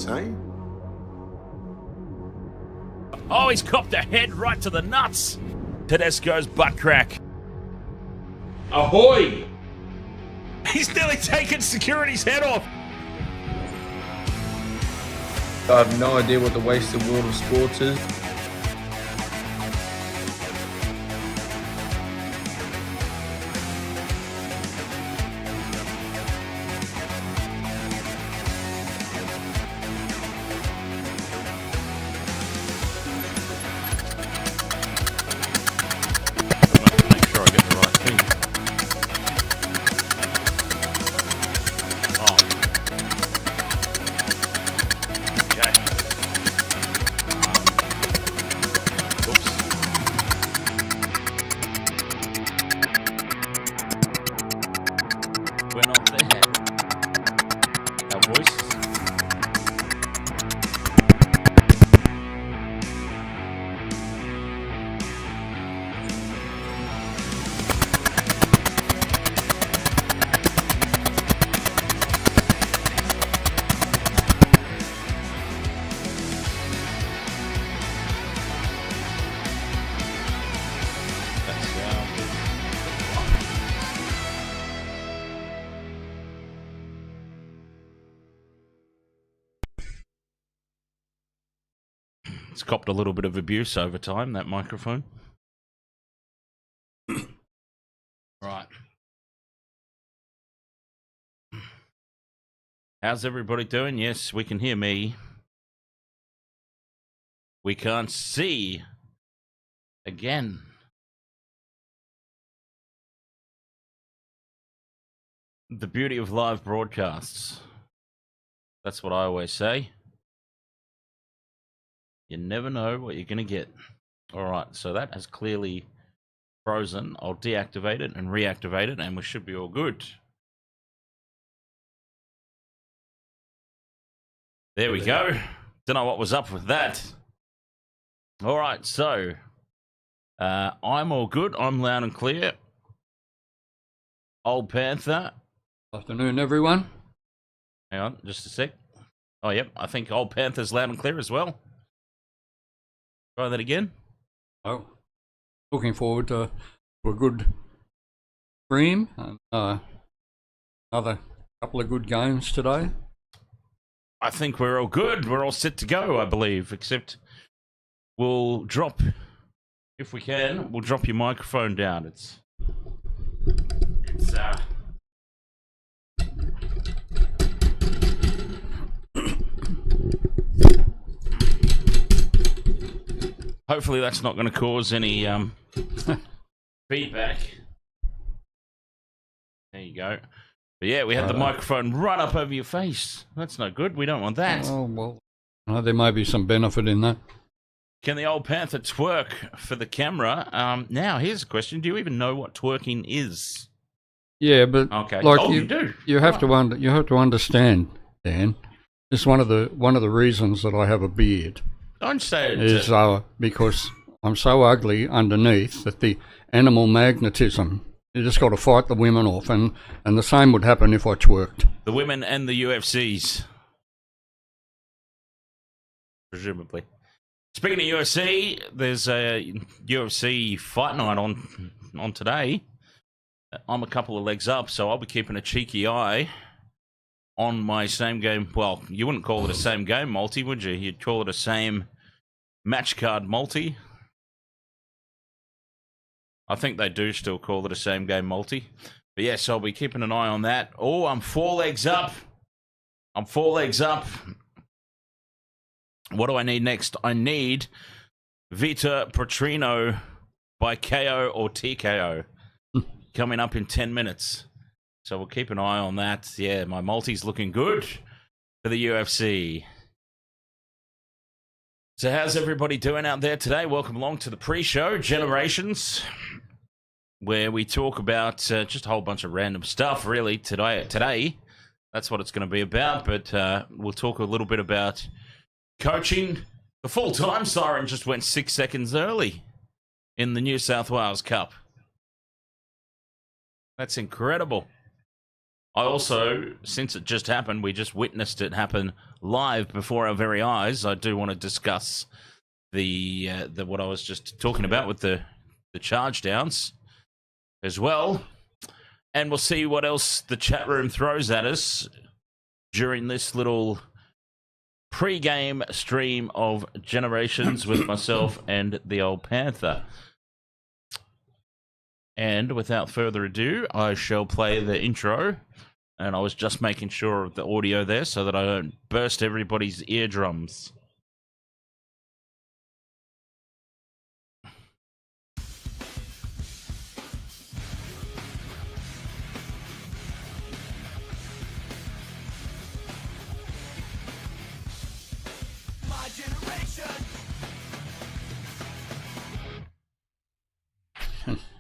Dragons, eh? Oh, he's copped a head right to the nuts. Tedesco's butt crack. Ahoy! He's nearly taken security's head off. I have no idea what the wasted world of sports is. Make sure I get the right thing. Oh. Okay. Oops. We're not there. Our voices. It's copped a little bit of abuse over time, that microphone. Right. How's everybody doing? Yes, we can hear me. We can't see. Again. The beauty of live broadcasts. That's what I always say. You never know what you're going to get. All right, so that has clearly frozen. I'll deactivate it and reactivate it, and we should be all good. There we go. Don't know what was up with that. All right, so I'm all good. I'm loud and clear. Old Panther. Afternoon, everyone. Hang on, just a sec. Oh, yep. I think Old Panther's loud and clear as well. Try that again. Oh, looking forward to a good stream and another couple of good games today. I think we're all good. We're all set to go, I believe, except we'll drop, if we can, we'll drop your microphone down. It's hopefully that's not going to cause any feedback. There you go. But yeah, we had the microphone right up over your face. That's no good. We don't want that. Oh, well, there may be some benefit in that. Can the Old Panther twerk for the camera? Now, here's a question. Do you even know what twerking is? Yeah, but okay. Like you do. You have to understand, Dan. It's one of the reasons that I have a beard. Don't say it. Is because I'm so ugly underneath that the animal magnetism. You just got to fight the women off, and the same would happen if I twerked. The women and the UFCs. Presumably. Speaking of UFC, there's a UFC fight night on today. I'm a couple of legs up, so I'll be keeping a cheeky eye on my same game. Well, you wouldn't call it a same game multi, would you? You'd call it a same match card multi. I think they do still call it a same game multi. But yes, I'll be keeping an eye on that. Oh, I'm 4 legs up. I'm 4 legs up. What do I need next? I need Vita Petrino by KO or TKO coming up in 10 minutes. So we'll keep an eye on that. Yeah, my multi's looking good for the UFC. So how's everybody doing out there today? Welcome along to the pre-show, Generations, where we talk about just a whole bunch of random stuff, really, today. That's what it's going to be about, but we'll talk a little bit about coaching. The full-time siren just went 6 seconds early in the New South Wales Cup. That's incredible. I also, since it just happened, we just witnessed it happen live before our very eyes, I do want to discuss the what I was just talking about with the charge downs as well. And we'll see what else the chat room throws at us during this little pre-game stream of Generations with myself and the old Panther. And without further ado, I shall play the intro. And I was just making sure of the audio there so that I don't burst everybody's eardrums.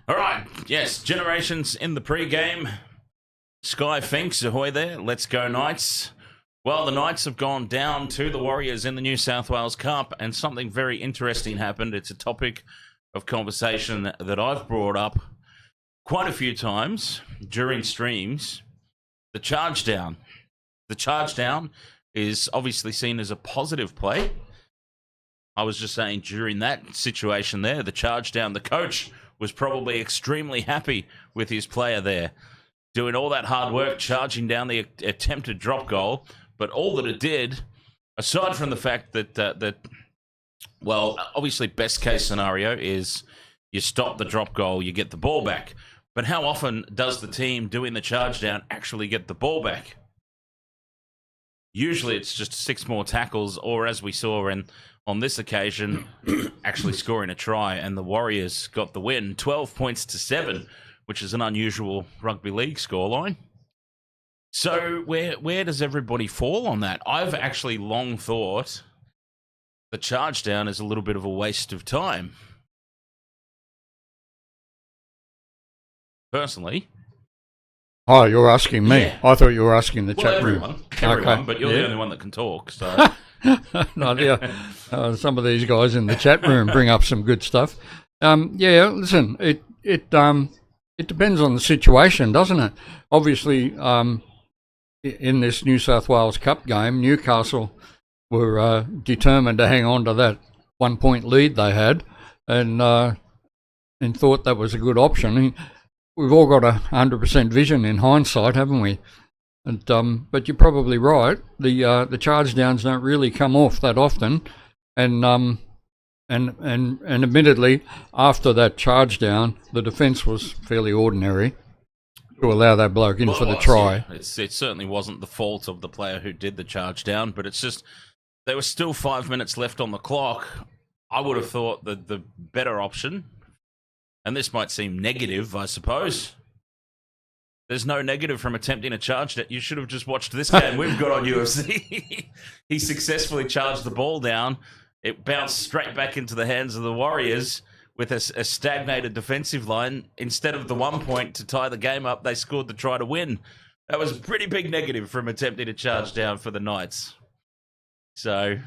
All right, yes, Generations in the pre-game. Sky Finks, ahoy there. Let's go Knights. Well, the Knights have gone down to the Warriors in the New South Wales Cup, and something very interesting happened. It's a topic of conversation that I've brought up quite a few times during streams. The charge down. The charge down is obviously seen as a positive play. I was just saying during that situation there, the charge down, the coach was probably extremely happy with his player there, doing all that hard work, charging down the attempted drop goal. But all that it did, aside from the fact that well, obviously best case scenario is you stop the drop goal, you get the ball back. But how often does the team doing the charge down actually get the ball back? Usually it's just 6 more tackles, or as we saw on this occasion, actually scoring a try, and the Warriors got the win, 12 points to 7, which is an unusual rugby league scoreline. So where does everybody fall on that? I've actually long thought the charge down is a little bit of a waste of time. Personally. Oh, you're asking me. Yeah. I thought you were asking the chat room. Everyone, Okay. but you're Yeah. the only one that can talk, so... No, yeah. Some of these guys in the chat room bring up some good stuff. Yeah, listen, it depends on the situation, doesn't it? Obviously, in this New South Wales Cup game, Newcastle were determined to hang on to that 1-point lead they had, and thought that was a good option. We've all got 100% vision in hindsight, haven't we? And but you're probably right. The charge downs don't really come off that often, and admittedly, after that charge down, the defence was fairly ordinary to allow that bloke in for the try. Yeah. It certainly wasn't the fault of the player who did the charge down, but it's just there was still 5 minutes left on the clock. I would have thought that the better option, and this might seem negative, I suppose. There's no negative from attempting a charge that you should have just watched this game we've got on UFC. He successfully charged the ball down. It bounced straight back into the hands of the Warriors with a stagnated defensive line. Instead of the 1 point to tie the game up, they scored the try to win. That was a pretty big negative from attempting a charge down for the Knights. So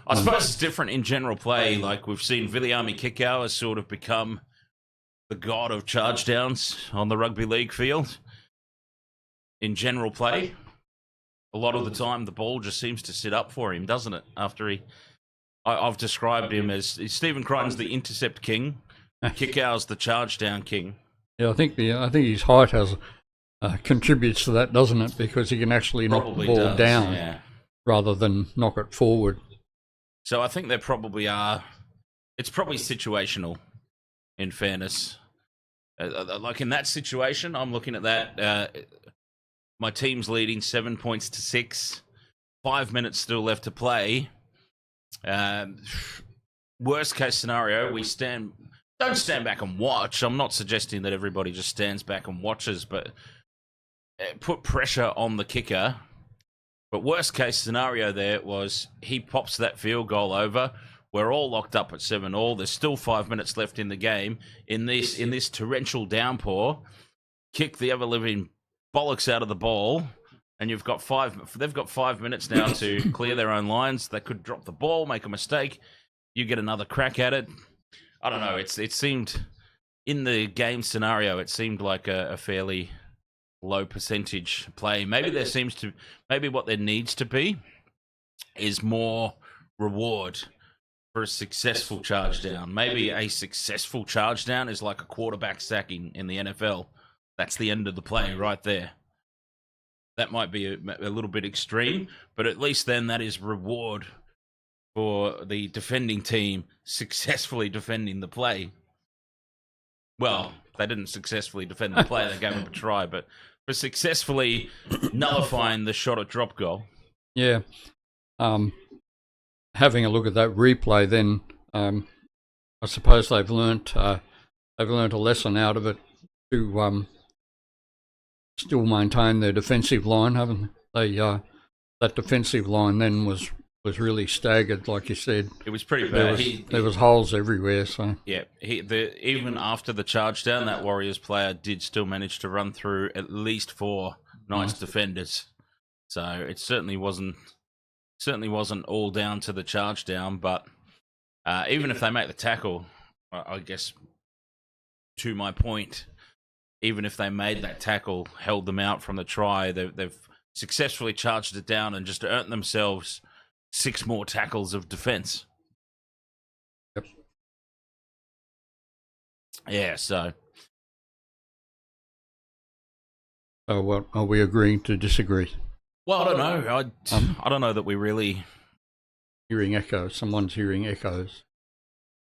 I suppose it's different in general play. Like we've seen Viliami Kikau has sort of become the god of charge downs on the rugby league field. In general play, a lot of the time the ball just seems to sit up for him, doesn't it? After I've described him as Stephen Crichton's the intercept king, Kikau's the charge down king. Yeah, I think his height has contributes to that, doesn't it? Because he can actually knock the ball down rather than knock it forward. So I think there probably are. It's probably situational. In fairness, like in that situation, I'm looking at that. My team's leading 7 points to 6. 5 minutes still left to play. Worst case scenario, we don't stand back and watch. I'm not suggesting that everybody just stands back and watches, but put pressure on the kicker. But worst case scenario there was he pops that field goal over. We're all locked up at 7-7. There's still 5 minutes left in the game. In this torrential downpour, kick the ever-living bollocks out of the ball, and they've got 5 minutes now to clear their own lines. They could drop the ball, make a mistake. You get another crack at it. I don't know. It seemed, in the game scenario, it seemed like a fairly low percentage play. Maybe what there needs to be is more reward for a successful charge down. Maybe a successful charge down is like a quarterback sacking in the NFL. That's the end of the play right there. That might be a little bit extreme, but at least then that is reward for the defending team successfully defending the play. Well, they didn't successfully defend the play. They gave them a try, but for successfully nullifying the shot at drop goal. Yeah. Having a look at that replay, then I suppose they've learnt a lesson out of it to still maintain their defensive line, haven't they? That defensive line then was really staggered, like you said. It was pretty bad. There was holes everywhere. So yeah, even after the charge down, that Warriors player did still manage to run through at least 4 Knights defenders. So it certainly wasn't all down to the charge down. But even if they make the tackle, I guess to my point, even if they made that tackle, held them out from the try, they've successfully charged it down and just earned themselves 6 more tackles of defence. Yep. Yeah, so. So what, are we agreeing to disagree? Well, I don't know. I don't know that we really... Hearing echoes. Someone's hearing echoes.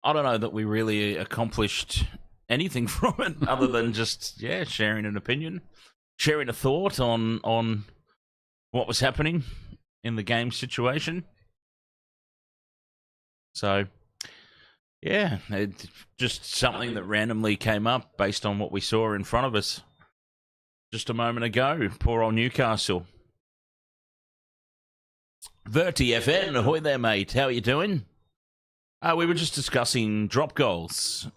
I don't know that we really accomplished anything from it other than just, sharing an opinion, sharing a thought on what was happening in the game situation. So, yeah, it's just something that randomly came up based on what we saw in front of us just a moment ago. Poor old Newcastle. Verti FN, ahoy there, mate. How are you doing? We were just discussing drop goals.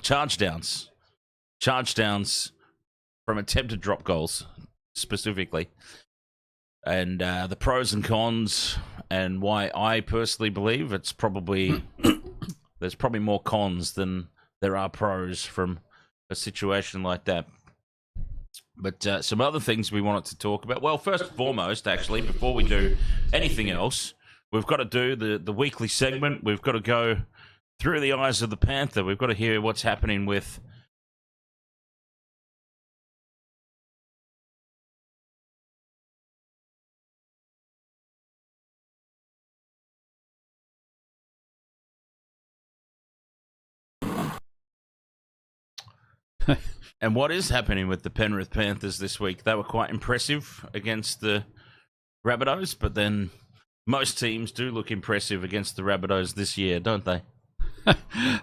Charge downs. Charge downs from attempted drop goals, specifically. And the pros and cons, and why I personally believe there's probably more cons than there are pros from a situation like that. But some other things we wanted to talk about. Well, first and foremost, actually, before we do anything else, we've got to do the weekly segment. We've got to go through the eyes of the Panther. We've got to hear what's happening with... And what is happening with the Penrith Panthers this week? They were quite impressive against the Rabbitohs, but then most teams do look impressive against the Rabbitohs this year, don't they?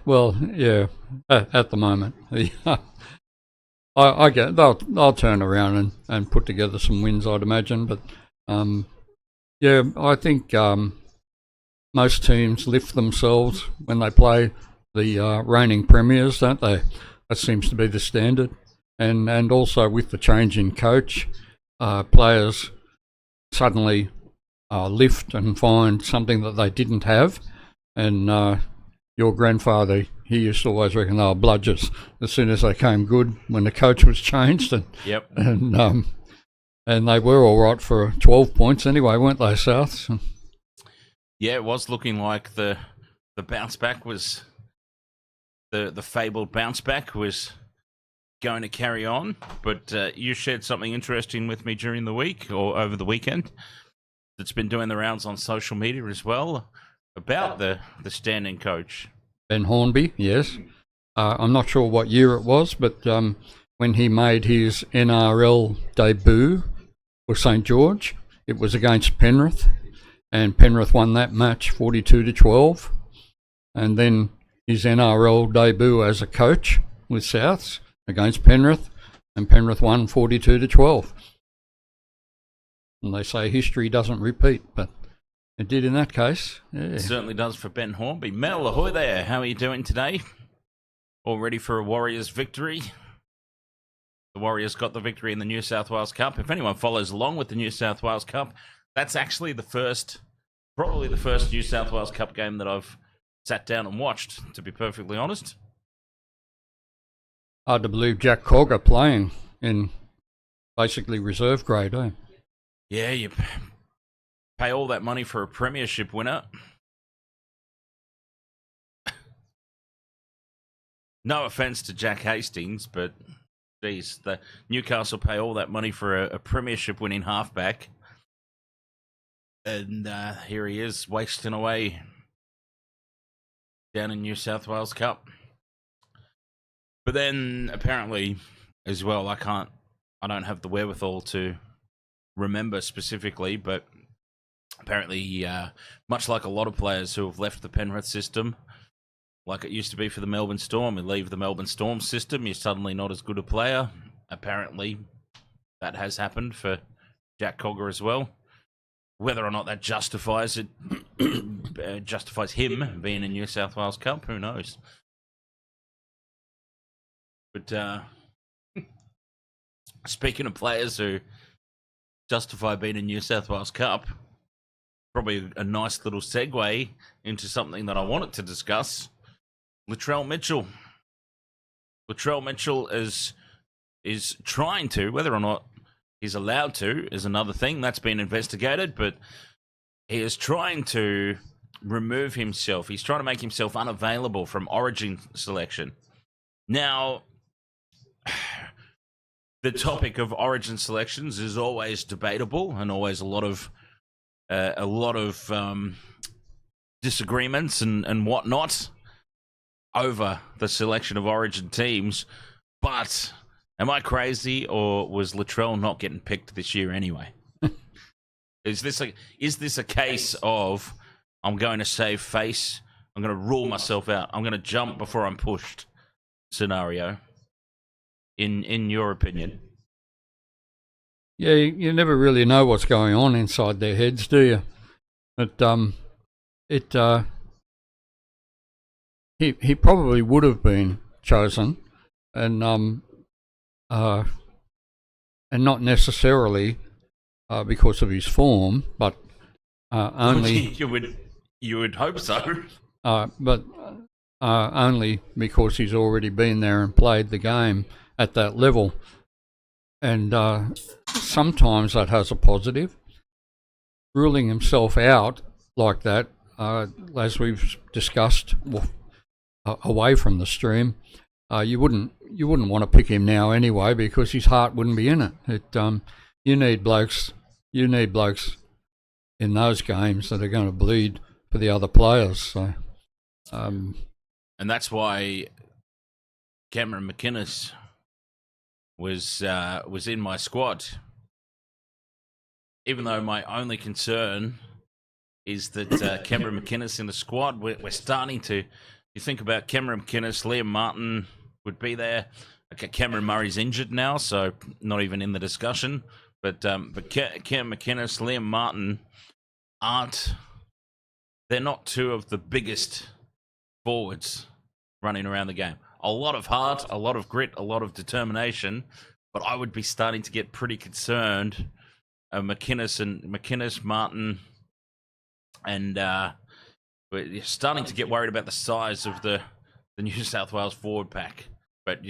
Well, yeah, at the moment. I get they'll turn around and put together some wins, I'd imagine. But I think most teams lift themselves when they play the reigning premiers, don't they? That seems to be the standard. And also with the change in coach, players suddenly lift and find something that they didn't have. And your grandfather, he used to always reckon they were bludgers as soon as they came good when the coach was changed. And, yep. And they were all right for 12 points anyway, weren't they, South? So. Yeah, it was looking like the bounce back was... The fabled bounce back was going to carry on, but you shared something interesting with me during the week or over the weekend that's been doing the rounds on social media as well about the standing coach. Ben Hornby, yes. I'm not sure what year it was, but when he made his NRL debut for St George, it was against Penrith, and Penrith won that match 42-12, and then his NRL debut as a coach with Souths against Penrith, and Penrith won 42-12. And they say history doesn't repeat, but it did in that case. Yeah. It certainly does for Ben Hornby. Mel, ahoy there. How are you doing today? All ready for a Warriors victory? The Warriors got the victory in the New South Wales Cup. If anyone follows along with the New South Wales Cup, that's actually probably the first New South Wales Cup game that I've sat down and watched, to be perfectly honest. Hard to believe Jack Cogger playing in basically reserve grade, eh? Yeah, you pay all that money for a premiership winner. No offence to Jack Hastings, but geez, the Newcastle pay all that money for a premiership winning halfback, and here he is wasting away down in New South Wales Cup. But then apparently, as well, I don't have the wherewithal to remember specifically, but apparently, much like a lot of players who have left the Penrith system, like it used to be for the Melbourne Storm, you leave the Melbourne Storm system, you're suddenly not as good a player. Apparently, that has happened for Jack Cogger as well. Whether or not that justifies it, justifies him being in New South Wales Cup, who knows? But speaking of players who justify being in New South Wales Cup, probably a nice little segue into something that I wanted to discuss. Latrell Mitchell. Latrell Mitchell is trying to, whether or not he's allowed to is another thing that's been investigated, but he is trying to remove himself. He's trying to make himself unavailable from Origin selection. Now, the topic of Origin selections is always debatable and always a lot of disagreements and whatnot over the selection of Origin teams. But am I crazy, or was Latrell not getting picked this year anyway? Is this a case of I'm going to save face, I'm going to rule myself out, I'm going to jump before I'm pushed scenario? In your opinion? Yeah, you never really know what's going on inside their heads, do you? But he probably would have been chosen, and not necessarily because of his form, but only you would hope so. But only because he's already been there and played the game at that level, and sometimes that has a positive. Ruling himself out like that, as we've discussed away from the stream, you wouldn't want to pick him now anyway, because his heart wouldn't be in it. You need blokes in those games that are going to bleed for the other players. So, and that's why Cameron McInnes was in my squad. Even though my only concern is that Cameron McInnes in the squad, we're starting to. You think about Cameron McInnes, Liam Martin would be there. Okay, Cameron Murray's injured now, so not even in the discussion. But Cam McInnes, Liam Martin they're not two of the biggest forwards running around the game. A lot of heart, a lot of grit, a lot of determination, but I would be starting to get pretty concerned of McInnes, Martin, and we're starting to get worried about the size of the New South Wales forward pack. But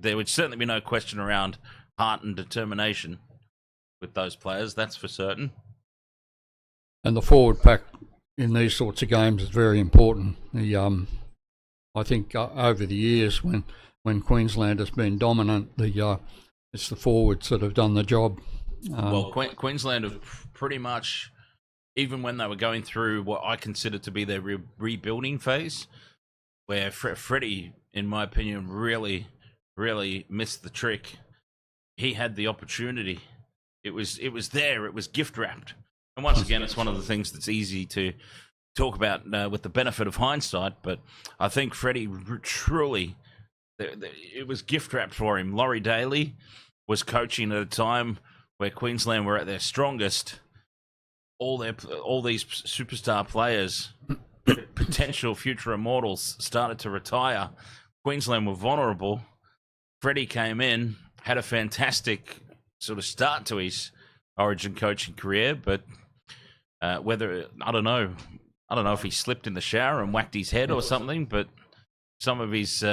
there would certainly be no question around heart and determination with those players, that's for certain. And the forward pack in these sorts of games is very important. I think over the years, when Queensland has been dominant, it's the forwards that have done the job. Well, Queensland have pretty much, even when they were going through what I consider to be their rebuilding phase, where Freddie, in my opinion, really, really missed the trick. He had the opportunity. It was there. It was gift wrapped. And once again, it's one of the things that's easy to talk about with the benefit of hindsight. But I think Freddie truly, it was gift wrapped for him. Laurie Daly was coaching at a time where Queensland were at their strongest. All these superstar players, potential future immortals, started to retire. Queensland were vulnerable. Freddie came in, had a fantastic sort of start to his Origin coaching career, but I don't know if he slipped in the shower and whacked his head or something, but some of his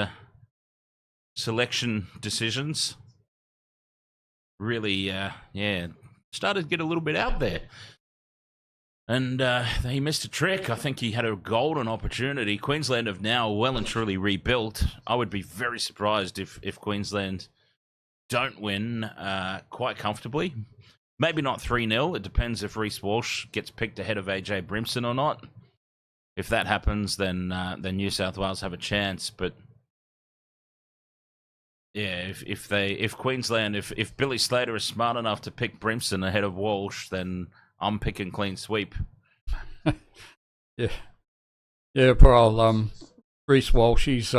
selection decisions really, started to get a little bit out there. And he missed a trick. I think he had a golden opportunity. Queensland have now well and truly rebuilt. I would be very surprised if Queensland don't win quite comfortably. Maybe not 3-0. It depends if Reece Walsh gets picked ahead of AJ Brimson or not. If that happens, then New South Wales have a chance. But yeah, if Billy Slater is smart enough to pick Brimson ahead of Walsh, then I'm picking clean sweep. Yeah, poor old Reece Walsh. He's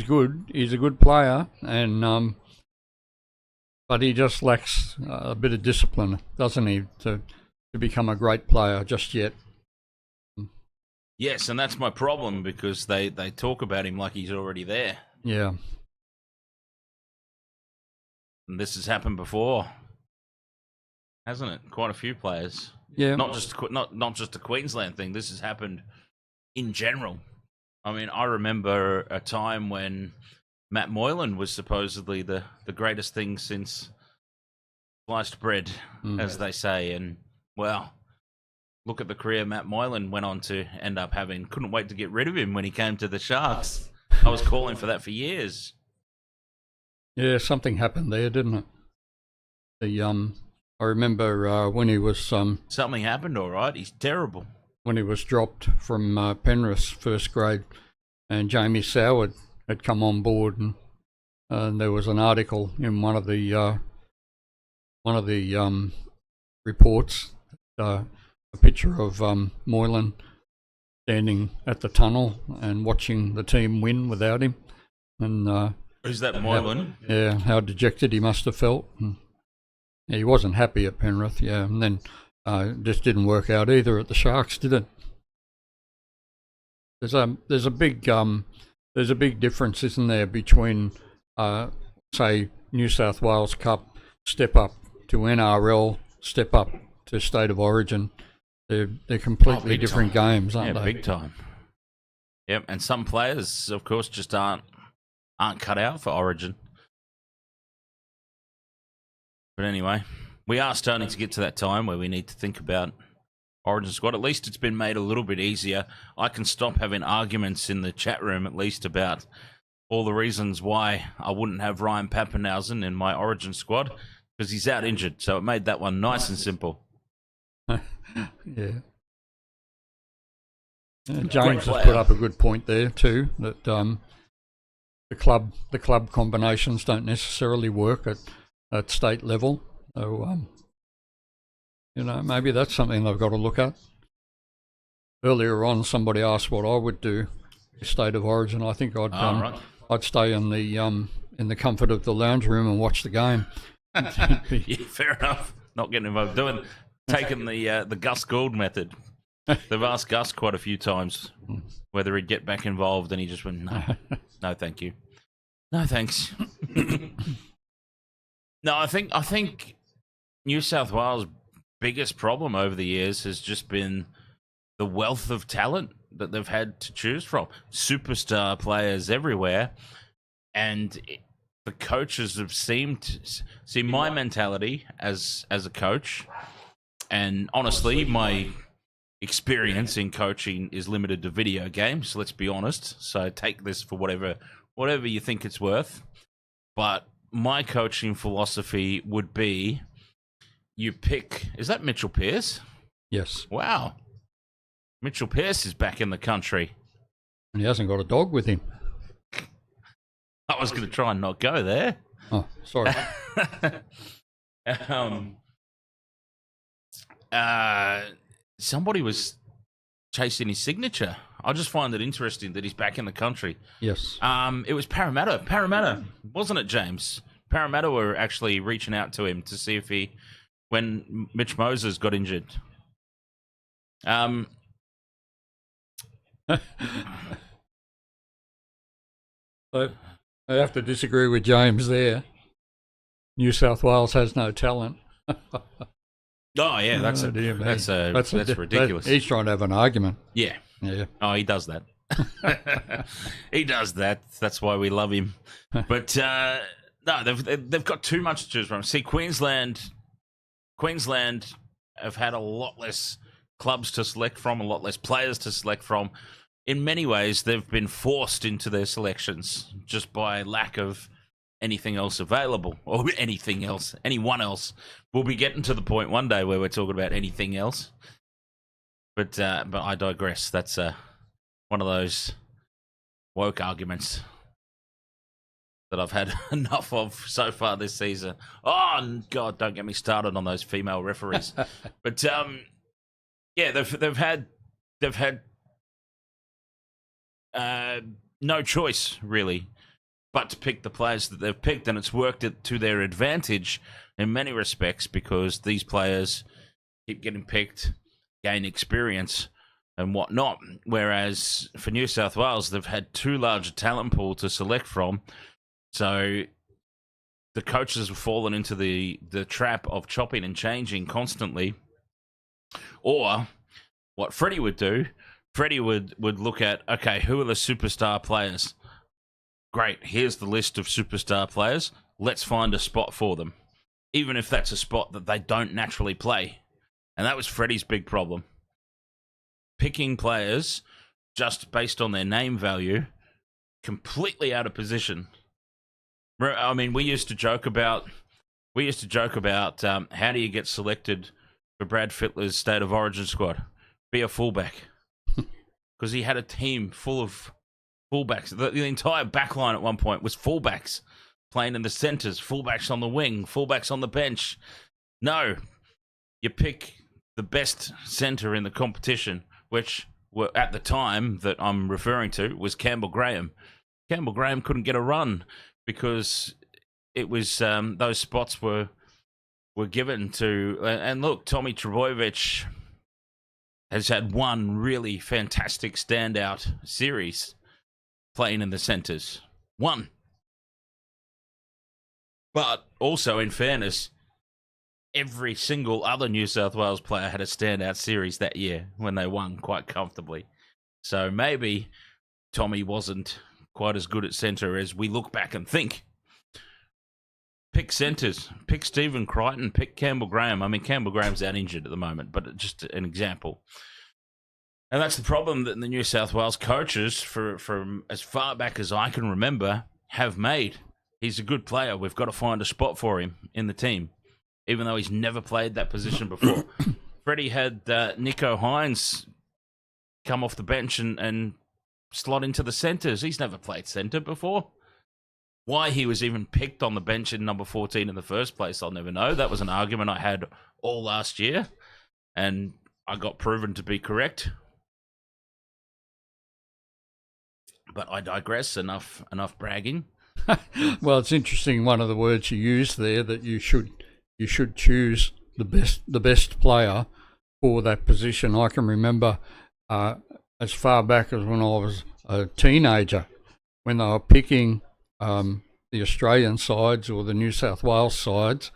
good. He's a good player, and but he just lacks a bit of discipline, doesn't he, to become a great player just yet. Yes, and that's my problem, because they talk about him like he's already there. Yeah. And this has happened before, hasn't it? Quite a few players. Yeah. Not just a Queensland thing. This has happened in general. I mean, I remember a time when Matt Moylan was supposedly the greatest thing since sliced bread, as they say. And, well, look at the career Matt Moylan went on to end up having. Couldn't wait to get rid of him when he came to the Sharks. I was calling for that for years. Yeah, something happened there, didn't it? I remember when he was something happened. All right, he's terrible. When he was dropped from Penrith's first grade, and Jamie Soward had come on board, and there was an article in one of the reports, a picture of Moylan standing at the tunnel and watching the team win without him, and who's that, Moylan? How dejected he must have felt. And he wasn't happy at Penrith, and then it just didn't work out either at the Sharks, did it? There's a big difference, isn't there, between say New South Wales Cup step up to NRL, step up to State of Origin. They're completely different games, aren't they? Yeah, big time. Yep, and some players, of course, just aren't cut out for Origin. But anyway, we are starting to get to that time where we need to think about Origin squad. At least it's been made a little bit easier. I can stop having arguments in the chat room, at least, about all the reasons why I wouldn't have Ryan Pappenhausen in my Origin squad, because he's out injured. So it made that one nice and simple. Yeah. And James has put up a good point there too, that the club combinations don't necessarily work at state level. So maybe that's something they've got to look at. Earlier on, somebody asked what I would do in State of Origin. I think I'd stay in the comfort of the lounge room and watch the game. Yeah, fair enough. Not getting involved. Taking the Gus Gould method. They've asked Gus quite a few times whether he'd get back involved, and he just went, no, thank you. No, thanks. No, I think New South Wales' biggest problem over the years has just been the wealth of talent that they've had to choose from. Superstar players everywhere, and the coaches have seemed to see my mentality as a coach, and honestly, my experience in coaching is limited to video games. Let's be honest. So take this for whatever you think it's worth. But my coaching philosophy would be, you pick. Is that Mitchell Pearce? Yes. Wow. Mitchell Pearce is back in the country. And he hasn't got a dog with him. I was going to try and not go there. Oh, sorry. Somebody was chasing his signature. I just find it interesting that he's back in the country. Yes. It was Parramatta, wasn't it, James? Parramatta were actually reaching out to him to see if when Mitch Moses got injured. I have to disagree with James there. New South Wales has no talent. Oh yeah, that's ridiculous. He's trying to have an argument. Yeah. Oh, he does that. He does that. That's why we love him. But No, they've got too much to choose from. See, Queensland have had a lot less clubs to select from, a lot less players to select from. In many ways, they've been forced into their selections just by lack of anything else available, or anything else, anyone else. We'll be getting to the point one day where we're talking about anything else. But I digress. That's one of those woke arguments that I've had enough of so far this season. Oh God, don't get me started on those female referees. But yeah, they've had no choice really but to pick the players that they've picked, and it's worked it to their advantage in many respects because these players keep getting picked, gain experience and whatnot. Whereas for New South Wales, they've had too large a talent pool to select from. So the coaches have fallen into the trap of chopping and changing constantly. Or what Freddie would do, Freddie would look at, okay, who are the superstar players? Great, here's the list of superstar players. Let's find a spot for them, even if that's a spot that they don't naturally play. And that was Freddie's big problem. Picking players just based on their name value, completely out of position. I mean, we used to joke about how do you get selected for Brad Fittler's State of Origin squad? Be a fullback. Because he had a team full of fullbacks. The entire back line at one point was fullbacks playing in the centres, fullbacks on the wing, fullbacks on the bench. No, you pick the best centre in the competition, which were at the time that I'm referring to was Campbell Graham. Campbell Graham couldn't get a run because it was those spots were given to. And look, Tommy Trbojevic has had one really fantastic standout series playing in the centres. One. But also, in fairness, every single other New South Wales player had a standout series that year when they won quite comfortably. So maybe Tommy wasn't quite as good at centre as we look back and think. Pick centres. Pick Stephen Crichton. Pick Campbell Graham. I mean, Campbell Graham's out injured at the moment, but just an example. And that's the problem that the New South Wales coaches, from as far back as I can remember, have made. He's a good player. We've got to find a spot for him in the team, even though he's never played that position before. Freddie had Nico Hines come off the bench and slot into the centres. He's never played centre before. Why he was even picked on the bench in number 14 in the first place, I'll never know. That was an argument I had all last year, and I got proven to be correct. But I digress. Enough bragging. Well, it's interesting. One of the words you used there, that you should choose the best player for that position. I can remember as far back as when I was a teenager, when they were picking the Australian sides or the New South Wales sides,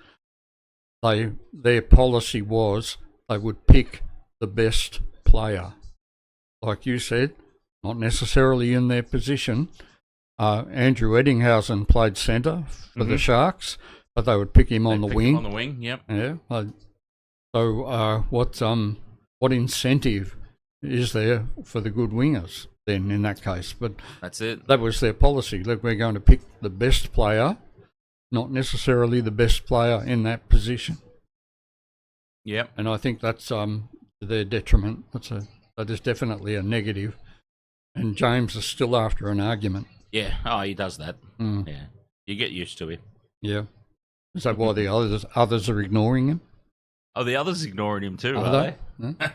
their policy was they would pick the best player. Like you said, not necessarily in their position. Andrew Eddinghausen played centre for the Sharks, but they would pick him on the wing. On the wing, yep. Yeah. So what incentive is there for the good wingers then in that case? But that's it. That was their policy. Look, we're going to pick the best player, not necessarily the best player in that position. Yep. And I think that's to their detriment. That is definitely a negative. And James is still after an argument. Yeah. Oh, he does that. Mm. Yeah. You get used to it. Yeah. Is that why the others are ignoring him? Oh, the others ignoring him too, are they? Huh?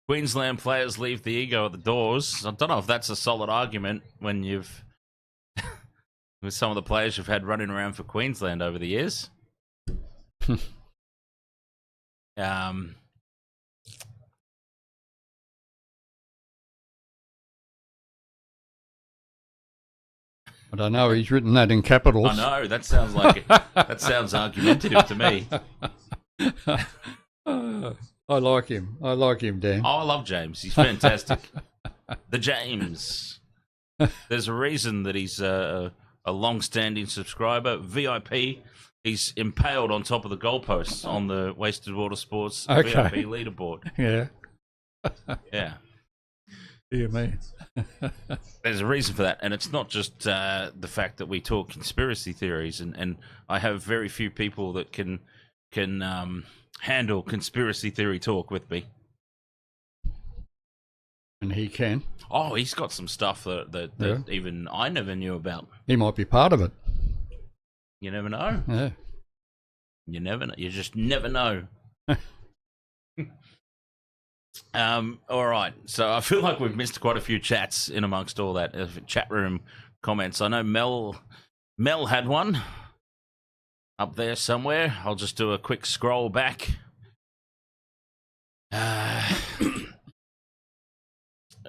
Queensland players leave the ego at the doors. I don't know if that's a solid argument when you've with some of the players you've had running around for Queensland over the years. I don't know. He's written that in capitals. I know. That sounds like that sounds argumentative to me. I like him. I like him, Dan. Oh, I love James. He's fantastic. The James. There's a reason that he's a long-standing subscriber, VIP. He's impaled on top of the goalposts on the Wasted Water Sports VIP leaderboard. Yeah. Yeah. Dear me. There's a reason for that, and it's not just the fact that we talk conspiracy theories, and I have very few people that can handle conspiracy theory talk with me. And he can. Oh, he's got some stuff that even I never knew about. He might be part of it. You never know. Yeah. You never know. You just never know. All right. So I feel like we've missed quite a few chats in amongst all that chat room comments. I know Mel had one up there somewhere. I'll just do a quick scroll back.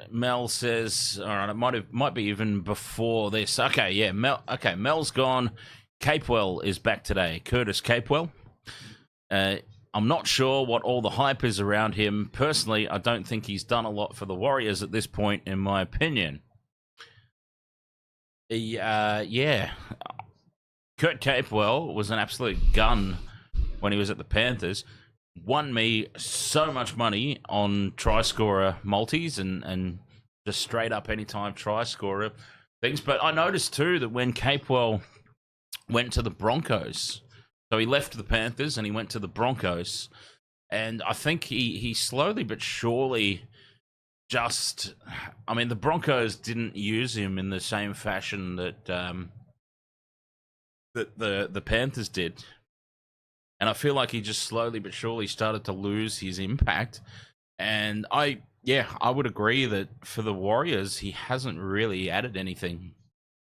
Mel says, all right, it might be even before this. Okay, yeah, Mel's gone. Capewell is back today. Curtis Capewell. I'm not sure what all the hype is around him. Personally, I don't think he's done a lot for the Warriors at this point, in my opinion. Yeah. Kurt Capewell was an absolute gun when he was at the Panthers. Won me so much money on try scorer multis and just straight up anytime try scorer things. But I noticed too that when Capewell went to the Broncos, so he left the Panthers and he went to the Broncos, and I think he slowly but surely just, I mean, the Broncos didn't use him in the same fashion that the Panthers did. And I feel like he just slowly but surely started to lose his impact. And I would agree that for the Warriors, he hasn't really added anything.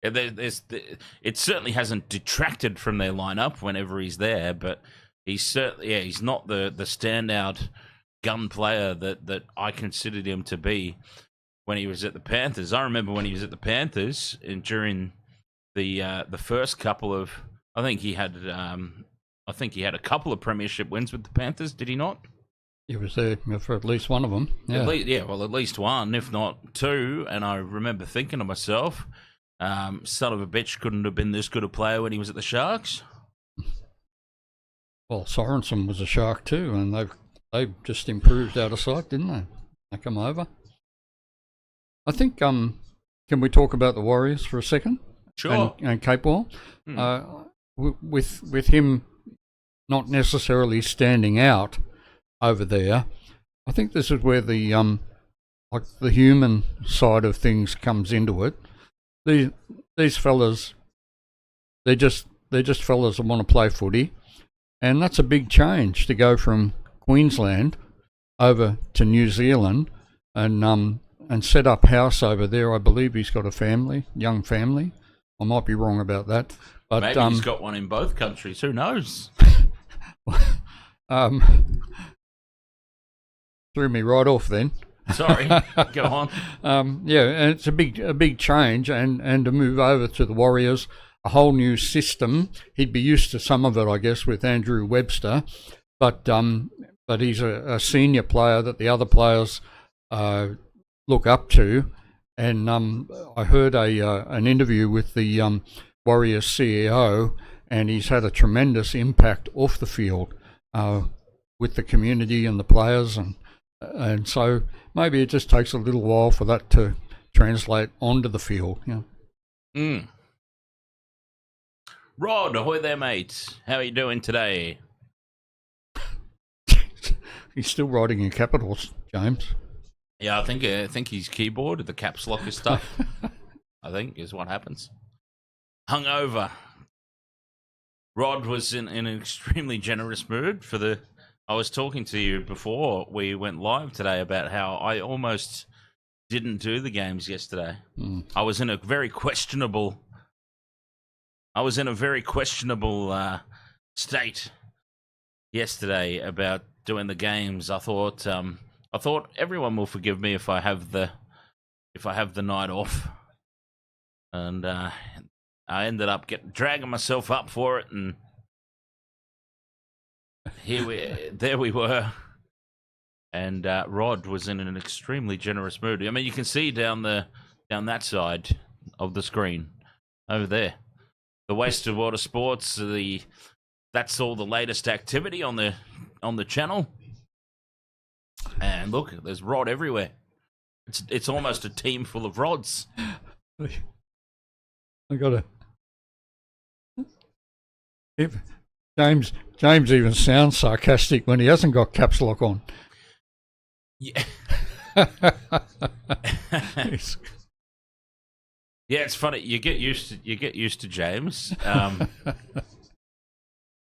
It certainly hasn't detracted from their lineup whenever he's there, but he's not the standout gun player that I considered him to be when he was at the Panthers. I remember when he was at the Panthers and during the first couple of, I think he had a couple of premiership wins with the Panthers, did he not? He was there for at least one of them. Yeah. At least one, if not two. And I remember thinking to myself, son of a bitch couldn't have been this good a player when he was at the Sharks. Well, Sorensen was a Shark too, and they've just improved out of sight, didn't they? They come over. I think, can we talk about the Warriors for a second? Sure. And Capewell? With him not necessarily standing out over there, I think this is where the like the human side of things comes into it. These fellas, they're just fellas that want to play footy, and that's a big change to go from Queensland over to New Zealand and set up house over there. I believe he's got a family, young family. I might be wrong about that, but maybe he's got one in both countries. Who knows? Threw me right off then. Sorry, go on. And it's a big change, and to move over to the Warriors, a whole new system. He'd be used to some of it, I guess, with Andrew Webster, but he's a senior player that the other players look up to. And I heard an interview with the Warriors CEO, and he's had a tremendous impact off the field with the community and the players, and so maybe it just takes a little while for that to translate onto the field. Yeah. Rod, ahoy there, mate. How are you doing today? He's still writing in capitals, James. Yeah, I think his keyboard, the caps lock is stuck. I think is what happens. Hungover. Rod was in an extremely generous mood for the. I was talking to you before we went live today about how I almost didn't do the games yesterday. I was in a very questionable. State yesterday about doing the games. I thought everyone will forgive me if I have the night off, and I ended up dragging myself up for it, and there we were. And Rod was in an extremely generous mood. I mean, you can see down that side, of the screen over there. The Wasted Water Sports, that's all the latest activity on the channel. And look, there's rod everywhere. It's almost a team full of rods. I got to. James even sounds sarcastic when he hasn't got caps lock on. Yeah. Yeah, it's funny. You get used to James.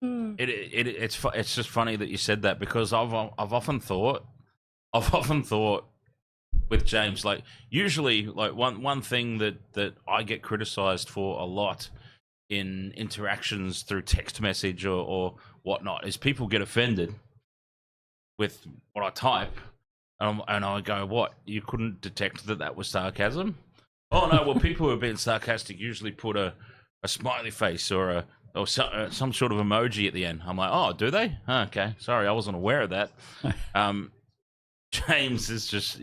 It's just funny that you said that, because I've often thought with James, like, usually, like, one thing that I get criticised for a lot in interactions through text message or whatnot is people get offended with what I type, and I go, "What? You couldn't detect that was sarcasm?" Oh no, well, people who are being sarcastic usually put a smiley face or some sort of emoji at the end. I'm like, oh, do they? Oh, okay, sorry, I wasn't aware of that. James is just,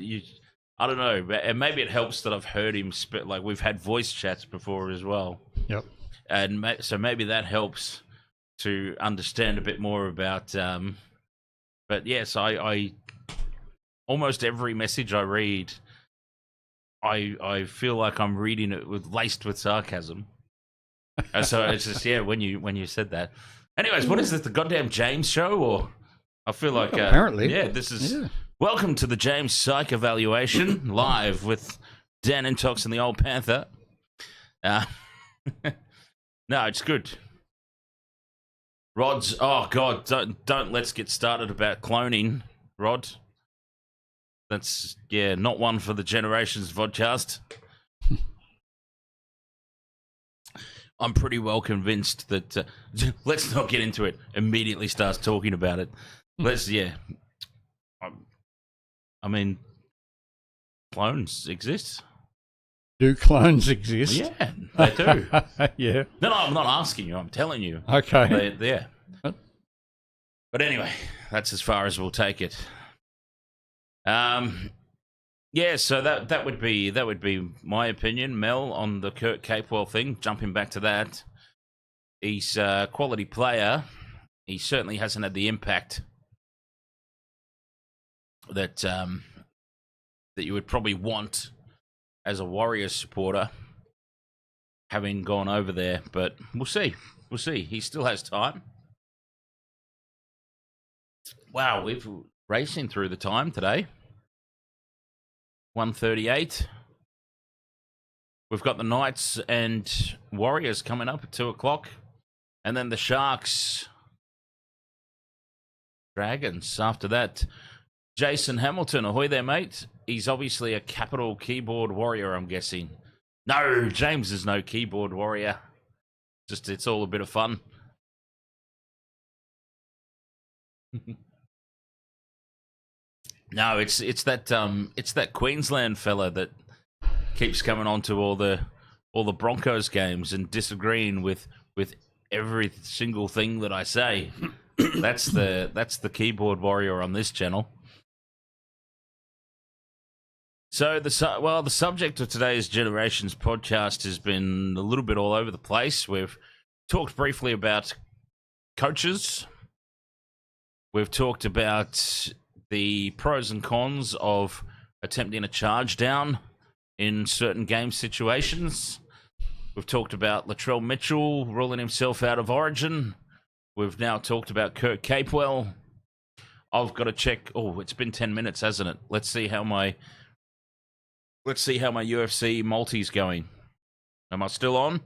I don't know, and maybe it helps that I've heard him spit. Like, we've had voice chats before as well. Yep. And so maybe that helps to understand a bit more about. But yes, I almost every message I read, I feel like I'm reading it laced with sarcasm. So it's just, yeah, when you said that. Anyways, what is this, the goddamn James show? Or I feel like apparently, yeah, this is welcome to the James Psych Evaluation live with Dan Intox and the Old Panther. No, it's good. Rod's, oh god, don't let's get started about cloning, Rod. That's, yeah, not one for the Generations podcast. I'm pretty well convinced that, let's not get into it, immediately starts talking about it. I mean, clones exist. Do clones exist? Yeah, they do. Yeah. No, I'm not asking you, I'm telling you. Okay. Yeah. But anyway, that's as far as we'll take it. Yeah, so that would be my opinion, Mel, on the Kurt Capewell thing. Jumping back to that, he's a quality player. He certainly hasn't had the impact that you would probably want as a Warriors supporter, having gone over there. But we'll see. He still has time. Wow, we've racing through the time today. 1:38. We've got the Knights and Warriors coming up at 2:00, and then the Sharks, Dragons after that. Jason Hamilton, ahoy there, mate. He's obviously a capital keyboard warrior, I'm guessing. No, James is no keyboard warrior. Just, it's all a bit of fun. No, it's that Queensland fella that keeps coming on to all the Broncos games and disagreeing with every single thing that I say. That's the keyboard warrior on this channel. So the subject of today's Generations podcast has been a little bit all over the place. We've talked briefly about coaches. We've talked about the pros and cons of attempting a charge down in certain game situations. We've talked about Latrell Mitchell ruling himself out of Origin. We've now talked about Kurt Capewell. I've got to check. Oh, it's been 10 minutes, hasn't it? Let's see how my UFC multi's going. Am I still on?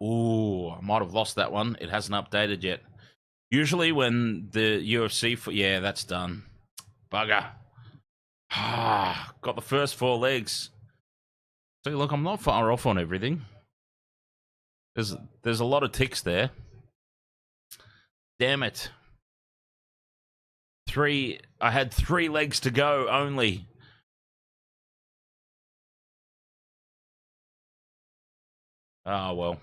Ooh, I might have lost that one. It hasn't updated yet. Usually when the UFC... yeah, that's done. Bugger. Got the first 4 legs. See, look, I'm not far off on everything. There's a lot of ticks there. Damn it. I had 3 legs to go only. Oh, well.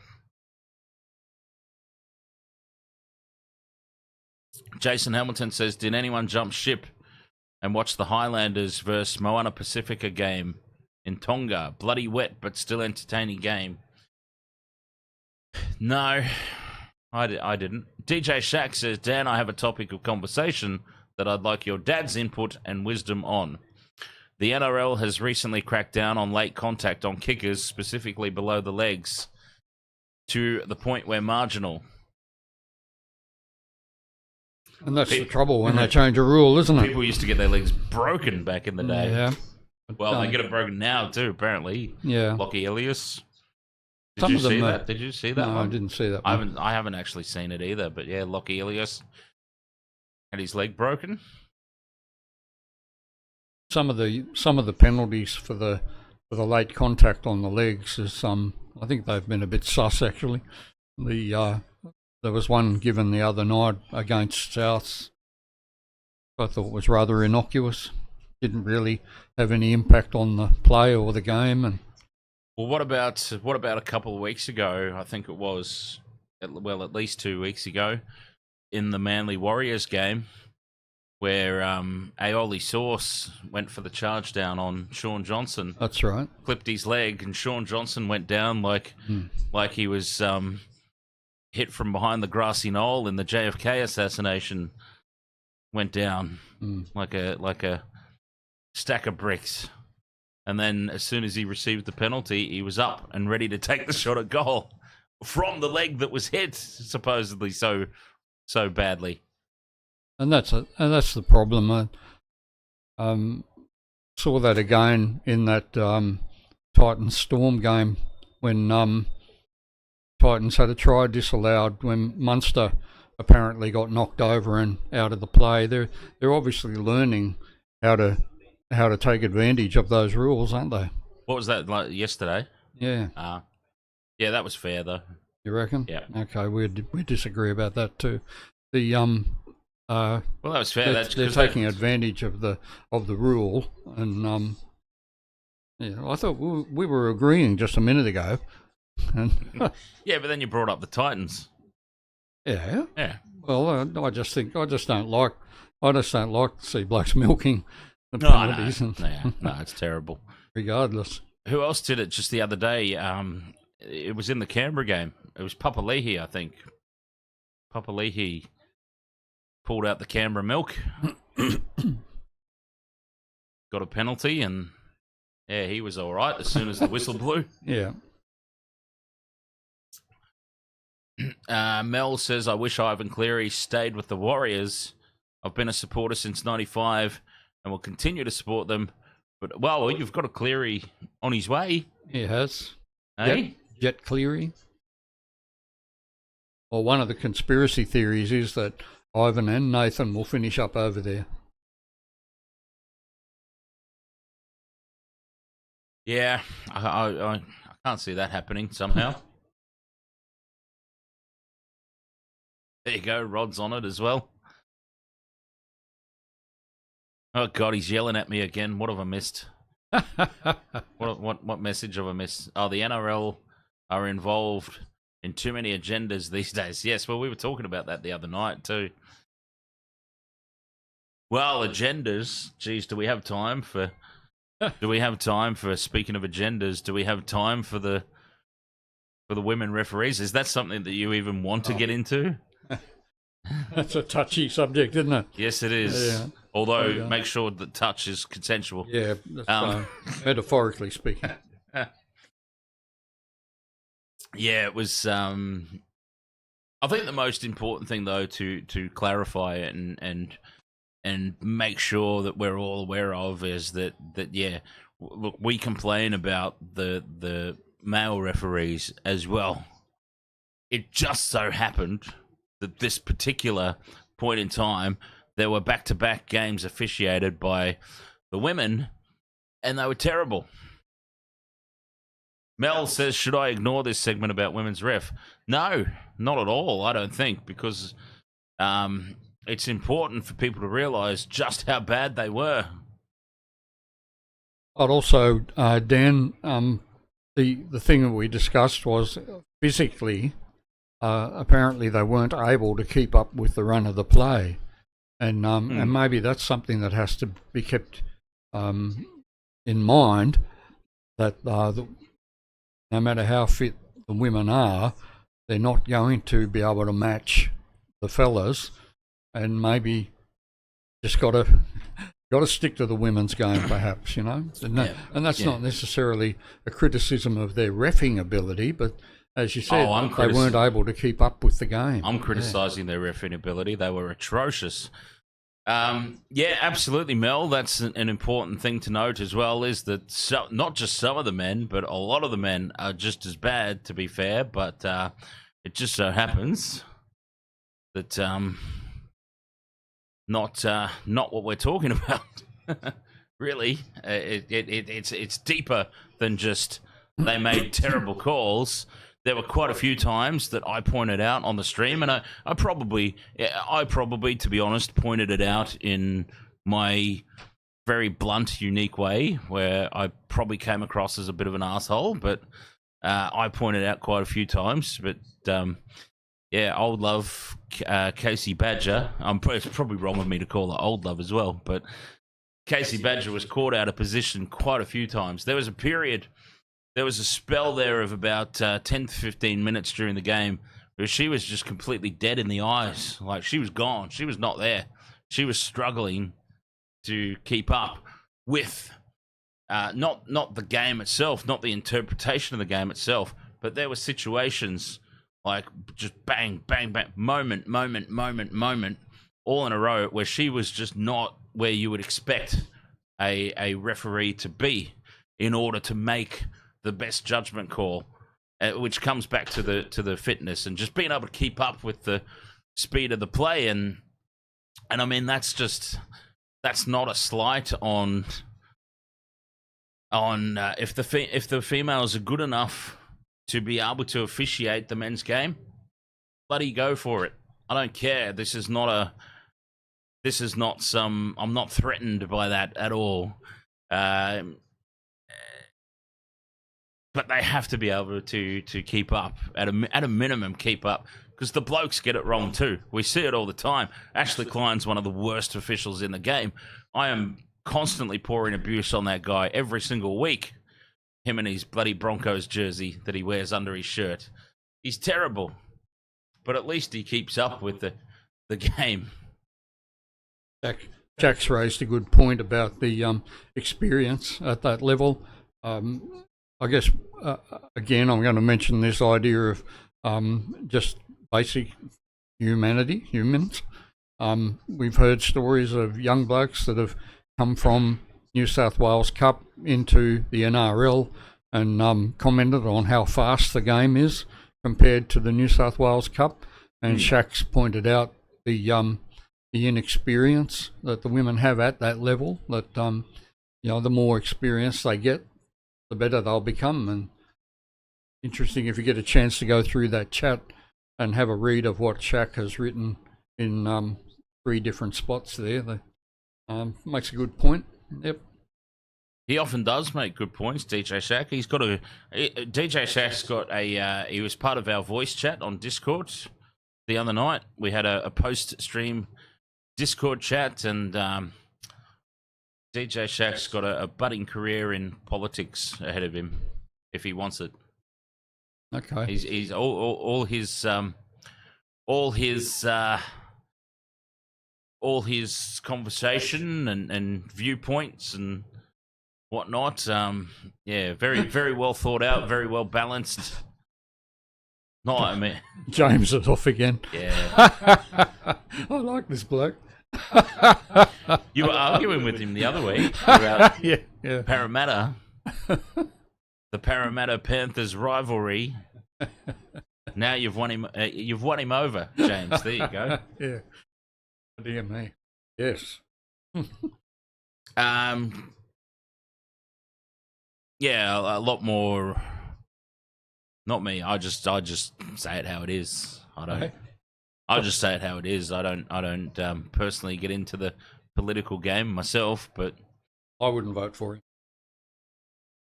Jason Hamilton says, did anyone jump ship and watch the Highlanders versus Moana Pacifica game in Tonga. Bloody wet, but still entertaining game. No, I didn't. DJ Shack says, Dan, I have a topic of conversation that I'd like your dad's input and wisdom on. The NRL has recently cracked down on late contact on kickers, specifically below the legs, to the point where marginal. And that's the trouble when they change a rule, isn't it? People used to get their legs broken back in the day. Yeah. Well, they get it broken now too, apparently. Yeah. Lockie Elias. Some Did of you them see are- that? Did you see that No, one? I didn't see that one. I haven't actually seen it either, but yeah, Lockie Elias had his leg broken. Some of the penalties for the late contact on the legs is I think they've been a bit sus actually. There was one given the other night against Souths. I thought was rather innocuous. Didn't really have any impact on the play or the game. And Well, what about a couple of weeks ago? I think it was, at least 2 weeks ago, in the Manly Warriors game, where Aioli Sauce went for the charge down on Sean Johnson. that's right. Clipped his leg, and Sean Johnson went down like he was hit from behind the grassy knoll in the JFK assassination. Went down like a stack of bricks. And then as soon as he received the penalty, he was up and ready to take the shot at goal from the leg that was hit, supposedly so badly. And that's the problem. I saw that again in that Titans Storm game when Titans had a try disallowed when Munster apparently got knocked over and out of the play. They're obviously learning how to take advantage of those rules, aren't they? What was that, like yesterday? Yeah. Yeah, that was fair though. You reckon? Yeah. Okay, we disagree about that too. The Well, that was fair. they're taking advantage of the rule, and yeah, I thought we were agreeing just a minute ago, and Yeah, but then you brought up the Titans. yeah. Yeah. Well, I just don't like to see blokes milking the No, penalties, and no, it's terrible. regardless. Who else did it just the other day? It was in the Canberra game. It was Papali'i, I think. Papali'i pulled out the Canberra milk, got a penalty, and yeah, he was all right as soon as the whistle blew. Yeah. Mel says, I wish Ivan Cleary stayed with the Warriors. I've been a supporter since 95 and will continue to support them. But, well, you've got a Cleary on his way, He has. eh? Jet Cleary. Well, one of the conspiracy theories is that Ivan and Nathan will finish up over there. Yeah, I can't see that happening somehow. There you go, Rod's on it as well. Oh, God, he's yelling at me again. What have I missed? What message have I missed? Oh, the NRL are involved in too many agendas these days. Yes, well, we were talking about that the other night too. Well, agendas. Geez, do we have time for... speaking of agendas, do we have time for the women referees? Is that something that you even want to get into? That's a touchy subject, isn't it? Yes, it is. Yeah. Although, make sure that touch is consensual. Yeah, that's, metaphorically speaking. Yeah, it was. I think the most important thing, though, to clarify it and make sure that we're all aware of is that yeah, look, we complain about the male referees as well. It just so happened that this particular point in time, there were back-to-back games officiated by the women, and they were terrible. Mel says, should I ignore this segment about women's ref? No, not at all, I don't think, because it's important for people to realise just how bad they were. I'd also, Dan, the thing that we discussed was physically, apparently they weren't able to keep up with the run of the play. And maybe that's something that has to be kept in mind. that no matter how fit the women are, they're not going to be able to match the fellas, and maybe just got to stick to the women's game, perhaps, you know. And that's not necessarily a criticism of their reffing ability, but as you said, they weren't able to keep up with the game. I'm criticising their reffing ability. They were atrocious. Yeah, absolutely, Mel. That's an important thing to note as well, is that not just some of the men, but a lot of the men are just as bad, to be fair, but it just so happens that not what we're talking about. Really, it's deeper than just they made terrible calls. There were quite a few times that I pointed out on the stream, and I probably, to be honest, pointed it out in my very blunt, unique way, where I probably came across as a bit of an asshole. But I pointed out quite a few times. But yeah, old love, Casey Badger. It's probably wrong of me to call her old love as well, but Casey Badger was caught out of position quite a few times. There was a spell there of about 10 to 15 minutes during the game where she was just completely dead in the eyes. Like, she was gone. She was not there. She was struggling to keep up with not the game itself, not the interpretation of the game itself, but there were situations like just bang, bang, bang, moment, all in a row where she was just not where you would expect a referee to be in order to make the best judgment call, which comes back to the fitness and just being able to keep up with the speed of the play. And I mean, that's not a slight on if the females are good enough to be able to officiate the men's game, bloody go for it. I don't care. This is not some. I'm not threatened by that at all. But they have to be able to keep up, at a minimum, keep up, because the blokes get it wrong too. We see it all the time. Ashley Klein's one of the worst officials in the game. I am constantly pouring abuse on that guy every single week. Him and his bloody Broncos jersey that he wears under his shirt. He's terrible, but at least he keeps up with the game. Jack's raised a good point about the experience at that level. I guess, again, I'm going to mention this idea of just basic humans. We've heard stories of young blokes that have come from New South Wales Cup into the NRL and commented on how fast the game is compared to the New South Wales Cup. And Shaq's pointed out the inexperience that the women have at that level, that the more experience they get, the better they'll become. And interesting if you get a chance to go through that chat and have a read of what Shaq has written in 3 different spots there. That makes a good point. Yep. He often does make good points, DJ Shaq. DJ Shaq's got he was part of our voice chat on Discord the other night. We had a post-stream Discord chat, and DJ Shaq's got a budding career in politics ahead of him if he wants it. Okay. He's all his conversation and viewpoints and whatnot. Yeah, very, very well thought out, very well balanced. No, I mean, James is off again. Yeah. I like this bloke. You were arguing with him the other week about yeah. Parramatta, the Parramatta Panthers rivalry. Now you've won him. You've won him over, James. There you go. Yeah. Dear me. Yes. Yeah, a lot more. Not me. I just say it how it is. I just say it how it is. I don't personally get into the political game myself, but I wouldn't vote for him.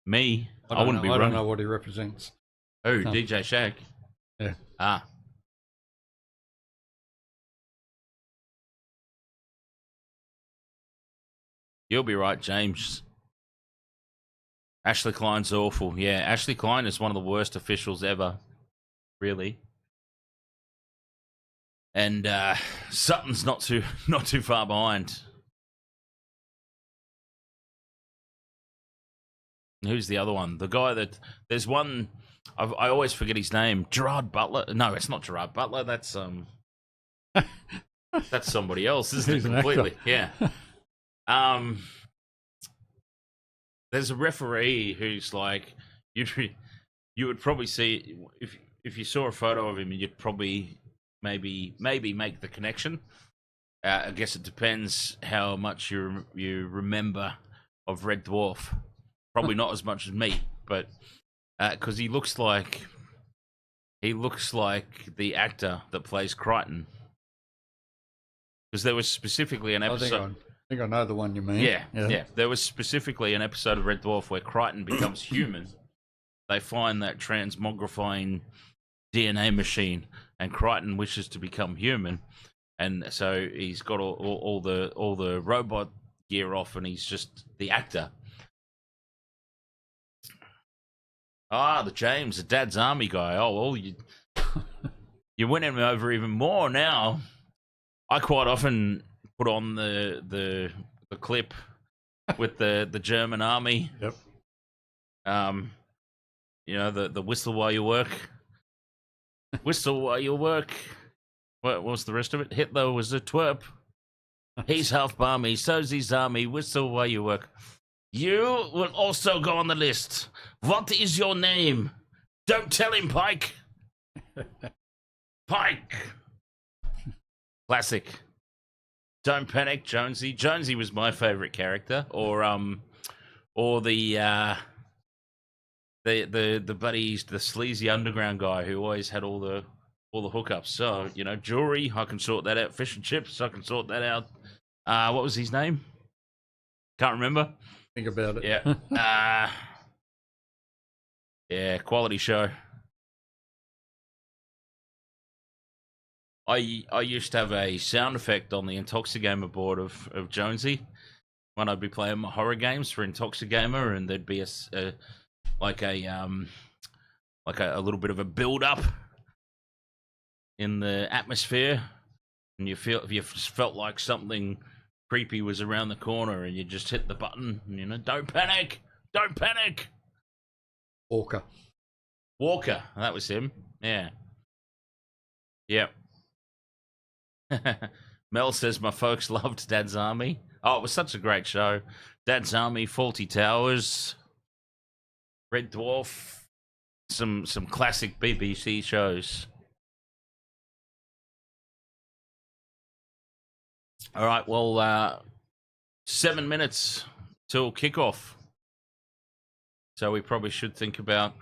Me, I wouldn't be running. I don't know what he represents. Oh, no. DJ Shaq. Yeah. Ah. You'll be right, James. Ashley Klein's awful. Yeah, Ashley Klein is one of the worst officials ever, really. And Sutton's not too far behind. Who's the other one? The guy that there's one. I always forget his name. Gerard Butler. No, it's not Gerard Butler. That's that's somebody else, isn't it? Completely. Yeah. There's a referee who's like you would probably see if you saw a photo of him, you'd probably maybe make the connection. I guess it depends how much you remember of Red Dwarf. Probably not as much as me, but because he looks like the actor that plays Crichton. Because there was specifically an episode. I think I know the one you mean. Yeah. There was specifically an episode of Red Dwarf where Crichton becomes human. They find that transmogrifying DNA machine, and Crichton wishes to become human, and so he's got all the robot gear off, and he's just the actor. The James, the Dad's Army guy. Oh, well, you're winning me over even more now. I quite often put on the clip with the German army. Yep. The whistle while you work. Whistle while you work. What was the rest of it? Hitler was a twerp. He's half balmy, so's his army. Whistle while you work. You will also go on the list. What is your name? Don't tell him, Pike. Pike. Classic. Don't panic, Jonesy. Jonesy was my favourite character, or the buddies, the sleazy underground guy who always had all the hookups. So jewelry, I can sort that out. Fish and chips, I can sort that out. What was his name? Can't remember. Think about it. Yeah. Yeah, quality show. I used to have a sound effect on the Intoxigamer board of Jonesy when I'd be playing my horror games for Intoxigamer, and there'd be a little bit of a build up in the atmosphere, and you felt like something creepy was around the corner, and you just hit the button, and, don't panic, don't panic. Walker, that was him. Yeah. Yep. Mel says my folks loved Dad's Army. Oh, it was such a great show. Dad's Army, Faulty Towers, Red Dwarf, some classic BBC shows. All right, well, 7 minutes till kickoff. So we probably should think about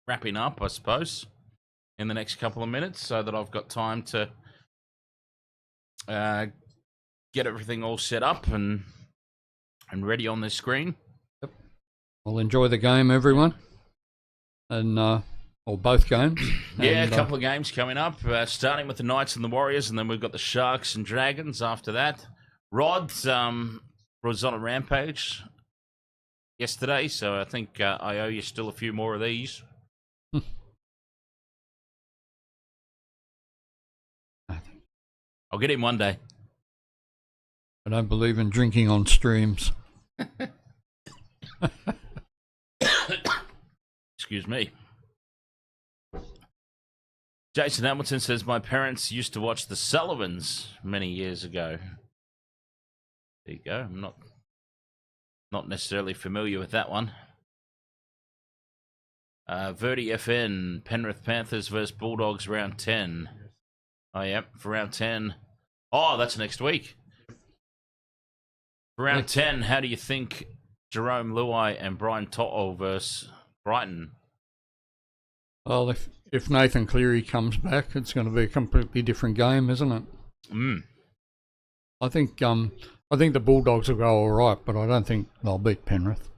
wrapping up, I suppose, in the next couple of minutes, so that I've got time to get everything all set up and ready on the screen. Yep. Well, enjoy the game, everyone, and or both games. Yeah, a couple of games coming up, starting with the Knights and the Warriors, and then we've got the Sharks and Dragons after that. Rod was on a rampage yesterday, so I think I owe you still a few more of these. I'll get him one day. I don't believe in drinking on streams. Excuse me. Jason Hamilton says, my parents used to watch the Sullivans many years ago. There you go. I'm not necessarily familiar with that one. Verdi FN, Penrith Panthers versus Bulldogs, round 10. Oh, yep, for round 10. Oh, that's next week. For round 10, how do you think Jerome Luai and Brian To'o versus Brighton? Well, if Nathan Cleary comes back, it's going to be a completely different game, isn't it? I think the Bulldogs will go all right, but I don't think they'll beat Penrith.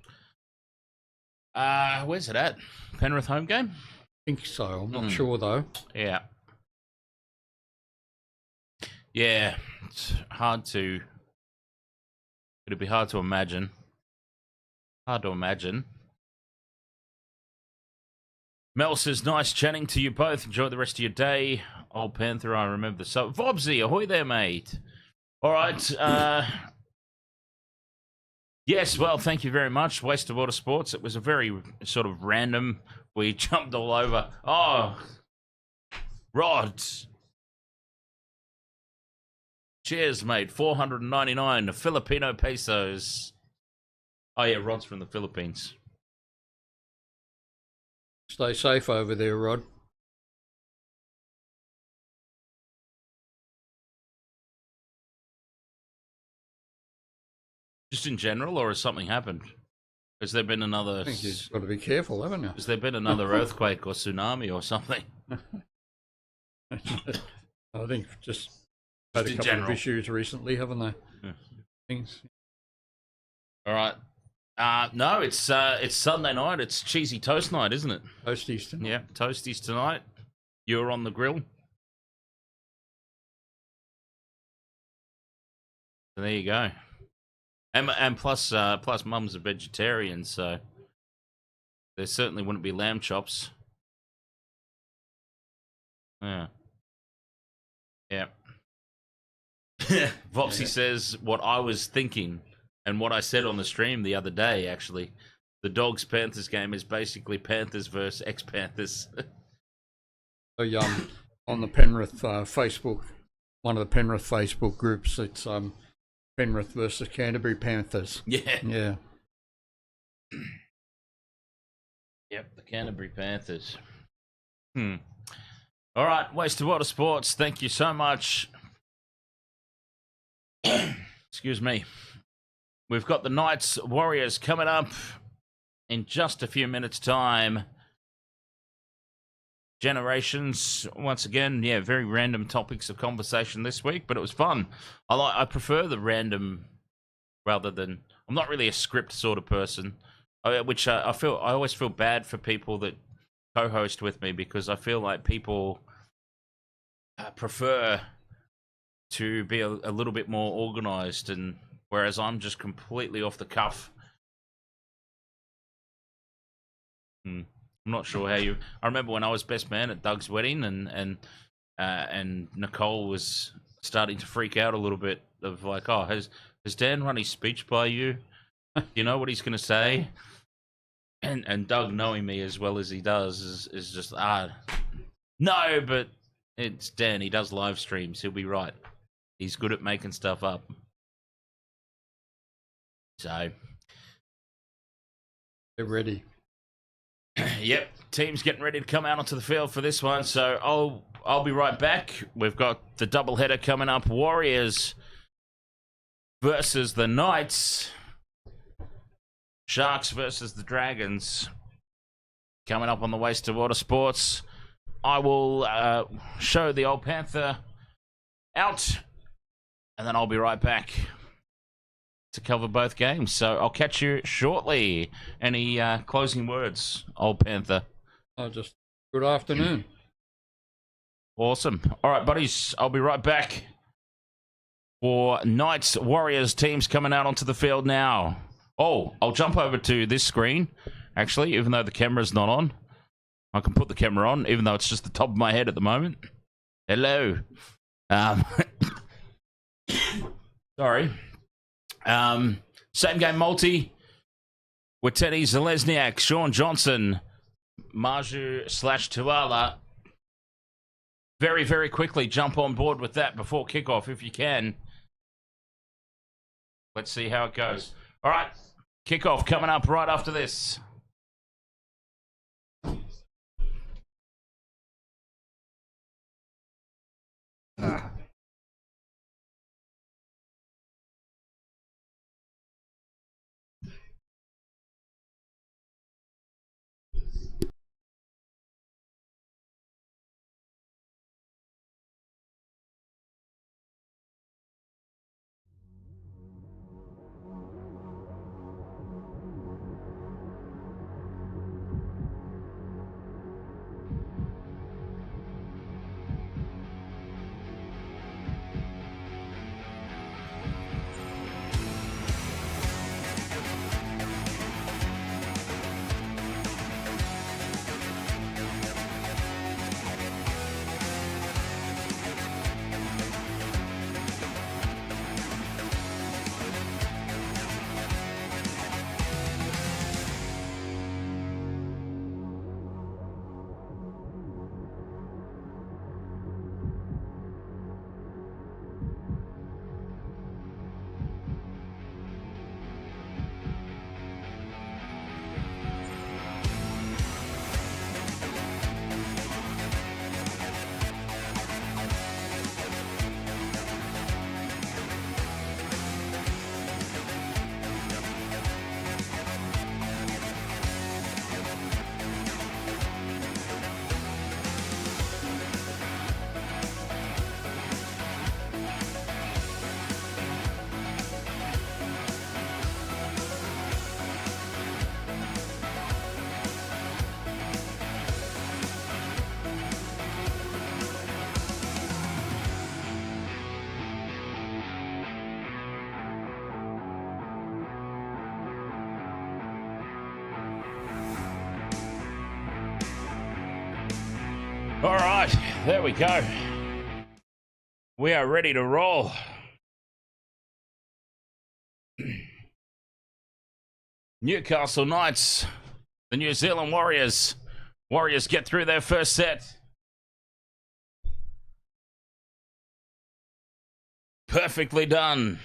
Where's it at? Penrith home game? I think so. I'm not sure though. Yeah. Yeah, it's hard to. It'd be hard to imagine. Mel says, nice chatting to you both. Enjoy the rest of your day. Old Panther, I remember the sub. Vobsy, ahoy there, mate. All right. Yes, well, thank you very much. Waste of Water Sports. It was a very sort of random. We jumped all over. Oh, Rod. Cheers, mate. 499 Filipino pesos. Oh, yeah, Rod's from the Philippines. Stay safe over there, Rod. Just in general, or has something happened? Has there been another... I think you've got to be careful, haven't you? Has there been another earthquake or tsunami or something? I think just had a couple of issues recently, haven't they? Yeah. Things. All right. No, it's Sunday night. It's cheesy toast night, isn't it? Toasties tonight. Yeah, toasties tonight. You're on the grill. So there you go. And plus Mum's a vegetarian, so there certainly wouldn't be lamb chops. Yeah. Yeah. Vopsy says what I was thinking and what I said on the stream the other day, actually. The Dogs-Panthers game is basically Panthers versus ex-Panthers. On the Penrith Facebook, one of the Penrith Facebook groups, it's Penrith versus Canterbury Panthers. Yeah. Yeah. Yep, the Canterbury Panthers. All right, Waste of Water Sports, thank you so much. Excuse me. We've got the Knights Warriors coming up in just a few minutes' time. Generations, once again, yeah, very random topics of conversation this week, but it was fun. I prefer the random rather than... I'm not really a script sort of person, which I always feel bad for people that co-host with me, because I feel like people prefer to be a little bit more organized, and whereas I'm just completely off the cuff. I'm not sure how you... I remember when I was best man at Doug's wedding, and Nicole was starting to freak out a little bit of like, oh, has Dan run his speech by you? You know what he's going to say? And Doug, knowing me as well as he does, is just, no, but it's Dan. He does live streams. He'll be right. He's good at making stuff up. So. They're ready. Yep, team's getting ready to come out onto the field for this one, so I'll be right back. We've got the doubleheader coming up. Warriors versus the Knights. Sharks versus the Dragons. Coming up on the Waste of Water Sports. I will show the old Panther out, and then I'll be right back to cover both games. So I'll catch you shortly. Any closing words, old Panther? Just good afternoon. Awesome. All right, buddies. I'll be right back for Knights Warriors teams coming out onto the field now. Oh, I'll jump over to this screen, actually, even though the camera's not on. I can put the camera on, even though it's just the top of my head at the moment. Hello. Sorry. Same game multi with Teddy Zalesniak, Sean Johnson, Maju / Tuala. Very, very quickly jump on board with that before kickoff if you can. Let's see how it goes. All right, kickoff coming up right after this. All right, there we go. We are ready to roll. Newcastle Knights, the New Zealand Warriors. Warriors get through their first set. Perfectly done.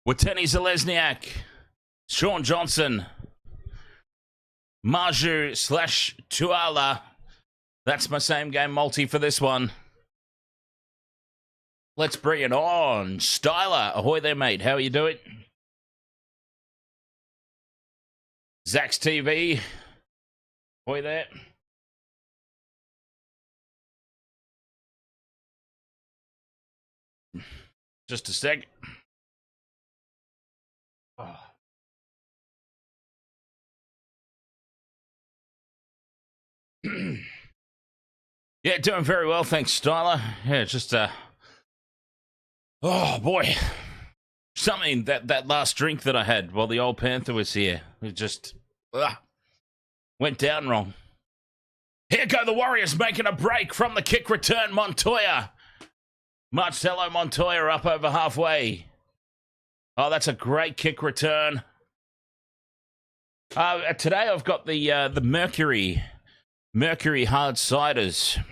Wateni Zalesniak, Sean Johnson, Maju / Tuala. That's my same game multi for this one. Let's bring it on. Styler, ahoy there, mate. How are you doing? Zach's TV, ahoy there. Just a sec. Oh. Yeah, doing very well, thanks, Styler. Yeah, just oh boy, something that last drink that I had while the old Panther was here, it just went down wrong. Here go the Warriors making a break from the kick return. Montoya, Marcelo Montoya up over halfway. Oh, that's a great kick return. Today I've got the Mercury hard ciders.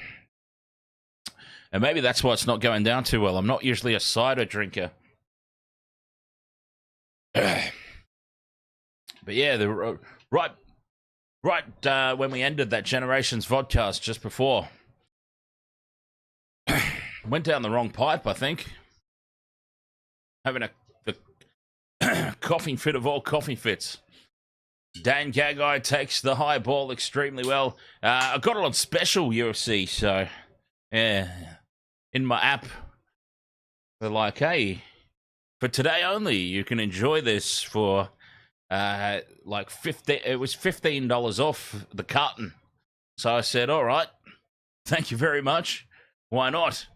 And maybe that's why it's not going down too well. I'm not usually a cider drinker. But yeah, right when we ended that Generations vodcast just before, went down the wrong pipe, I think. Having the coughing fit of all coughing fits. Dan Gagai takes the high ball extremely well. I got it on special UFC, so yeah. In my app, they're like, hey, for today only, you can enjoy this for like it was $15 off the carton. So I said, all right, thank you very much. Why not?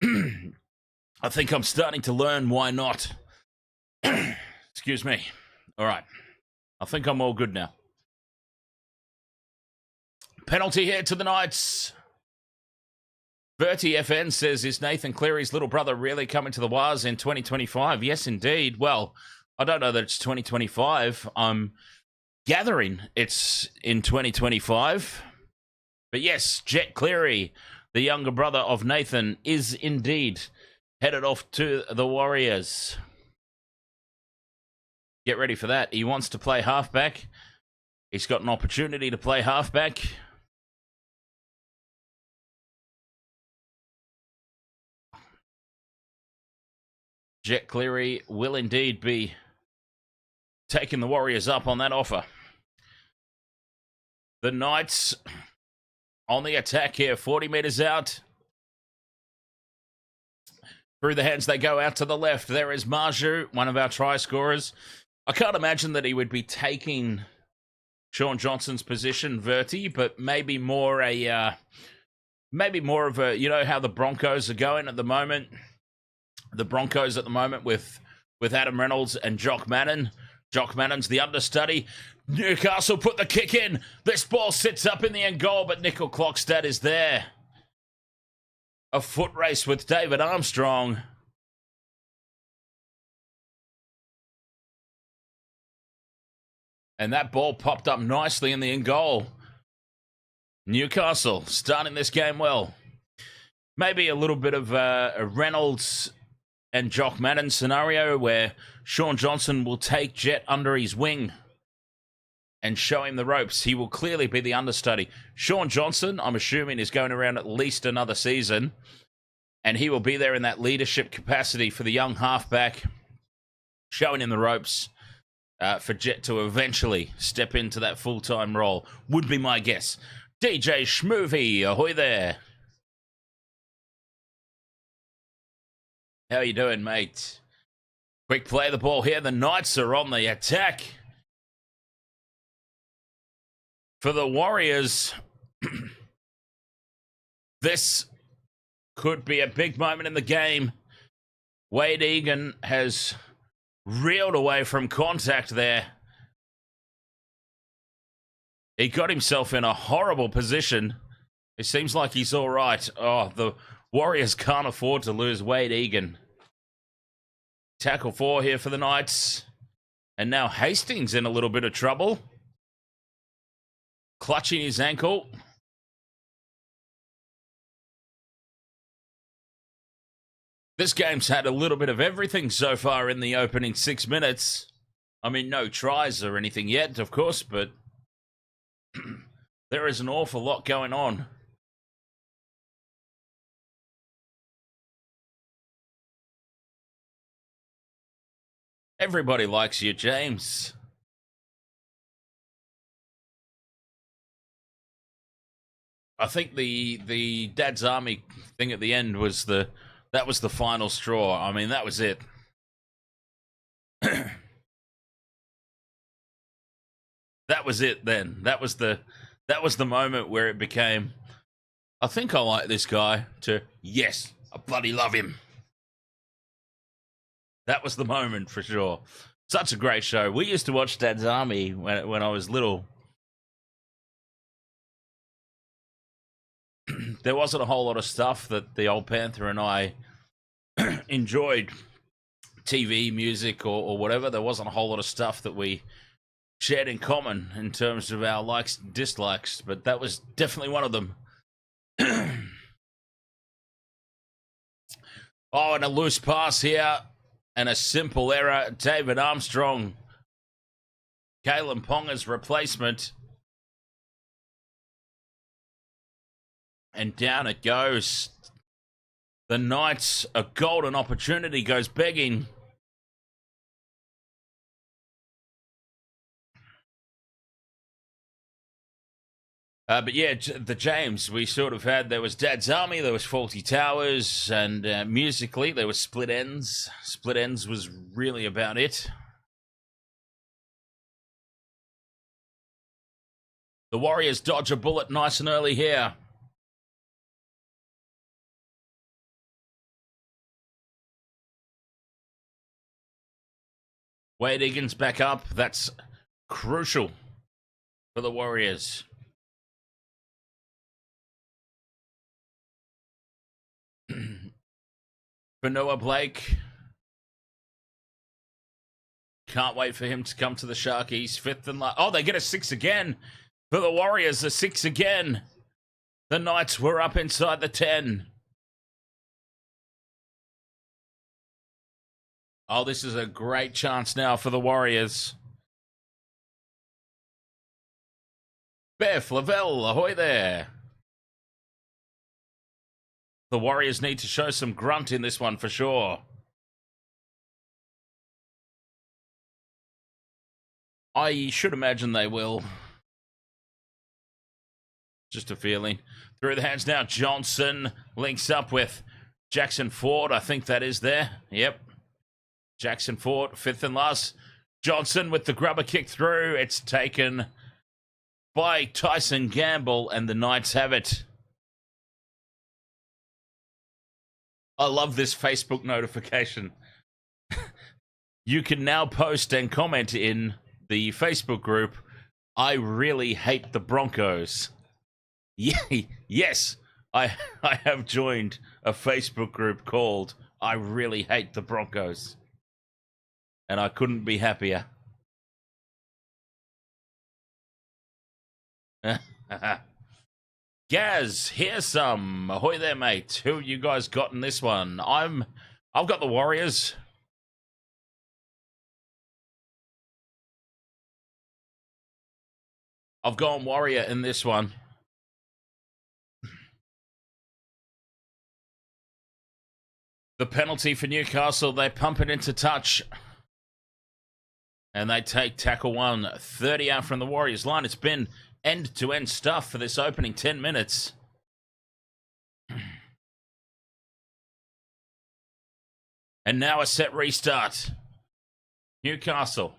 I think I'm starting to learn why not. Excuse me. All right. I think I'm all good now. Penalty here to the Knights. Bertie FN says, is Nathan Cleary's little brother really coming to the Wars in 2025? Yes, indeed. Well, I don't know that it's 2025. I'm gathering it's in 2025. But yes, Jet Cleary, the younger brother of Nathan, is indeed headed off to the Warriors. Get ready for that. He wants to play halfback. He's got an opportunity to play halfback. Jet Cleary will indeed be taking the Warriors up on that offer. The Knights on the attack here, 40 metres out. Through the hands they go out to the left. There is Maju, one of our try scorers. I can't imagine that he would be taking Sean Johnson's position, Verti, but maybe more of a, you know how the Broncos are going at the moment? The Broncos at the moment with Adam Reynolds and Jock Madden. Jock Madden's the understudy. Newcastle put the kick in. This ball sits up in the end goal, but Nickel Clockstad is there. A foot race with David Armstrong. And that ball popped up nicely in the end goal. Newcastle starting this game well. Maybe a little bit of a Reynolds and Jock Madden scenario where Sean Johnson will take Jet under his wing and show him the ropes. He will clearly be the understudy. Sean Johnson, I'm assuming, is going around at least another season, and he will be there in that leadership capacity for the young halfback, showing him the ropes for Jet to eventually step into that full-time role, would be my guess. DJ Schmoovy, ahoy there. How you doing, mate? Quick play of the ball here. The Knights are on the attack. For the Warriors, this could be a big moment in the game. Wade Egan has reeled away from contact there. He got himself in a horrible position. It seems like he's all right. Oh, the Warriors can't afford to lose Wade Egan. Tackle 4 here for the Knights. And now Hastings in a little bit of trouble. Clutching his ankle. This game's had a little bit of everything so far in the opening 6 minutes. I mean, no tries or anything yet, of course, but there is an awful lot going on. Everybody likes you, James. I think the Dad's Army thing at the end was the final straw. I mean, that was it. That was it then. That was the moment where it became, I think I like this guy, to, yes, I bloody love him. That was the moment for sure. Such a great show. We used to watch Dad's Army when I was little. There wasn't a whole lot of stuff that the old Panther and I enjoyed, TV, music, or whatever. There wasn't a whole lot of stuff that we shared in common in terms of our likes and dislikes, but that was definitely one of them. Oh, and a loose pass here, and a simple error. David Armstrong, Kalen Ponga's replacement. And down it goes. The Knights, a golden opportunity goes begging. But yeah, the James, we sort of had, there was Dad's Army, there was Faulty Towers, and musically there was Split Ends. Split Ends was really about it. The Warriors dodge a bullet nice and early here. Wade Egan's back up. That's crucial for the Warriors. For Noah Blake. Can't wait for him to come to the Sharkies. Fifth and last. Oh, they get a 6 again. For the Warriors, a 6 again. The Knights were up inside the 10. Oh, this is a great chance now for the Warriors. Beth, Lavelle, ahoy there. The Warriors need to show some grunt in this one for sure. I should imagine they will. Just a feeling. Through the hands now, Johnson links up with Jackson Ford. I think that is there. Yep. Jackson Ford, fifth and last. Johnson with the grubber kick through. It's taken by Tyson Gamble, and the Knights have it. I love this Facebook notification. You can now post and comment in the Facebook group, I really hate the Broncos. Yeah, yes, I have joined a Facebook group called I really hate the Broncos. And I couldn't be happier. Gaz, here's some. Ahoy there, mate. Who you guys got in this one? I've got the Warriors. I've gone Warrior in this one. The penalty for Newcastle, they pump it into touch. And they take tackle 1, 30 out from the Warriors line. It's been end-to-end stuff for this opening 10 minutes. And now a set restart. Newcastle.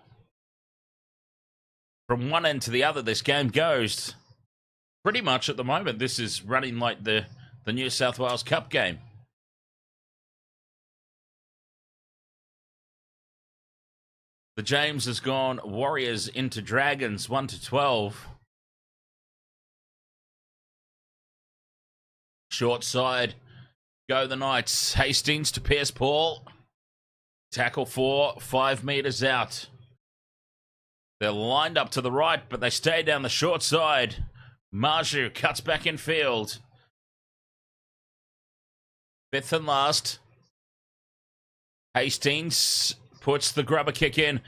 From one end to the other, this game goes. Pretty much at the moment, this is running like the New South Wales Cup game. The James has gone Warriors into Dragons 1-12. Short side. Go the Knights. Hastings to Pierce Paul. Tackle for 5 metres out. They're lined up to the right, but they stay down the short side. Marju cuts back in field. Fifth and last. Hastings puts the grubber kick in.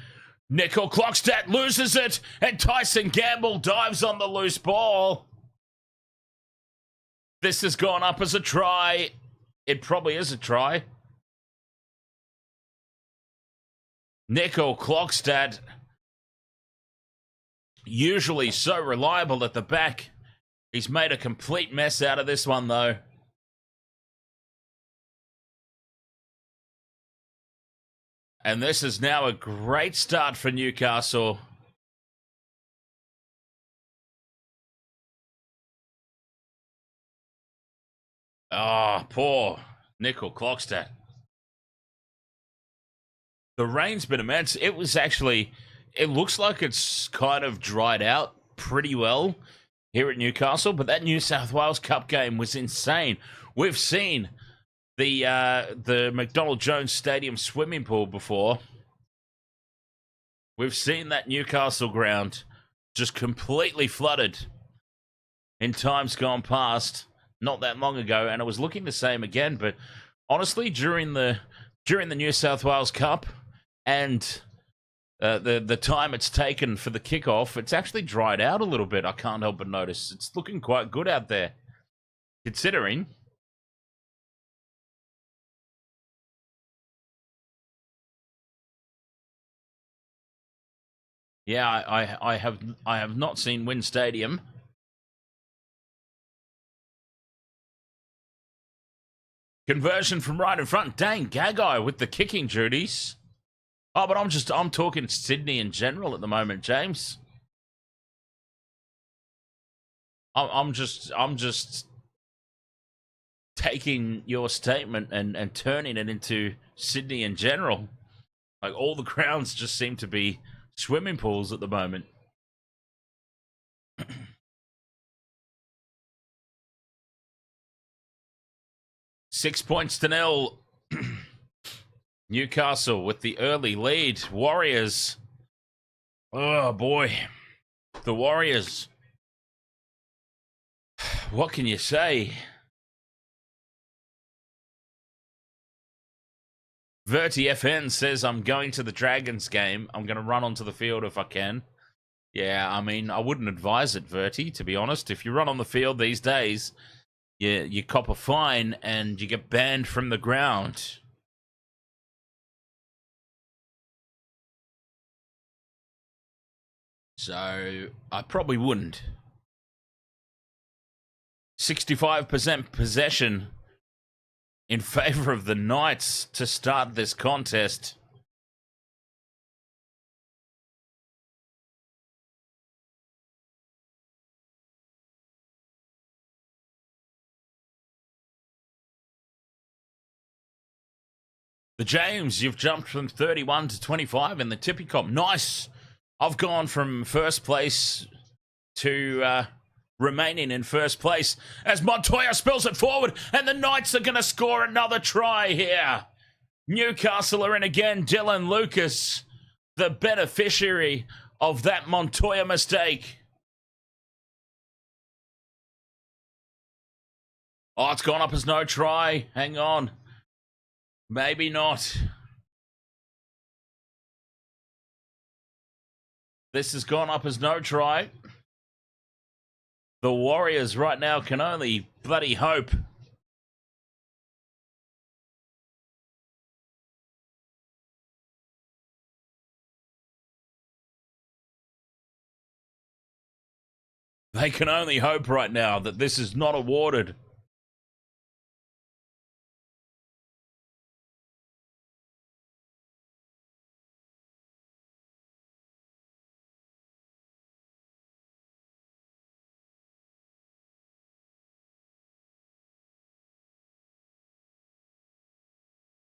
Nickel Clockstadt loses it, and Tyson Gamble dives on the loose ball. This has gone up as a try. It probably is a try. Nickel Clockstadt, usually so reliable at the back. He's made a complete mess out of this one, though. And this is now a great start for Newcastle. Oh, poor Nickel Clockstadt. The rain's been immense. It looks like it's kind of dried out pretty well here at Newcastle, but that New South Wales Cup game was insane. We've seen the McDonald Jones Stadium swimming pool before. We've seen that Newcastle ground just completely flooded in times gone past, not that long ago, and it was looking the same again. But honestly, during the New South Wales Cup and the time it's taken for the kickoff, it's actually dried out a little bit. I can't help but notice it's looking quite good out there, considering. Yeah, I have not seen Wynn Stadium. Conversion from right in front. Dang, Gagai with the kicking duties. Oh, but I'm talking Sydney in general at the moment, James. I'm just taking your statement and turning it into Sydney in general. Like, all the grounds just seem to be swimming pools at the moment. 6 points to 0. Newcastle with the early lead. Warriors. Oh, boy. The Warriors. What can you say? Verti FN says, I'm going to the Dragons game. I'm going to run onto the field if I can. Yeah, I mean, I wouldn't advise it, Verti, to be honest. If you run on the field these days, you cop a fine and you get banned from the ground. So, I probably wouldn't. 65% possession in favour of the Knights to start this contest. The James, you've jumped from 31 to 25 in the Tippy Comp. Nice. I've gone from first place to remaining in first place as Montoya spills it forward, and the Knights are going to score another try here. Newcastle are in again. Dylan Lucas, the beneficiary of that Montoya mistake. Oh, it's gone up as no try. Hang on. Maybe not. This has gone up as no try. The Warriors right now can only bloody hope. They can only hope right now that this is not awarded.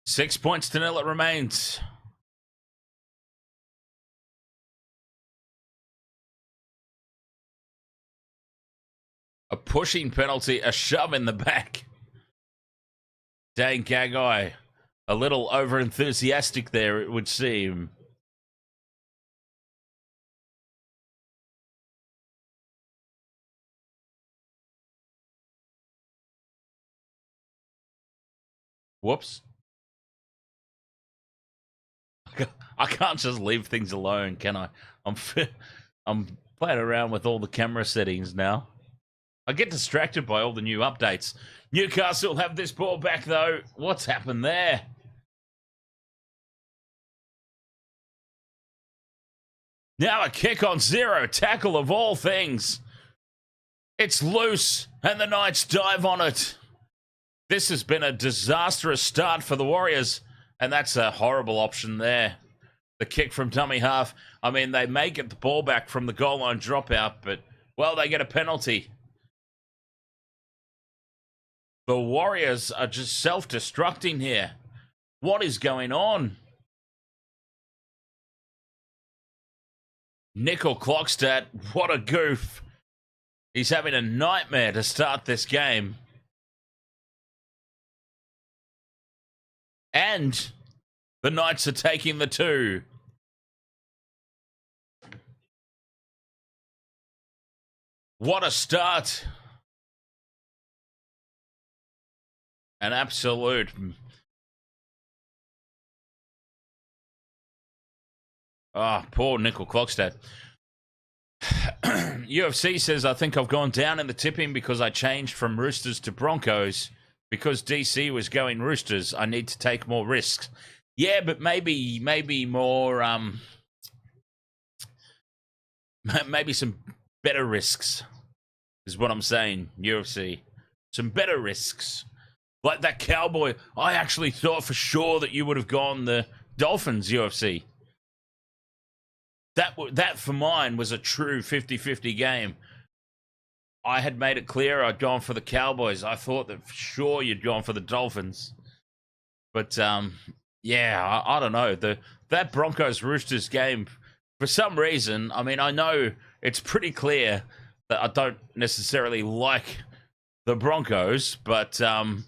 Six points to 0 it remains. A pushing penalty, a shove in the back. Dang Gagai. A little over-enthusiastic there, it would seem. Whoops. I can't just leave things alone, can I? I'm playing around with all the camera settings now. I get distracted by all the new updates. Newcastle have this ball back, though. What's happened there? Now a kick on zero. Tackle of all things. It's loose, and the Knights dive on it. This has been a disastrous start for the Warriors, and that's a horrible option there. The kick from dummy half. I mean, they may get the ball back from the goal line dropout, but, well, they get a penalty. The Warriors are just self-destructing here. What is going on? Nickel Clockstad, what a goof. He's having a nightmare to start this game. And the Knights are taking the 2. What a start. An absolute... Ah, poor Nickel Clockstad. UFC says, I think I've gone down in the tipping because I changed from Roosters to Broncos. Because DC was going Roosters, I need to take more risks. Yeah, but maybe more, maybe some better risks is what I'm saying, UFC. Some better risks. Like that Cowboy, I actually thought for sure that you would have gone the Dolphins, UFC. That for mine was a true 50-50 game. I had made it clear I'd gone for the Cowboys. I thought that for sure you'd gone for the Dolphins. But, yeah, I don't know. That Broncos-Roosters game, for some reason, I mean, I know it's pretty clear that I don't necessarily like the Broncos, but for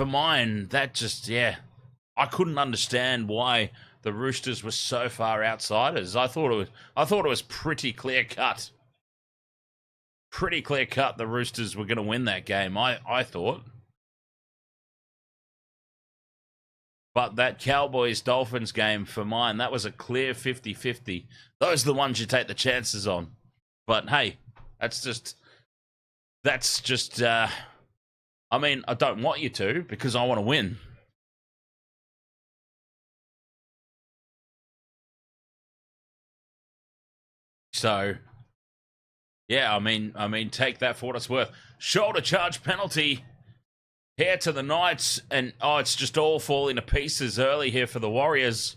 mine, that just, yeah, I couldn't understand why the Roosters were so far outsiders. I thought it was pretty clear cut. Pretty clear cut the Roosters were going to win that game, I thought. But that Cowboys-Dolphins game, for mine, that was a clear 50-50. Those are the ones you take the chances on. But, hey, that's just... I mean, I don't want you to, because I want to win. So, yeah, I mean, take that for what it's worth. Shoulder charge penalty here to the Knights, and it's just all falling to pieces early here for the Warriors.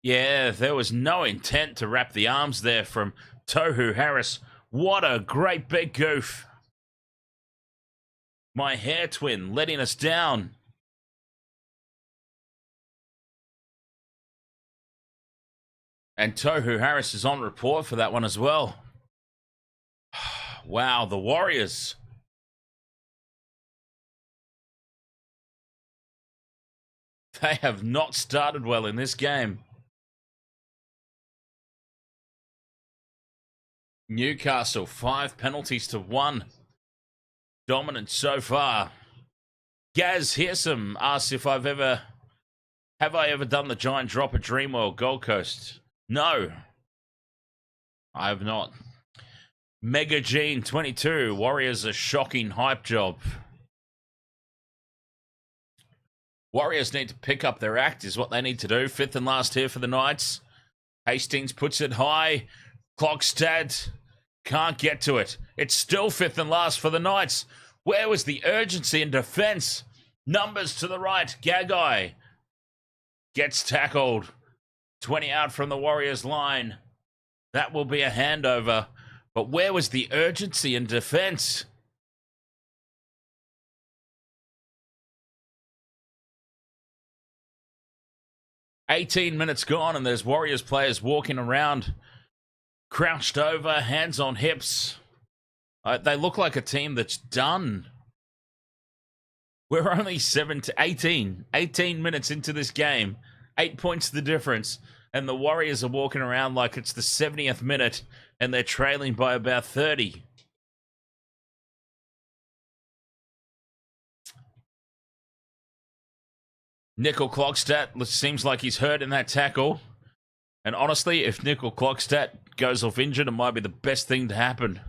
Yeah, there was no intent to wrap the arms there from Tohu Harris. What a great big goof. My hair twin letting us down. And Tohu Harris is on report for that one as well. Wow, the Warriors. They have not started well in this game. Newcastle, 5 penalties to 1. Dominant so far. Gaz Hearsome asks if have I ever done the giant drop at Dreamworld Gold Coast? No, I have not. Mega Gene 22, Warriors a shocking hype job. Warriors need to pick up their act is what they need to do. 5th and last here for the Knights. Hastings puts it high. Clockstad can't get to it. It's still 5th and last for the Knights. Where was the urgency in defense? Numbers to the right. Gagai gets tackled. 20 out from the Warriors line. That will be a handover. But where was the urgency in defense? "18 minutes gone, and there's Warriors players walking around, crouched over, hands on hips. They look like a team that's done. We're only 18 minutes into this game. 8 points the difference. And the Warriors are walking around like it's the 70th minute and they're trailing by about 30. Nickel Clockstat seems like he's hurt in that tackle. And honestly, if Nickel Clockstat goes off injured, it might be the best thing to happen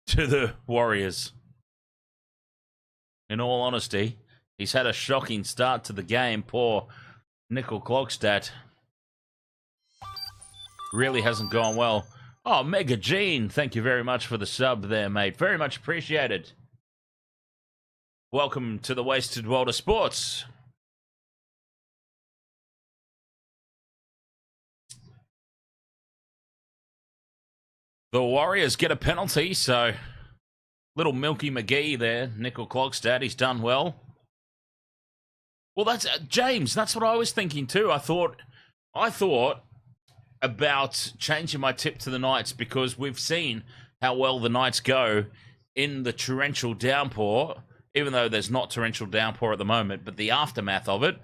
to the Warriors. In all honesty, he's had a shocking start to the game. Poor Nickel Clockstat. Really hasn't gone well. Oh, Mega Gene, thank you very much for the sub there, mate. Very much appreciated. Welcome to the Wasted World of Sports. The Warriors get a penalty, so little Milky McGee there, Nickel Clockstat, he's done well. Well, that's James. That's what I was thinking too. I thought about changing my tip to the Knights because we've seen how well the Knights go in the torrential downpour, even though there's not torrential downpour at the moment, but the aftermath of it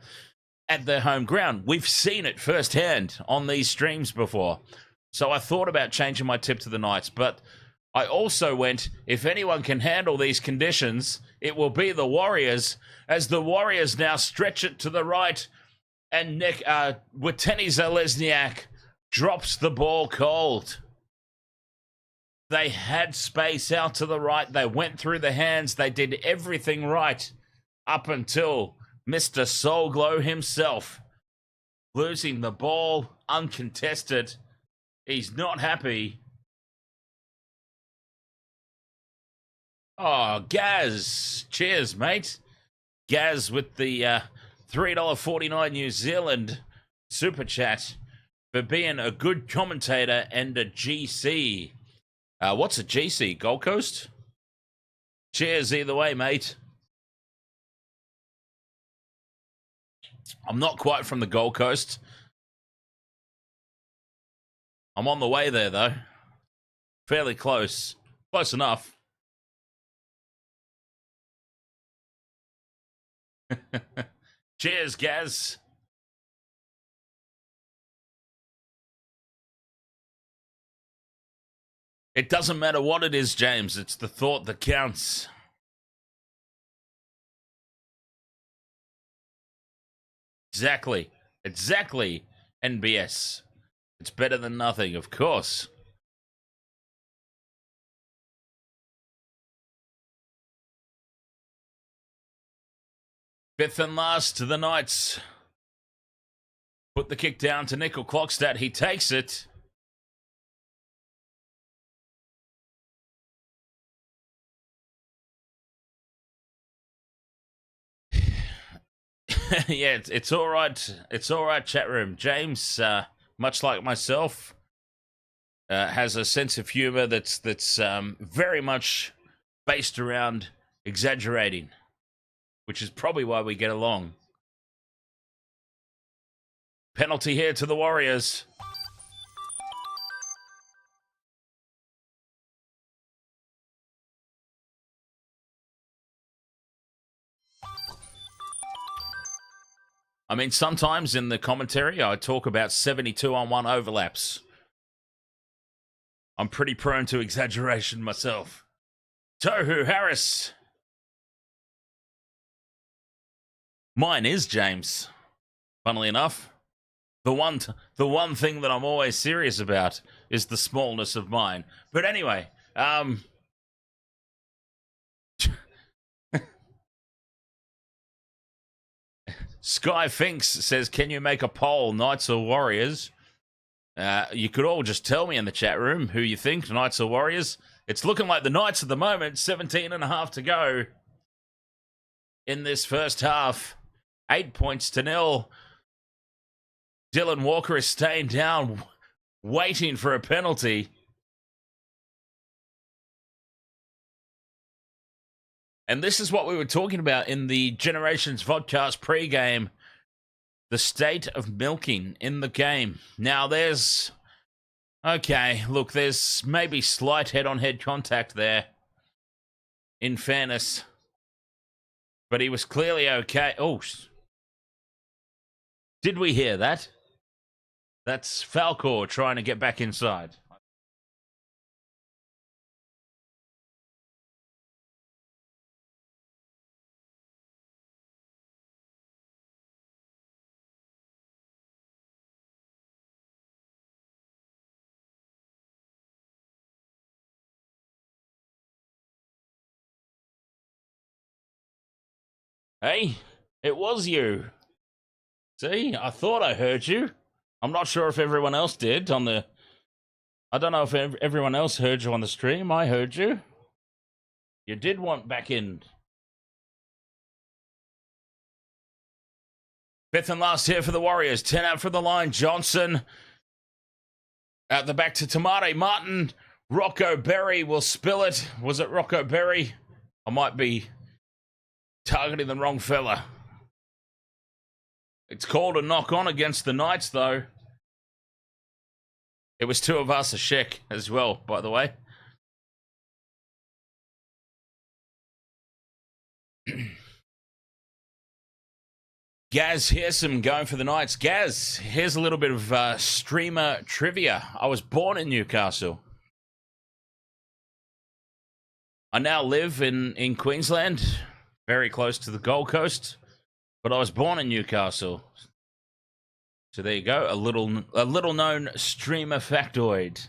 at their home ground. We've seen it firsthand on these streams before. So I thought about changing my tip to the Knights, but I also went, if anyone can handle these conditions, it will be the Warriors, as the Warriors now stretch it to the right, and Witeni Zalesniak drops the ball cold. They had space out to the right. They went through the hands. They did everything right up until Mr. Soulglow himself losing the ball uncontested. He's not happy. Oh, Gaz. Cheers, mate. Gaz with the $3.49 New Zealand super chat for being a good commentator and a GC. What's a GC? Gold Coast? Cheers either way, mate. I'm not quite from the Gold Coast. I'm on the way there, though. Fairly close. Close enough. Cheers, Gaz. It doesn't matter what it is, James. It's the thought that counts. Exactly. Exactly, NBS. It's better than nothing, of course. Fifth and last to the Knights. Put the kick down to Nickel Clockstat. He takes it. Yeah, it's all right. It's all right, chat room. James, much like myself, has a sense of humor that's very much based around exaggerating, which is probably why we get along. Penalty here to the Warriors. I mean, sometimes in the commentary, I talk about 72-on-1 overlaps. I'm pretty prone to exaggeration myself. Tohu Harris. Mine is James. Funnily enough, the one thing that I'm always serious about is the smallness of mine. But anyway, Sky Finks says, can you make a poll, Knights or Warriors? You could all just tell me in the chat room who you think, Knights or Warriors. It's looking like the Knights at the moment, 17 and a half to go in this first half. 8 points to 0. Dylan Walker is staying down, waiting for a penalty. And this is what we were talking about in the Generations Vodcast pregame. The state of milking in the game. Now there's Okay, look, there's maybe slight head-on-head contact there, in fairness. But he was clearly okay. Oh, did we hear that? That's Falcor trying to get back inside. Hey, it was you. See, I thought I heard you. I'm not sure if everyone else did on the... I don't know if everyone else heard you on the stream. I heard you. You did want back in. Fifth and last here for the Warriors. 10 out for the line. Johnson out the back to Tamate. Martin. Rocco Berry will spill it. Was it Rocco Berry? I might be targeting the wrong fella. It's called a knock-on against the Knights, though. It was two of us, a Sheck, as well, by the way. Gaz Hearsom going for the Knights. Gaz, here's a little bit of streamer trivia. I was born in Newcastle. I now live in Queensland, very close to the Gold Coast, but I was born in Newcastle. So there you go, a little known streamer factoid.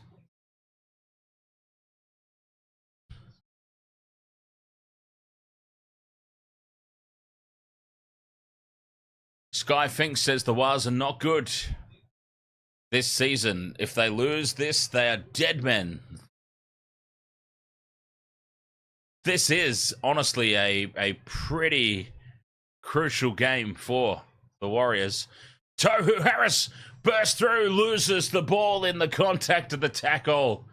Sky Fink says the Wars are not good this season. If they lose this, they are dead men. This is honestly a pretty crucial game for the Warriors. Tohu Harris bursts through, loses the ball in the contact of the tackle.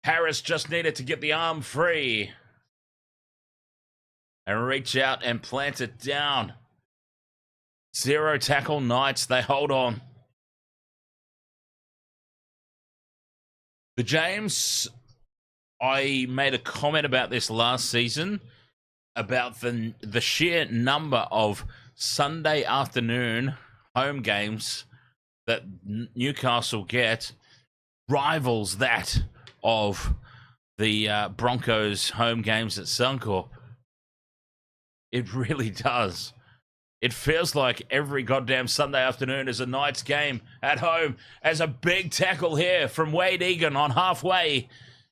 Harris just needed to get the arm free and reach out and plant it down. Zero tackle Knights, they hold on. The James, I made a comment about this last season, about the sheer number of Sunday afternoon home games that Newcastle get rivals that of the Broncos home games at Suncorp. It really does. It feels like every goddamn Sunday afternoon is a Knights game at home, as a big tackle here from Wade Egan on halfway,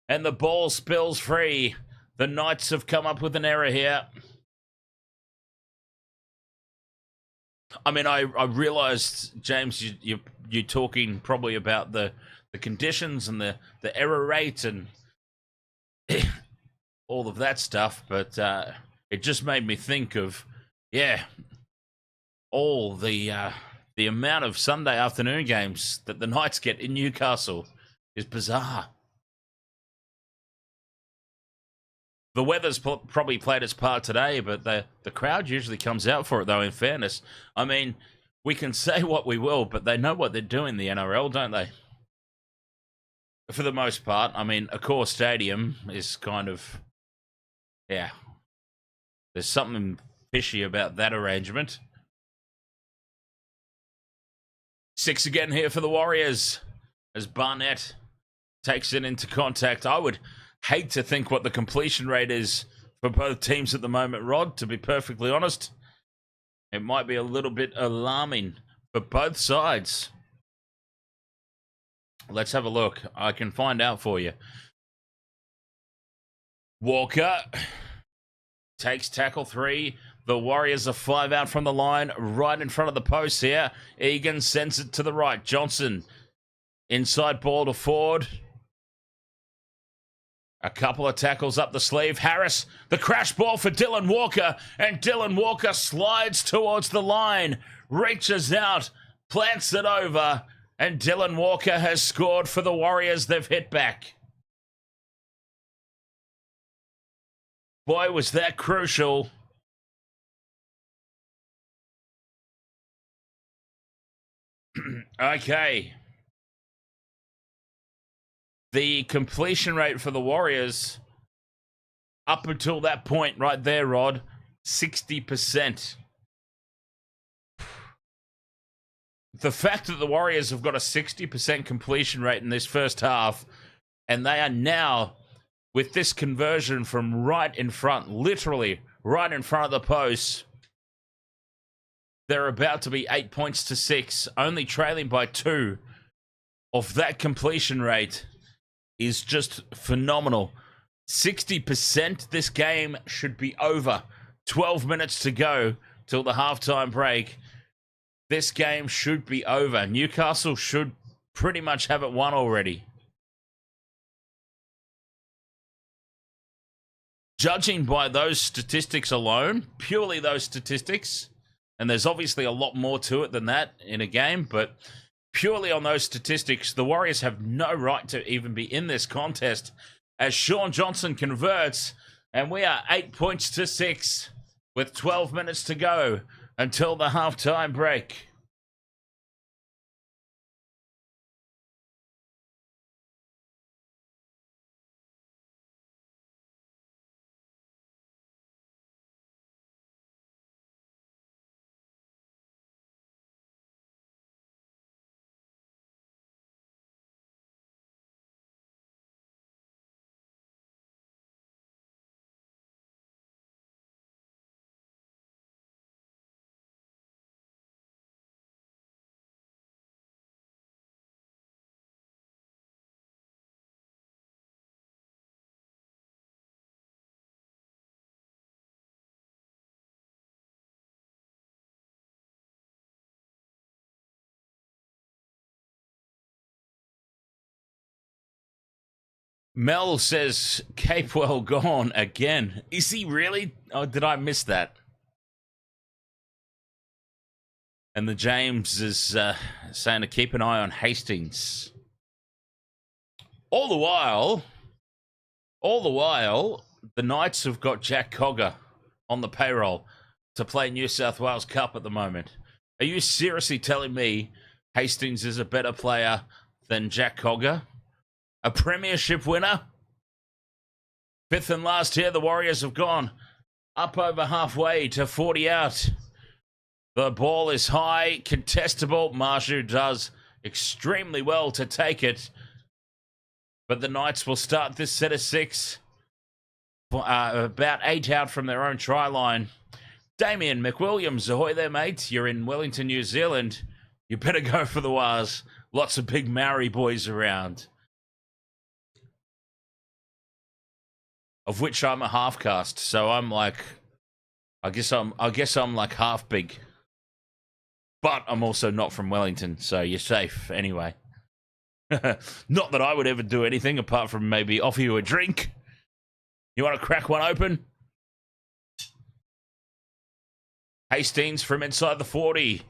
and the ball spills free. The Knights have come up with an error here. I mean, I realised, James, you're talking probably about the conditions and the error rate and all of that stuff, but it just made me think of, yeah, all the amount of Sunday afternoon games that the Knights get in Newcastle is bizarre. The weather's probably played its part today, but the crowd usually comes out for it, though, in fairness. I mean, we can say what we will, but they know what they're doing, the NRL, don't they? For the most part. I mean, Accor Stadium is kind of, yeah, there's something fishy about that arrangement. 6 again here for the Warriors as Barnett takes it into contact. I would hate to think what the completion rate is for both teams at the moment, Rod, to be perfectly honest. It might be a little bit alarming for both sides. Let's have a look. I can find out for you. Walker takes tackle 3. The Warriors are 5 out from the line, right in front of the post here. Egan sends it to the right. Johnson, inside ball to Ford. A couple of tackles up the sleeve. Harris, the crash ball for Dylan Walker, and Dylan Walker slides towards the line, reaches out, plants it over, and Dylan Walker has scored for the Warriors. They've hit back. Boy, was that crucial. Okay. The completion rate for the Warriors, up until that point right there, Rod, 60%. The fact that the Warriors have got a 60% completion rate in this first half, and they are now, with this conversion from right in front, literally right in front of the post, they're about to be 8 points to 6, only trailing by 2. Of that completion rate is just phenomenal. 60%, this game should be over. 12 minutes to go till the halftime break. This game should be over. Newcastle should pretty much have it won already. Judging by those statistics alone, purely those statistics, and there's obviously a lot more to it than that in a game, but purely on those statistics, the Warriors have no right to even be in this contest as Sean Johnson converts, and we are 8 points to 6 with 12 minutes to go until the halftime break. Mel says, Capewell gone again. Is he really? Oh, did I miss that? And the James is saying to keep an eye on Hastings. All the while, the Knights have got Jack Cogger on the payroll to play New South Wales Cup at the moment. Are you seriously telling me Hastings is a better player than Jack Cogger? A premiership winner? 5th and last here, the Warriors have gone up over halfway to 40 out. The ball is high, contestable. Marshu does extremely well to take it. But the Knights will start this set of 6. About 8 out from their own try line. Damien McWilliams, ahoy there, mate. You're in Wellington, New Zealand. You better go for the Wars. Lots of big Maori boys around. Of which I'm a half caste, so I'm like, I guess I'm like half big. But I'm also not from Wellington, so you're safe anyway. Not that I would ever do anything apart from maybe offer you a drink. You want to crack one open? Hastings from inside the 40.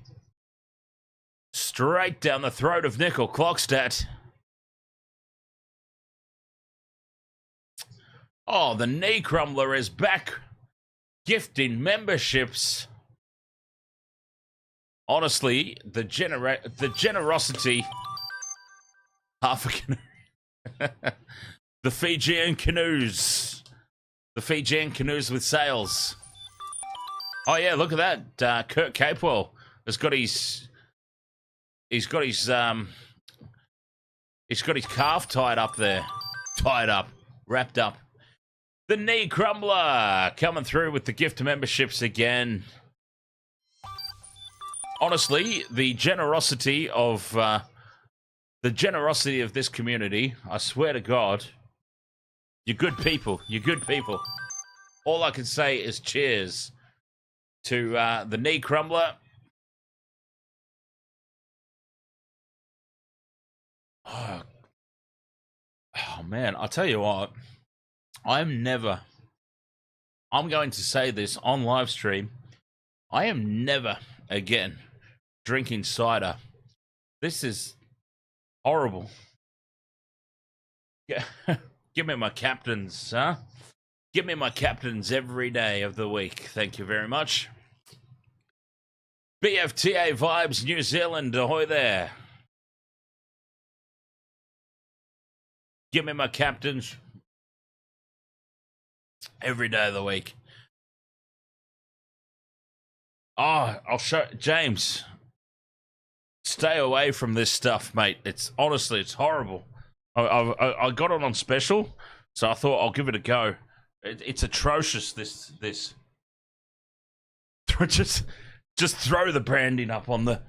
Straight down the throat of Nickel Clockstadt. Oh, the knee crumbler is back, gifting memberships. Honestly, the generosity. Half a canoe. The Fijian canoes. The Fijian canoes with sails. Oh yeah, look at that. Kurt Capewell has got his. He's got his calf tied up there. Tied up. Wrapped up. The knee crumbler coming through with the gift memberships again. Honestly, the generosity of this community, I swear to God, you're good people. You're good people. All I can say is cheers to the knee crumbler. Oh man, I'll tell you what. I'm going to say this on live stream. I am never again drinking cider. This is horrible. Give me my captains, huh? Give me my captains every day of the week. Thank you very much. BFTA Vibes New Zealand, ahoy there. Give me my captains every day of the week. Oh, I'll show James. Stay away from this stuff, mate. It's horrible. I got it on special, so I thought I'll give it a go. It's atrocious. This. Just throw the branding up on the.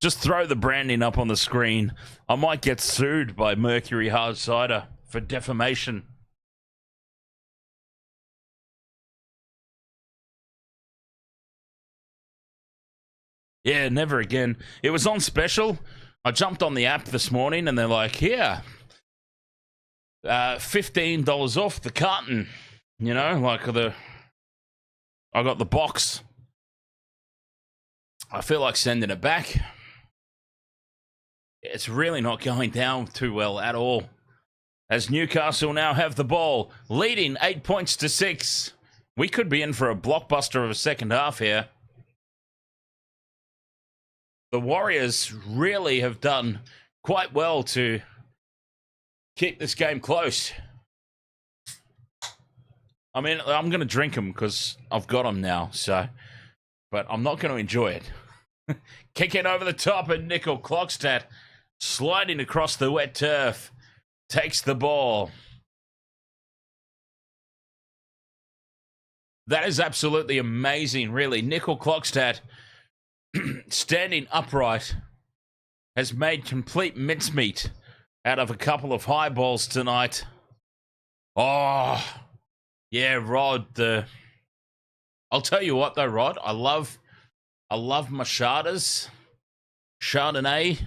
Just throw the branding up on the screen. I might get sued by Mercury Hard Cider for defamation. Yeah, never again. It was on special. I jumped on the app this morning and they're like, here, $15 off the carton. You know, like I got the box. I feel like sending it back. It's really not going down too well at all. As Newcastle now have the ball, leading 8 points to 6. We could be in for a blockbuster of a second half here. The Warriors really have done quite well to keep this game close. I mean, I'm going to drink them because I've got them now, but I'm not going to enjoy it. Kicking over the top, and Nickel Clockstadt sliding across the wet turf, takes the ball. That is absolutely amazing, really. Nickel Clockstadt, standing upright, has made complete mincemeat out of a couple of high balls tonight. Oh, yeah, Rod. I'll tell you what, though, Rod. I love my Chardonnay.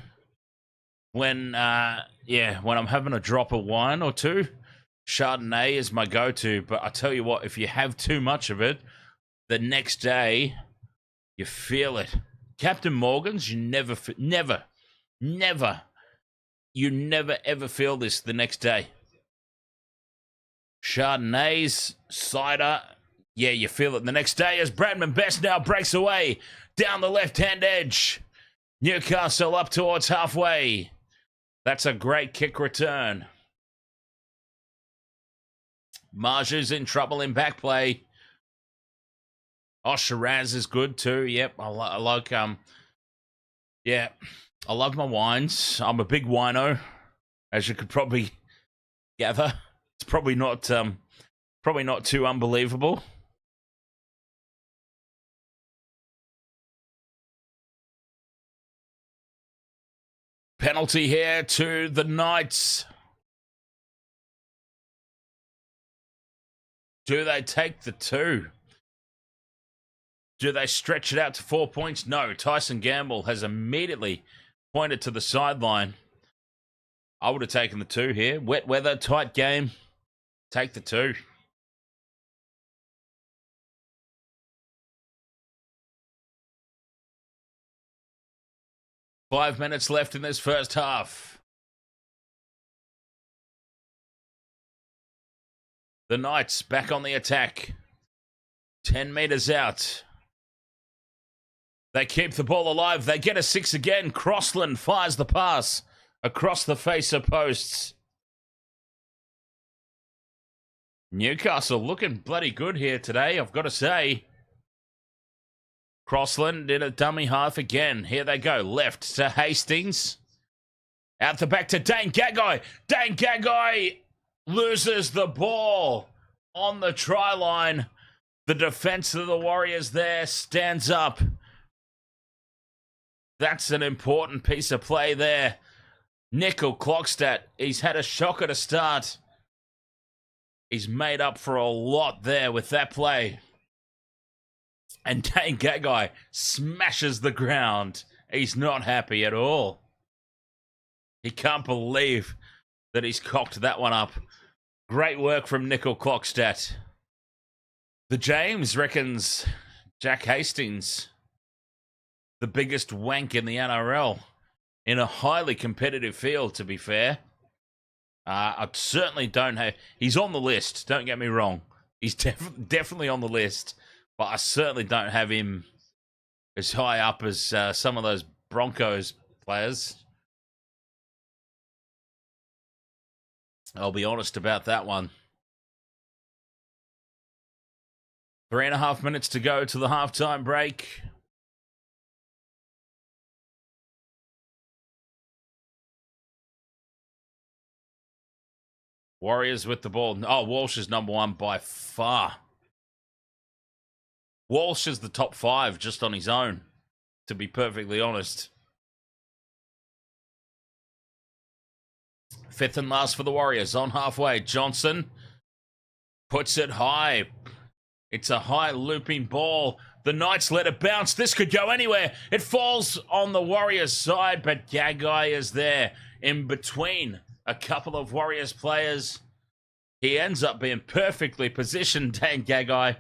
When I'm having a drop of wine or two, Chardonnay is my go-to. But I tell you what, if you have too much of it, the next day you feel it. Captain Morgan's, you never ever feel this the next day. Chardonnays, cider, yeah, you feel it the next day as Bradman Best now breaks away down the left-hand edge. Newcastle up towards halfway. That's a great kick return. Marju's in trouble in back play. Oh, Shiraz is good too. Yep, I like I love my wines. I'm a big wino, as you could probably gather. It's probably not too unbelievable. Penalty here to the Knights. Do they take the 2? Do they stretch it out to 4 points? No. Tyson Gamble has immediately pointed to the sideline. I would have taken the 2 here. Wet weather, tight game. Take the 2. Five minutes left in this first half. The Knights back on the attack. 10 meters out. They keep the ball alive. They get a 6 again. Crossland fires the pass across the face of posts. Newcastle looking bloody good here today, I've got to say. Crossland did a dummy half again. Here they go. Left to Hastings. Out the back to Dane Gagai. Dane Gagai loses the ball on the try line. The defense of the Warriors there stands up. That's an important piece of play there. Nickel Clockstadt, he's had a shocker to start. He's made up for a lot there with that play. And Dane Gagai smashes the ground. He's not happy at all. He can't believe that he's cocked that one up. Great work from Nickel Clockstadt. The James reckons Jack Hastings the biggest wank in the NRL in a highly competitive field, to be fair. I certainly don't have... He's on the list, don't get me wrong. He's definitely on the list, but I certainly don't have him as high up as some of those Broncos players. I'll be honest about that one. 3.5 minutes to go to the halftime break. Warriors with the ball. Oh, Walsh is number one by far. Walsh is the top 5 just on his own, to be perfectly honest. 5th and last for the Warriors on halfway. Johnson puts it high. It's a high looping ball. The Knights let it bounce. This could go anywhere. It falls on the Warriors side, but Gagai is there in between a couple of Warriors players. He ends up being perfectly positioned, Dan Gagai.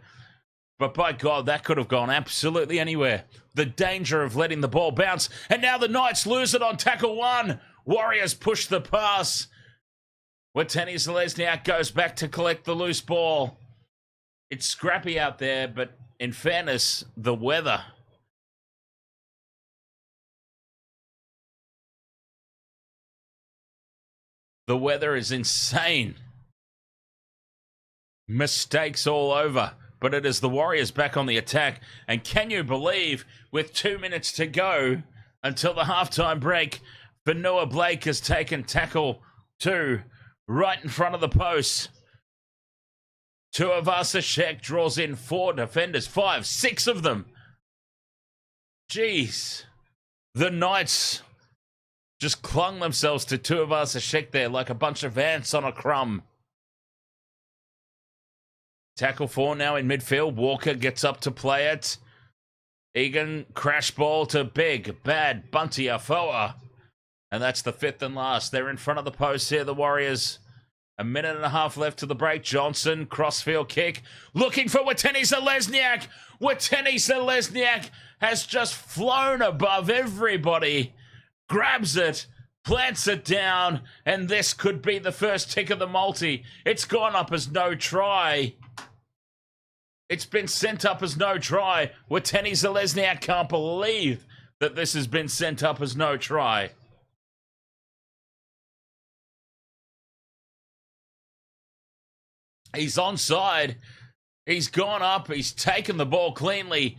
But by God, that could have gone absolutely anywhere. The danger of letting the ball bounce. And now the Knights lose it on tackle 1. Warriors push the pass. Watene Zelezniak goes back to collect the loose ball. It's scrappy out there, but in fairness, the weather. The weather is insane. Mistakes all over. But it is the Warriors back on the attack. And can you believe, with 2 minutes to go until the halftime break, Vanua Blake has taken tackle 2 right in front of the post. Tuivasa Sheck draws in 4 defenders, 5, 6 of them. Jeez. The Knights just clung themselves to Tuivasa Sheck there like a bunch of ants on a crumb. Tackle 4 now in midfield. Walker gets up to play it. Egan, crash ball to big, bad Bunty Afoa. And that's the 5th and last. They're in front of the post here, the Warriors. 1.5 minutes left to the break. Johnson, crossfield kick. Looking for Watene Zelezniak. Watene Zelezniak has just flown above everybody. Grabs it. Plants it down. And this could be the first tick of the multi. It's gone up as no try. It's been sent up as no try. Watene Zelezniak can't believe that this has been sent up as no try. He's onside. He's gone up. He's taken the ball cleanly.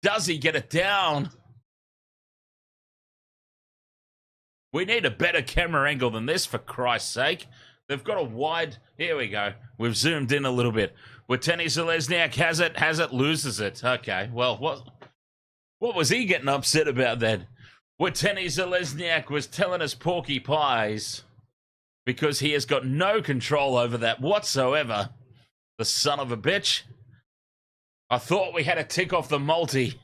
Does he get it down? We need a better camera angle than this, for Christ's sake. They've got a wide... Here we go. We've zoomed in a little bit. Watene Zelezniak has it, loses it. Okay, well, what was he getting upset about then? Watene Zelezniak was telling us porky pies because he has got no control over that whatsoever. The son of a bitch. I thought we had a tick off the multi.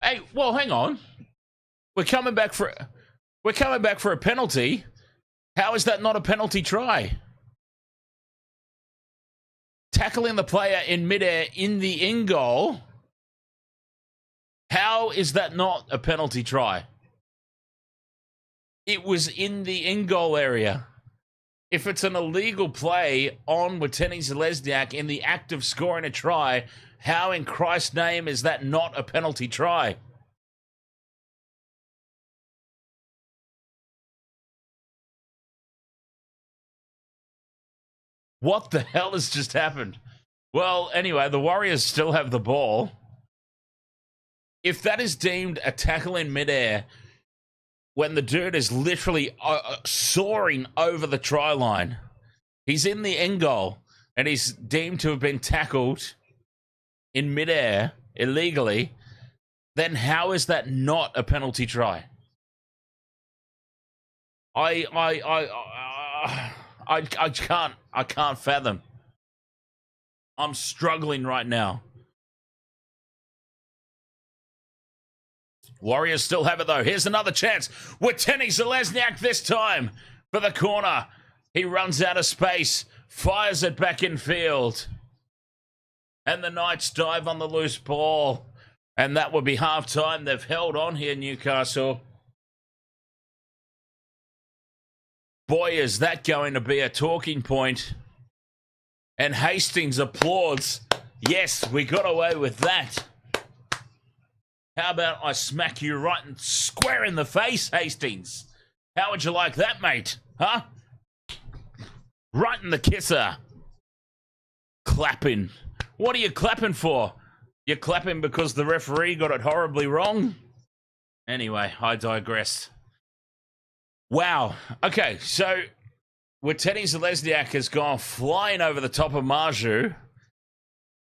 Hey, well, hang on. We're coming back for a penalty. How is that not a penalty try? Tackling the player in midair in the in goal. How is that not a penalty try? It was in the in goal area. If it's an illegal play on Watene Zelezniak in the act of scoring a try, how in Christ's name is that not a penalty try? What the hell has just happened? Well, anyway, the Warriors still have the ball. If that is deemed a tackle in midair, when the dude is literally soaring over the try line, he's in the end goal, and he's deemed to have been tackled in midair illegally, then how is that not a penalty try? I can't fathom. I'm struggling right now. Warriors still have it though. Here's another chance. Watene Zelezniak this time for the corner. He runs out of space, fires it back in field. And the Knights dive on the loose ball. And that would be half-time. They've held on here, Newcastle. Boy, is that going to be a talking point. And Hastings applauds. Yes, we got away with that. How about I smack you right and square in the face, Hastings? How would you like that, mate? Huh? Right in the kisser. Clapping. What are you clapping for? You're clapping because the referee got it horribly wrong? Anyway, I digress. Wow. Okay, so Witeni Zalesniak has gone flying over the top of Marju.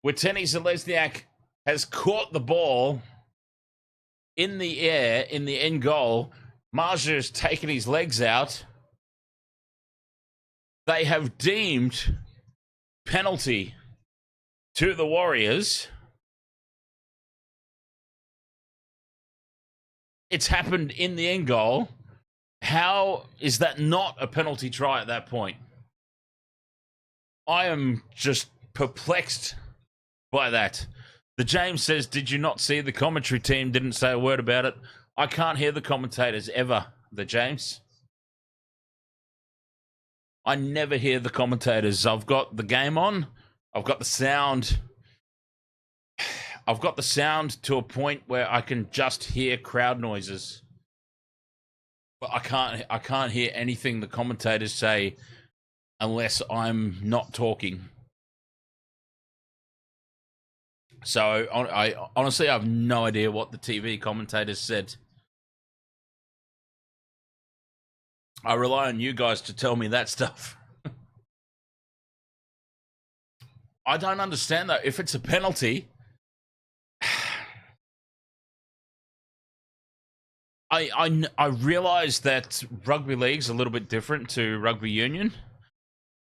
Witeni Zalesniak has caught the ball in the air in the end goal. Marju has taken his legs out. They have deemed penalty to the Warriors. It's happened in the end goal. How is that not a penalty try at that point? I am just perplexed by that. The James says, did you not see the commentary team didn't say a word about it? I can't hear the commentators ever, the James. I never hear the commentators. I've got the game on. I've got the sound. I've got the sound to a point where I can just hear crowd noises. But I can't hear anything the commentators say unless I'm not talking. So I honestly have no idea what the TV commentators said. I rely on you guys to tell me that stuff. I don't understand though. If it's a penalty, I realise that rugby league's a little bit different to rugby union.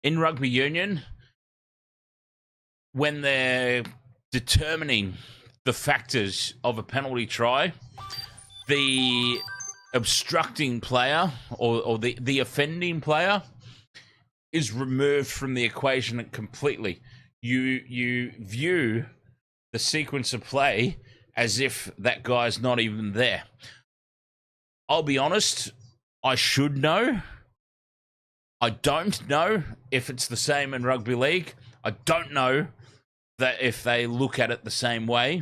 In rugby union, when they're determining the factors of a penalty try, the obstructing player or the offending player is removed from the equation completely. You view the sequence of play as if that guy's not even there. I'll be honest, I should know. I don't know if it's the same in rugby league. I don't know that if they look at it the same way.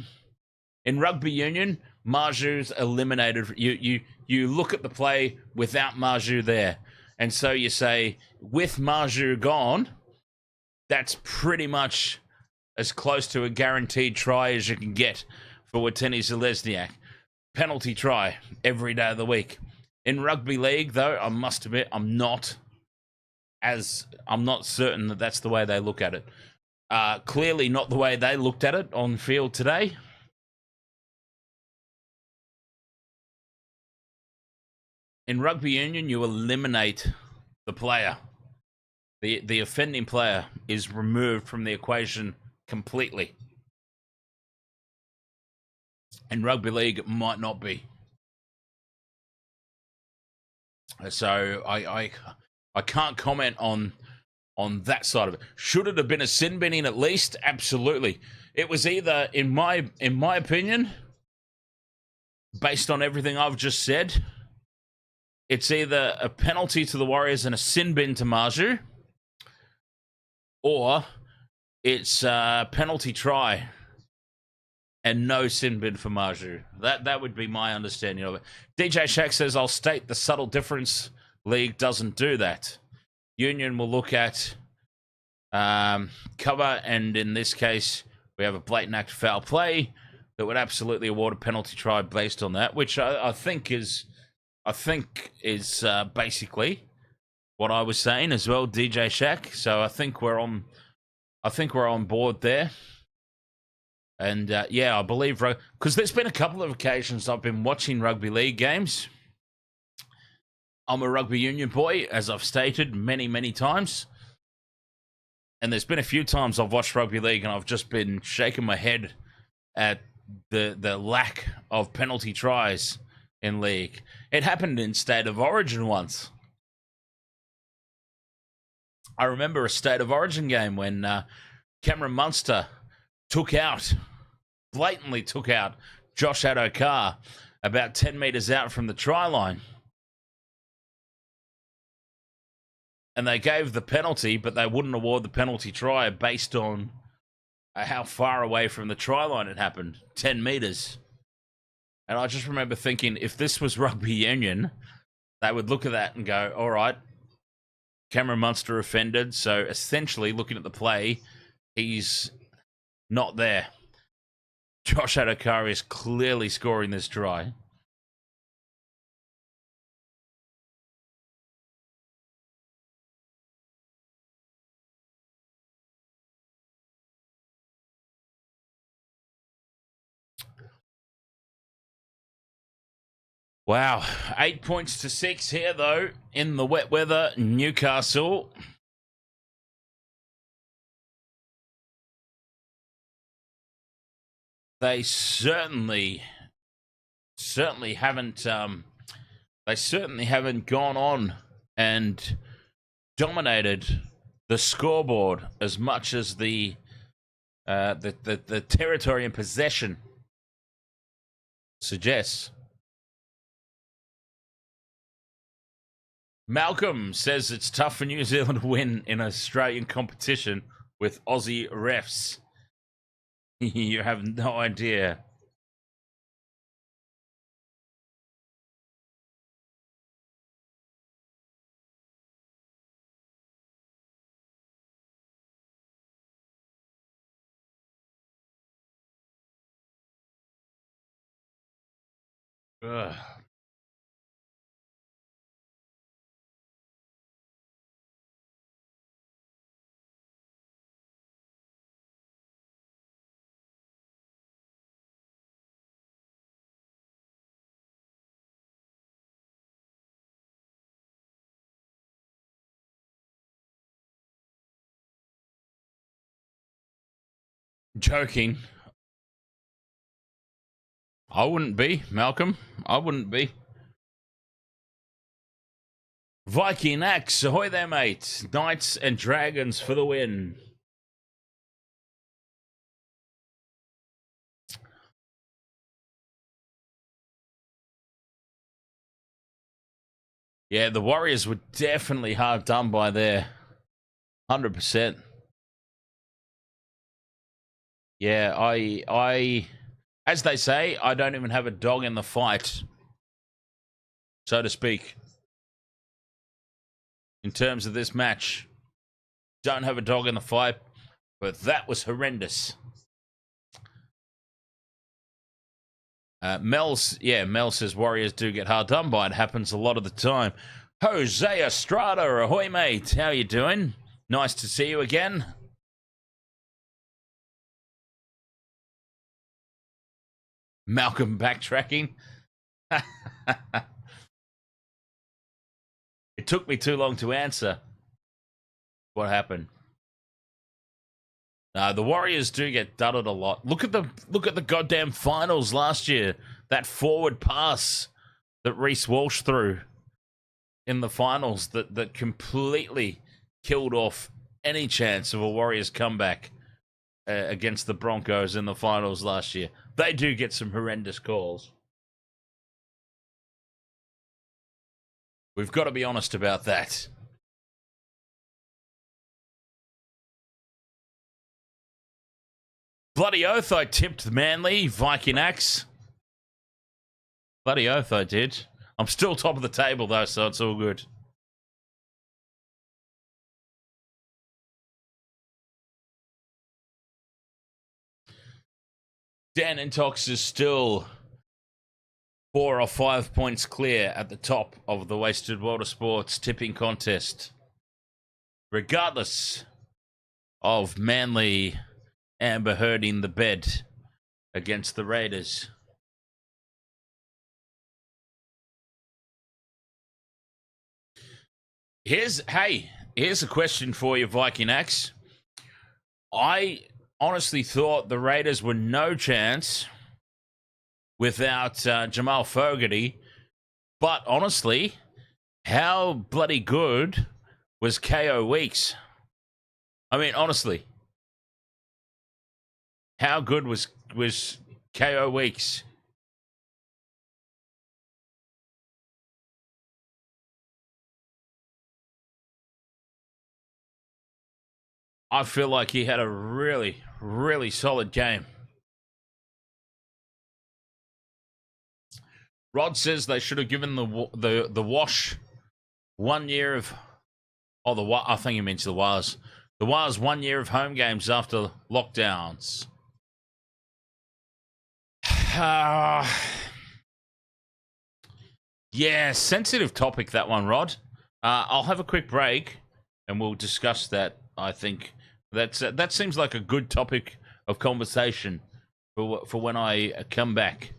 In rugby union, Marju's eliminated. You look at the play without Marju there. And so you say, with Marju gone, that's pretty much as close to a guaranteed try as you can get for Witeni Zalesniak. Penalty try every day of the week. In rugby league, though, I must admit, I'm not certain that that's the way they look at it. Clearly not the way they looked at it on field today. In rugby union, you eliminate the player. The offending player is removed from the equation completely. In rugby league, it might not be. So I can't comment on that side of it. Should it have been a sin binning at least? Absolutely. It was either, in my opinion, based on everything I've just said, it's either a penalty to the Warriors and a sin bin to Marju, or it's a penalty try and no sin bin for Marju. That would be my understanding of it. DJ Shack says, I'll state the subtle difference. League doesn't do that. Union will look at cover, and in this case, we have a blatant act of foul play that would absolutely award a penalty try based on that, which I think is basically what I was saying as well, DJ Shack. So I think we're on board there. And yeah, I believe because there's been a couple of occasions I've been watching rugby league games. I'm a rugby union boy, as I've stated many, many times. And there's been a few times I've watched rugby league and I've just been shaking my head at the lack of penalty tries in league. It happened in State of Origin once. I remember a State of Origin game when Cameron Munster blatantly took out Josh Adokar about 10 metres out from the try line. And they gave the penalty, but they wouldn't award the penalty try based on how far away from the try line it happened. 10 metres. And I just remember thinking, if this was rugby union, they would look at that and go, all right, Cameron Munster offended. So essentially, looking at the play, he's not there. Josh Adokar is clearly scoring this try. Wow, 8 points to 6 here, though, in the wet weather. Newcastle. They certainly haven't. They certainly haven't gone on and dominated the scoreboard as much as the territory and possession suggests. Malcolm says it's tough for New Zealand to win in Australian competition with Aussie refs. You have no idea. Ugh. Joking. I wouldn't be, Malcolm. I wouldn't be. Viking Axe, ahoy there, mate. Knights and Dragons for the win. Yeah, the Warriors were definitely hard done by there. 100%. Yeah, I, as they say, I don't even have a dog in the fight, so to speak. In terms of this match, don't have a dog in the fight, but that was horrendous. Mel says Warriors do get hard done by. It happens a lot of the time. Jose Estrada, ahoy, mate. How you doing? Nice to see you again. Malcolm backtracking. It took me too long to answer. What happened? The Warriors do get dudded a lot. Look at the goddamn finals last year. That forward pass that Reece Walsh threw in the finals that completely killed off any chance of a Warriors comeback against the Broncos in the finals last year. They do get some horrendous calls. We've got to be honest about that. Bloody oath, I tipped Manly, Viking Axe. Bloody oath, I did. I'm still top of the table, though, so it's all good. Dan Intox is still 4 or 5 points clear at the top of the Wasted World of Sports tipping contest. Regardless of Manly Amber herding the bed against the Raiders. Here's a question for you, Viking Axe. I honestly thought the Raiders were no chance without Jamal Fogarty, but honestly, how bloody good was KO Weeks? I mean, honestly, how good was KO Weeks? I feel like he had a really, really solid game. Rod says they should have given the Wash 1 year of... I think he means the Wars. The Wars 1 year of home games after lockdowns. Yeah, sensitive topic, that one, Rod. I'll have a quick break and we'll discuss that. I think that seems like a good topic of conversation for when I come back.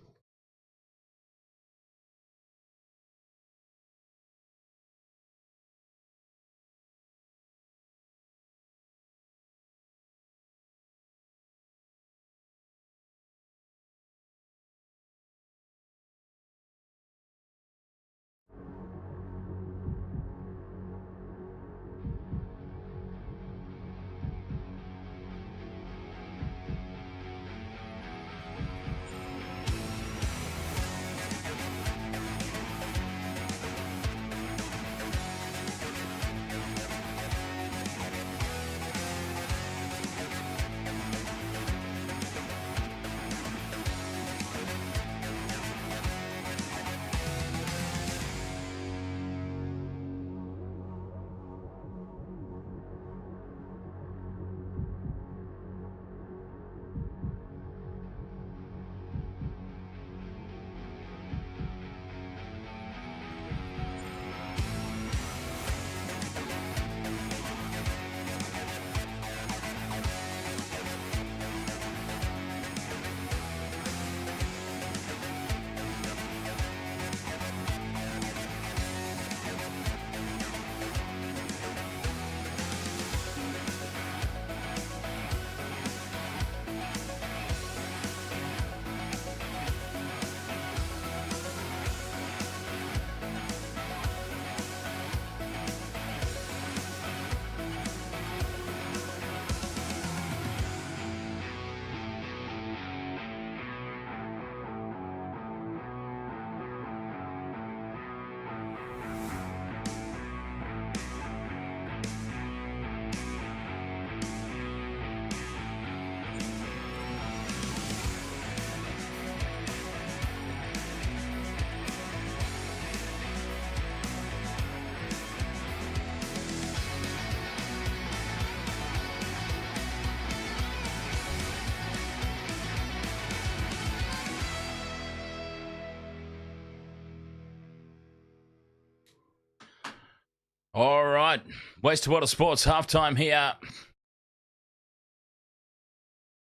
All right, Wastewater Sports halftime here.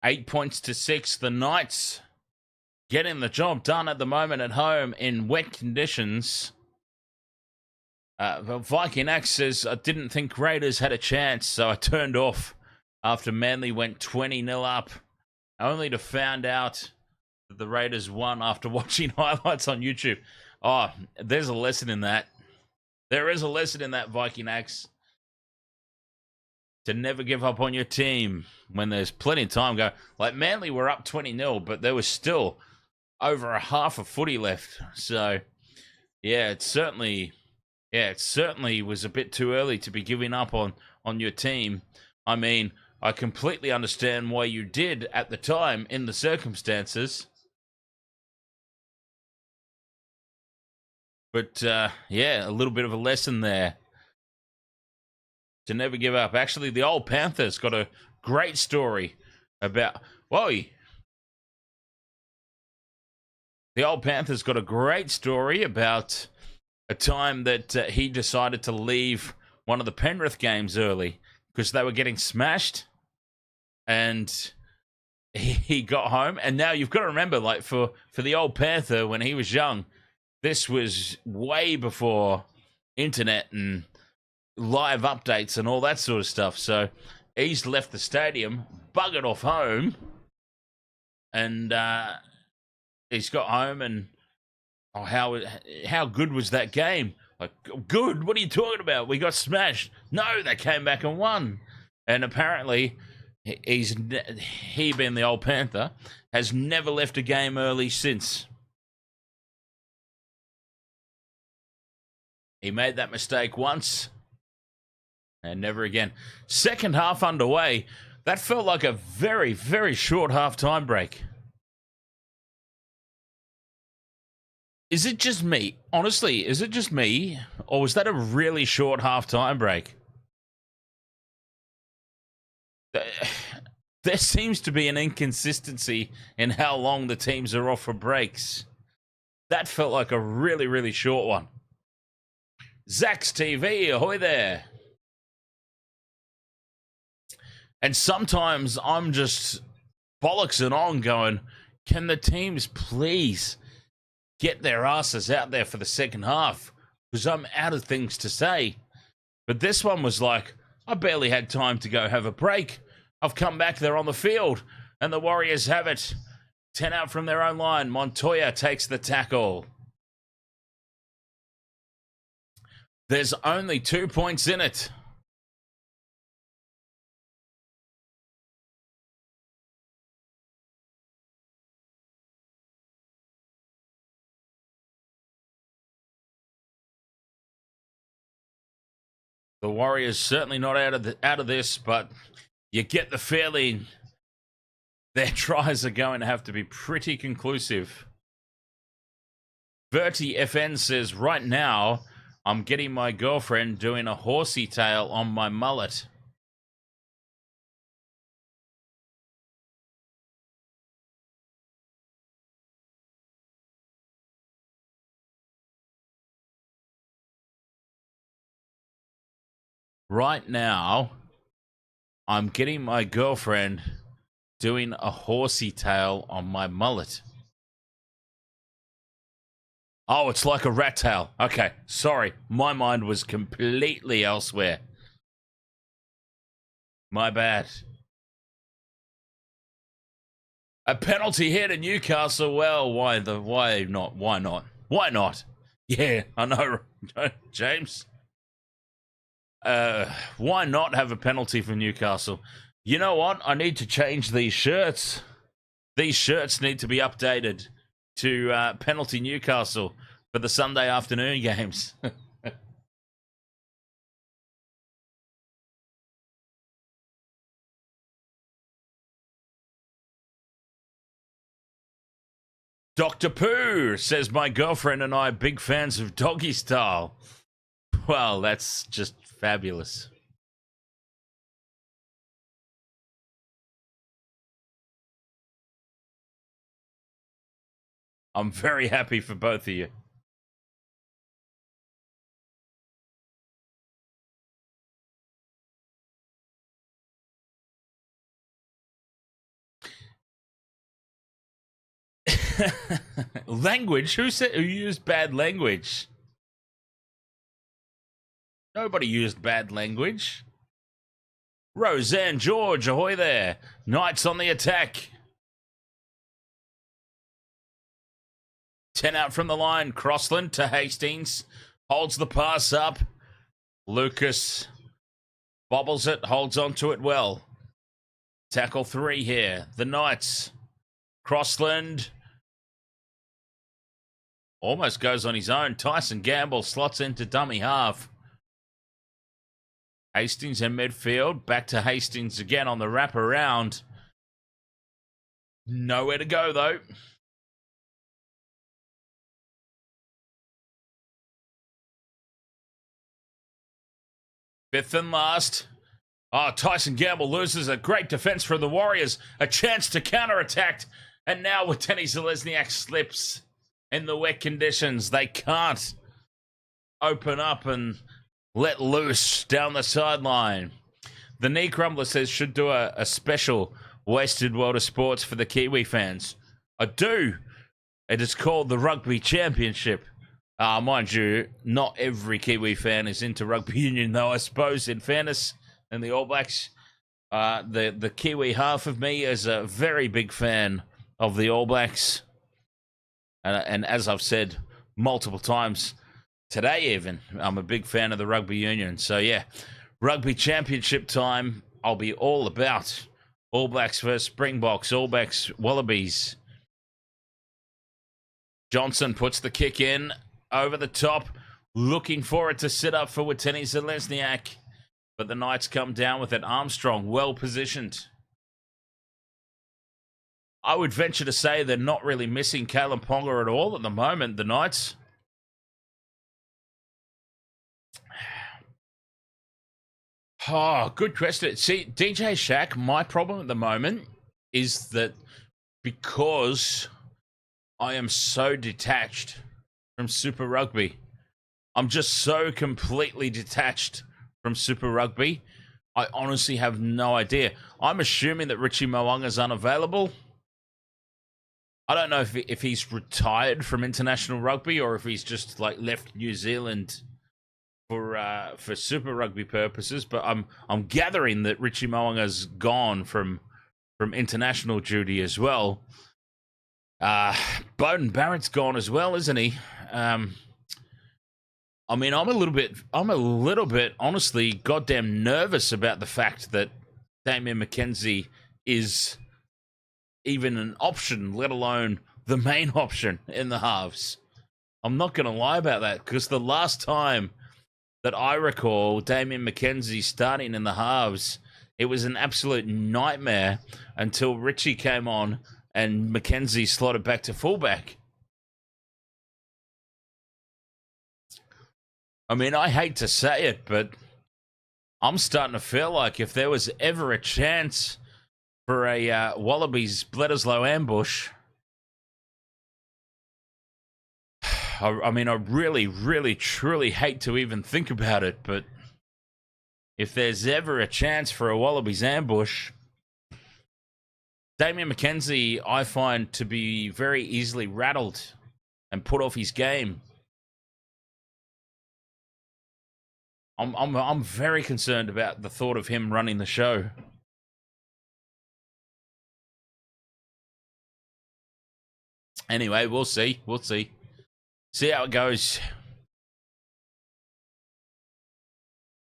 8 points to 6. The Knights getting the job done at the moment at home in wet conditions. Viking Axe says, I didn't think Raiders had a chance, so I turned off after Manly went 20-0 up, only to find out that the Raiders won after watching highlights on YouTube. Oh, there's a lesson in that. There is a lesson in that, Viking Axe. To never give up on your team when there's plenty of time go. Like Manly were up 20-0, but there was still over a half of footy left. So, yeah, it certainly was a bit too early to be giving up on your team. I mean, I completely understand why you did at the time in the circumstances. But, yeah, a little bit of a lesson there. To never give up. Actually, the old Panthers got a great story about... Whoa! The old Panthers got a great story about a time that he decided to leave one of the Penrith games early because they were getting smashed. And he got home. And now you've got to remember, like, for the old Panther, when he was young... This was way before internet and live updates and all that sort of stuff. So he's left the stadium, buggered off home, and he's got home and how good was that game? Like, good? What are you talking about? We got smashed. No, they came back and won. And apparently, he being the old Panther, has never left a game early since. He made that mistake once and never again. Second half underway. That felt like a very, very short half-time break. Is it just me? Honestly, is it just me? Or was that a really short half-time break? There seems to be an inconsistency in how long the teams are off for breaks. That felt like a really, really short one. Zach's TV, ahoy there. And sometimes I'm just bollocksing on going, can the teams please get their asses out there for the second half? Because I'm out of things to say. But this one was like, I barely had time to go have a break. I've come back, they're on the field, and the Warriors have it. 10 out from their own line. Montoya takes the tackle. There's only 2 points in it. The Warriors certainly not out of this, but you get the feeling their tries are going to have to be pretty conclusive. Verti FN says, right now, I'm getting my girlfriend doing a horsey tail on my mullet. Right now, I'm getting my girlfriend doing a horsey tail on my mullet. Oh, it's like a rat tail. Okay, sorry. My mind was completely elsewhere. My bad. A penalty here to Newcastle. Well, why not? Why not? Why not? Yeah, I know, James. Why not have a penalty for Newcastle? You know what? I need to change these shirts. These shirts need to be updated to penalty Newcastle for the Sunday afternoon games. Dr. Pooh says, my girlfriend and I are big fans of Doggy Style. Well, that's just fabulous. I'm very happy for both of you. Language? Who used bad language? Nobody used bad language. Roseanne George, ahoy there. Knights on the attack. 10 out from the line. Crossland to Hastings. Holds the pass up. Lucas bobbles it, holds on to it well. Tackle 3 here. The Knights. Crossland almost goes on his own. Tyson Gamble slots into dummy half. Hastings in midfield. Back to Hastings again on the wraparound. Nowhere to go, though. Fifth and last. Oh, Tyson Gamble loses a great defense from the Warriors. A chance to counterattack. And now with Tenny Zalesniak slips in the wet conditions. They can't open up and let loose down the sideline. The Knee Crumbler says, should do a special Wasted World of Sports for the Kiwi fans. I do. It is called the Rugby Championship. Mind you, not every Kiwi fan is into rugby union, though, I suppose, in fairness, and the All Blacks. The Kiwi half of me is a very big fan of the All Blacks. And as I've said multiple times today even, I'm a big fan of the rugby union. So, yeah, Rugby Championship time, I'll be all about All Blacks versus Springboks, All Blacks Wallabies. Johnson puts the kick in. Over the top, looking for it to sit up for Watene Zalesniak. But the Knights come down with it. Armstrong, well positioned. I would venture to say they're not really missing Caleb Ponga at all at the moment, the Knights. Oh, good question. See, DJ Shaq, my problem at the moment is that because I am so detached from Super Rugby, I'm just so completely detached from Super Rugby, I honestly have no idea. I'm assuming that Richie Mo'unga's unavailable. I don't know if he's retired from international rugby or if he's just like left New Zealand for Super Rugby purposes. But I'm gathering that Richie Mo'unga's gone from international duty as well. Bowden Barrett's gone as well, isn't he? I mean, I'm a little bit, honestly, goddamn nervous about the fact that Damien McKenzie is even an option, let alone the main option in the halves. I'm not going to lie about that, because the last time that I recall Damien McKenzie starting in the halves, it was an absolute nightmare until Richie came on and McKenzie slotted back to fullback. I mean, I hate to say it, but I'm starting to feel like if there was ever a chance for a Wallabies Bledisloe ambush, I mean, I really, really, truly hate to even think about it, but if there's ever a chance for a Wallabies ambush, Damien McKenzie, I find to be very easily rattled and put off his game. I'm very concerned about the thought of him running the show. Anyway, we'll see. We'll see. See how it goes.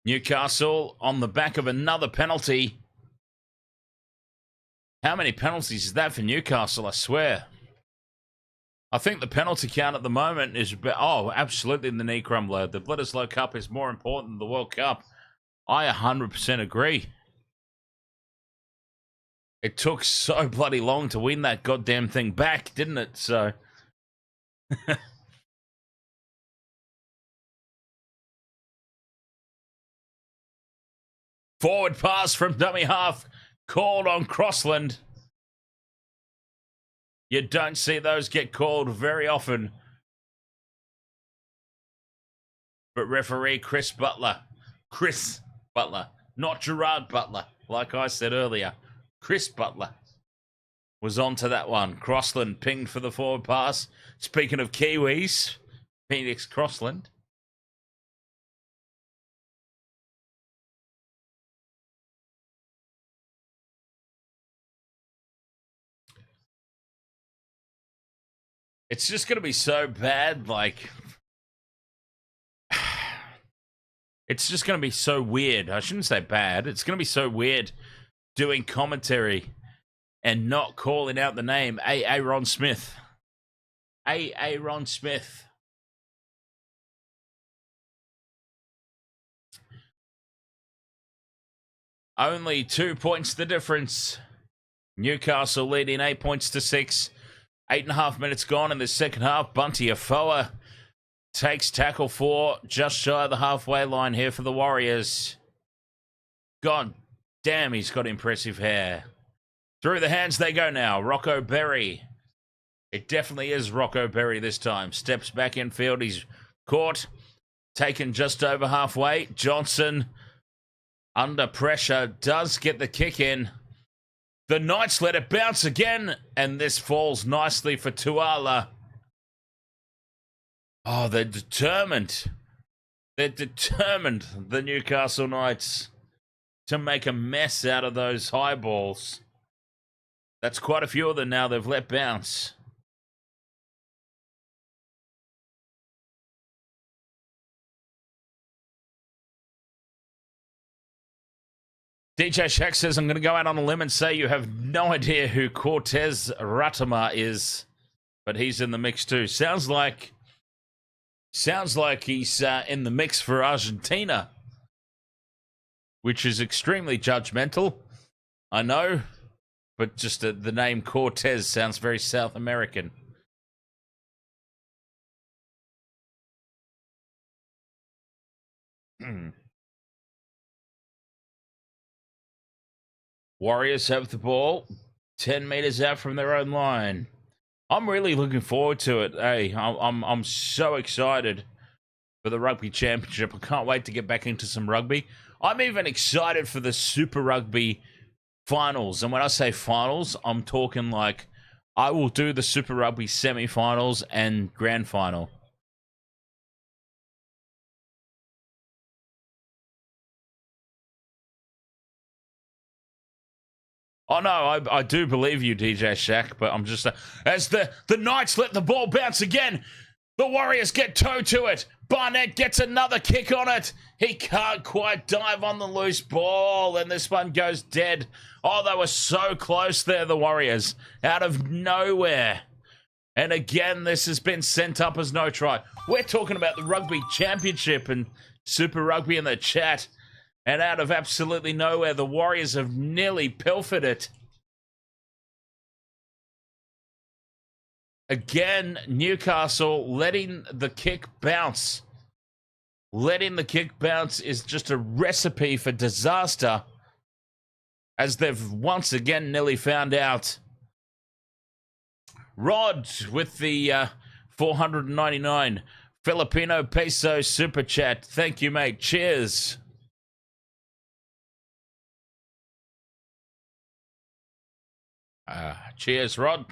Newcastle on the back of another penalty. How many penalties is that for Newcastle? I swear. I think the penalty count at the moment is... Oh, absolutely the knee crumbler. The Bledisloe Cup is more important than the World Cup. I 100% agree. It took so bloody long to win that goddamn thing back, didn't it? So... Forward pass from dummy half. Called on Crossland. You don't see those get called very often. But referee Chris Butler, not Gerard Butler, like I said earlier. Chris Butler was on to that one. Crossland pinged for the forward pass. Speaking of Kiwis, Phoenix Crossland. It's just going to be so bad, like... It's just going to be so weird. I shouldn't say bad. It's going to be so weird doing commentary and not calling out the name Aaron Smith. Aaron Smith. Only 2 points the difference. Newcastle leading 8 points to 6. 8.5 minutes gone in the second half. Bunty Afoa takes tackle 4, just shy of the halfway line here for the Warriors. God damn, he's got impressive hair. Through the hands they go now. Rocco Berry. It definitely is Rocco Berry this time. Steps back in field. He's caught. Taken just over halfway. Johnson, under pressure, does get the kick in. The Knights let it bounce again, and this falls nicely for Tuala. Oh, they're determined. They're determined, the Newcastle Knights, to make a mess out of those high balls. That's quite a few of them now they've let bounce. DJ Shaq says, I'm going to go out on a limb and say you have no idea who Cortez Ratama is, but he's in the mix too. Sounds like he's in the mix for Argentina, which is extremely judgmental, I know, but just the name Cortez sounds very South American. Warriors have the ball 10 meters out from their own line. I'm really looking forward to it. Hey, I'm so excited for the Rugby Championship. I can't wait to get back into some rugby. I'm even excited for the Super Rugby finals. And when I say finals, I'm talking like I will do the Super Rugby semi-finals and grand final. Oh, no, I do believe you, DJ Shaq, but I'm just... as the Knights let the ball bounce again, the Warriors get toe to it. Barnett gets another kick on it. He can't quite dive on the loose ball, and this one goes dead. Oh, they were so close there, the Warriors, out of nowhere. And again, this has been sent up as no try. We're talking about the Rugby Championship and Super Rugby in the chat. And out of absolutely nowhere, the Warriors have nearly pilfered it. Again, Newcastle letting the kick bounce. Letting the kick bounce is just a recipe for disaster, as they've once again nearly found out. Rod with the 499 Filipino peso super chat. Thank you, mate. Cheers. Cheers, Rod.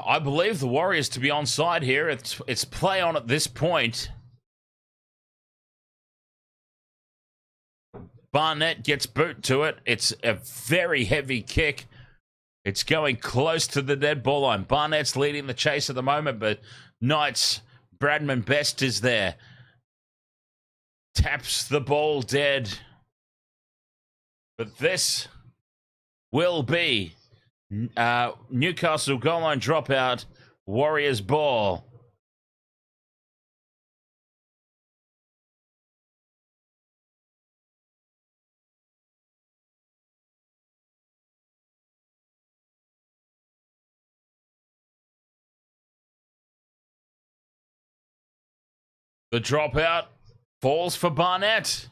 I believe the Warriors to be onside here. It's play on at this point. Barnett gets boot to it. It's a very heavy kick. It's going close to the dead ball line. Barnett's leading the chase at the moment, but Knights, Bradman Best is there. Taps the ball dead. But this will be Newcastle goal line dropout, Warriors ball. The dropout falls for Barnett.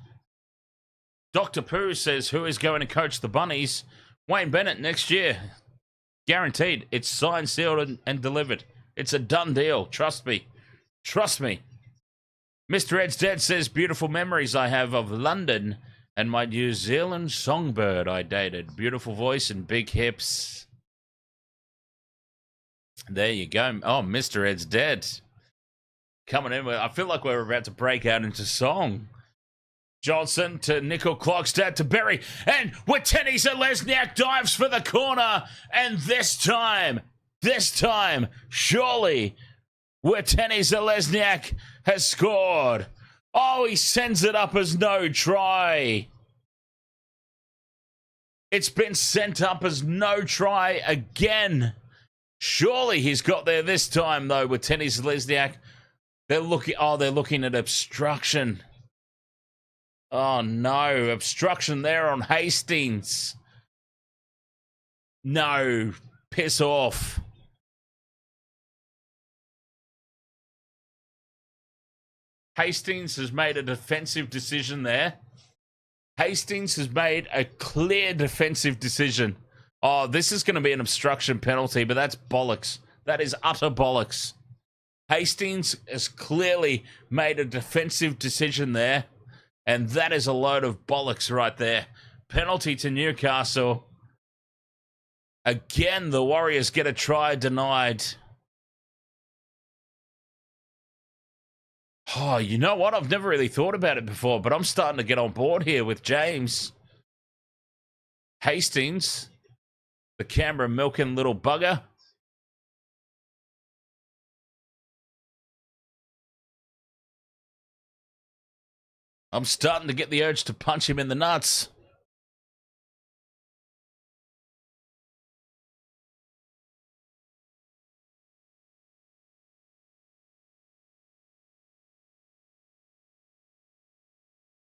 Dr. Pooh says, who is going to coach the Bunnies? Wayne Bennett next year. Guaranteed. It's signed, sealed, and delivered. It's a done deal. Trust me. Trust me. Mr. Ed's Dead says, beautiful memories I have of London and my New Zealand songbird I dated. Beautiful voice and big hips. There you go. Oh, Mr. Ed's Dead. Coming in with, I feel like we're about to break out into song. Johnson to Nickel Clockstad to Berry, and Wateni Zalesniak dives for the corner, and this time, surely, Wateni Zalesniak has scored. Oh, he sends it up as no try. It's been sent up as no try again. Surely he's got there this time, though, Wateni Zalesniak. They're looking at obstruction. Oh, no. Obstruction there on Hastings. No. Piss off. Hastings has made a defensive decision there. Hastings has made a clear defensive decision. Oh, this is going to be an obstruction penalty, but that's bollocks. That is utter bollocks. Hastings has clearly made a defensive decision there. And that is a load of bollocks right there. Penalty to Newcastle. Again, the Warriors get a try denied. Oh, you know what? I've never really thought about it before, but I'm starting to get on board here with James. Hastings, the Canberra milking little bugger. I'm starting to get the urge to punch him in the nuts.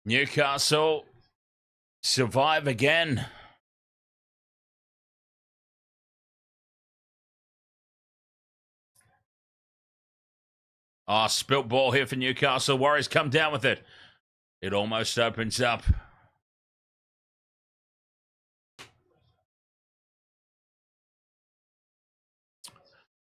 Newcastle survive again. Oh, spilt ball here for Newcastle. Warriors come down with it. It almost opens up.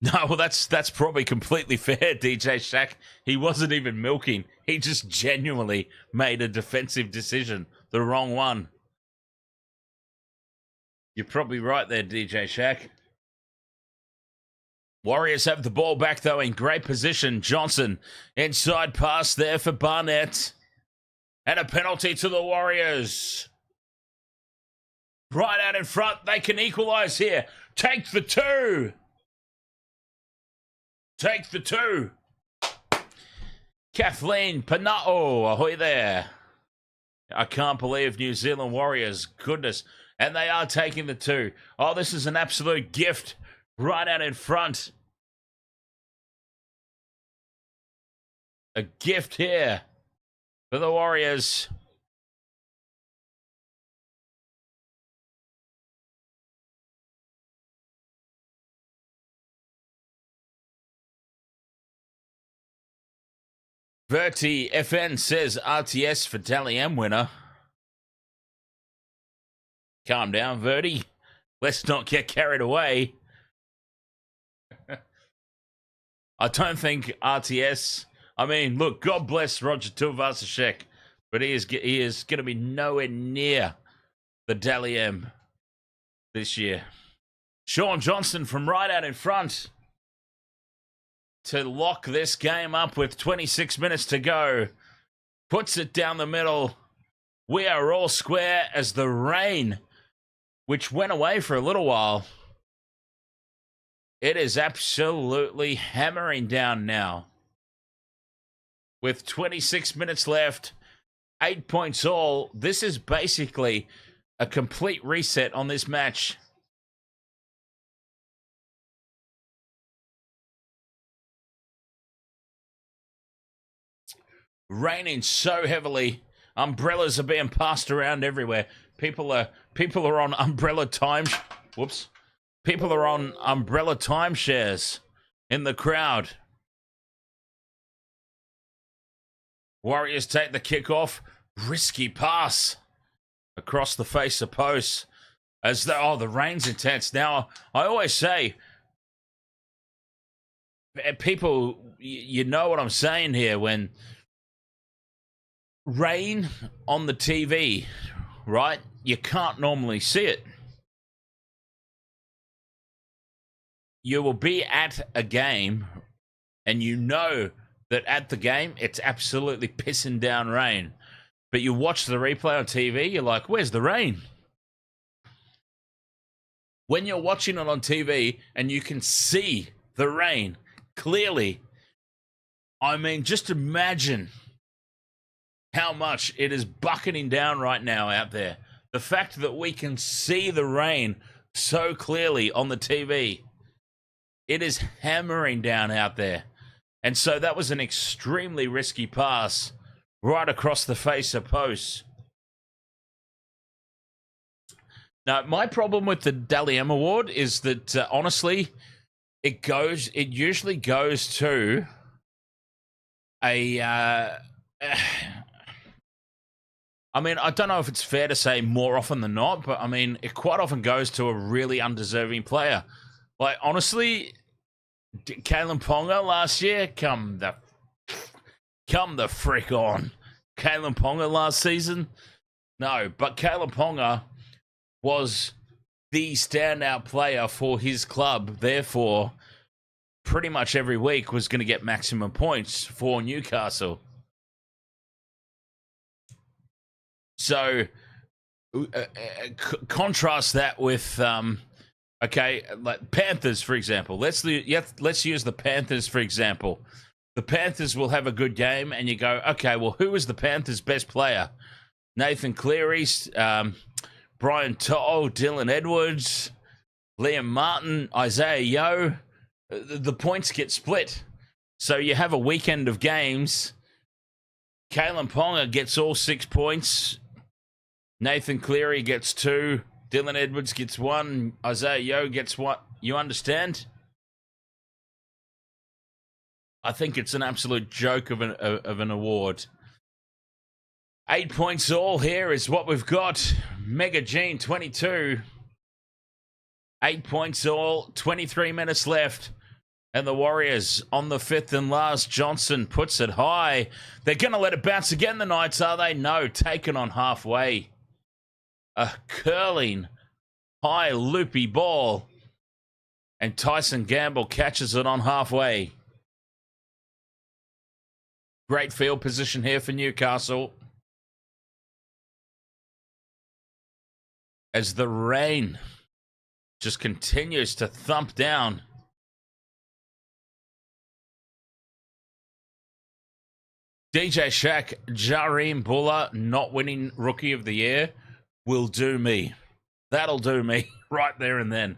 No, well, that's probably completely fair, DJ Shaq. He wasn't even milking. He just genuinely made a defensive decision. The wrong one. You're probably right there, DJ Shaq. Warriors have the ball back, though, in great position. Johnson, inside pass there for Barnett. And a penalty to the Warriors. Right out in front, they can equalise here. Take the two. Take the two. Kathleen Panao, ahoy there. I can't believe New Zealand Warriors. Goodness. And they are taking the two. Oh, this is an absolute gift. Right out in front. A gift here for the Warriors. Verti FN says RTS for Dally M winner. Calm down, Verti. Let's not get carried away. I don't think RTS... I mean, look, God bless Roger Tuivasa-Sheck, but he is going to be nowhere near the Dally M this year. Sean Johnson from right out in front to lock this game up with 26 minutes to go. Puts it down the middle. We are all square as the rain, which went away for a little while. It is absolutely hammering down now. With 26 minutes left, 8 points all, this is basically a complete reset on this match. Raining so heavily, umbrellas are being passed around everywhere. People are on umbrella time. Whoops. People are on umbrella timeshares in the crowd. Warriors take the kickoff. Risky pass across the face of post. As the rain's intense. Now, I always say, people, you know what I'm saying here, when rain on the TV, right? You can't normally see it. You will be at a game and you know that at the game it's absolutely pissing down rain. But you watch the replay on TV, you're like, where's the rain? When you're watching it on TV and you can see the rain clearly, I mean, just imagine how much it is bucketing down right now out there. The fact that we can see the rain so clearly on the TV. It is hammering down out there. And so that was an extremely risky pass right across the face of post. Now, my problem with the Dally M Award is that, honestly, it usually goes to I mean, I don't know if it's fair to say more often than not, but I mean, it quite often goes to a really undeserving player. Like, honestly, Kalen Ponga last year, come the frick on. Kalen Ponga last season? No, but Kalen Ponga was the standout player for his club. Therefore, pretty much every week was going to get maximum points for Newcastle. So, contrast that with, okay, like Panthers, for example. Let's use the Panthers, for example. The Panthers will have a good game, and you go, okay, well, who is the Panthers' best player? Nathan Cleary, Brian To'o, Dylan Edwards, Liam Martin, Isaiah Yeo. The points get split. So you have a weekend of games. Kalen Ponga gets all 6 points. Nathan Cleary gets 2. Dylan Edwards gets 1. Isaiah Yeo gets 1. You understand? I think it's an absolute joke of an award. 8 points all here is what we've got. Mega Gene, 22. 8 points all, 23 minutes left. And the Warriors on the 5th and last. Johnson puts it high. They're going to let it bounce again, the Knights, are they? No, taken on halfway. A curling, high, loopy ball. And Tyson Gamble catches it on halfway. Great field position here for Newcastle. As the rain just continues to thump down. DJ Shaq, Jareem Buller, not winning Rookie of the Year, will do me. That'll do me right there and then.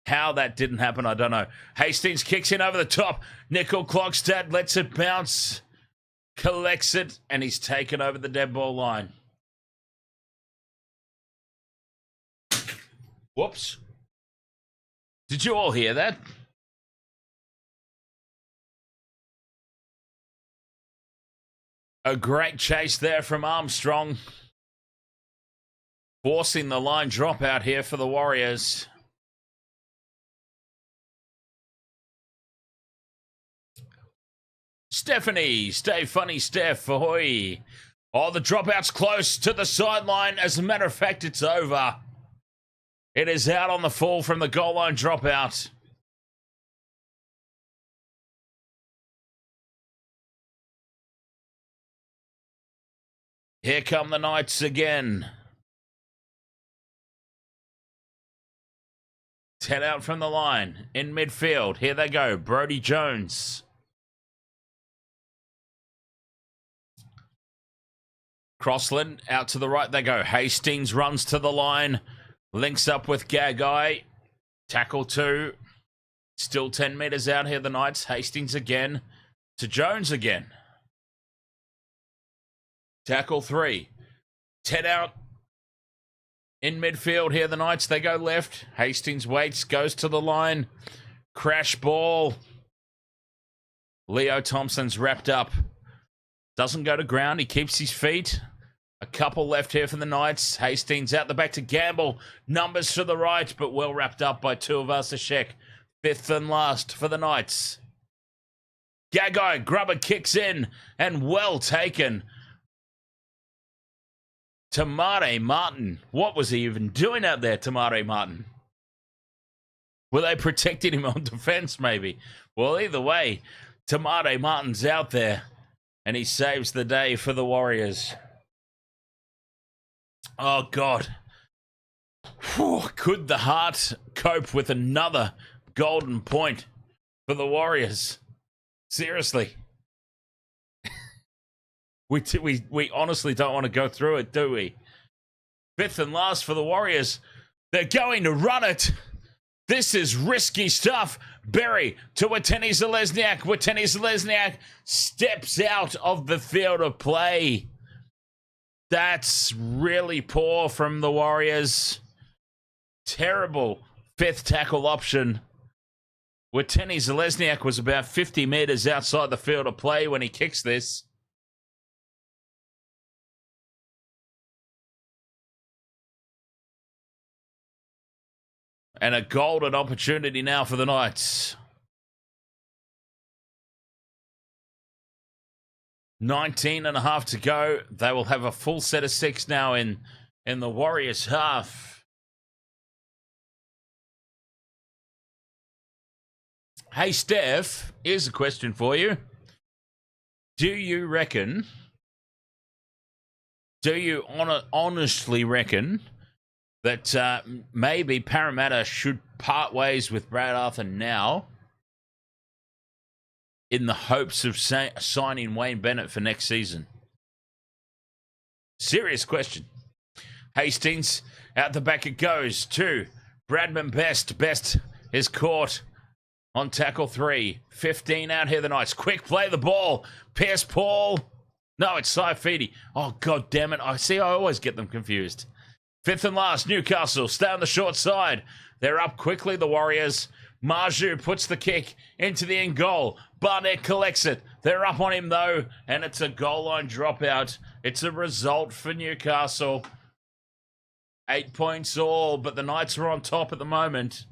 How that didn't happen, I don't know. Hastings kicks in over the top. Nickel Klogstad lets it bounce, collects it, and he's taken over the dead ball line. Whoops. Did you all hear that? A great chase there from Armstrong. Forcing the line drop out here for the Warriors. Stephanie, stay funny, Steph. Ahoy. Oh, the dropout's close to the sideline. As a matter of fact, it's over. It is out on the fall from the goal line dropout. Here come the Knights again. 10 out from the line. In midfield. Here they go. Brodie Jones. Crossland out to the right they go. Hastings runs to the line. Links up with Gagai. Tackle 2. Still 10 metres out here, the Knights. Hastings again. To Jones again. Tackle 3. 10 out. In midfield here, the Knights. They go left. Hastings waits. Goes to the line. Crash ball. Leo Thompson's wrapped up. Doesn't go to ground. He keeps his feet. A couple left here for the Knights. Hastings out the back to Gamble. Numbers to the right, but well wrapped up by Tuivasa-Sheck. 5th and last for the Knights. Gagai, Grubber kicks in, and well taken. Tamare Martin. What was he even doing out there, Tamare Martin? Were they protecting him on defense, maybe? Well, either way, Tamare Martin's out there, and he saves the day for the Warriors. Oh, God. Whew, could the Heart cope with another golden point for the Warriors? Seriously. We honestly don't want to go through it, do we? 5th and last for the Warriors. They're going to run it. This is risky stuff. Berry to Watene Zelezniak. Watene Zelezniak steps out of the field of play. That's really poor from the Warriors. Terrible 5th tackle option. Watene Zelezniak was about 50 metres outside the field of play when he kicks this. And a golden opportunity now for the Knights. 19 and a half to go. They will have a full set of 6 now in the Warriors half. Hey, Steph, here's a question for you. Do you honestly reckon that maybe Parramatta should part ways with Brad Arthur now in the hopes of signing Wayne Bennett for next season? Serious question. Hastings, out the back it goes to Bradman Best. Best is caught on tackle 3. 15 out here the Knights. Quick play the ball. Pierce Paul. No, it's Saifidi. Oh, God damn it. I always get them confused. Fifth and last, Newcastle stay on the short side. They're up quickly, the Warriors. Marju puts the kick into the end goal. Barnett collects it. They're up on him, though, and it's a goal line dropout. It's a result for Newcastle. 8 points all, but the Knights are on top at the moment.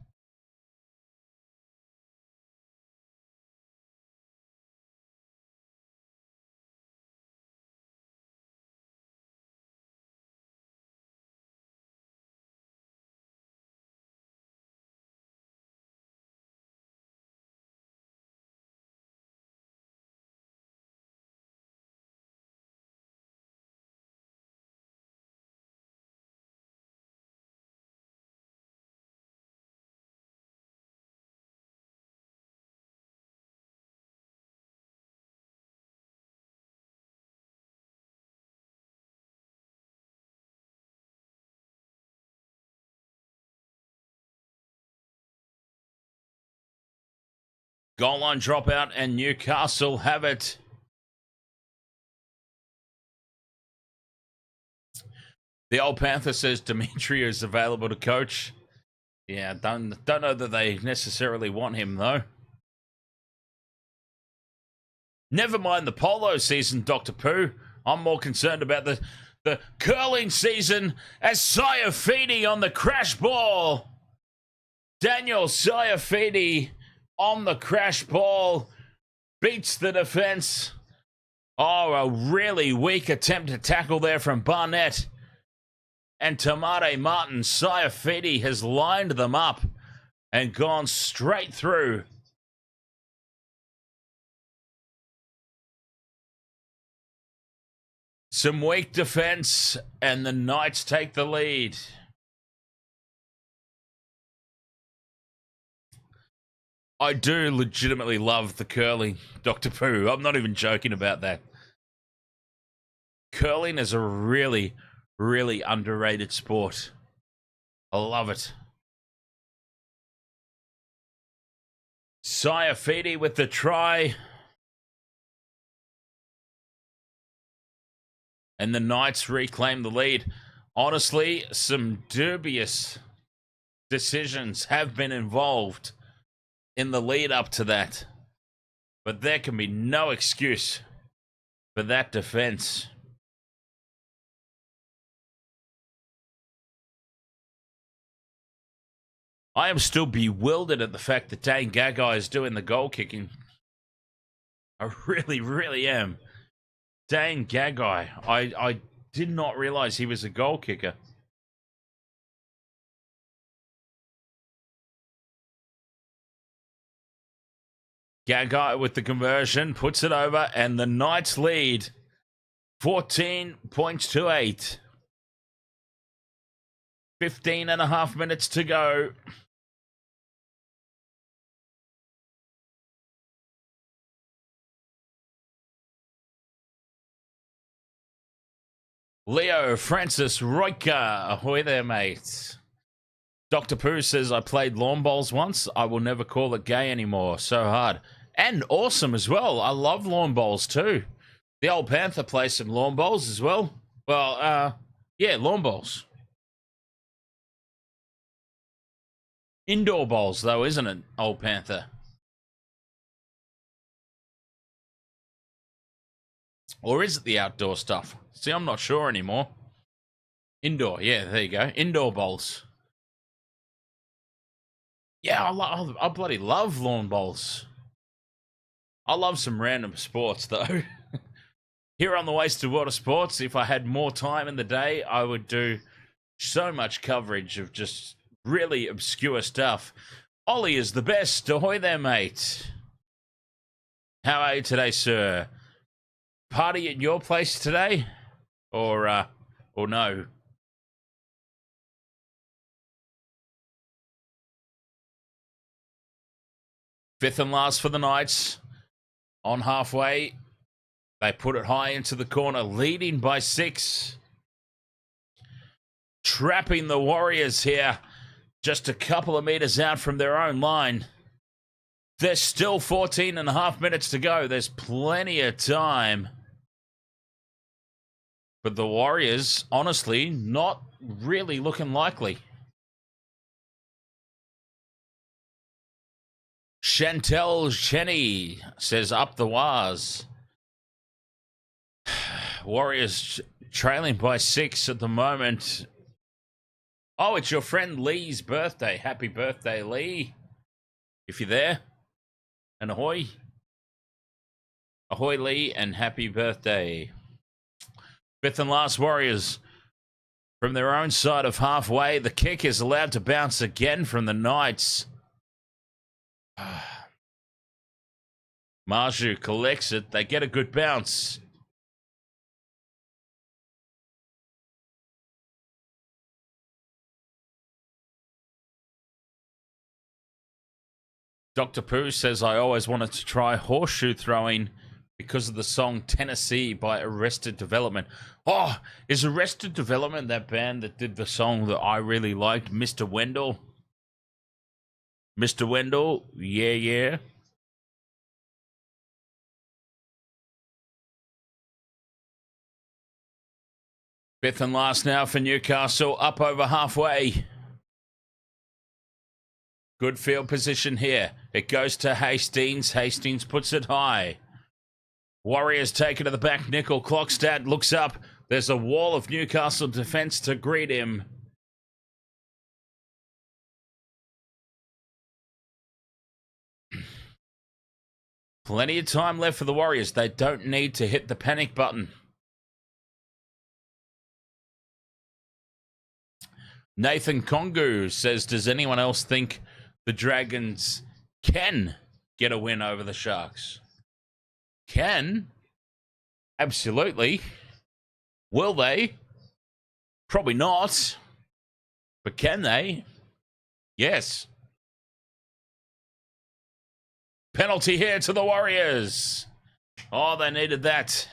Goal line dropout, and Newcastle have it. The old Panther says Dimitri is available to coach. Yeah, don't know that they necessarily want him, though. Never mind the polo season, Dr. Pooh. I'm more concerned about the curling season as Saifidi on the crash ball. Daniel Saifidi on the crash ball beats the defense. Oh, a really weak attempt to tackle there from Barnett. And Tamare Martin. Saifidi has lined them up and gone straight through. Some weak defense, and the Knights take the lead. I do legitimately love the curling, Dr. Pooh. I'm not even joking about that. Curling is a really, really underrated sport. I love it. Saifidi with the try. And the Knights reclaim the lead. Honestly, some dubious decisions have been involved in the lead up to that. But there can be no excuse for that defense. I am still bewildered at the fact that Dane Gagai is doing the goal kicking. I really, really am. Dane Gagai. I did not realize he was a goal kicker. Gagai with the conversion, puts it over, and the Knights lead 14 points to 8. 15 and a half minutes to go. Leo Francis Royka. Ahoy there, mates. Dr. Pooh says, I played lawn bowls once. I will never call it gay anymore. So hard. And awesome as well. I love lawn bowls too. The old Panther plays some lawn bowls as well. Well, yeah, lawn bowls. Indoor bowls, though, isn't it, old Panther? Or is it the outdoor stuff? See, I'm not sure anymore. Indoor, yeah, there you go. Indoor bowls. Yeah, I bloody love lawn bowls. I love some random sports, though. Here on the Wasted Water Sports, if I had more time in the day, I would do so much coverage of just really obscure stuff. Ollie is the best. Ahoy there, mate. How are you today, sir? Party at your place today? Or no? Fifth and last for the Knights. On halfway, they put it high into the corner, leading by 6. Trapping the Warriors here, just a couple of meters out from their own line. There's still 14 and a half minutes to go. There's plenty of time. But the Warriors, honestly, not really looking likely. Chantel Cheney says up the Waz. Warriors trailing by 6 at the moment. Oh, it's your friend Lee's birthday. Happy birthday, Lee. If you're there. And ahoy. Ahoy, Lee, and happy birthday. Fifth and last Warriors. From their own side of halfway, the kick is allowed to bounce again from the Knights. Marju collects it. They get a good bounce. Dr. Pooh says, I always wanted to try horseshoe throwing because of the song Tennessee by Arrested Development. Oh, is Arrested Development that band that did the song that I really liked, Mr. Wendell? Mr. Wendell, yeah, yeah. Fifth and last now for Newcastle, up over halfway. Good field position here. It goes to Hastings. Hastings puts it high. Warriors take it to the back. Nickel Clockstad looks up. There's a wall of Newcastle defence to greet him. Plenty of time left for the Warriors. They don't need to hit the panic button. Nathan Kongu says, does anyone else think the Dragons can get a win over the Sharks? Can? Absolutely. Will they? Probably not. But can they? Yes. Penalty here to the Warriors. Oh, they needed that.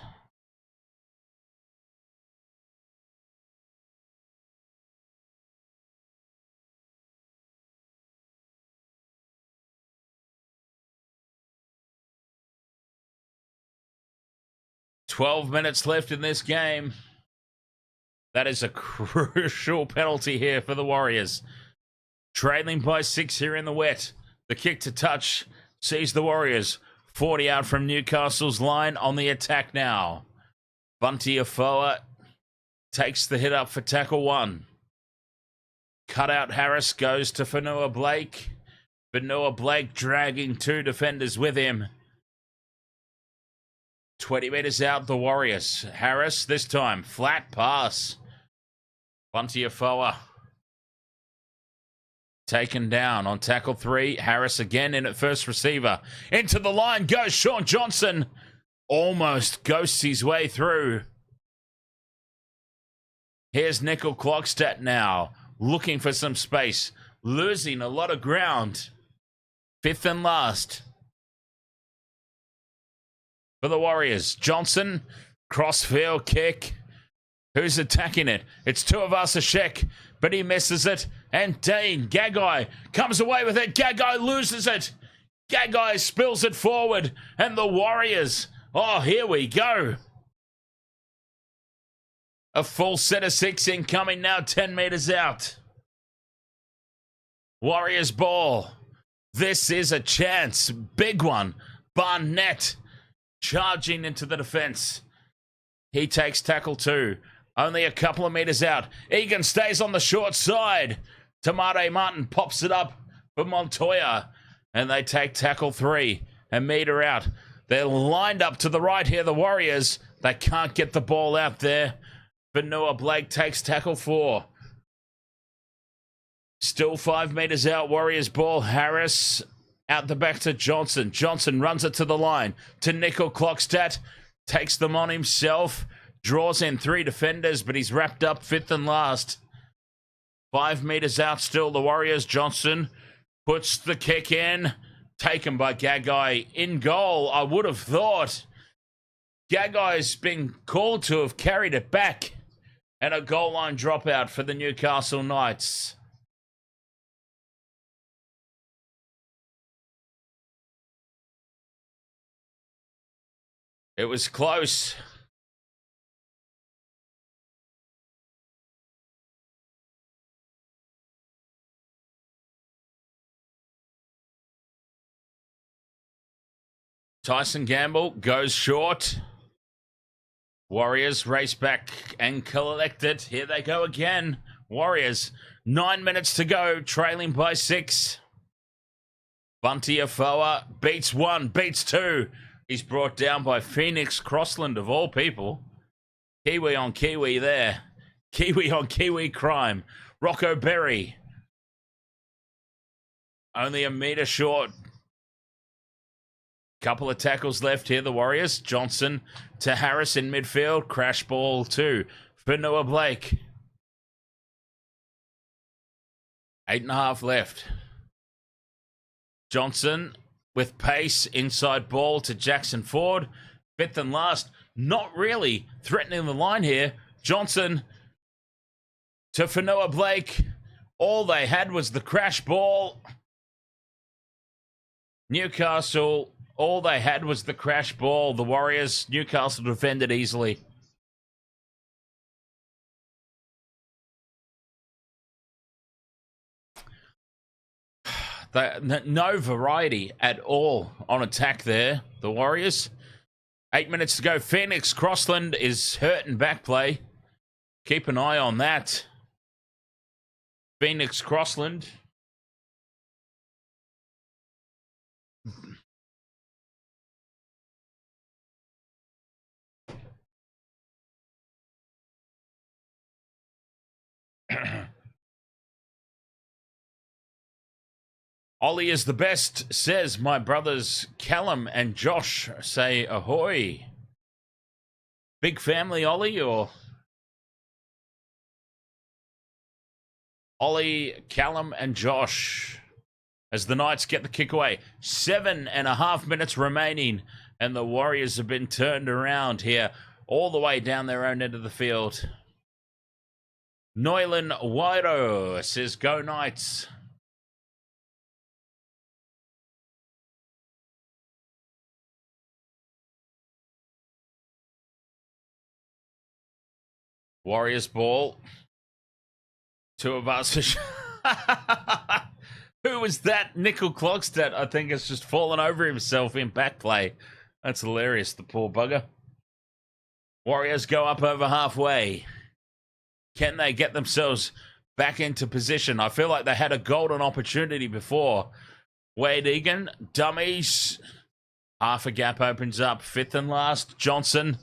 "12 minutes left in this game. That is a crucial penalty here for the Warriors. Trailing by 6 here in the wet. The kick to touch sees the Warriors 40 out from Newcastle's line on the attack now. Bunty Afoa takes the hit up for tackle 1. Cutout Harris goes to Fanua Blake. Fanua Blake dragging 2 defenders with him. 20 metres out, the Warriors. Harris, this time, flat pass. Bunty Afoa taken down on tackle 3. Harris again in at first receiver. Into the line goes Sean Johnson. Almost ghosts his way through. Here's Nickel Clockstad now, looking for some space. Losing a lot of ground. Fifth and last for the Warriors. Johnson, crossfield kick. Who's attacking it? It's Tuivasa-Sheck, but he misses it. And Dean Gagai comes away with it. Gagai loses it. Gagai spills it forward. And the Warriors, oh, here we go. A full set of 6 incoming now, 10 metres out. Warriors ball. This is a chance. Big one. Barnett charging into the defence. He takes tackle 2. Only a couple of metres out. Egan stays on the short side. Tamate Martin pops it up for Montoya. And they take tackle 3. A metre out. They're lined up to the right here, the Warriors. They can't get the ball out there. Fanua Blake takes tackle 4. Still 5 metres out. Warriors ball. Harris out the back to Johnson. Johnson runs it to the line. To Nickel Clockstad. Takes them on himself. Draws in 3 defenders, but he's wrapped up fifth and last. 5 metres out still. The Warriors. Johnson puts the kick in. Taken by Gagai in goal. I would have thought Gagai's been called to have carried it back. And a goal line dropout for the Newcastle Knights. It was close. Tyson Gamble goes short. Warriors race back and collect it. Here they go again. Warriors, 9 minutes to go, trailing by 6. Bunty Afoa beats 1, beats 2. He's brought down by Phoenix Crossland, of all people. Kiwi on Kiwi there. Kiwi on Kiwi crime. Rocco Berry. Only a metre short. Couple of tackles left here, the Warriors. Johnson to Harris in midfield. Crash ball to Fanua Blake. 8.5 left. Johnson with pace, inside ball to Jackson Ford. 5th and last. Not really threatening the line here. Johnson to Fanua Blake. All they had was the crash ball. Newcastle, all they had was the crash ball. The Warriors, Newcastle defended easily. No variety at all on attack there, the Warriors. 8 minutes to go. Phoenix Crossland is hurt in back play. Keep an eye on that. Phoenix Crossland. Ollie is the best, says my brothers Callum and Josh. Say ahoy. Big family, Ollie, or? Ollie, Callum and Josh. As the Knights get the kick away. 7.5 minutes remaining. And the Warriors have been turned around here. All the way down their own end of the field. Noylan Wairo says go Knights. Warriors ball. Two of us. Who was that? Nickel Clockstead, I think, has just fallen over himself in back play. That's hilarious, the poor bugger. Warriors go up over halfway. Can they get themselves back into position? I feel like they had a golden opportunity before. Wade Egan, dummies. Half a gap opens up. 5th and last. Johnson.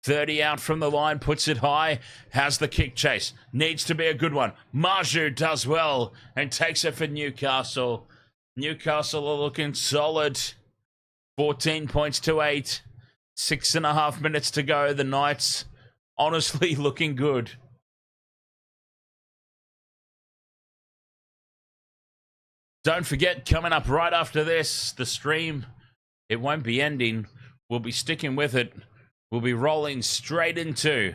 30 out from the line, puts it high, has the kick chase. Needs to be a good one. Marju does well and takes it for Newcastle. Newcastle are looking solid. 14 points to 8. 6.5 minutes to go. The Knights honestly looking good. Don't forget, coming up right after this, the stream, it won't be ending. We'll be sticking with it. We'll be rolling straight into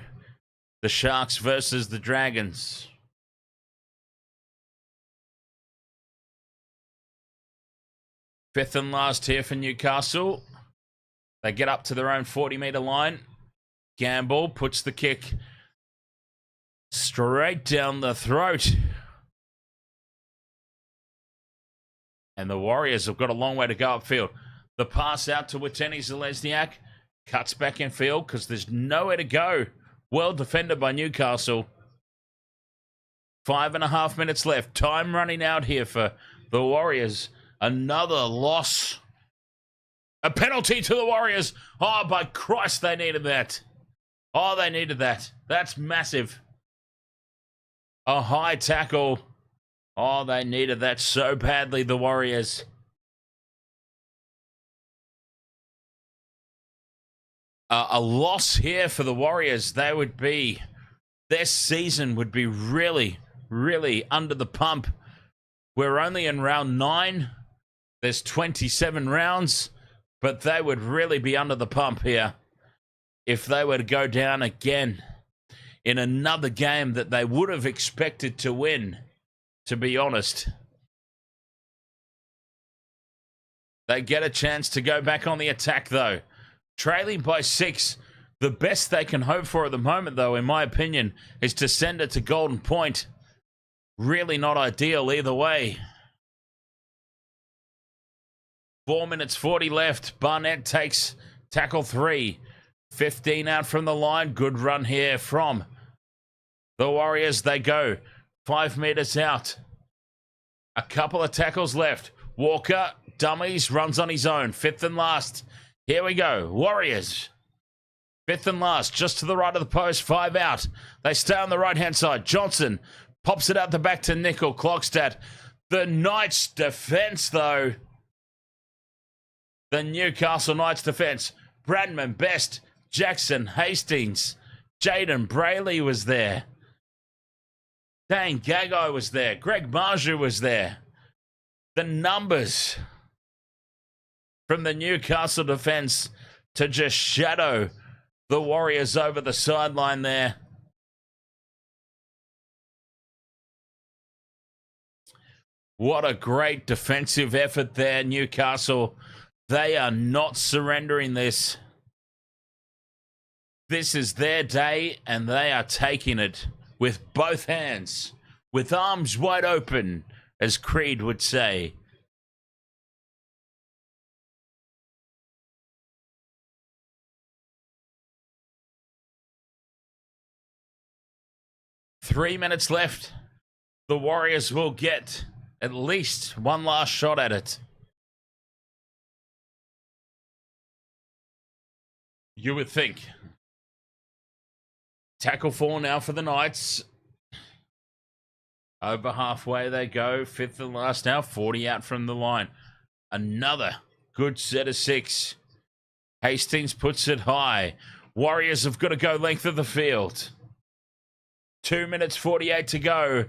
the Sharks versus the Dragons. Fifth and last here for Newcastle. They get up to their own 40-metre line. Gamble puts the kick straight down the throat. And the Warriors have got a long way to go upfield. The pass out to Wateni Zalesniak. Cuts back in field because there's nowhere to go. Well defended by Newcastle. 5.5 minutes left. Time running out here for the Warriors. Another loss. A penalty to the Warriors. Oh, by Christ, they needed that. Oh, they needed that. That's massive. A high tackle. Oh, they needed that so badly, the Warriors. A loss here for the Warriors. Their season would be really, really under the pump. We're only in round 9. There's 27 rounds, but they would really be under the pump here if they were to go down again in another game that they would have expected to win, to be honest. They get a chance to go back on the attack, though. Trailing by 6. The best they can hope for at the moment, though, in my opinion, is to send it to Golden Point. Really not ideal either way. 4 minutes 40 left. Barnett takes tackle 3. 15 out from the line. Good run here from the Warriors. They go 5 meters out. A couple of tackles left. Walker, dummies, runs on his own. 5th and last. Here we go. Warriors. 5th and last, just to the right of the post. 5 out. They stay on the right-hand side. Johnson pops it out the back to Nickel. Clockstat. The Knights defence, though. The Newcastle Knights defence. Bradman, Best, Jackson, Hastings, Jaden Brayley was there. Dane Gagai was there. Greg Marju was there. The numbers from the Newcastle defence to just shadow the Warriors over the sideline there. What a great defensive effort there, Newcastle. They are not surrendering this. This is their day, and they are taking it with both hands, with arms wide open, as Creed would say. Three minutes left. The Warriors will get at least one last shot at it. You would think. Tackle 4 now for the Knights. Over halfway they go. 5th and last now. 40 out from the line. Another good set of 6. Hastings puts it high. Warriors have got to go length of the field. 2 minutes 48 to go.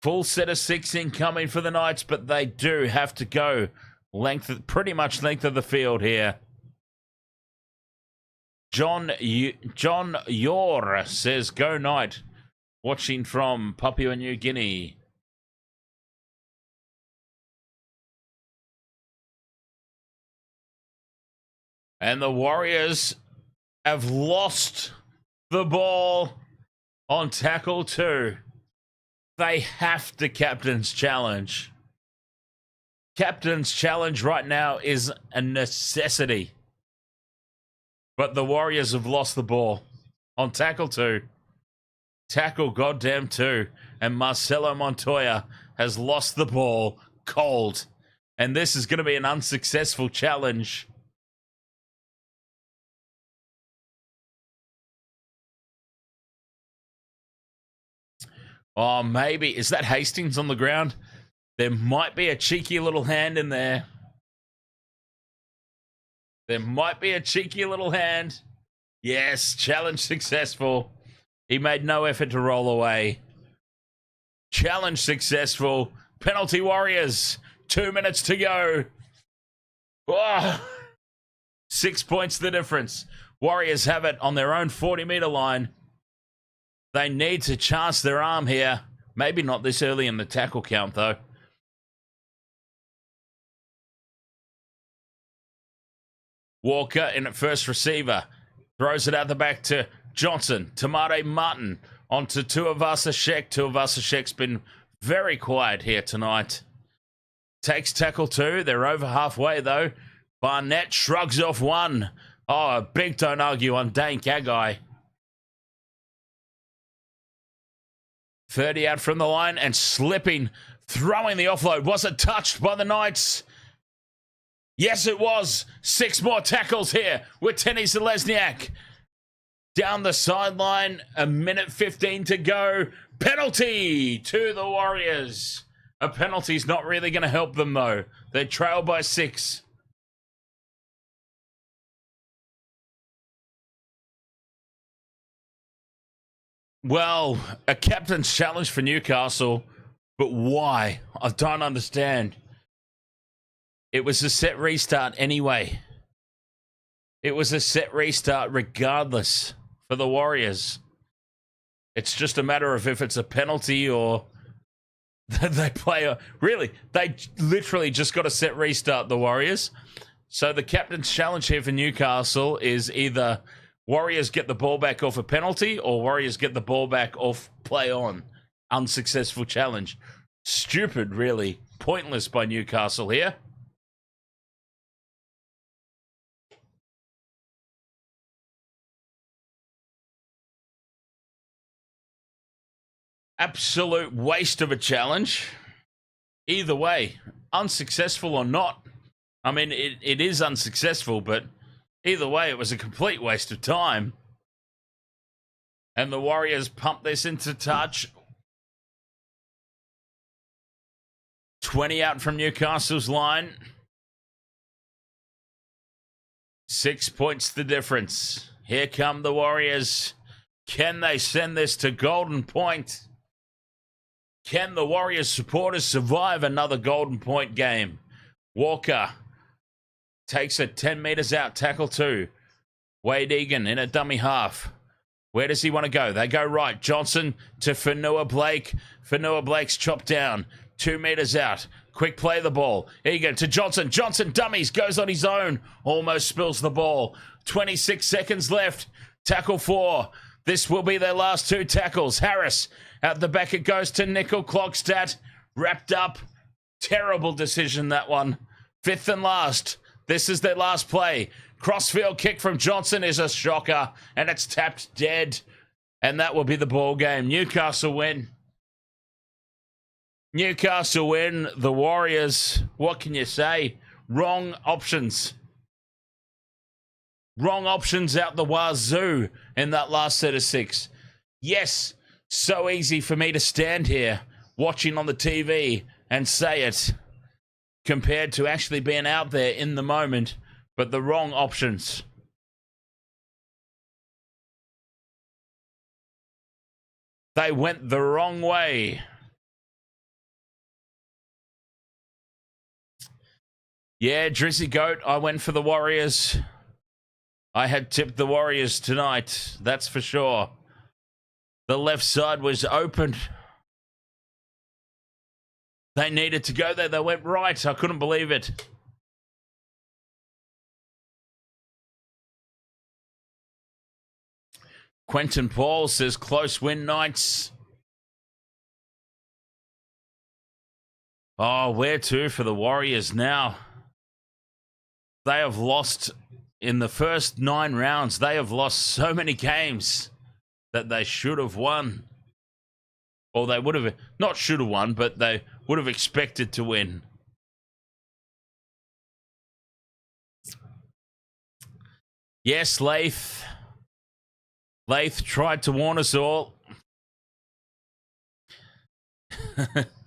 Full set of 6 incoming for the Knights, but they do have to go pretty much length of the field here. John Yor says, "Go Knight," watching from Papua New Guinea. And the Warriors have lost the ball on tackle 2. They have to captain's challenge. Captain's challenge right now is a necessity. But the Warriors have lost the ball on tackle 2. Tackle goddamn 2. And Marcelo Montoya has lost the ball cold. And this is going to be an unsuccessful challenge. Oh, maybe. Is that Hastings on the ground? There might be a cheeky little hand in there. There might be a cheeky little hand. Yes, challenge successful. He made no effort to roll away. Challenge successful. Penalty Warriors. 2 minutes to go. Oh, 6 points the difference. Warriors have it on their own 40-meter line. They need to chance their arm here. Maybe not this early in the tackle count, though. Walker in at first receiver. Throws it out the back to Johnson. Tamate Martin onto Tuivasa-Sheck. Tuivasa-Sheck's been very quiet here tonight. Takes tackle 2. They're over halfway, though. Barnett shrugs off 1. Oh, a big don't argue on Dane Gagai. 30 out from the line and slipping, throwing the offload. Was it touched by the Knights? Yes, it was. 6 more tackles here with Tenny Zalesniak. Down the sideline, 1:15 to go. Penalty to the Warriors. A penalty's not really going to help them, though. They trail by 6. Well, a captain's challenge for Newcastle, but why? I don't understand. It was a set restart anyway. It was a set restart regardless for the Warriors. It's just a matter of if it's a penalty or they play really, they literally just got a set restart, the Warriors. So the captain's challenge here for Newcastle is either Warriors get the ball back off a penalty or Warriors get the ball back off play on. Unsuccessful challenge. Stupid, really. Pointless by Newcastle here. Absolute waste of a challenge. Either way, unsuccessful or not. I mean, it is unsuccessful, but either way, it was a complete waste of time. And the Warriors pumped this into touch. 20 out from Newcastle's line. 6 points the difference. Here come the Warriors. Can they send this to golden point? Can the Warriors supporters survive another golden point game? Walker takes it 10 metres out, tackle 2. Wade Egan in a dummy half. Where does he want to go? They go right. Johnson to Fanua Blake. Fanua Blake's chopped down. 2 metres out. Quick play the ball. Egan to Johnson. Johnson dummies. Goes on his own. Almost spills the ball. 26 seconds left. Tackle 4. This will be their last 2 tackles. Harris. Out the back it goes to Nickel Clockstadt. Wrapped up. Terrible decision, that one. 5th and last. This is their last play. Crossfield kick from Johnson is a shocker. And it's tapped dead. And that will be the ball game. Newcastle win. Newcastle win. The Warriors, what can you say? Wrong options. Wrong options out the wazoo in that last set of 6. Yes, so easy for me to stand here watching on the TV and say it compared to actually being out there in the moment, but the wrong options. They went the wrong way. Yeah, Drizzy Goat, I went for the Warriors. I had tipped the Warriors tonight, that's for sure. The left side was open. They needed to go there. They went right. I couldn't believe it. Quentin Paul says close win, Knights. Oh, where to for the Warriors now? They have lost in the first 9 rounds. They have lost so many games that they should have won. Or they would have, not should have won, but they would have expected to win. Yes, Lath. Lath tried to warn us all.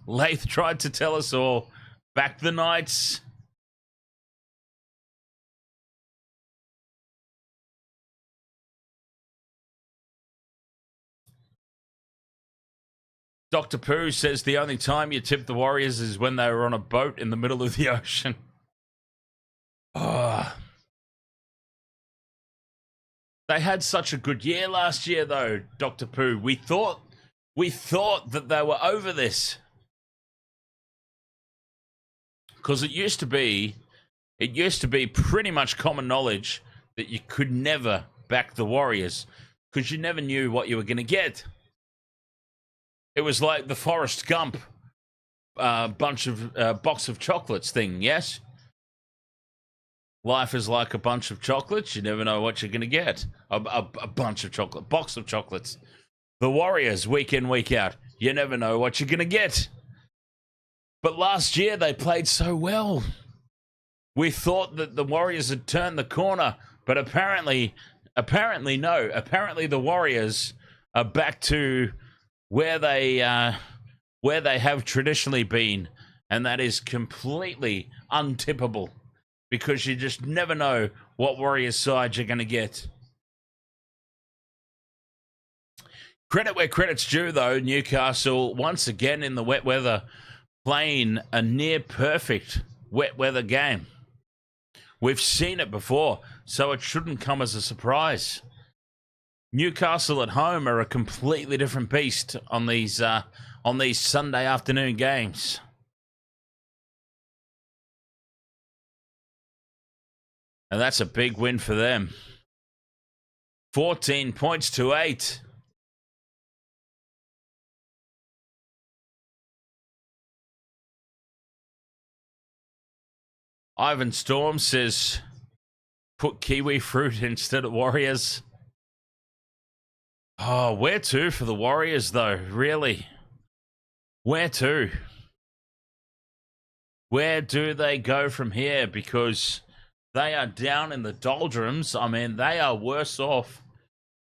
Lath tried to tell us all. Back the Knights. Dr. Pooh says the only time you tip the Warriors is when they were on a boat in the middle of the ocean. Oh. They had such a good year last year, though, Dr. Pooh. We thought that they were over this. Because it used to be pretty much common knowledge that you could never back the Warriors because you never knew what you were going to get. It was like the Forrest Gump box of chocolates thing, yes? Life is like a bunch of chocolates. You never know what you're going to get. A bunch of chocolate, box of chocolates. The Warriors, week in, week out. You never know what you're going to get. But last year, they played so well. We thought that the Warriors had turned the corner, but apparently no. Apparently the Warriors are back to where they have traditionally been, and that is completely untippable because you just never know what Warriors side you're going to get. Credit where credit's due, though. Newcastle, once again in the wet weather, playing a near-perfect wet weather game. We've seen it before, so it shouldn't come as a surprise. Newcastle at home are a completely different beast on these Sunday afternoon games. And that's a big win for them. 14 points to 8. Ivan Storm says, put kiwi fruit instead of Warriors. Oh, where to for the Warriors, though? Really? Where to? Where do they go from here? Because they are down in the doldrums. I mean, they are worse off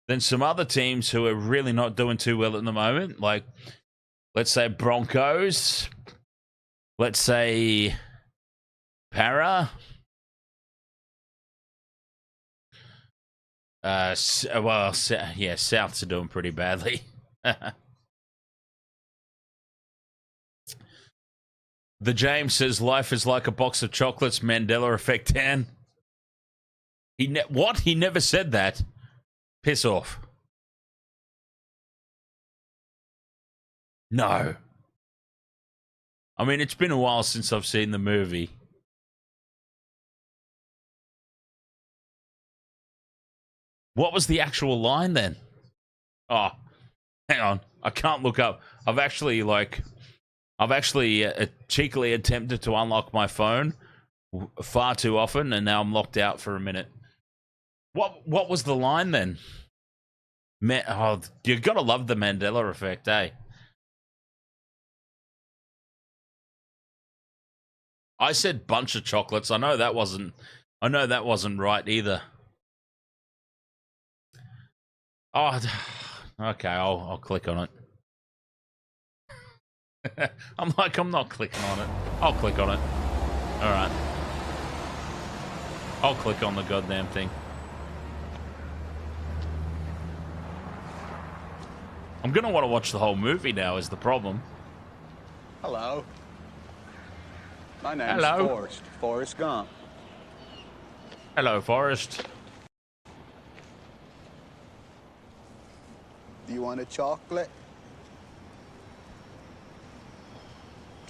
than some other teams who are really not doing too well at the moment. Like, let's say Broncos. Let's say Para. Souths are doing pretty badly. The James says life is like a box of chocolates. Mandela effect, Dan. What? He never said that. Piss off. No. I mean, it's been a while since I've seen the movie. What was the actual line then? Oh, hang on. I can't look up. I've actually cheekily attempted to unlock my phone far too often, and now I'm locked out for a minute. What was the line then? You gotta love the Mandela effect, eh? I said bunch of chocolates. I know that wasn't right either. Oh, okay. I'll click on it. I'm not clicking on it. I'll click on it. All right. I'll click on the goddamn thing. I'm going to want to watch the whole movie now is the problem. Hello. My name's Forrest Gump. Hello, Forrest. Do you want a chocolate?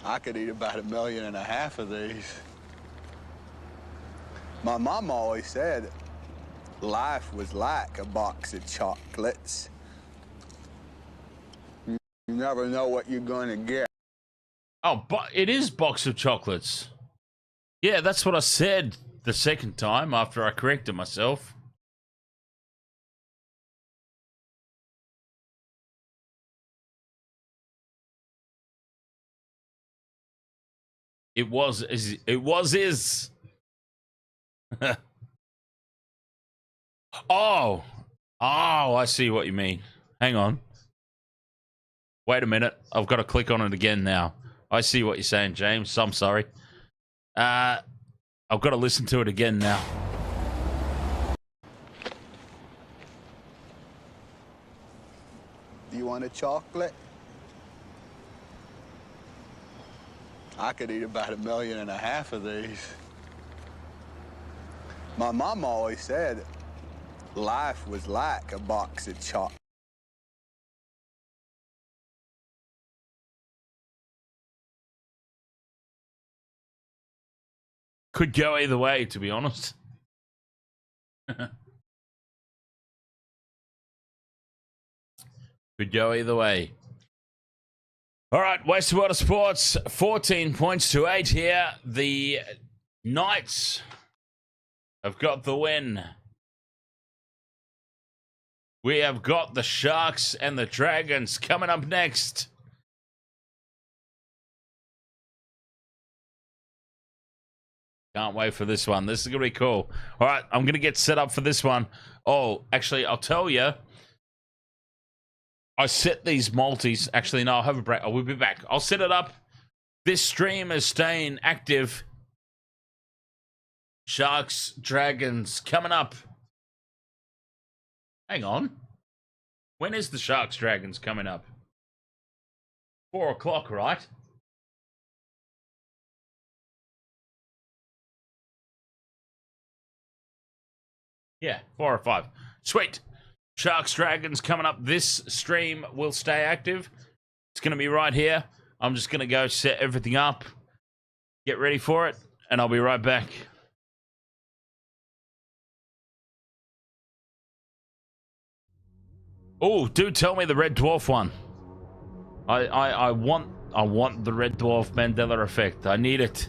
I could eat about 1.5 million of these. My mom always said life was like a box of chocolates. You never know what you're going to get. Oh, but it is box of chocolates. Yeah, that's what I said the second time after I corrected myself. It was is. Oh, I see what you mean. Hang on. Wait a minute. I've got to click on it again now. I see what you're saying, James. I'm sorry. I've got to listen to it again now. Do you want a chocolate? I could eat about 1.5 million of these. My mom always said life was like a box of chocolates. Could go either way, to be honest. Could go either way. All right, Wastewater Sports, 14 points to 8 here. The Knights have got the win. We have got the Sharks and the Dragons coming up next. Can't wait for this one. This is going to be cool. All right, I'm going to get set up for this one. Oh, actually, I'll tell you. I set these multis. Actually, no, I'll have a break. I will be back. I'll set it up. This stream is staying active. Sharks, Dragons, coming up. Hang on. When is the Sharks, Dragons coming up? 4 o'clock, right? Yeah, 4 or 5. Sweet. Sharks, Dragons coming up. This stream will stay active. It's going to be right here. I'm just going to go set everything up, get ready for it, and I'll be right back. Oh, do tell me the Red Dwarf one. I want the Red Dwarf Mandela effect. I need it.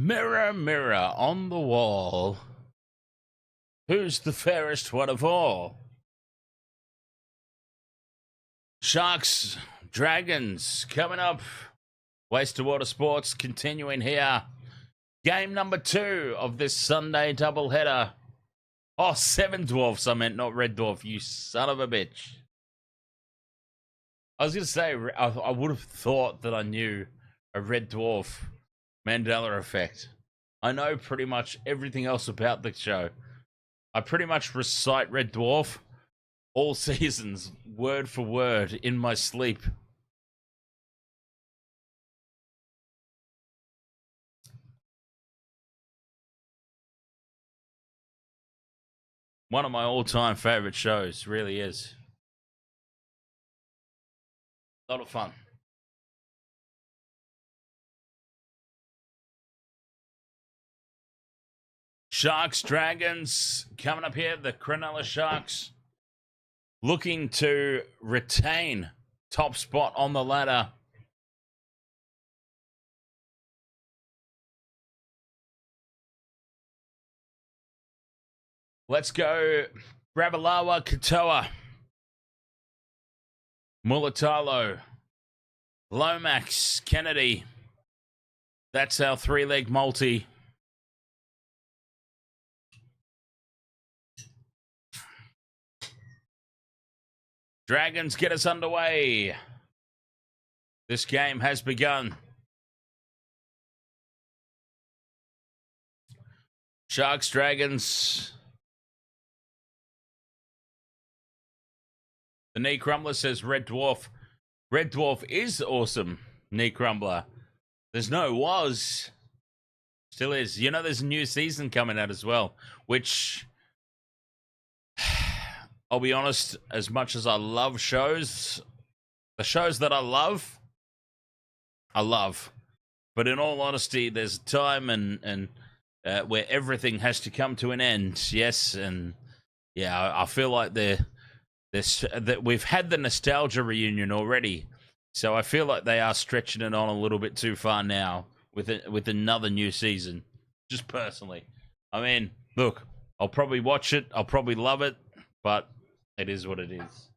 Mirror, mirror on the wall, who's the fairest one of all? Sharks, Dragons, coming up. Waste of Water Sports continuing here. Game number 2 of this Sunday doubleheader. Oh, 7 Dwarfs, I meant, not Red Dwarf, you son of a bitch. I was going to say, I would have thought that I knew a Red Dwarf Mandela effect. I know pretty much everything else about the show. I pretty much recite Red Dwarf all seasons, word for word, in my sleep. One of my all-time favorite shows, really is. A lot of fun. Sharks, Dragons, coming up here. The Cronulla Sharks looking to retain top spot on the ladder. Let's go Ravalawa, Katoa, Mulatalo, Lomax, Kennedy. That's our 3-leg multi. Dragons get us underway. This game has begun. Sharks, Dragons. The Knee Crumbler says Red Dwarf. Red Dwarf is awesome, Knee Crumbler. There's no was. Still is. You know, there's a new season coming out as well, which, I'll be honest, as much as I love shows, the shows that I love. But in all honesty, there's a time and where everything has to come to an end. Yes, and yeah, I feel like that we've had the nostalgia reunion already, so I feel like they are stretching it on a little bit too far now with another new season. Just personally, I mean, look, I'll probably watch it, I'll probably love it, but it is what it is.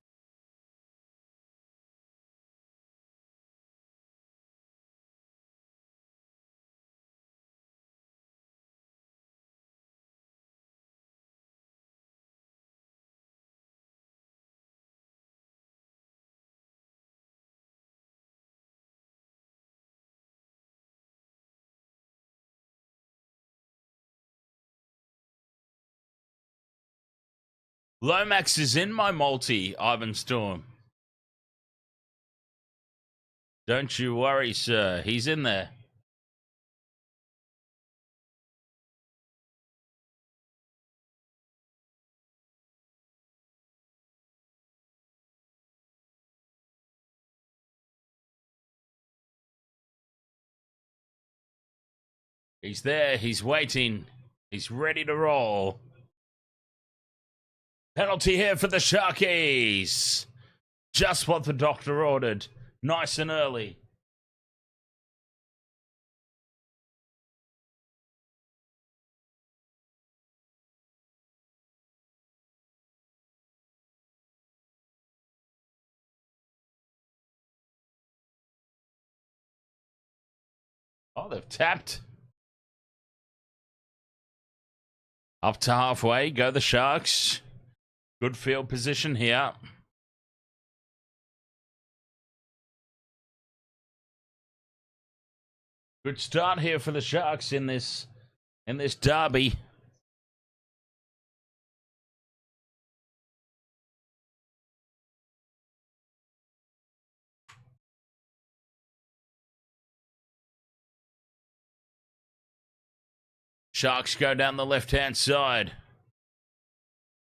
Lomax is in my multi, Ivan Storm. Don't you worry, sir. He's in there. He's there. He's waiting. He's ready to roll. Penalty here for the Sharkies. Just what the doctor ordered. Nice and early. Oh, they've tapped. Up to halfway. Go the Sharks. Good field position here. Good start here for the Sharks in this derby. Sharks go down the left-hand side.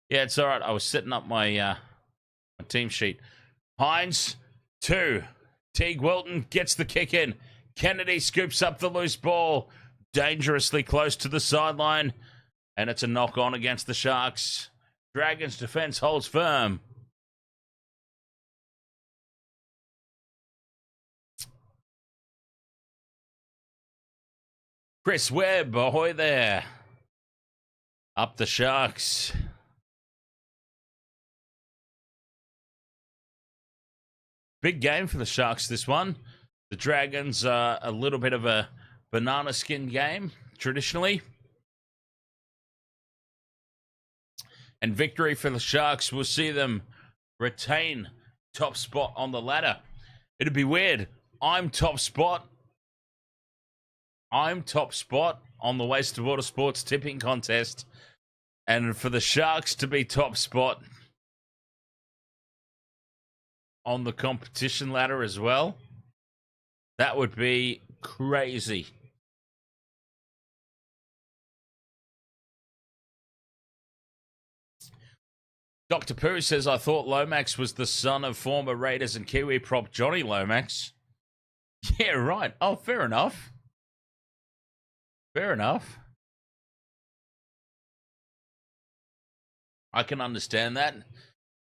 Yeah, it's all right. I was setting up my my team sheet. Hines, 2. Teague Wilton gets the kick in. Kennedy scoops up the loose ball. Dangerously close to the sideline. And it's a knock-on against the Sharks. Dragons' defense holds firm. Chris Webb, ahoy there. Up the Sharks. Big game for the Sharks, this one. The Dragons are a little bit of a banana skin game, traditionally. And victory for the Sharks will see them retain top spot on the ladder. It'd be weird. I'm top spot on the Waste of Water Sports tipping contest. And for the Sharks to be top spot on the competition ladder as well, that would be crazy. Dr. Pooh says, I thought Lomax was the son of former Raiders and Kiwi prop Johnny Lomax. Yeah, right. Oh, fair enough. Fair enough. I can understand that.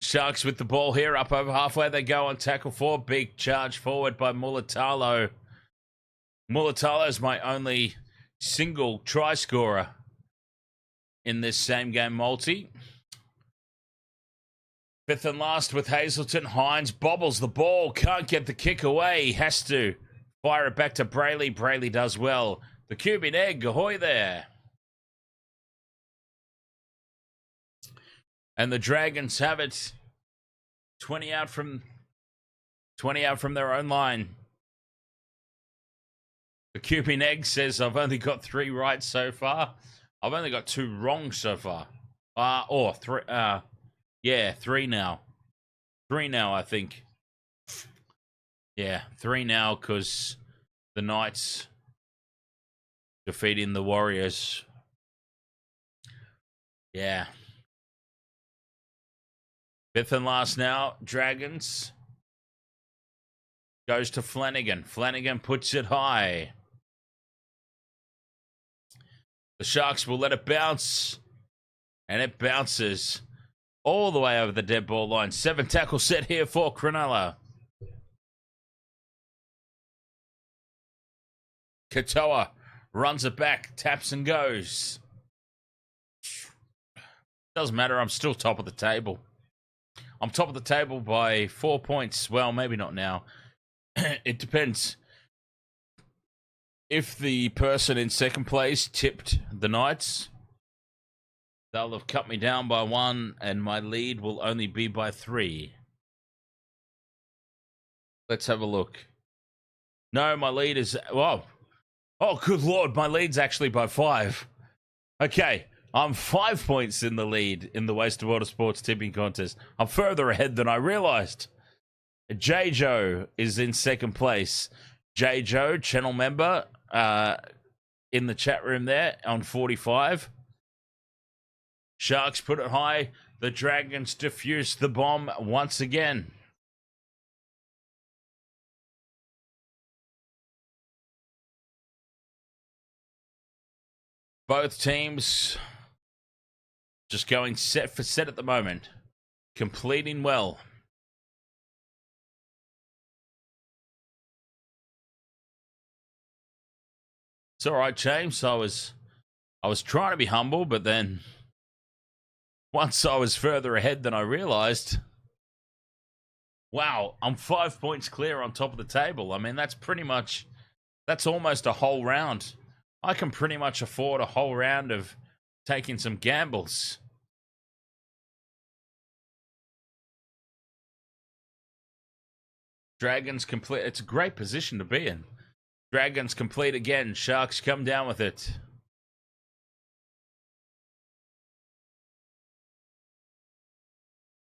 Sharks with the ball here, up over halfway. They go on tackle 4. Big charge forward by Mulatalo. Mulatalo is my only single try scorer in this same game multi. Fifth and last with Hazelton. Hines bobbles the ball. Can't get the kick away. Has to fire it back to Brayley. Brayley does well. The Cuban egg. Ahoy there. And the Dragons have it. 20 out from their own line. The Cuban egg says, I've only got 3 right so far. I've only got 2 wrong so far. Three. Yeah, 3 now. 3 now, I think. Yeah, 3 now because the Knights defeating the Warriors. Yeah. Fifth and last now, Dragons. Goes to Flanagan. Flanagan puts it high. The Sharks will let it bounce. And it bounces all the way over the dead ball line. 7 tackle set here for Cronulla. Katoa runs it back, taps and goes. Doesn't matter, I'm still top of the table. I'm top of the table by 4 points. Well, maybe not now. It depends. If the person in second place tipped the Knights, they'll have cut me down by 1, and my lead will only be by 3. Let's have a look. No, my lead is... Whoa. Oh, good Lord, my lead's actually by 5. Okay, I'm 5 points in the lead in the Waste of Water Sports tipping contest. I'm further ahead than I realized. J. Joe is in second place. J. Joe, channel member, in the chat room there on 45. Sharks put it high. The Dragons defuse the bomb once again. Both teams just going set for set at the moment. Completing well. It's all right, James. I was trying to be humble, but then once I was further ahead than I realized, wow, I'm 5 points clear on top of the table. I mean, that's almost a whole round. I can pretty much afford a whole round of taking some gambles. Dragons complete. It's a great position to be in. Dragons complete again. Sharks come down with it.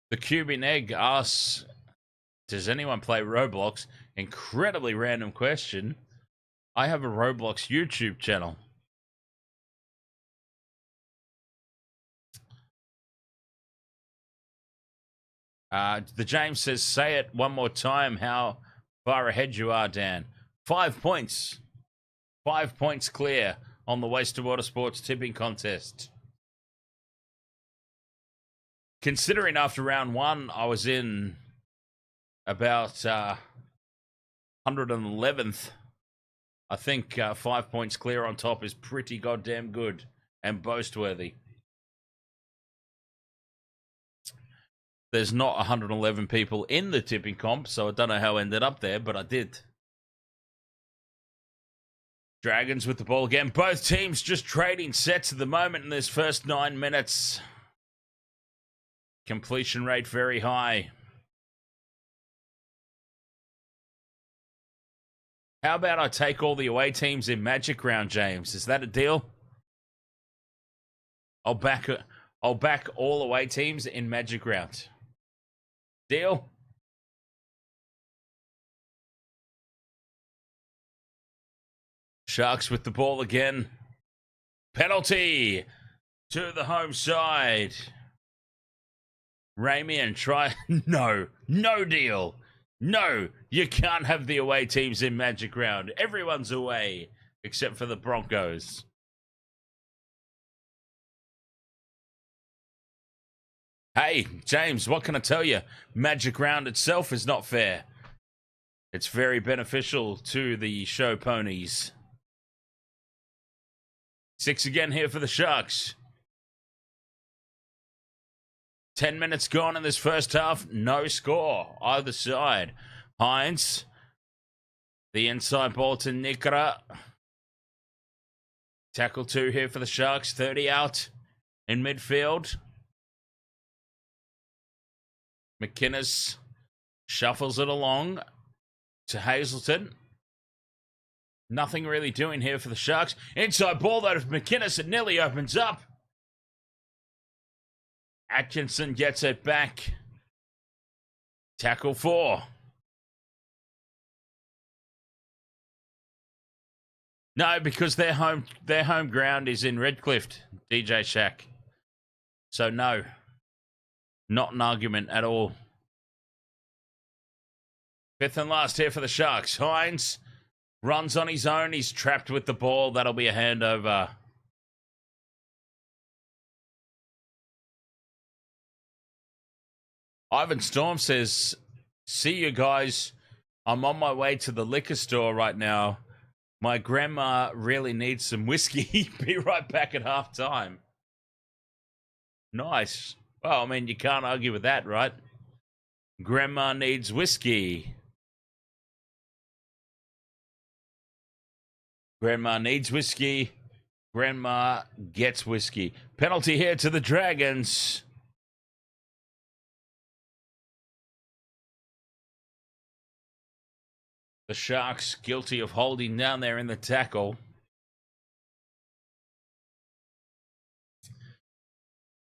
The Cuban Egg asks, does anyone play Roblox? Incredibly random question. I have a Roblox YouTube channel. The James says, say it one more time how far ahead you are, Dan. 5 points. 5 points clear on the Waste of Water Sports tipping contest. Considering after round 1, I was in about 111th. I think 5 points clear on top is pretty goddamn good and boast-worthy. There's not 111 people in the tipping comp, so I don't know how I ended up there, but I did. Dragons with the ball again. Both teams just trading sets at the moment in this first 9 minutes. Completion rate very high. How about I take all the away teams in Magic Round, James? Is that a deal? I'll back all away teams in Magic Round. Deal? Sharks with the ball again. Penalty to the home side. Ramian try. No deal. No, you can't have the away teams in Magic Round. Everyone's away except for the Broncos. Hey, James, what can I tell you? Magic Round itself is not fair. It's very beneficial to the show ponies. 6 again here for the Sharks. 10 minutes gone in this first half. No score either side. Hines. The inside ball to Nikra. Tackle 2 here for the Sharks. 30 out in midfield. McInnes shuffles it along to Hazelton. Nothing really doing here for the Sharks. Inside ball though to McInnes. It nearly opens up. Atkinson gets it back. Tackle 4. No, because their home ground is in Redcliffe, DJ Shack. So no. Not an argument at all. 5th and last here for the Sharks. Hines runs on his own. He's trapped with the ball. That'll be a handover. Ivan Storm says, see you guys. I'm on my way to the liquor store right now. My grandma really needs some whiskey. Be right back at halftime. Nice. Well, I mean, you can't argue with that, right? Grandma needs whiskey. Grandma needs whiskey. Grandma gets whiskey. Penalty here to the Dragons. The Sharks guilty of holding down there in the tackle.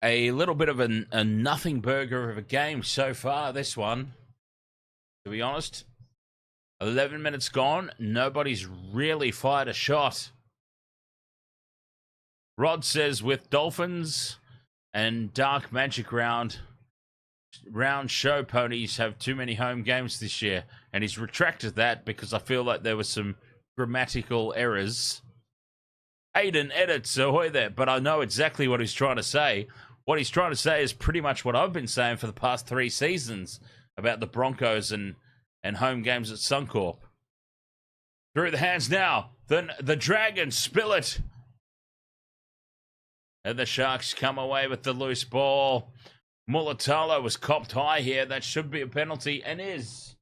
A little bit of a nothing burger of a game so far, this one. To be honest. 11 minutes gone. Nobody's really fired a shot. Rod says with Dolphins and Dark Magic Round show ponies have too many home games this year. And he's retracted that because I feel like there were some grammatical errors. Aiden edits Ahoy there, but I know exactly what he's trying to say. What he's trying to say is pretty much what I've been saying for the past 3 seasons about the Broncos and home games at Suncorp. Through the hands now. Then the Dragons spill it. And the Sharks come away with the loose ball. Mulatalo was copped high here. That should be a penalty and is.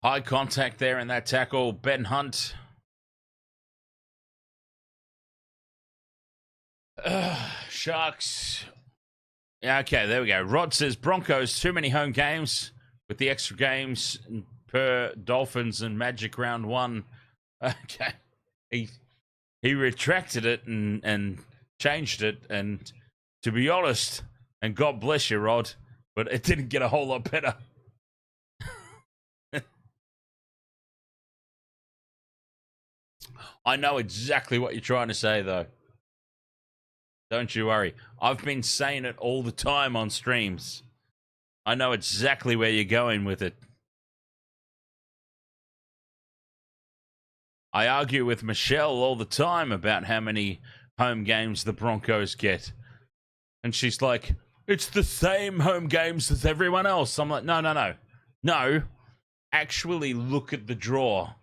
High contact there in that tackle. Ben Hunt. Sharks. Yeah, okay, there we go. Rod says Broncos, too many home games with the extra games per Dolphins and Magic Round 1. Okay. He retracted it and changed it. And to be honest, and God bless you, Rod, but it didn't get a whole lot better. I know exactly what you're trying to say, though. Don't you worry. I've been saying it all the time on streams. I know exactly where you're going with it. I argue with Michelle all the time about how many home games the Broncos get. And she's like, it's the same home games as everyone else. I'm like, no. No, actually look at the draw.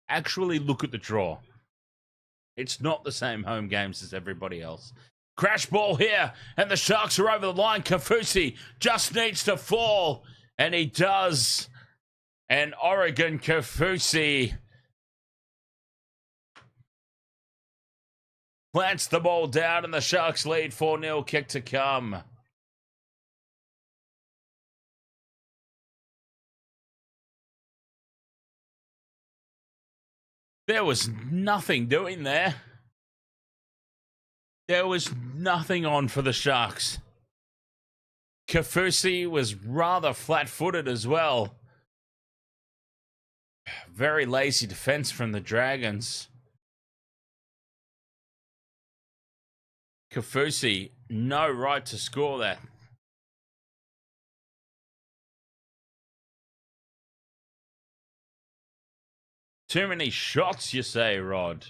Actually look at the draw. It's not the same home games as everybody else. Crash ball here, and the Sharks are over the line. Kafusi just needs to fall, and he does. And Oregon Kafusi plants the ball down, and the Sharks lead 4-0, kick to come. There was nothing doing there. There was nothing on for the Sharks. Kafusi was rather flat-footed as well. Very lazy defense from the Dragons. Kafusi, no right to score that. Too many shots, you say, Rod?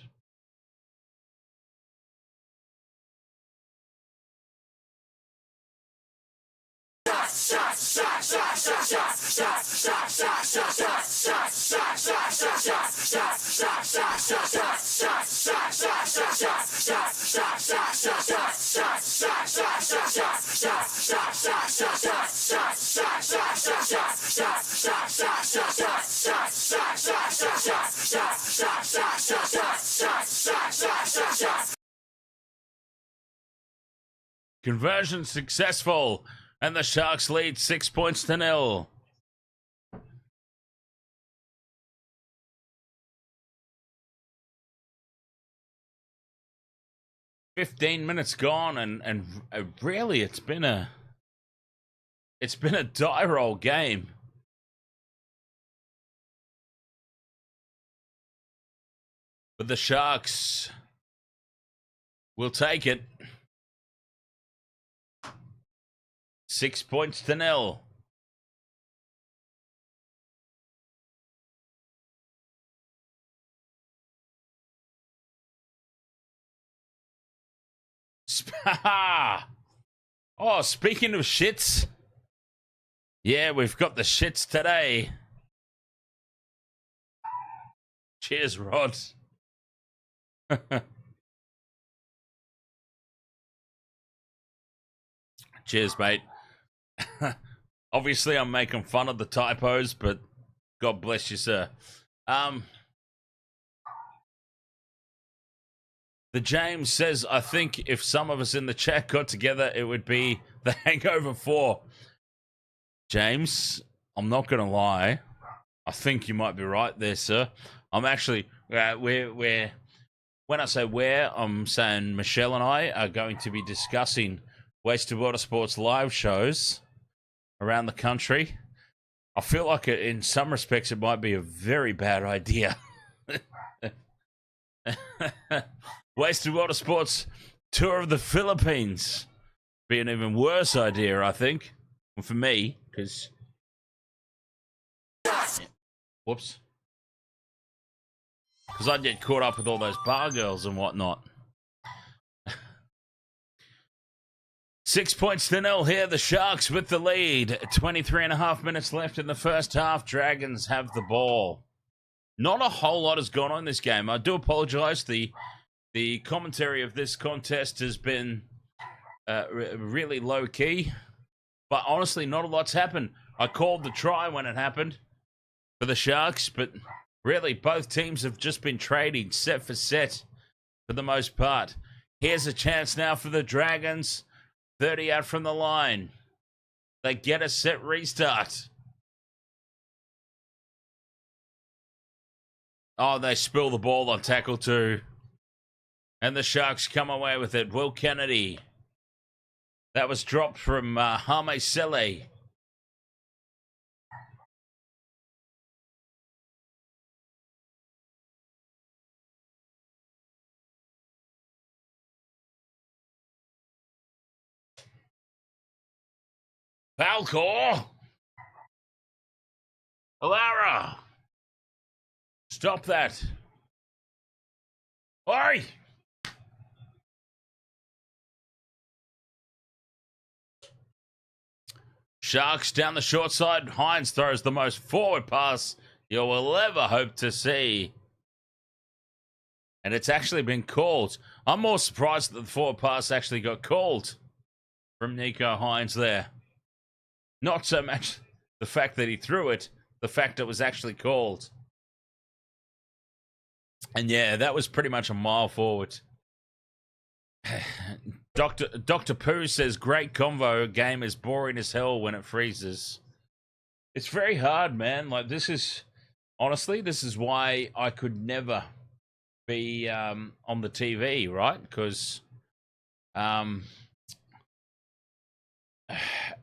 Conversion successful, and the Sharks lead 6 points to 0. "15 minutes gone, and really it's been a die roll game. But the Sharks will take it. 6 points to 0. Oh, speaking of shits. Yeah, we've got the shits today. Cheers, Rod. Cheers, mate. Obviously, I'm making fun of the typos, but God bless you, sir. The James says, I think if some of us in the chat got together, it would be the Hangover 4. James, I'm not going to lie. I think you might be right there, sir. I'm actually, when I say where, I'm saying Michelle and I are going to be discussing Wasted Water Sports live shows around the country. I feel like in some respects it might be a very bad idea. Wasted Water Sports tour of the Philippines be an even worse idea, I think. Well, for me, because... Whoops. Because I'd get caught up with all those bar girls and whatnot. 6 points to 0 here. The Sharks with the lead. 23.5 minutes left in the first half. Dragons have the ball. Not a whole lot has gone on in this game. I do apologise. The commentary of this contest has been really low-key. But honestly, not a lot's happened. I called the try when it happened for the Sharks, but really both teams have just been trading set for set for the most part. Here's a chance now for the Dragons. 30 out from the line. They get a set restart. Oh, they spill the ball on tackle 2. And the Sharks come away with it. Will Kennedy. That was dropped from Hame Sele. Falcor. Illawarra. Stop that. Oi! Sharks down the short side. Hines throws the most forward pass you will ever hope to see. And it's actually been called. I'm more surprised that the forward pass actually got called from Nico Hines there. Not so much the fact that he threw it, the fact it was actually called. And yeah, that was pretty much a mile forward. Dr. Pooh says, great convo. Game is boring as hell when it freezes. It's very hard, man. Like, this is, honestly, this is why I could never be on the TV, right? Because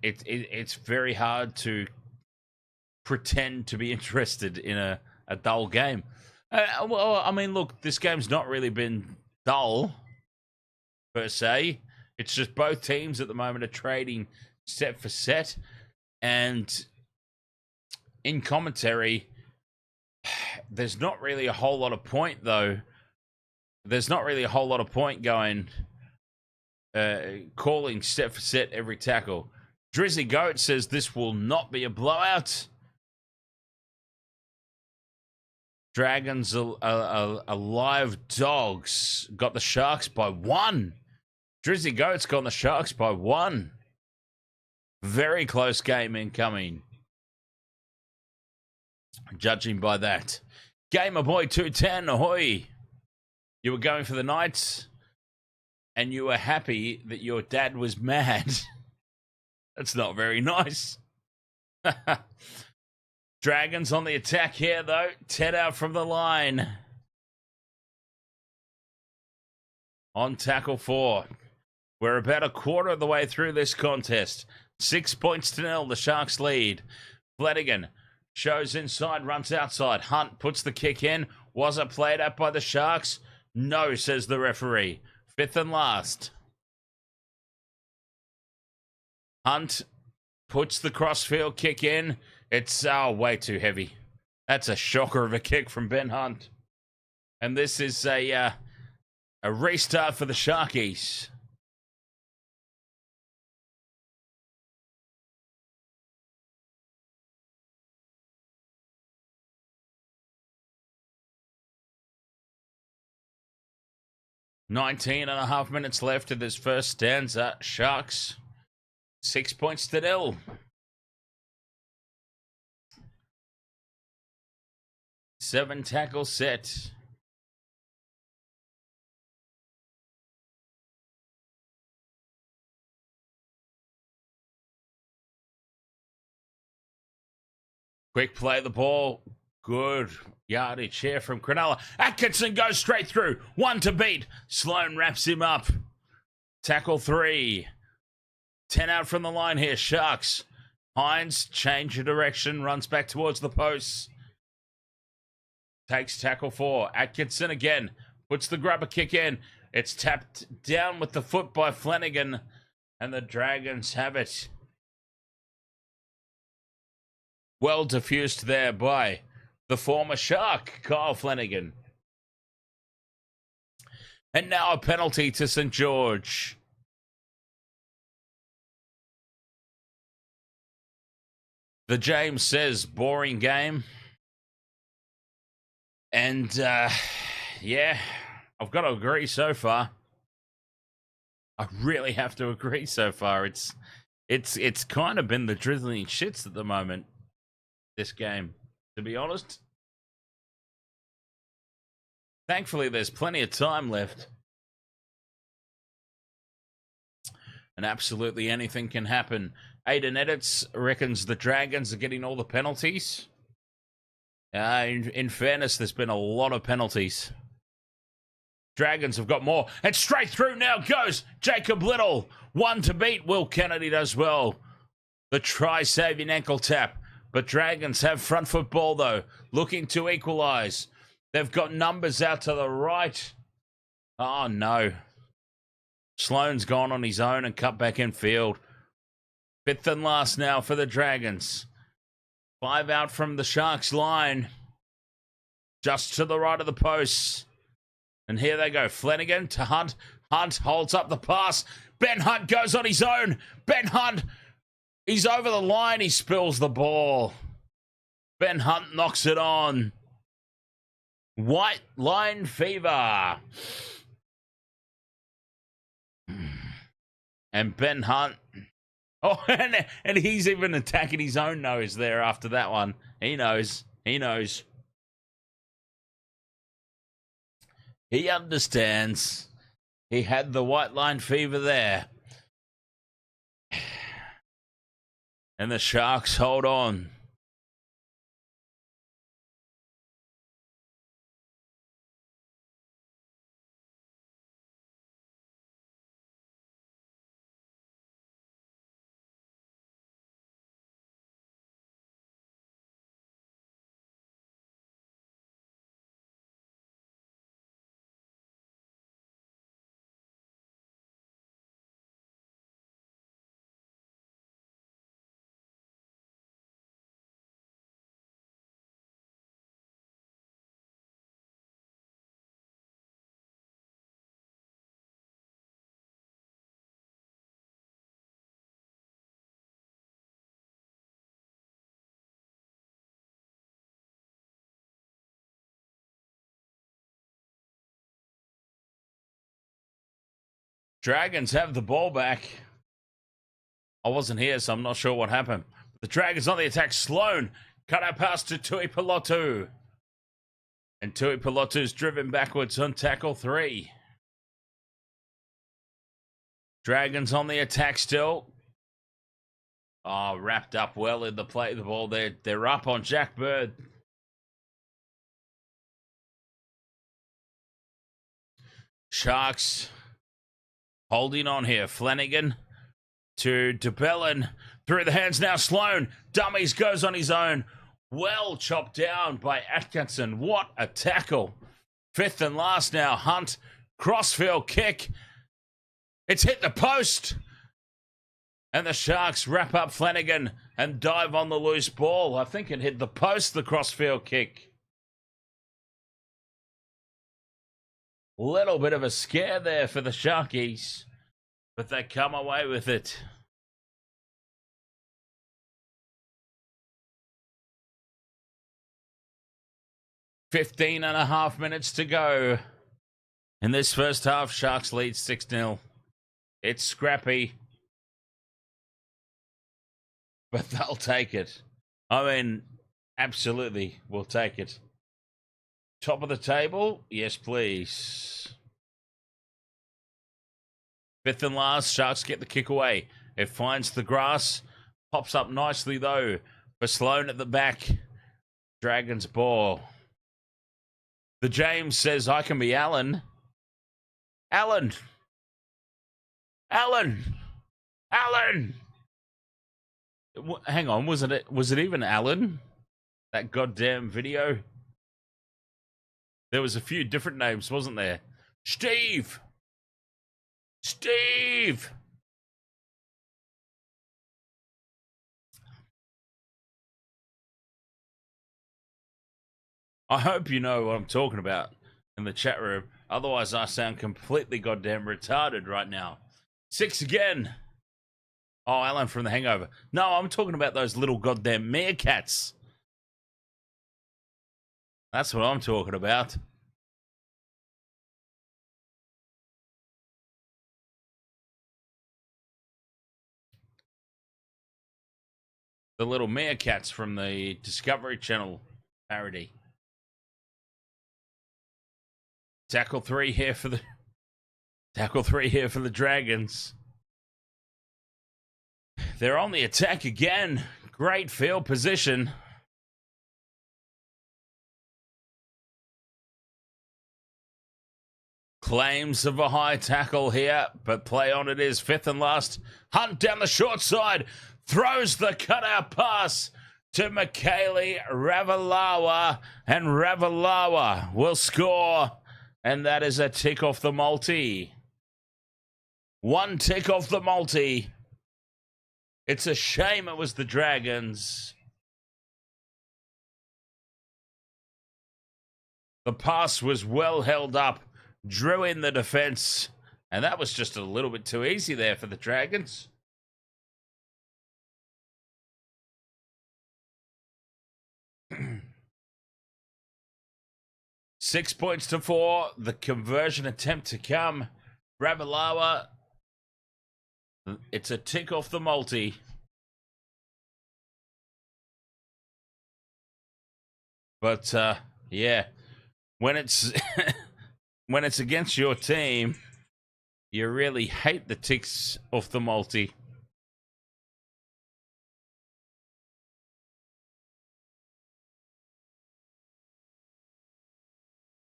it's very hard to pretend to be interested in a dull game. Well, I mean, look, this game's not really been dull, per se. It's just both teams at the moment are trading set for set. And in commentary, there's not really a whole lot of point, though. There's not really a whole lot of point going, calling set for set every tackle. Drizzy Goat says this will not be a blowout. Dragons are live dogs. Got the Sharks by 1. Drizzy Goat's got the Sharks by 1. Very close game incoming. Judging by that. Gamer Boy 210, ahoy. You were going for the Knights, and you were happy that your dad was mad. That's not very nice. Dragons on the attack here, though. 10 out from the line. On tackle 4. We're about a quarter of the way through this contest. 6 points to 0, the Sharks lead. Flanagan shows inside, runs outside. Hunt puts the kick in. Was it played at by the Sharks? No, says the referee. 5th and last. Hunt puts the crossfield kick in. It's way too heavy. That's a shocker of a kick from Ben Hunt. And this is a restart for the Sharkies. .5 minutes left of this first stanza. Sharks, 6 points to 0. Seven tackle set. Quick play of the ball. Good yardage here from Cronulla. Atkinson goes straight through. 1 to beat. Sloan wraps him up. Tackle 3. 10 out from the line here. Sharks. Hines, change of direction. Runs back towards the posts. Takes tackle 4. Atkinson again. Puts the grubber kick in. It's tapped down with the foot by Flanagan. And the Dragons have it. Well diffused there by the former Shark, Kyle Flanagan. And now a penalty to St George. The James says, boring game. And, yeah, I've got to agree so far. I really have to agree so far. It's kind of been the drizzling shits at the moment, this game, to be honest. Thankfully, there's plenty of time left. And absolutely anything can happen. Aiden Edits reckons the Dragons are getting all the penalties. In fairness, there's been a lot of penalties. Dragons have got more. And straight through now goes Jacob Little. 1 to beat. Will Kennedy does well. The try-saving ankle tap. But Dragons have front foot ball, though. Looking to equalise. They've got numbers out to the right. Oh, no. Sloan's gone on his own and cut back in field. 5th and last now for the Dragons. 5 out from the Sharks line. Just to the right of the posts. And here they go. Flanagan to Hunt. Hunt holds up the pass. Ben Hunt goes on his own. Ben Hunt, he's over the line. He spills the ball. Ben Hunt knocks it on. White line fever. And Ben Hunt. Oh, and he's even attacking his own nose there after that one. He knows. He knows. He understands. He had the white line fever there. And the Sharks hold on. Dragons have the ball back. I wasn't here, so I'm not sure what happened. The Dragons on the attack. Sloan cut out pass to Tui Pelotu. And Tui Pelotu's driven backwards on tackle 3. Dragons on the attack still. Oh, wrapped up well in the play of the ball. They're up on Jack Bird. Sharks holding on here. Flanagan to DeBellin. Through the hands now. Sloan. Dummies goes on his own. Well chopped down by Atkinson. What a tackle. 5th and last now. Hunt. Crossfield kick. It's hit the post. And the Sharks wrap up Flanagan and dive on the loose ball. I think it hit the post, the crossfield kick. Little bit of a scare there for the Sharkies, but they come away with it. "15.5 minutes to go. In this first half, Sharks lead 6-0. It's scrappy, but they'll take it. I mean, absolutely, we'll take it. Top of the table? Yes, please. 5th and last, Sharks get the kick away. It finds the grass. Pops up nicely, though, for Sloan at the back. Dragons ball. The James says, I can be Allen. Allen! Allen! Allen! Hang on, was it even Allen? That goddamn video? There was a few different names, wasn't there? Steve! Steve! I hope you know what I'm talking about in the chat room. Otherwise, I sound completely goddamn retarded right now. 6 again. Oh, Alan from The Hangover. No, I'm talking about those little goddamn meerkats. That's what I'm talking about. The little meerkats from the Discovery Channel parody. Tackle 3 here for the Dragons. They're on the attack again. Great field position. Claims of a high tackle here, but play on it is. 5th and last. Hunt down the short side. Throws the cutout pass to Michaeli Ravalawa. And Ravalawa will score. And that is a tick off the multi. 1 tick off the multi. It's a shame it was the Dragons. The pass was well held up. drew in the defense, and that was just a little bit too easy there for the Dragons. Six points to 4. The conversion attempt to come. Ravalawa. It's a tick off the multi. But yeah, when it's when it's against your team, you really hate the ticks off the multi.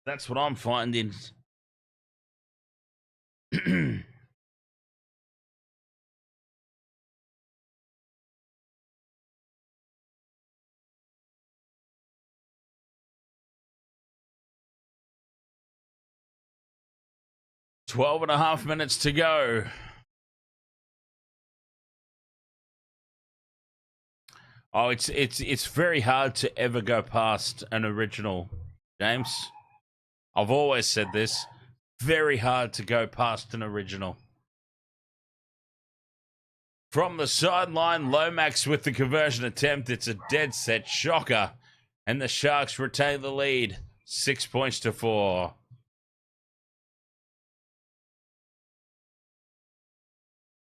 That's what I'm finding. 12.5 minutes to go. Oh, it's very hard to ever go past an original, James. I've always said this. Very hard to go past an original. From the sideline, Lomax with the conversion attempt. It's a dead set shocker. And the Sharks retain the lead. 6 points to 4.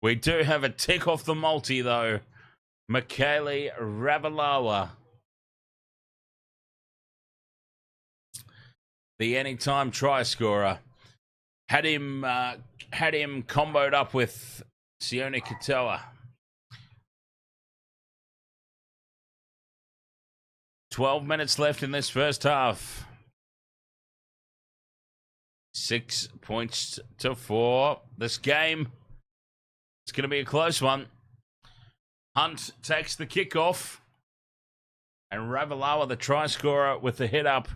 We do have a tick off the multi, though. Michaeli Ravalawa. The anytime try scorer. Had him comboed up with Sione Katoa. 12 minutes left in this first half. 6 points to 4. This game, it's going to be a close one. Hunt takes the kickoff. And Ravalawa, the try scorer, with the hit up.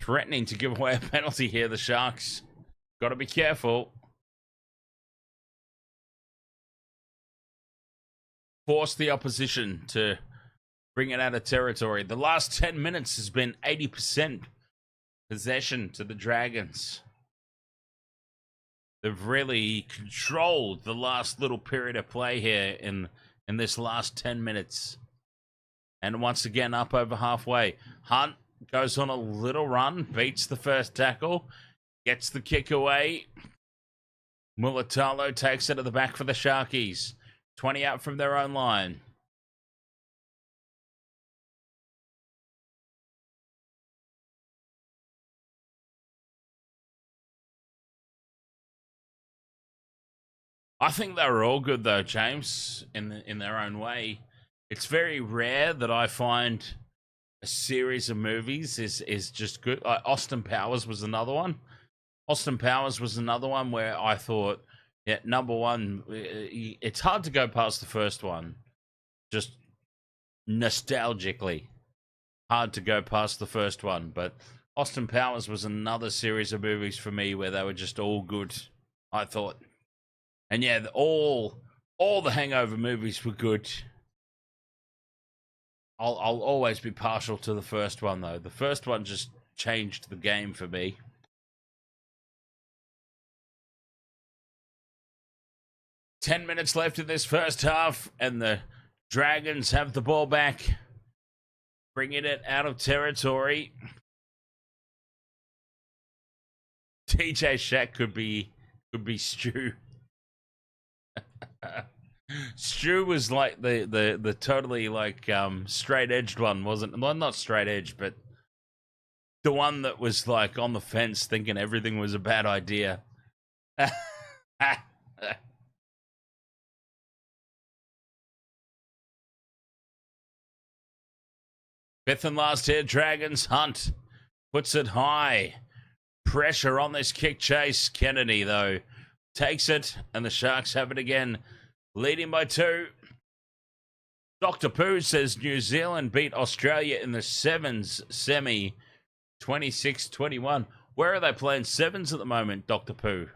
Threatening to give away a penalty here, the Sharks. Got to be careful. Force the opposition to bring it out of territory. The last 10 minutes has been 80% possession to the Dragons. They've really controlled the last little period of play here in this last 10 minutes. And once again, up over halfway. Hunt goes on a little run, beats the first tackle, gets the kick away. Mulatalo takes it at the back for the Sharkies. 20 out from their own line. I think they were all good, though, James, in their own way. It's very rare that I find a series of movies is just good. Austin Powers was another one. Austin Powers was another one where I thought, yeah, number one, it's hard to go past the first one. Just nostalgically hard to go past the first one. But Austin Powers was another series of movies for me where they were just all good, I thought. And yeah, all the Hangover movies were good. I'll always be partial to the first one, though. The first one just changed the game for me. Ten minutes left in this first half, and the Dragons have the ball back, bringing it out of territory. TJ Shack could be Stu. Stu was like the totally like straight edged one, wasn't? Well, not straight edge, but the one that was like on the fence, thinking everything was a bad idea. Fifth and last here, Dragons. Hunt puts it high. Pressure on this kick chase. Kennedy, though, takes it, and the Sharks have it again, leading by 2. Dr. Pooh says New Zealand beat Australia in the sevens semi, 26-21. Where are they playing sevens at the moment, Dr. Pooh?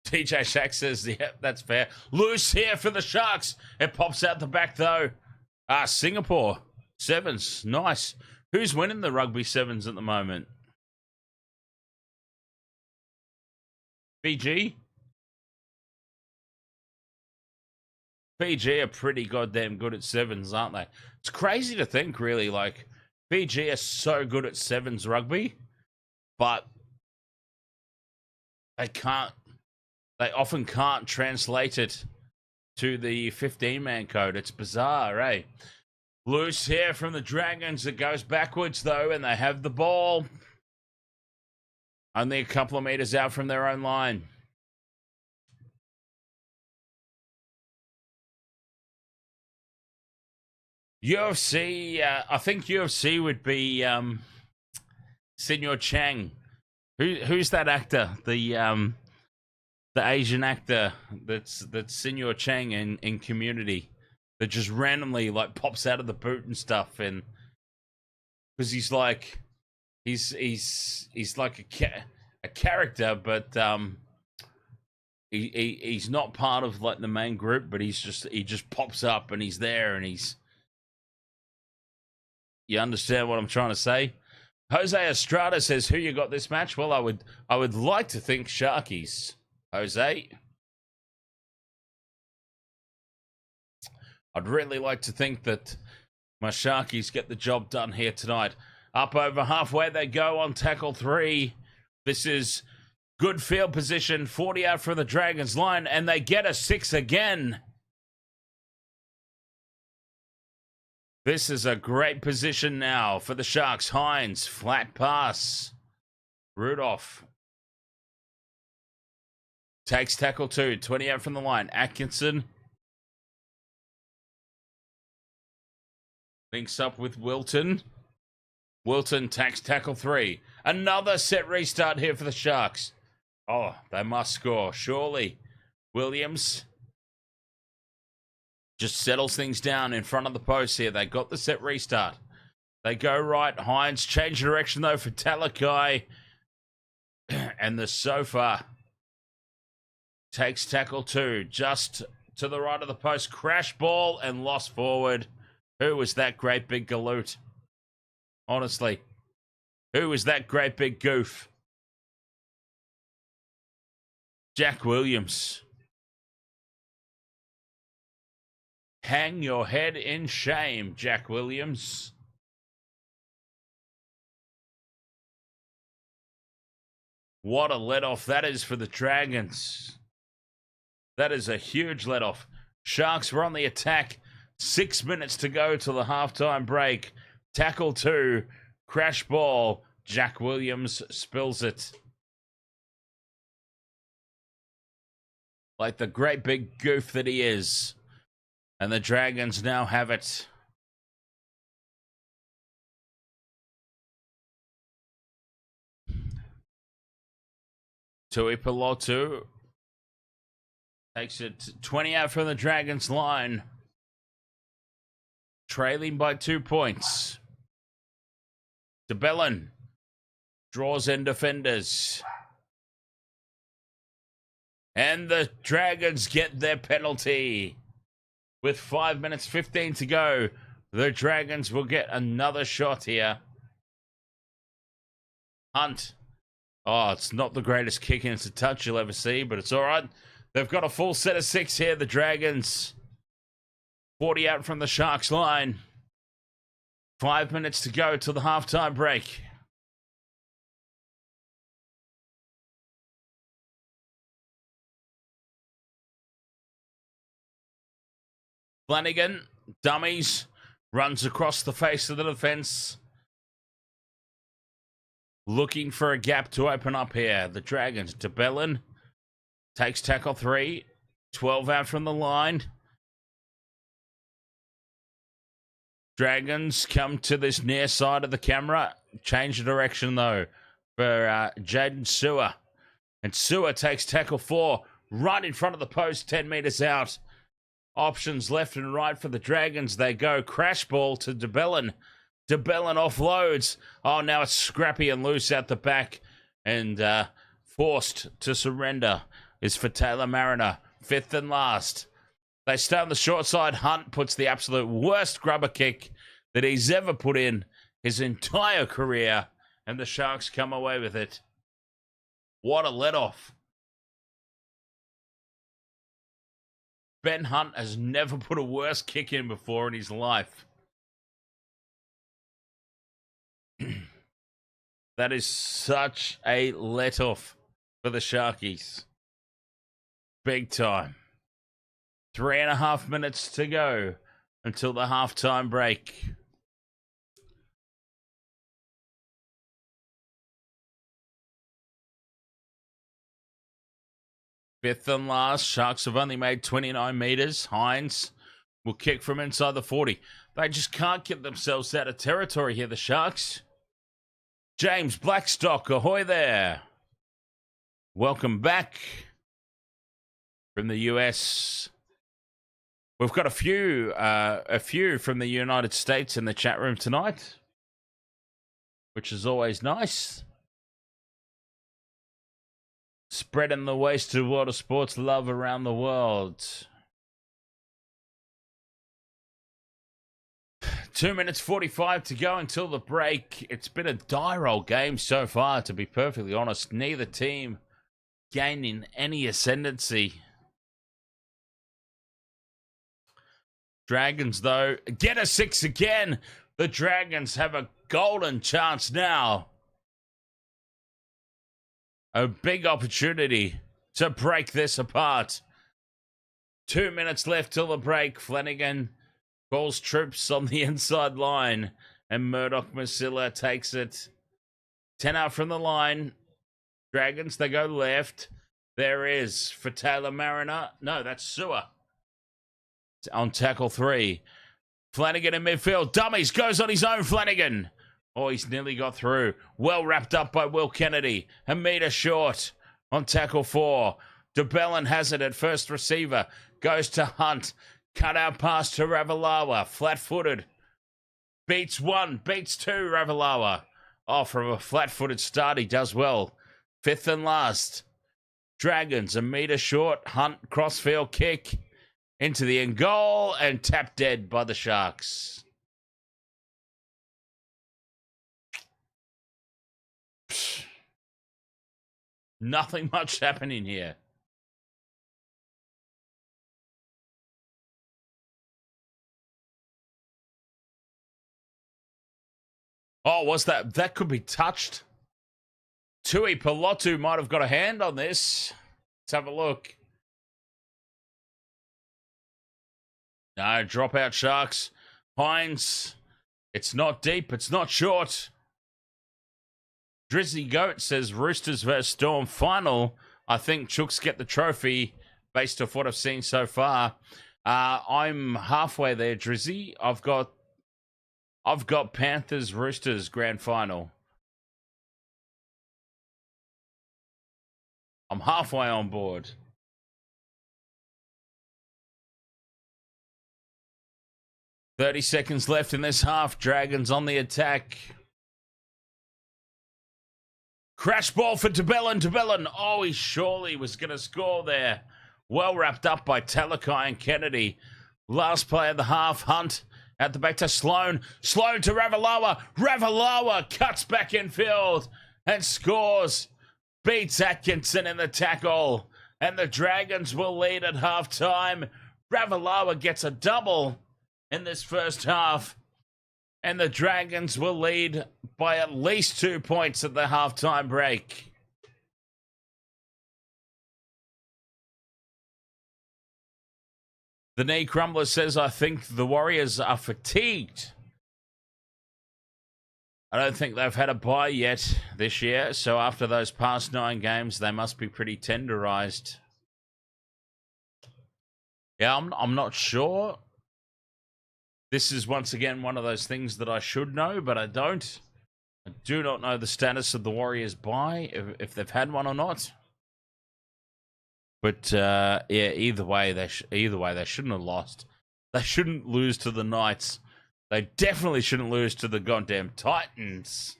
DJ Shack says, yep, that's fair. Loose here for the Sharks. It pops out the back, though. Singapore. Sevens. Nice. Who's winning the rugby sevens at the moment? Fiji? Fiji are pretty goddamn good at sevens, aren't they? It's crazy to think, really. Like, Fiji are so good at sevens rugby, but they often can't translate it to the 15-man code. It's bizarre, eh? Loose here from the Dragons. It goes backwards, though, and they have the ball. Only a couple of meters out from their own line. UFC, I think UFC would be Senor Chang. Who's that actor? The Asian actor that's Senor Chang in Community, that just randomly like pops out of the boot and stuff, and because he's like a character, but he's not part of like the main group, but he just pops up and he's there, and you understand what I'm trying to say? Jose Estrada says, who you got this match? Well, I would like to think Sharkies. Jose. I'd really like to think that my Sharkies get the job done here tonight. Up over halfway they go on tackle 3. This is good field position, 40 out from the Dragons line, and they get a 6 again. This is a great position now for the Sharks. Hines, flat pass. Rudolph takes tackle 2, 20 out from the line. Atkinson links up with Wilton. Wilton takes tackle 3. Another set restart here for the Sharks. Oh, they must score, surely. Williams just settles things down in front of the post here. They got the set restart. They go right. Hines change direction, though, for Talakai. And the Sofa takes tackle 2 just to the right of the post. Crash ball and lost forward. Who was that great big galoot? Honestly, who was that great big goof? Jack Williams. Hang your head in shame, Jack Williams. What a let-off that is for the Dragons. That is a huge let-off. Sharks were on the attack. 6 minutes to go till the halftime break. Tackle 2. Crash ball. Jack Williams spills it. Like the great big goof that he is. And the Dragons now have it. Tuipulotu takes it 20 out from the Dragons line. Trailing by 2 points. DeBellin draws in defenders. And the Dragons get their penalty. With 5 minutes 15 to go, the Dragons will get another shot here. Hunt. Oh, it's not the greatest kick into touch you'll ever see, but it's all right. They've got a full set of 6 here, the Dragons. 40 out from the Sharks line. 5 minutes to go till the halftime break. Flanagan, dummies, runs across the face of the defense. Looking for a gap to open up here. The Dragons, DeBellin takes tackle 3. 12 out from the line. Dragons come to this near side of the camera. Change the direction, though, for Jaden Sewer. And Sewer takes tackle 4 right in front of the post, 10 meters out. Options left and right for the Dragons. They go crash ball to DeBellin. DeBellin offloads. Oh, now it's scrappy and loose out the back and forced to surrender. is for Taylor Mariner. 5th and last. They stay on the short side. Hunt puts the absolute worst grubber kick that he's ever put in his entire career, and the Sharks come away with it. What a let-off. Ben Hunt has never put a worse kick in before in his life. That is such a let-off for the Sharkies. Big time. 3.5 minutes to go until the halftime break. Fifth and last. Sharks have only made 29 metres. Hines will kick from inside the 40. They just can't get themselves out of territory here, the Sharks. James Blackstock, ahoy there. Welcome back from the US. We've got a few from the United States in the chat room tonight, which is always nice. Spreading the wasted world of sports love around the world. 2 minutes 45 to go until the break. It's been a dire old game so far, to be perfectly honest. Neither team gaining any ascendancy. Dragons, though, get a 6 again. The Dragons have a golden chance now. A big opportunity to break this apart. 2 minutes left till the break. Flanagan calls troops on the inside line, and Murdoch-Masila takes it. 10 out from the line. Dragons, they go left. There is for Taylor Mariner. No, that's Sewer. On tackle 3. Flanagan in midfield. Dummies, goes on his own, Flanagan. Oh, he's nearly got through. Well wrapped up by Will Kennedy. A metre short on tackle 4. DeBellin has it at first receiver. Goes to Hunt. Cut out pass to Ravalawa. Flat-footed. Beats 1. Beats 2, Ravalawa. Oh, from a flat-footed start, he does well. 5th and last. Dragons, a metre short. Hunt, crossfield kick. Into the end goal and tapped dead by the Sharks. Nothing much happening here. Oh, was that? That could be touched. Tui Pelotu might have got a hand on this. Let's have a look. No, drop out Sharks. Hines. It's not deep. It's not short. Drizzy Goat says Roosters versus Storm final. I think Chooks get the trophy based off what I've seen so far. I'm halfway there, Drizzy. I've got Panthers Roosters grand final. I'm halfway on board. .30 seconds left in this half. Dragons on the attack. Crash ball for DeBellin. DeBellin. Oh, he surely was going to score there. Well wrapped up by Talakai and Kennedy. Last play of the half. Hunt at the back to Sloan. Sloan to Ravalawa. Ravalawa cuts back in field and scores. Beats Atkinson in the tackle. And the Dragons will lead at halftime. Ravalawa gets a double in this first half. And the Dragons will lead by at least 2 points at the halftime break. The Knee Crumbler says, I think the Warriors are fatigued. I don't think they've had a bye yet this year, so after those past 9 games, they must be pretty tenderized. Yeah, I'm not sure. This is once again one of those things that I should know, but I don't. I do not know the status of the Warriors' bye, if they've had one or not. But yeah, either way, they shouldn't have lost. They shouldn't lose to the Knights. They definitely shouldn't lose to the goddamn Titans.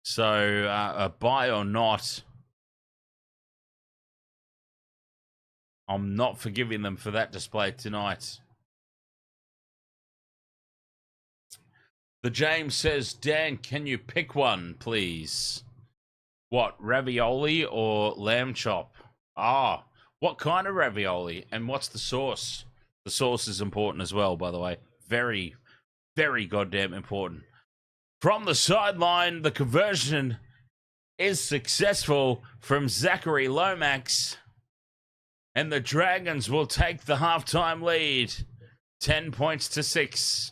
So a bye or not, I'm not forgiving them for that display tonight. The James says, Dan, can you pick one, please? What, ravioli or lamb chop? Ah, what kind of ravioli? And what's the sauce? The sauce is important as well, by the way. Very, very goddamn important. From the sideline, the conversion is successful from Zachary Lomax. And the Dragons will take the halftime lead. 10 points to 6.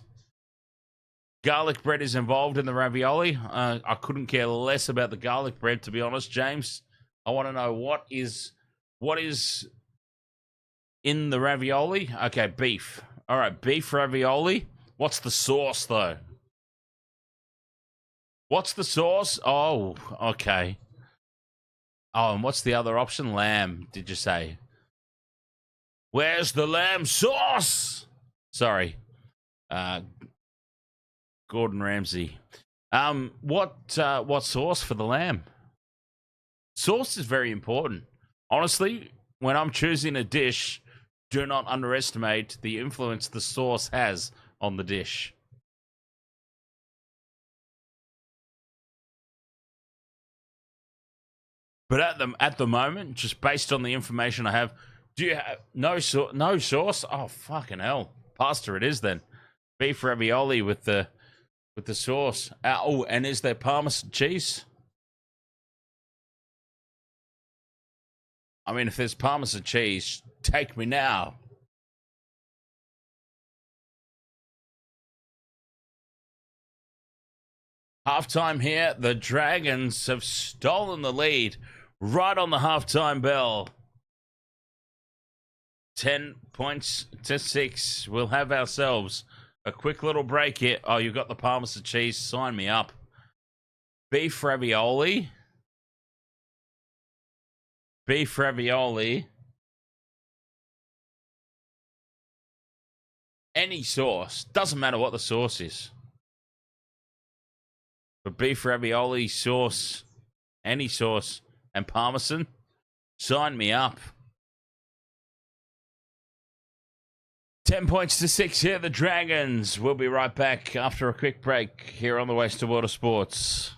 Garlic bread is involved in the ravioli. I couldn't care less about the garlic bread, to be honest, James. I want to know what is in the ravioli. Okay, beef. All right, beef ravioli. What's the sauce, though? What's the sauce? Oh, okay. Oh, and what's the other option? Lamb, did you say? Where's the lamb sauce? Sorry. Gordon Ramsay. What sauce for the lamb? Sauce is very important. Honestly, when I'm choosing a dish, do not underestimate the influence the sauce has on the dish. But at the moment, just based on the information I have, do you have no sauce? Oh, fucking hell. Pasta it is then. Beef ravioli with the sauce. Oh, and is there Parmesan cheese? I mean, if there's Parmesan cheese, take me now. Halftime here. The Dragons have stolen the lead right on the halftime bell. 10 points to 6. We'll have ourselves a quick little break here. Oh, you've got the Parmesan cheese. Sign me up. Beef ravioli. Beef ravioli. Any sauce. Doesn't matter what the sauce is. But beef ravioli, sauce, any sauce, and Parmesan. Sign me up. 10 points to 6 here, the Dragons. We'll be right back after a quick break here on the Waste of Water Sports.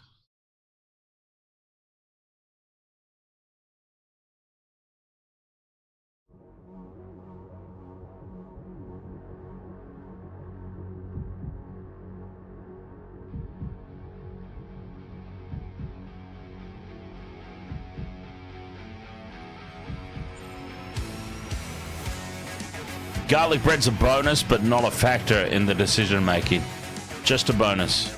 Garlic bread's a bonus, but not a factor in the decision making. Just a bonus.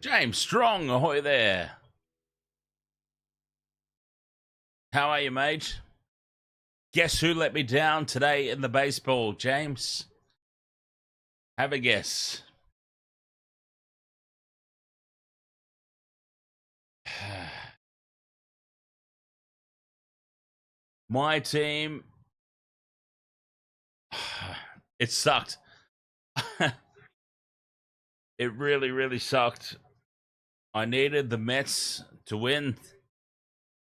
James Strong, ahoy there. How are you, mate? Guess who let me down today in the baseball, James? Have a guess. My team, it sucked. It really, really sucked. I needed the Mets to win,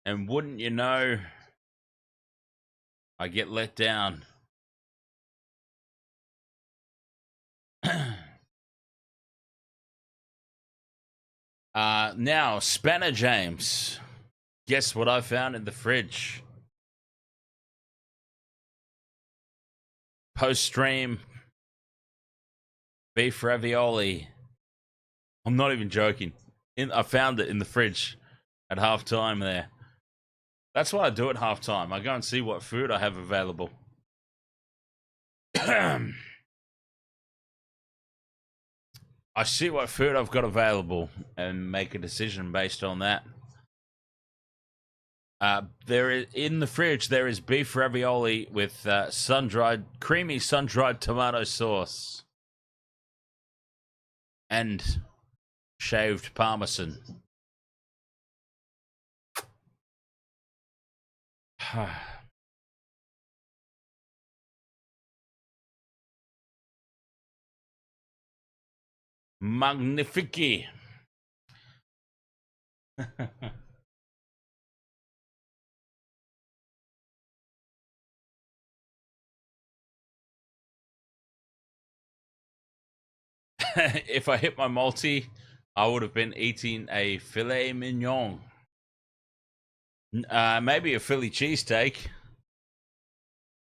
and wouldn't you know, I get let down. Now, Spanner James, guess what I found in the fridge? Post-stream beef ravioli. I'm not even joking. I found it in the fridge at halftime there. That's what I do at halftime. I go and see what food I have available. I see what food I've got available and make a decision based on that. In the fridge, there is beef ravioli with creamy sun-dried tomato sauce and shaved parmesan. Magnifique. If I hit my multi, I would have been eating a filet mignon. Maybe a Philly cheesesteak.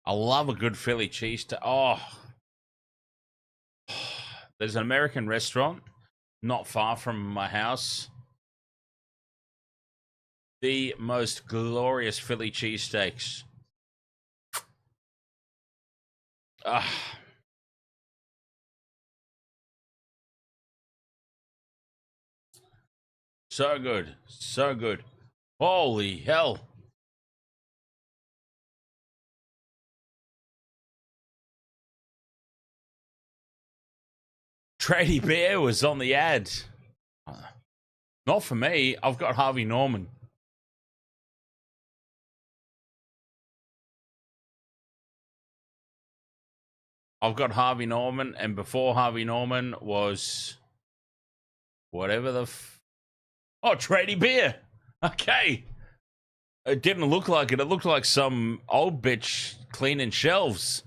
I love a good Philly cheesesteak. Oh. There's an American restaurant not far from my house. The most glorious Philly cheesesteaks. So good. So good. Holy hell. Tradie Bear was on the ad. Not for me. I've got Harvey Norman. I've got Harvey Norman, and before Harvey Norman was whatever the Tradie Bear. Okay. It didn't look like it. It looked like some old bitch cleaning shelves.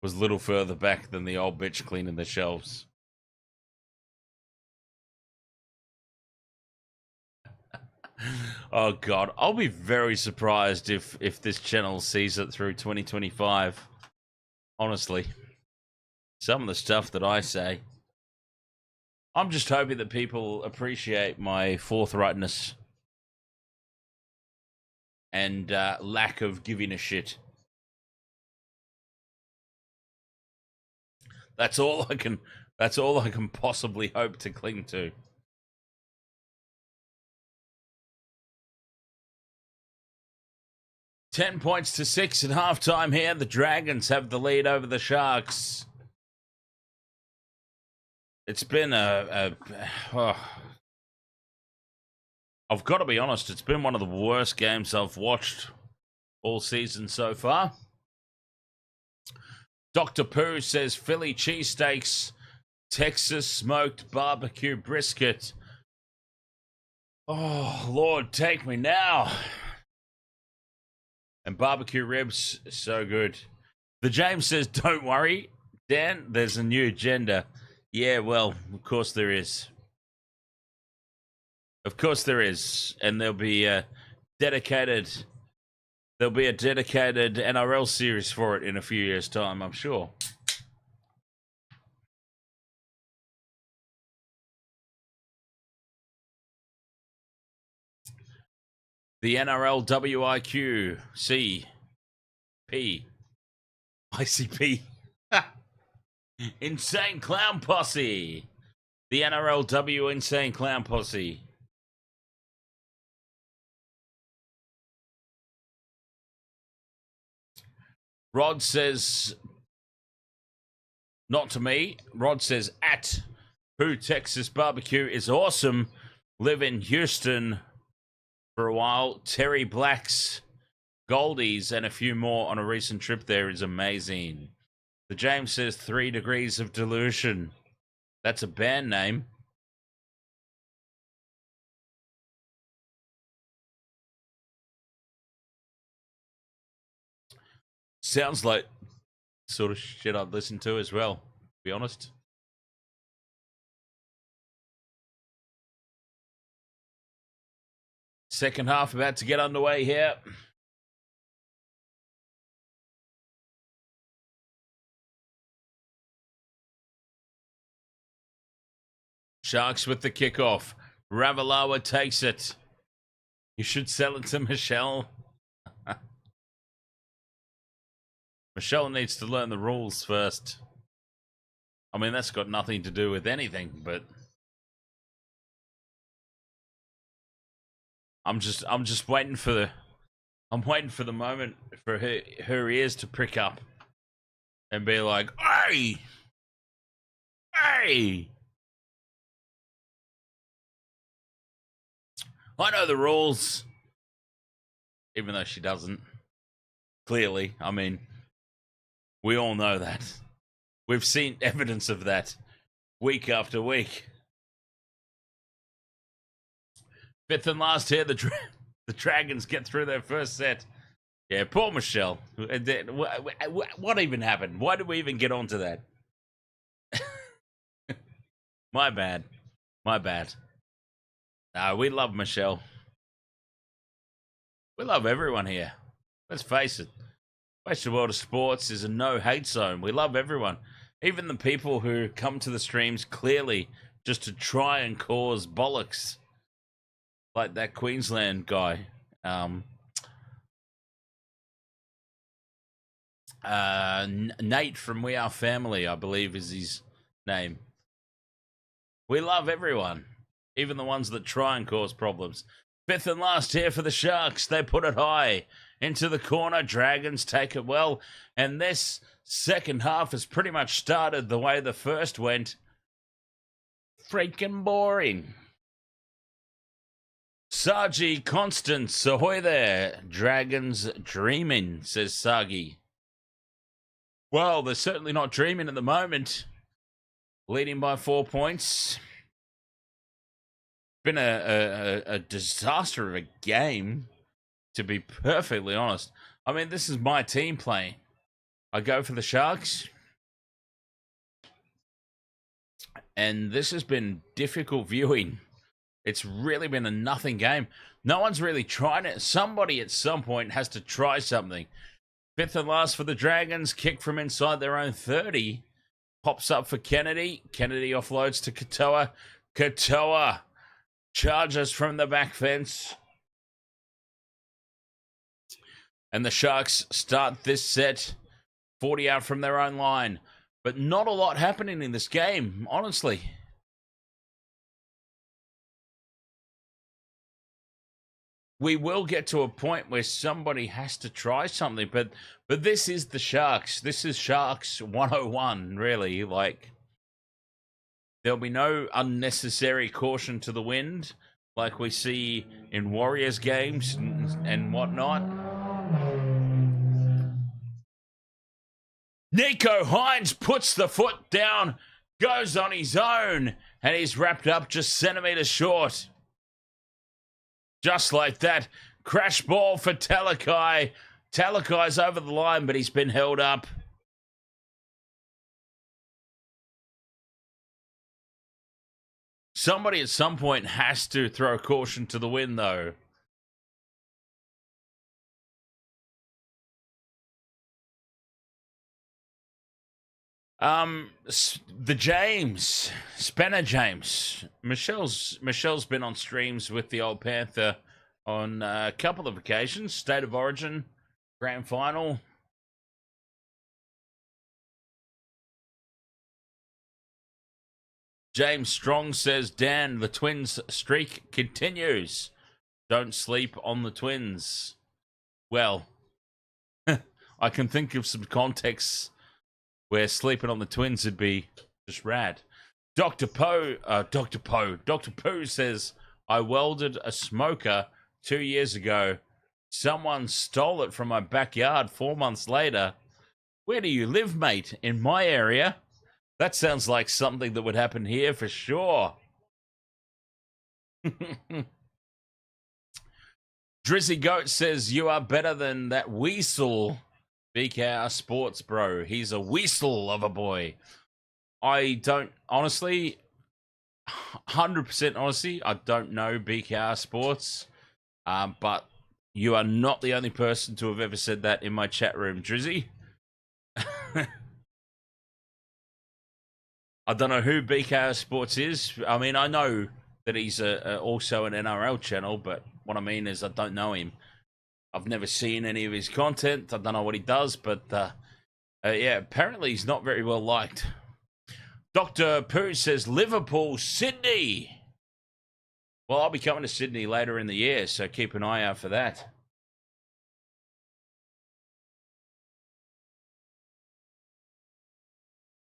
Was a little further back than the old bitch cleaning the shelves. Oh God, I'll be very surprised if this channel sees it through 2025. Honestly, some of the stuff that I say, I'm just hoping that people appreciate my forthrightness and lack of giving a shit. That's all I can possibly hope to cling to. $10 to 6 at halftime here. The Dragons have the lead over the Sharks. It's been I've got to be honest, it's been one of the worst games I've watched all season so far. Dr. Pooh says Philly cheesesteaks, Texas smoked barbecue brisket. Oh, Lord, take me now. And barbecue ribs, so good. The James says, don't worry, Dan, there's a new agenda. Yeah, well, of course there is. Of course there is. And there'll be a dedicated NRL series for it in a few years' time, I'm sure. The NRL WIQ CP ICP Insane Clown Posse. The NRLW Insane Clown Posse. Rod says, not to me. Rod says, at Who Texas Barbecue is awesome. Live in Houston for a while. Terry Black's Goldies and a few more on a recent trip there is amazing. The James says 3 Degrees of Delusion. That's a band name. Sounds like sort of shit I'd listen to as well, to be honest. Second half about to get underway here. Sharks with the kickoff. Ravalawa takes it. You should sell it to Michelle. Michelle needs to learn the rules first. I mean, that's got nothing to do with anything, but I'm just waiting for the moment for her ears to prick up and be like, "Hey! Hey! I know the rules." Even though she doesn't. Clearly, I mean, we all know that. We've seen evidence of that week after week. Fifth and last here, the Dragons get through their first set. Yeah, poor Michelle. What even happened? Why did we even get onto that? My bad. My bad. No, we love Michelle. We love everyone here. Let's face it. The world of sports is a no-hate zone. We love everyone. Even the people who come to the streams clearly just to try and cause bollocks. Like that Queensland guy. Nate from We Are Family, I believe is his name. We love everyone. Even the ones that try and cause problems. Fifth and last here for the Sharks. They put it high into the corner. Dragons take it well. And this second half has pretty much started the way the first went. Freaking boring. Sargi Constance, ahoy there. Dragons dreaming, says Sargi. Well, they're certainly not dreaming at the moment. Leading by 4 points. Been a disaster of a game, to be perfectly honest. I mean, this is my team playing. I go for the Sharks. And this has been difficult viewing. It's really been a nothing game. No one's really trying it. Somebody at some point has to try something. Fifth and last for the Dragons. Kick from inside their own 30. Pops up for Kennedy. Kennedy offloads to Katoa. Katoa charges from the back fence. And the Sharks start this set 40 out from their own line. But not a lot happening in this game, honestly. We will get to a point where somebody has to try something, but this is the Sharks. This is Sharks 101, really. Like, there'll be no unnecessary caution to the wind like we see in Warriors games and whatnot. Nico Hines puts the foot down, goes on his own, and he's wrapped up just centimetres short. Just like that. Crash ball for Talakai. Talakai's over the line, but he's been held up. Somebody at some point has to throw caution to the wind, though. The James, Spanner James. Michelle's been on streams with the old Panther on a couple of occasions. State of Origin, Grand Final. James Strong says, Dan, the Twins streak continues. Don't sleep on the Twins. Well, I can think of some contexts where sleeping on the Twins would be just rad. Dr. Pooh says, I welded a smoker 2 years ago. Someone stole it from my backyard 4 months later. Where do you live, mate? In my area? That sounds like something that would happen here for sure. Drizzy Goat says, you are better than that weasel. BKR Sports, bro. He's a weasel of a boy. I don't, honestly, 100% honesty, I don't know BKR Sports. But you are not the only person to have ever said that in my chat room, Drizzy. I don't know who BKR Sports is. I mean, I know that he's also an NRL channel, but what I mean is I don't know him. I've never seen any of his content. I don't know what he does, but yeah, apparently he's not very well liked. Dr. Pooh says, Liverpool, Sydney. Well, I'll be coming to Sydney later in the year, so keep an eye out for that.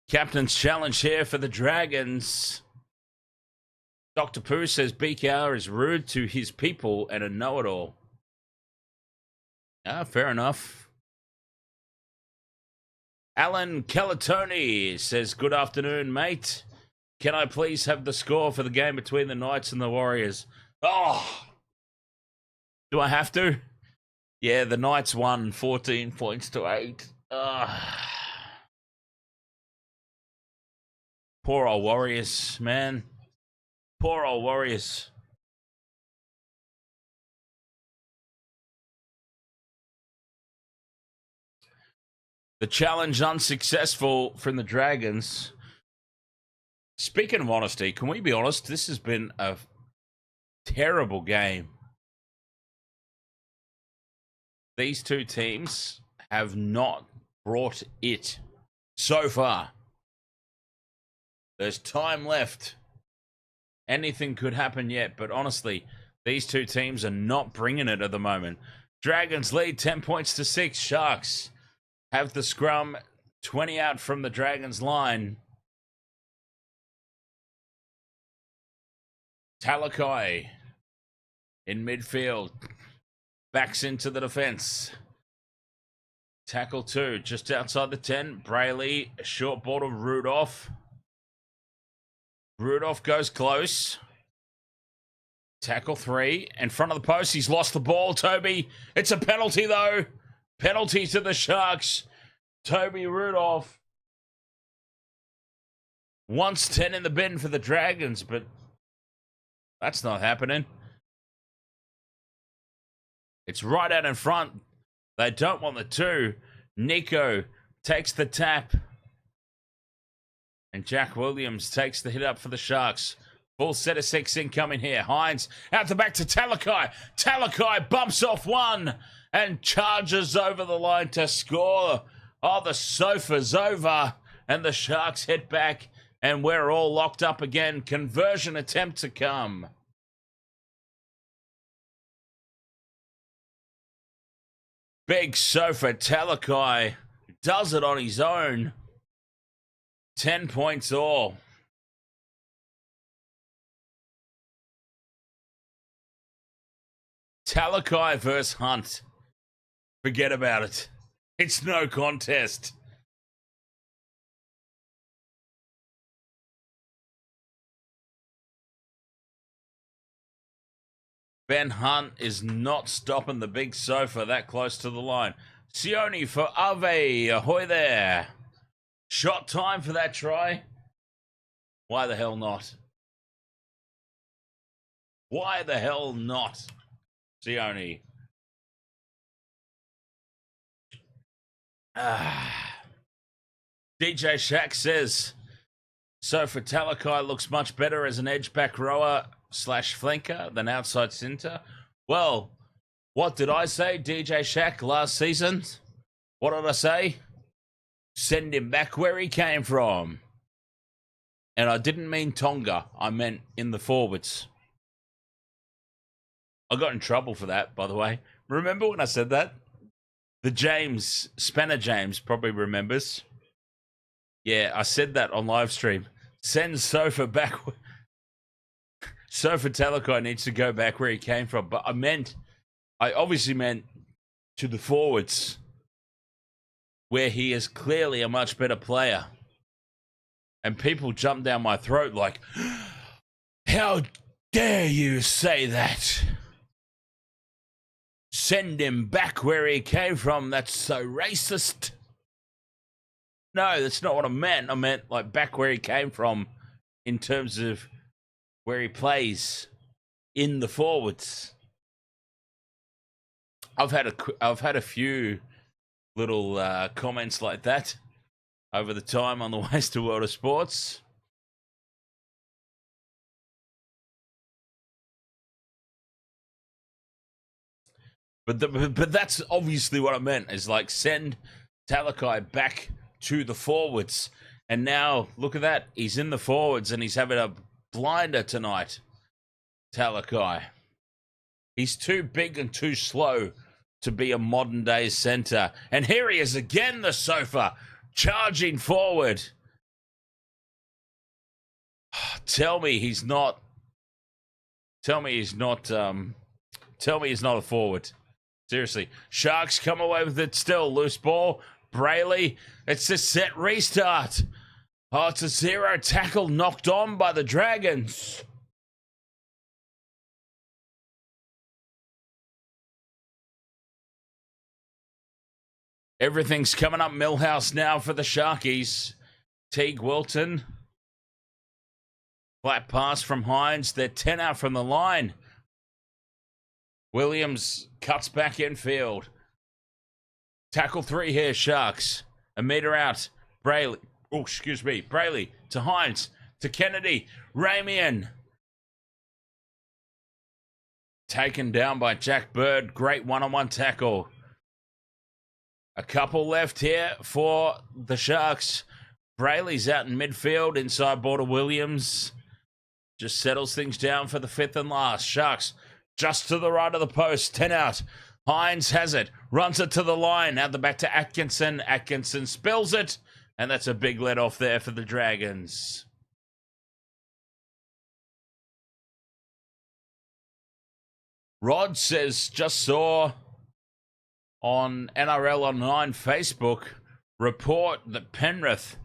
Captain's challenge here for the Dragons. Dr. Pooh says BKR is rude to his people and a know-it-all. Fair enough. Alan Calatoni says, good afternoon, mate. Can I please have the score for the game between the Knights and the Warriors? Oh! Do I have to? Yeah, the Knights won 14 points to 8. Poor old Warriors, man. Poor old Warriors. The challenge unsuccessful from the Dragons. Speaking of honesty, can we be honest? This has been a terrible game. These two teams have not brought it so far. There's time left. Anything could happen yet, but honestly, these two teams are not bringing it at the moment. Dragons lead 10 points to 6. Sharks have the scrum 20 out from the Dragons line. Talakai in midfield. Backs into the defense. Tackle 2 just outside the 10. Brayley, short ball to Rudolph. Rudolph goes close. Tackle 3 in front of the post. He's lost the ball, Toby. It's a penalty, though. Penalty to the Sharks. Toby Rudolph. Wants 10 in the bin for the Dragons, but that's not happening. It's right out in front. They don't want the 2. Nico takes the tap. And Jack Williams takes the hit up for the Sharks. Full set of 6 incoming here. Hines out the back to Talakai. Talakai bumps off one and charges over the line to score. Oh, the sofa's over. And the Sharks head back. And we're all locked up again. Conversion attempt to come. Big sofa. Talakai does it on his own. 10 points all. Talakai versus Hunt. Forget about it. It's no contest. Ben Hunt is not stopping the big sofa that close to the line. Sione for Ave. Ahoy there. Shot time for that try. Why the hell not? Why the hell not? Sione. DJ Shaq says, so for Talakai looks much better as an edge back rower / flanker than outside centre. Well, what did I say, DJ Shaq, last season? What did I say? Send him back where he came from. And I didn't mean Tonga. I meant in the forwards. I got in trouble for that, by the way. Remember when I said that? The Spanner James probably remembers. Yeah, I said that on live stream. Send Sofa back. Sofa Talakai needs to go back where he came from. But I obviously meant to the forwards, where he is clearly a much better player. And people jump down my throat like, how dare you say that? Send him back where he came from. That's so racist. No, that's not what I meant. I meant like back where he came from in terms of where he plays in the forwards. I've had a few little comments like that over the time on the Wasted World of Sports. But that's obviously what I meant, is like send Talakai back to the forwards. And now, look at that. He's in the forwards and he's having a blinder tonight, Talakai. He's too big and too slow to be a modern-day centre. And here he is again, the Sofa, charging forward. Tell me he's not a forward. Seriously. Sharks come away with it still. Loose ball. Brayley. It's a set restart. Oh, it's a 0 tackle knocked on by the Dragons. Everything's coming up Millhouse now for the Sharkies. Teague Wilton. Flat pass from Hines. They're 10 out from the line. Williams cuts back infield. Tackle 3 here, Sharks. A metre out. Brayley. Oh, excuse me. Brayley to Hines. To Kennedy. Ramian. Taken down by Jack Bird. Great one-on-one tackle. A couple left here for the Sharks. Brayley's out in midfield. Inside ball to Williams. Just settles things down for the 5th and last. Sharks just to the right of the post. 10 out. Hines has it. Runs it to the line. Now the back to Atkinson. Atkinson spills it. And that's a big let off there for the Dragons. Rod says, just saw on NRL Online Facebook report that Penrith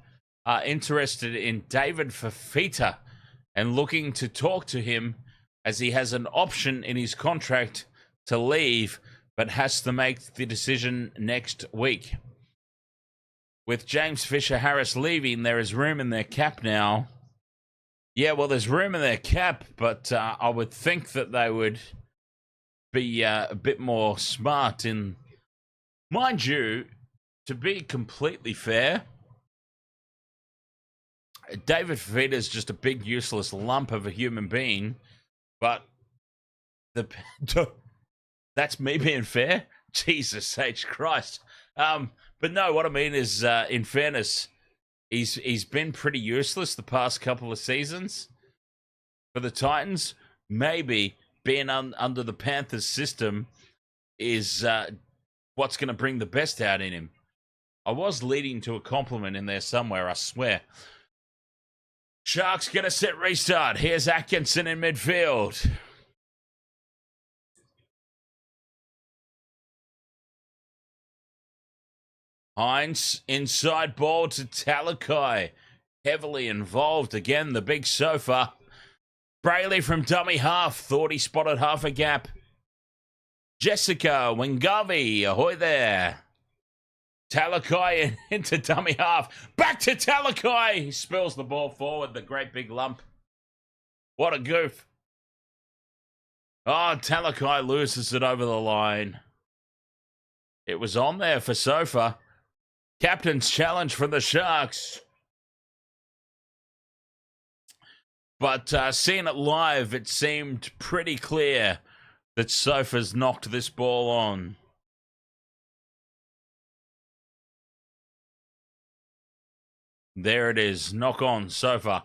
are interested in David Fafita and looking to talk to him, as he has an option in his contract to leave, but has to make the decision next week. With James Fisher-Harris leaving, there is room in their cap now. Yeah, well, there's room in their cap, but I would think that they would be a bit more smart in... Mind you, to be completely fair, David Fafita is just a big, useless lump of a human being. But that's me being fair. Jesus H. Christ. But no, what I mean is, in fairness, he's been pretty useless the past couple of seasons for the Titans. Maybe being under the Panthers system is what's going to bring the best out in him. I was leading to a compliment in there somewhere, I swear. Sharks get a set restart. Here's Atkinson in midfield. Hines, inside ball to Talakai. Heavily involved again, the big Sofa. Brayley from dummy half. Thought he spotted half a gap. Jessica Wingavi. Ahoy there. Talakai into dummy half. Back to Talakai. He spills the ball forward. The great big lump. What a goof. Oh, Talakai loses it over the line. It was on there for Sofa. Captain's challenge for the Sharks. But seeing it live, it seemed pretty clear that Sofa's knocked this ball on. There it is. Knock on, Sofa.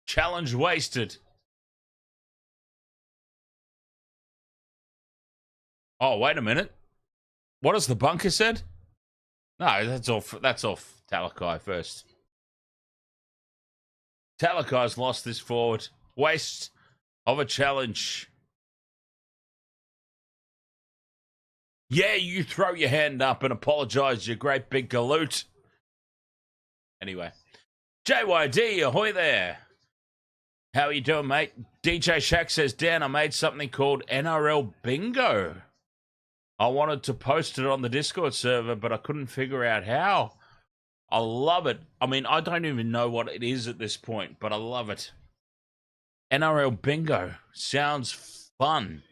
Challenge wasted. Oh, wait a minute. What has the bunker said? No, that's off Talakai first. Talakai's lost this forward. Waste of a challenge. Yeah, you throw your hand up and apologise, you great big galoot. Anyway. JYD, ahoy there. How are you doing, mate? DJ Shack says, Dan, I made something called NRL Bingo. I wanted to post it on the Discord server, but I couldn't figure out how. I love it. I mean, I don't even know what it is at this point, but I love it. NRL Bingo. Sounds fun.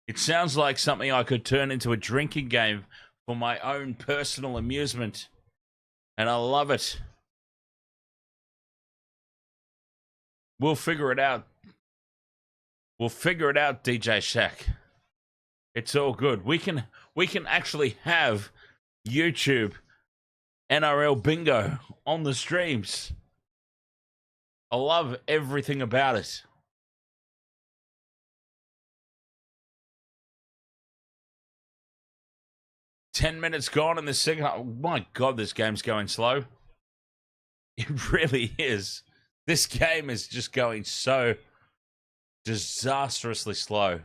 It sounds like something I could turn into a drinking game for my own personal amusement. And I love it. We'll figure it out. We'll figure it out, DJ Shack. It's all good. We can actually have YouTube NRL Bingo on the streams. I love everything about it. Ten minutes gone in the second. Oh my God, this game's going slow. It really is. This game is just going so disastrously slow.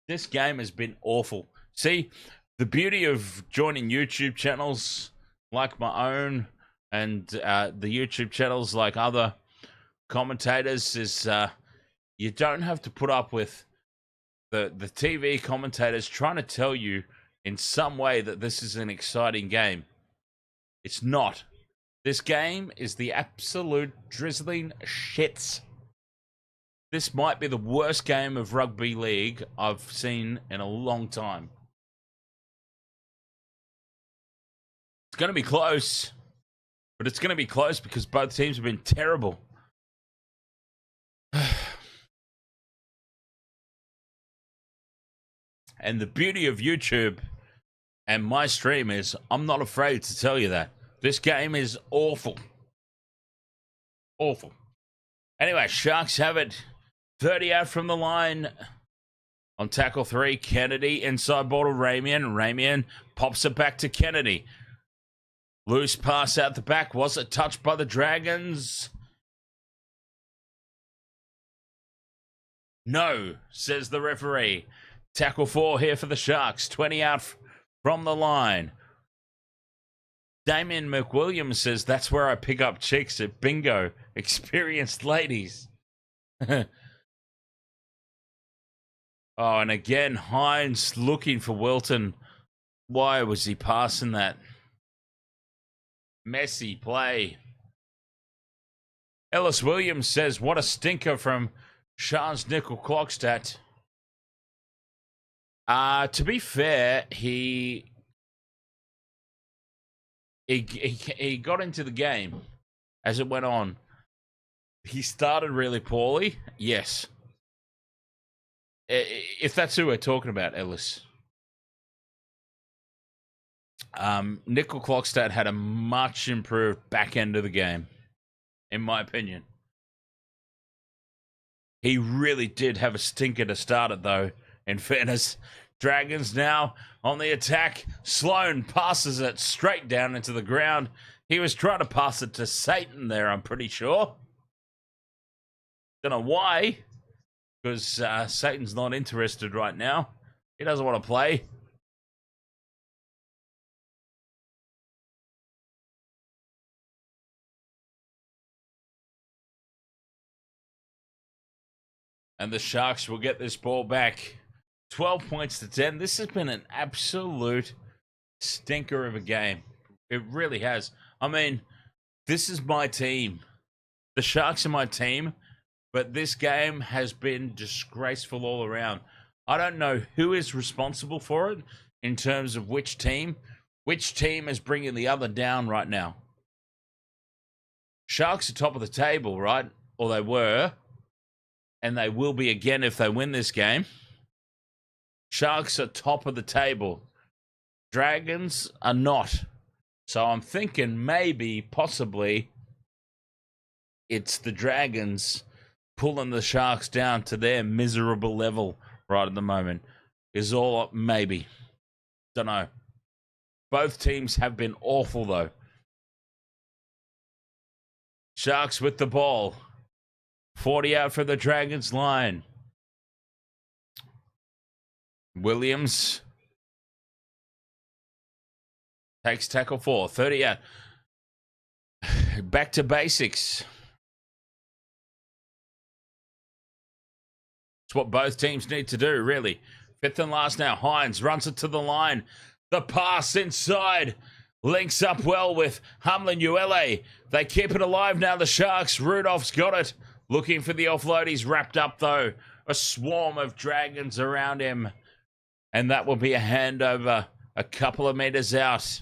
This game has been awful. See, the beauty of joining YouTube channels like my own and the YouTube channels like other commentators is you don't have to put up with the TV commentators trying to tell you in some way that this is an exciting game. It's not. This game is the absolute drizzling shits. This might be the worst game of rugby league I've seen in a long time. It's going to be close, but it's going to be close because both teams have been terrible. And the beauty of YouTube and my stream is I'm not afraid to tell you that. This game is awful. Awful. Anyway, Sharks have it. 30 out from the line. On tackle 3, Kennedy inside ball to Ramian. Ramian pops it back to Kennedy. Loose pass out the back. Was it touched by the Dragons? No, says the referee. Tackle 4 here for the Sharks. 20 out from the line. Damien McWilliams says, that's where I pick up chicks at bingo. Experienced ladies. Oh, and again, Hines looking for Wilton. Why was he passing that? Messy play. Ellis Williams says, what a stinker from Shans Nickel-Klokstad. To be fair, he got into the game as it went on. He started really poorly, yes. If that's who we're talking about, Ellis. Nickel-Klokstad had a much improved back end of the game, in my opinion. He really did have a stinker to start it, though, in fairness. Dragons now on the attack. Sloan passes it straight down into the ground. He was trying to pass it to Satan there, I'm pretty sure. Don't know why, because Satan's not interested right now. He doesn't want to play. And the Sharks will get this ball back. 12 points to 10. This has been an absolute stinker of a game. It really has. I mean, this is my team. The Sharks are my team, but this game has been disgraceful all around. I don't know who is responsible for it in terms of which team is bringing the other down right now. Sharks are top of the table, right? Or they were. And they will be again if they win this game. Sharks are top of the table. Dragons are not. So I'm thinking maybe, possibly, it's the Dragons pulling the Sharks down to their miserable level right at the moment. Is all maybe. Don't know. Both teams have been awful, though. Sharks with the ball. 40 out for the Dragons line. Williams takes tackle 4. 30 out. Back to basics. It's what both teams need to do, really. Fifth and last now. Hines runs it to the line. The pass inside. Links up well with Hamlin Uele. They keep it alive now, the Sharks. Rudolph's got it. Looking for the offload. He's wrapped up, though. A swarm of Dragons around him. And that will be a handover a couple of meters out.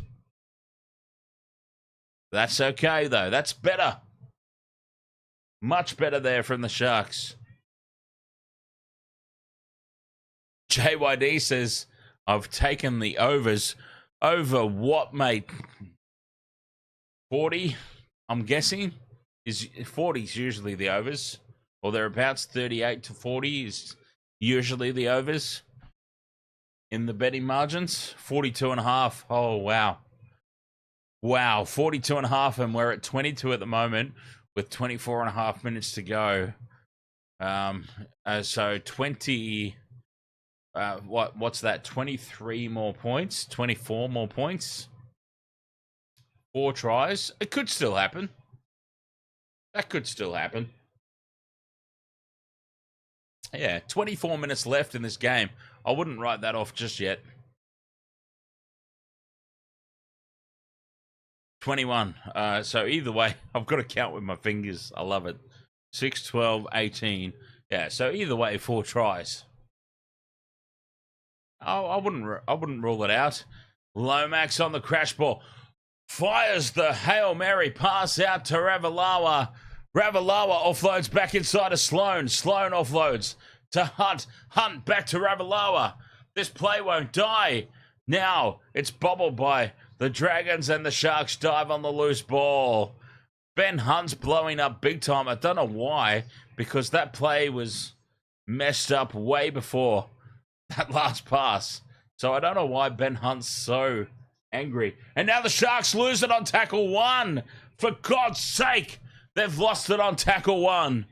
That's okay, though. That's better. Much better there from the Sharks. JYD says, I've taken the overs. Over what, mate? 40, I'm guessing. 40 is usually the overs. Or thereabouts. 38 to 40 is usually the overs in the betting margins. 42.5. Oh, wow. Wow, 42.5, and we're at 22 at the moment with 24.5 minutes to go. So 20... what's that? 23 more points, 24 more points, 4 tries. It could still happen. That could still happen. Yeah, 24 minutes left in this game. I wouldn't write that off just yet. 21. So either way, I've got to count with my fingers. I love it. 6, 12, 18. Yeah, so either way, 4 tries. Oh, I wouldn't rule it out. Lomax on the crash ball. Fires the Hail Mary pass out to Ravalawa. Ravalawa offloads back inside to Sloan. Sloan offloads to Hunt. Hunt back to Ravalawa. This play won't die. Now it's bobbled by the Dragons, and the Sharks dive on the loose ball. Ben Hunt's blowing up big time. I don't know why, because that play was messed up way before that last pass. So I don't know why Ben Hunt's so angry. And now the Sharks lose it on tackle 1. For God's sake, they've lost it on tackle 1.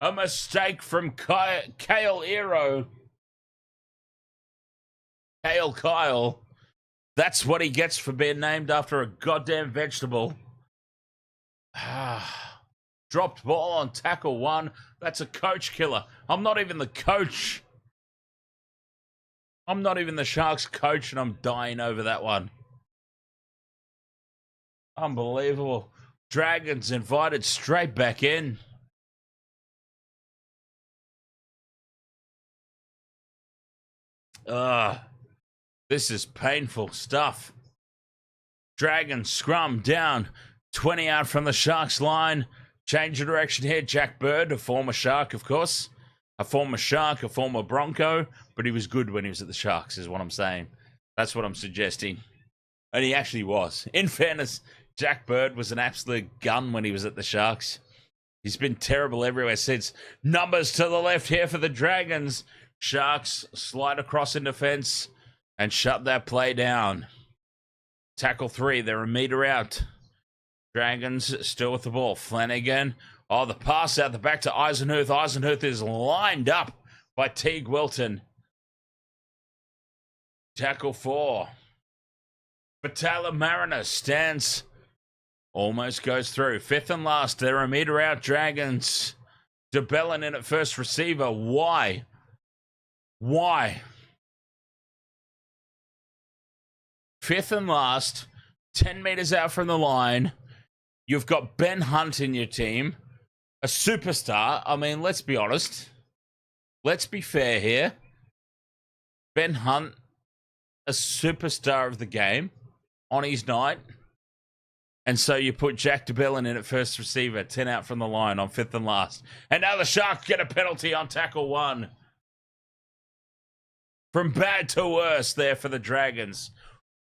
A mistake from Kyle Ero. Kyle. That's what he gets for being named after a goddamn vegetable. Dropped ball on tackle 1. That's a coach killer. I'm not even the coach. I'm not even the Sharks coach, and I'm dying over that one. Unbelievable. Dragons invited straight back in. This is painful stuff. Dragons scrum down. 20 out from the Sharks line. Change of direction here. Jack Bird, a former Shark, of course. A former Shark, a former Bronco. But he was good when he was at the Sharks, is what I'm saying. That's what I'm suggesting. And he actually was. In fairness, Jack Bird was an absolute gun when he was at the Sharks. He's been terrible everywhere since. Numbers to the left here for the Dragons. Sharks slide across in defense and shut that play down. Tackle 3, they're a meter out. Dragons still with the ball. Flanagan. Oh, the pass out the back to Eisenhuth. Eisenhuth is lined up by Teague Wilton. Tackle 4. Batala Mariner stands. Almost goes through. 5th and last. They're a meter out. Dragons. DeBellin in at first receiver. Why? 5th and last. 10 meters out from the line. You've got Ben Hunt in your team. A superstar. I mean, let's be honest. Let's be fair here. Ben Hunt, a superstar of the game on his night. And so you put Jack DeBellin in at first receiver, 10 out from the line on 5th and last. And now the Sharks get a penalty on tackle 1. From bad to worse there for the Dragons.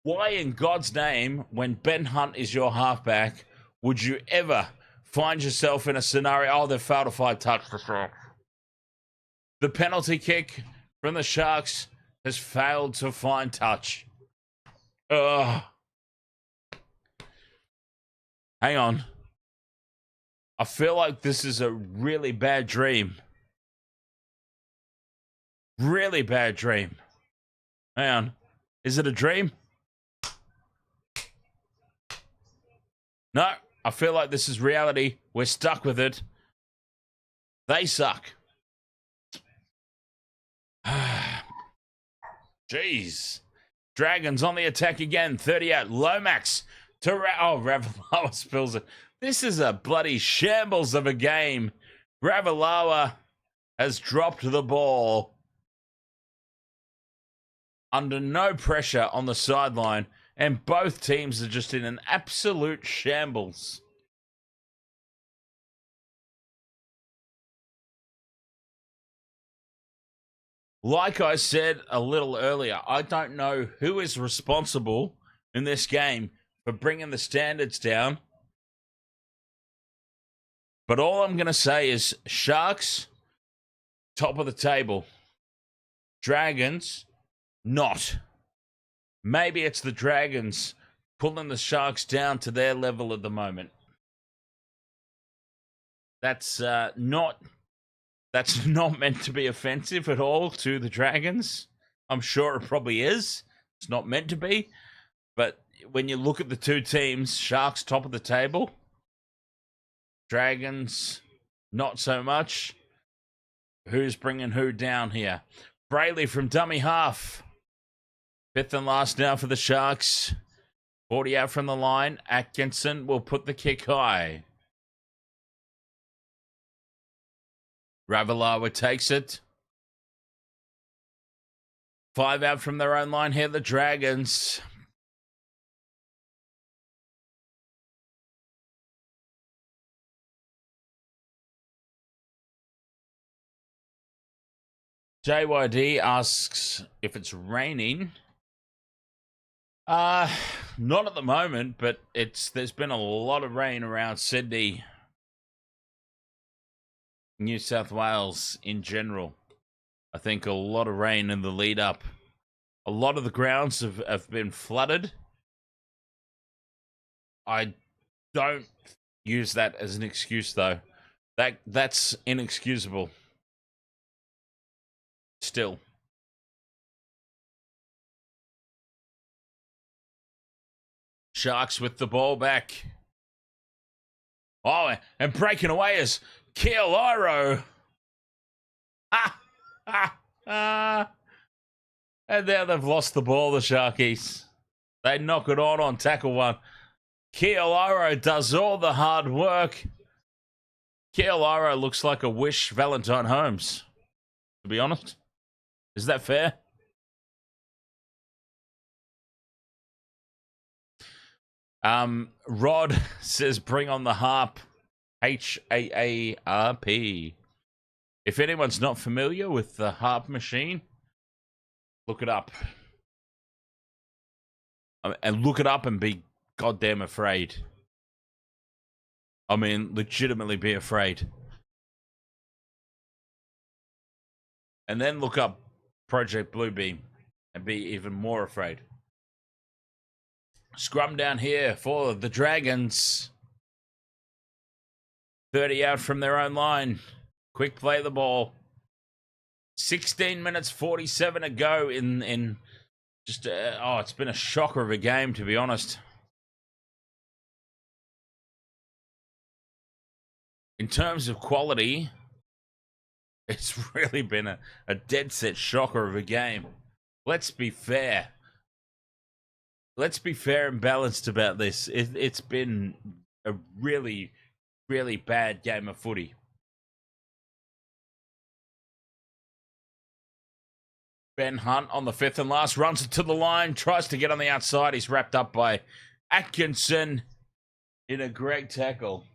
Why in God's name, when Ben Hunt is your halfback, would you ever find yourself in a scenario, oh, they've failed to find touch the Sharks. The penalty kick from the Sharks has failed to find touch. Ugh. Hang on. I feel like this is a really bad dream. Really bad dream. Hang on. Is it a dream? No, I feel like this is reality. We're stuck with it. They suck. Jeez. Dragons on the attack again. 30 out. Lomax to Ravalawa spills it. This is a bloody shambles of a game. Ravalawa has dropped the ball under no pressure on the sideline, and both teams are just in an absolute shambles. Like I said a little earlier, I don't know who is responsible in this game for bringing the standards down. But all I'm going to say is Sharks, top of the table. Dragons, not. Maybe it's the Dragons pulling the Sharks down to their level at the moment. That's not meant to be offensive at all to the Dragons. I'm sure it probably is. It's not meant to be. But when you look at the two teams, Sharks top of the table, Dragons not so much. Who's bringing who down here? Brayley from dummy half. Fifth and last now for the Sharks. 40 out from the line. Atkinson will put the kick high. Ravalawa takes it. 5 out from their own line here, the Dragons. JYD asks if it's raining. Not at the moment, but there's been a lot of rain around Sydney, New South Wales in general. I think a lot of rain in the lead up. A lot of the grounds have been flooded. I don't use that as an excuse, though. That's inexcusable. Still. Sharks with the ball back. Oh, and breaking away is Keolairo. And now they've lost the ball, the Sharkies. They knock it on tackle one. Keolairo does all the hard work. Keolairo looks like a wish Valentine Holmes, to be honest. Is that fair? Rod says bring on the harp. HAARP. If anyone's not familiar with the harp machine, look it up. And look it up and be goddamn afraid. I mean, legitimately be afraid. And then look up Project Bluebeam and be even more afraid. Scrum down here for the Dragons. 30 out from their own line. Quick play the ball. 16 minutes 47 to go in just it's been a shocker of a game, to be honest. In terms of quality, it's really been a dead set shocker of a game. Let's be fair. Let's be fair and balanced about this. It's been a really, really bad game of footy. Ben Hunt on the fifth and last, runs it to the line, tries to get on the outside. He's wrapped up by Atkinson in a great tackle.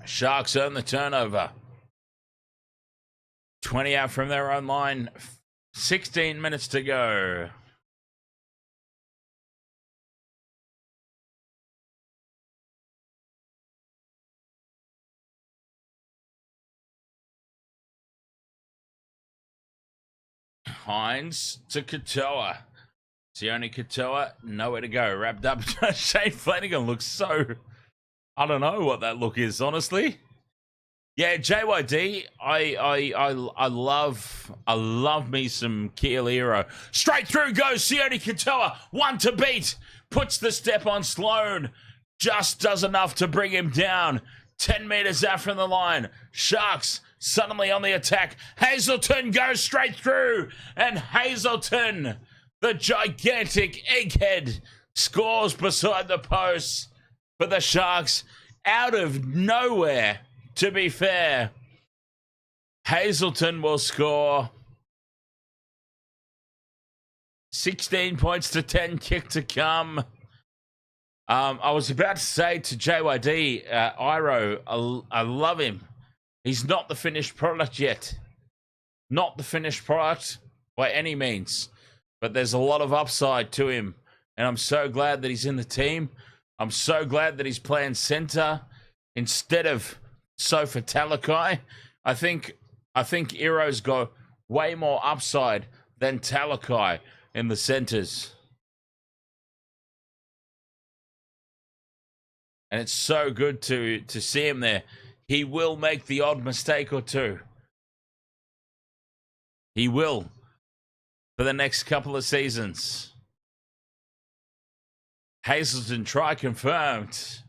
Sharks earn the turnover. 20 out from their own line. 16 minutes to go. Hines to Katoa. Sione Katoa, nowhere to go. Wrapped up. Shane Flanagan looks so... I don't know what that look is, honestly. Yeah, JYD, I love me some Kiel Hero. Straight through goes Sione Katoa. One to beat. Puts the step on Sloan. Just does enough to bring him down. 10 metres out from the line. Sharks suddenly on the attack. Hazelton goes straight through. And Hazelton, the gigantic egghead, scores beside the post for the Sharks out of nowhere, to be fair. Hazelton will score. 16 points to 10, kick to come. I was about to say to JYD, Iro, I love him. He's not the finished product yet. Not the finished product by any means. But there's a lot of upside to him. And I'm so glad that he's in the team. I'm so glad that he's playing centre instead of Sofa Talakai. I think Iro's got way more upside than Talakai in the centres. And it's so good to see him there. He will make the odd mistake or two. He will. For the next couple of seasons. Hazelton try confirmed.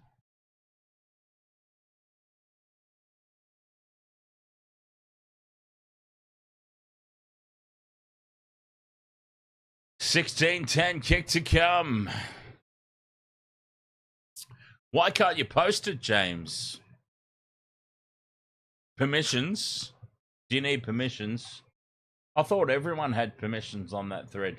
$16-10 kick to come. Why can't you post it, James? Permissions? Do you need permissions? I thought everyone had permissions on that thread.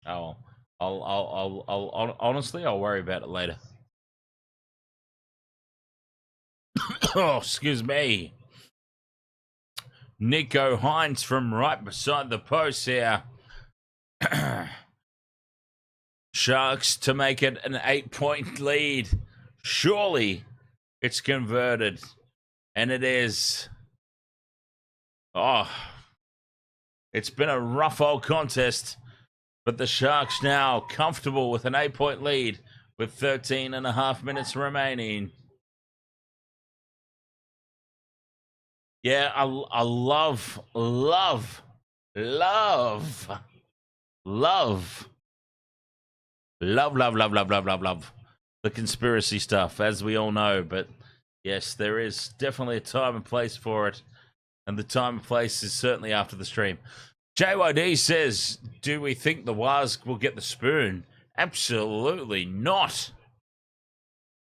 Oh, I'll honestly, I'll worry about it later. Oh, excuse me. Nico Hines from right beside the post here. Sharks to make it an 8-point lead. Surely it's converted. And it is. Oh, it's been a rough old contest. But the Sharks now comfortable with an 8-point lead with 13.5 minutes remaining. Yeah, I love the conspiracy stuff, as we all know. But yes, there is definitely a time and place for it. And the time and place is certainly after the stream. JYD says, do we think the Waz will get the spoon? Absolutely not.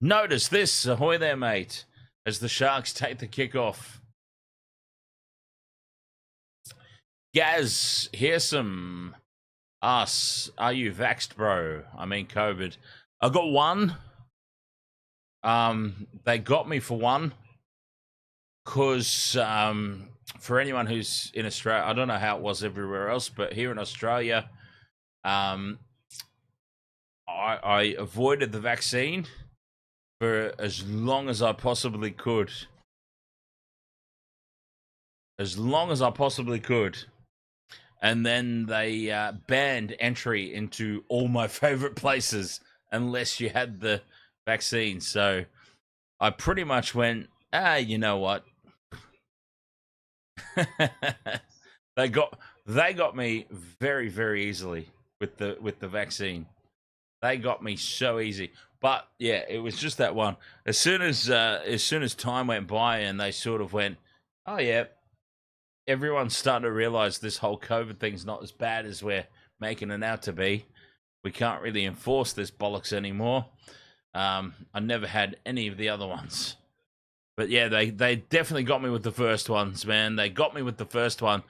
Notice this, ahoy there, mate, as the Sharks take the kickoff. Gaz, here's some us. Are you vaxxed, bro? I mean, COVID. I got one. They got me for one. Because for anyone who's in Australia, I don't know how it was everywhere else, but here in Australia, I avoided the vaccine for as long as I possibly could. As long as I possibly could. And then they banned entry into all my favorite places unless you had the vaccine. So I pretty much went, you know what? they got me very, very easily with the vaccine. They got me so easy. But yeah, it was just that one. As soon as time went by and they sort of went, oh yeah, everyone's starting to realize this whole COVID thing's not as bad as we're making it out to be. We can't really enforce this bollocks anymore. I never had any of the other ones. But yeah, they definitely got me with the first ones, man. They got me with the first one.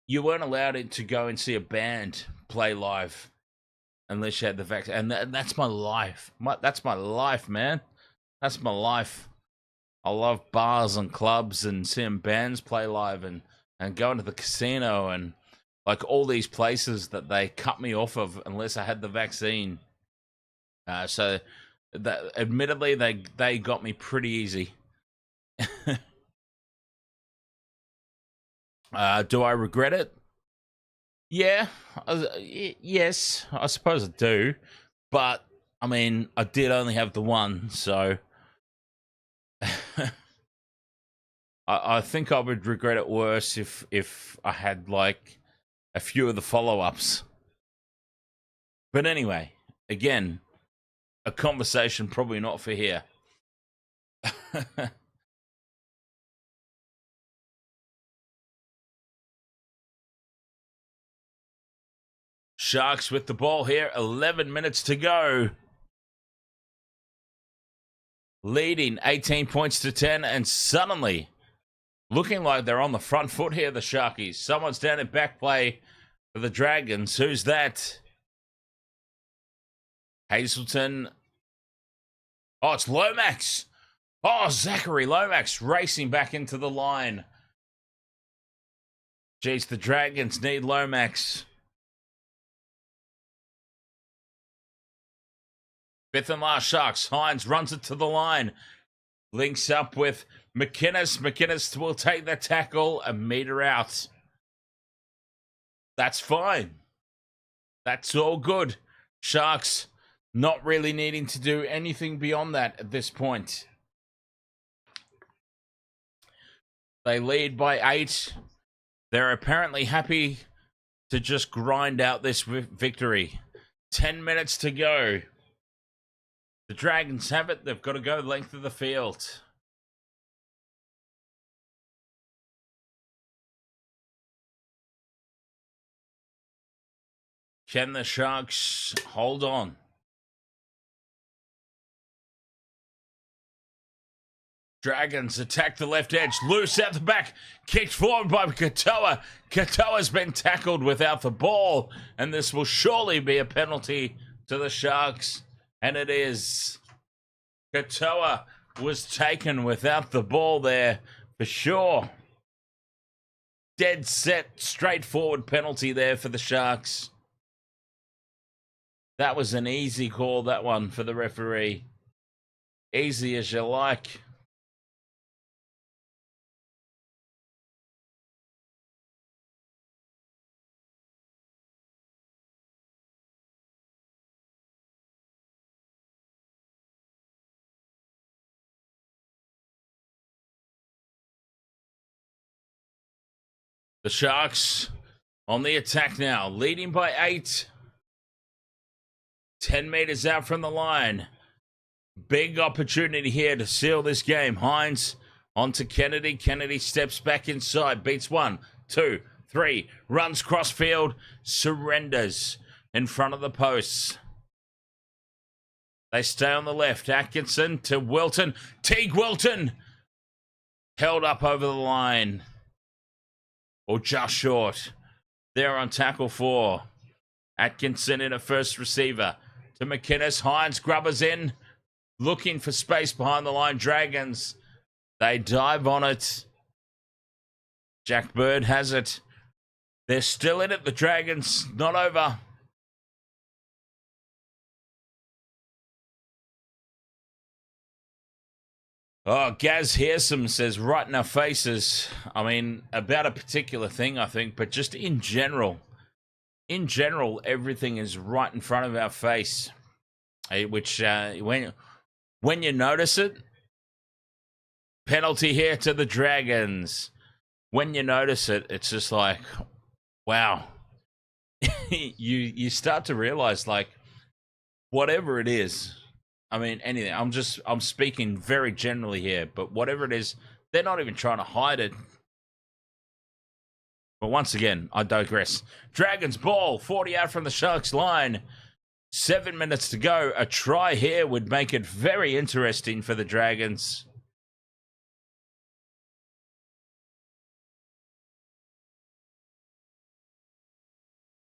you weren't allowed to go and see a band play live unless you had the vaccine. And that's my life. That's my life, man. That's my life. I love bars and clubs and seeing bands play live and going to the casino and like all these places that they cut me off of unless I had the vaccine. So that admittedly they got me pretty easy. Do I regret it? Yeah, yes, I suppose I do. But I mean, I did only have the one, so I think I would regret it worse if I had like a few of the follow-ups. But anyway, again, a conversation probably not for here. Sharks with the ball here, 11 minutes to go. Leading 18 points to 10, and suddenly looking like they're on the front foot here, the Sharkies. Someone's down in back play for the Dragons. Who's that? Hazelton. Oh, it's Lomax. Oh, Zachary Lomax racing back into the line. Jeez, the Dragons need Lomax. Fifth and last Sharks. Hines runs it to the line. Links up with McInnes. McInnes will take the tackle and meter out. That's fine. That's all good. Sharks not really needing to do anything beyond that at this point. They lead by 8. They're apparently happy to just grind out this victory. 10 minutes to go. The Dragons have it. They've got to go the length of the field. Can the Sharks hold on? Dragons attack the left edge. Loose out the back. Kicked forward by Katoa. Katoa's been tackled without the ball. And this will surely be a penalty to the Sharks. And it is. Katoa was taken without the ball there for sure. Dead set, straightforward penalty there for the Sharks. That was an easy call, that one, for the referee. Easy as you like. The Sharks on the attack now, leading by 8. 10 meters out from the line. Big opportunity here to seal this game. Hines onto Kennedy. Kennedy steps back inside, beats 1, 2, 3, runs crossfield, surrenders in front of the posts. They stay on the left. Atkinson to Wilton. Teague Wilton held up over the line. Or just short. They're on tackle 4. Atkinson in a first receiver. To McInnes. Hines grubbers in. Looking for space behind the line. Dragons. They dive on it. Jack Bird has it. They're still in it. The Dragons. Not over. Oh, Gaz Hearsum says right in our faces. I mean, about a particular thing, I think, but just in general. In general, everything is right in front of our face. Which, when you notice it, penalty here to the Dragons. When you notice it, it's just like, wow. you start to realize, like, whatever it is, I mean, anything. I'm speaking very generally here, but whatever it is, they're not even trying to hide it. But once again, I digress. Dragons ball, 40 out from the Sharks line. 7 minutes to go. A try here would make it very interesting for the Dragons.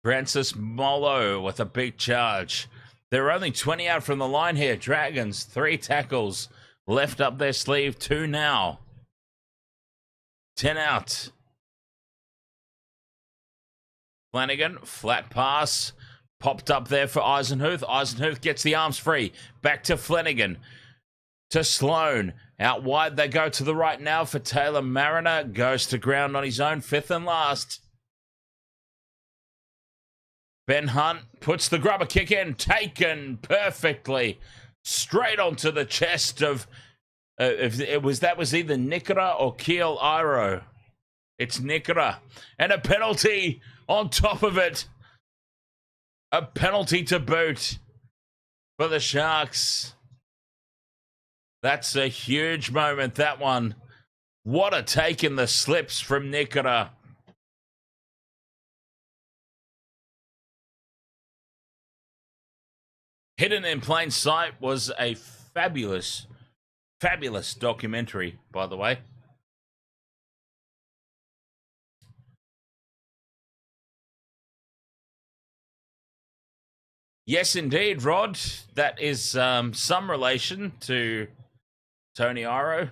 Francis Molo with a big charge. They're only 20 out from the line here. Dragons, 3 tackles left up their sleeve, 2 now. 10 out. Flanagan, flat pass. Popped up there for Eisenhuth. Eisenhuth gets the arms free. Back to Flanagan. To Sloan. Out wide they go to the right now for Taylor Mariner. Goes to ground on his own. 5th and last. Ben Hunt puts the grubber kick in. Taken perfectly. Straight onto the chest of... that was either Nikora or Keel Iro. It's Nikora. And a penalty on top of it. A penalty to boot for the Sharks. That's a huge moment, that one. What a take in the slips from Nikora. Hidden in Plain Sight was a fabulous documentary, by the way. Yes, indeed, Rod. That is some relation to Tony Iro.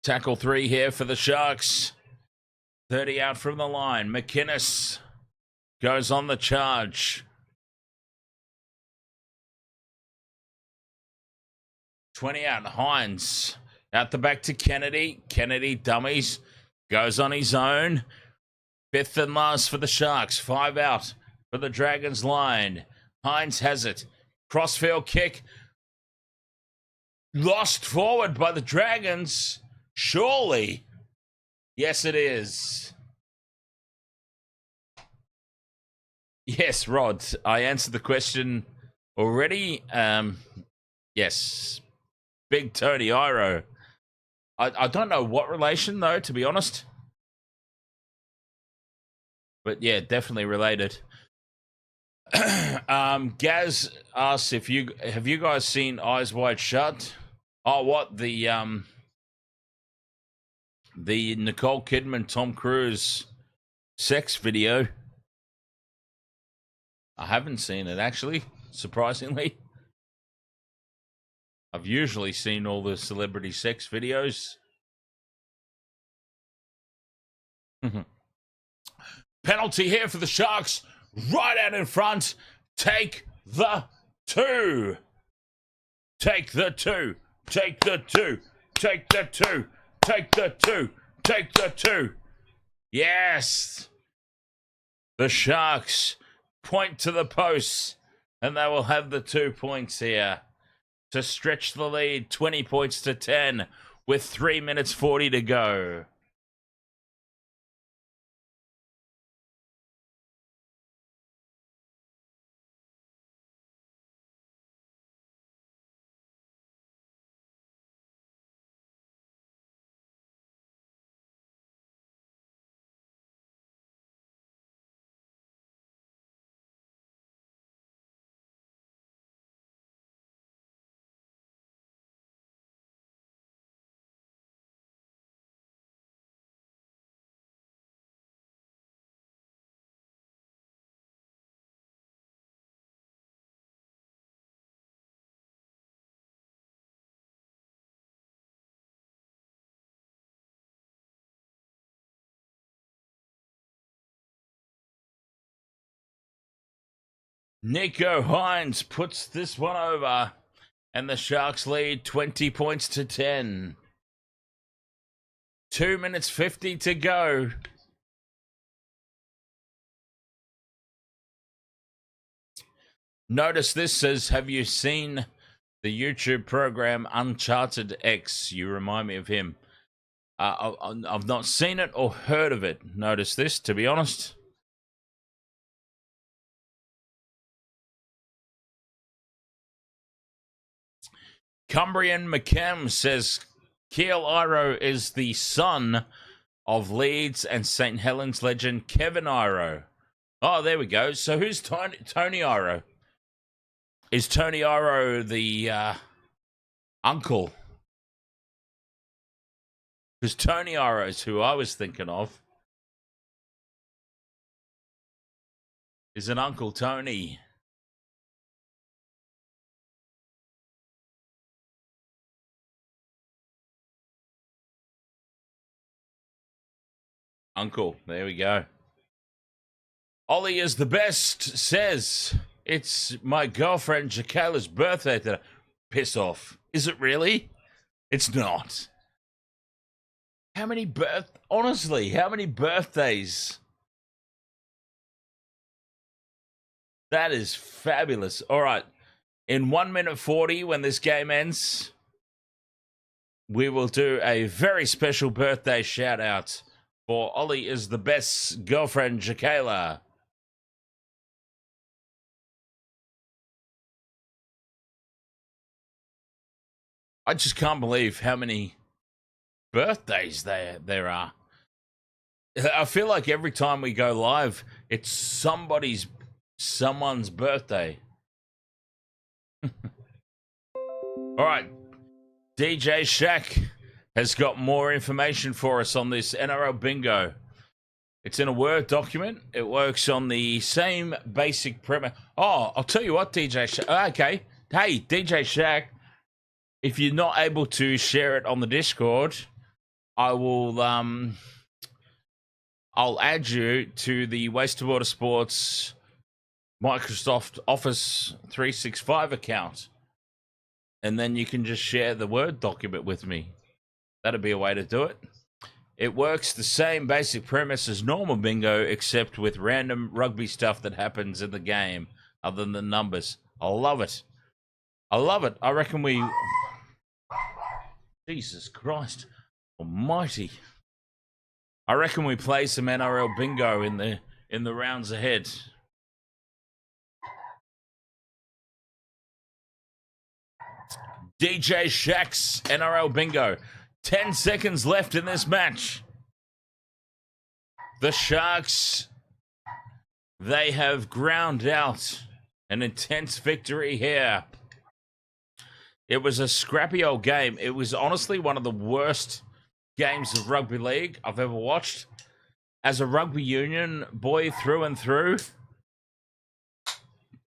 Tackle 3 here for the Sharks. 30 out from the line. McInnes goes on the charge. 20 out. Hines out the back to Kennedy. Kennedy dummies. Goes on his own. 5th and last for the Sharks. 5 out for the Dragons line. Hines has it. Crossfield kick. Lost forward by the Dragons. Surely. Yes, it is. Yes, Rod. I answered the question already. Yes. Big Tony Iro. I don't know what relation, though, to be honest. But, yeah, definitely related. Gaz asks if have you guys seen Eyes Wide Shut? Oh, what? The Nicole Kidman, Tom Cruise sex video. I haven't seen it, actually, surprisingly. I've usually seen all the celebrity sex videos. Penalty here for the Sharks. Right out in front. Take the 2. Take the 2. Take the 2. Take the 2. Take the 2. Take the 2. Yes. The Sharks point to the posts, and they will have the 2 points here to stretch the lead 20 points to 10 with 3 minutes 40 to go. Nico Hines puts this one over, and the Sharks lead 20 points to 10. 2 minutes 50 to go. Notice this says, have you seen the YouTube program Uncharted X? You remind me of him. I've not seen it or heard of it. Notice this, to be honest. Cumbrian McCam says Keel Iro is the son of Leeds and St Helens legend Kevin Iro. Oh, there we go. So who's Tony Iro? Is Tony Iro the uncle? Because Tony Iro is who I was thinking of. Is an Uncle Tony. Uncle, there we go. Ollie is the best, says it's my girlfriend Jakayla's birthday today. Piss off. Is it really? It's not. Honestly, how many birthdays? That is fabulous. All right. In 1 minute 40, when this game ends, we will do a very special birthday shout out for Ollie is the best girlfriend, Jakayla. I just can't believe how many birthdays there are. I feel like every time we go live, it's someone's birthday. All right. DJ Shaq has got more information for us on this NRL bingo. It's in a Word document. It works on the same basic premise. Oh, I'll tell you what, DJ Shaq. Okay. Hey, DJ Shaq, if you're not able to share it on the Discord, I will I'll add you to the Waste of Water Sports Microsoft Office 365 account. And then you can just share the Word document with me. That'd be a way to do it. It works the same basic premise as normal bingo, except with random rugby stuff that happens in the game, other than numbers. I love it. I love it. I reckon we... Jesus Christ almighty. I reckon we play some NRL bingo in the rounds ahead. DJ Shaq's NRL bingo. 10 seconds left in this match. The Sharks, they have ground out an intense victory here. It was a scrappy old game. It was honestly one of the worst games of rugby league I've ever watched. As a rugby union boy through and through,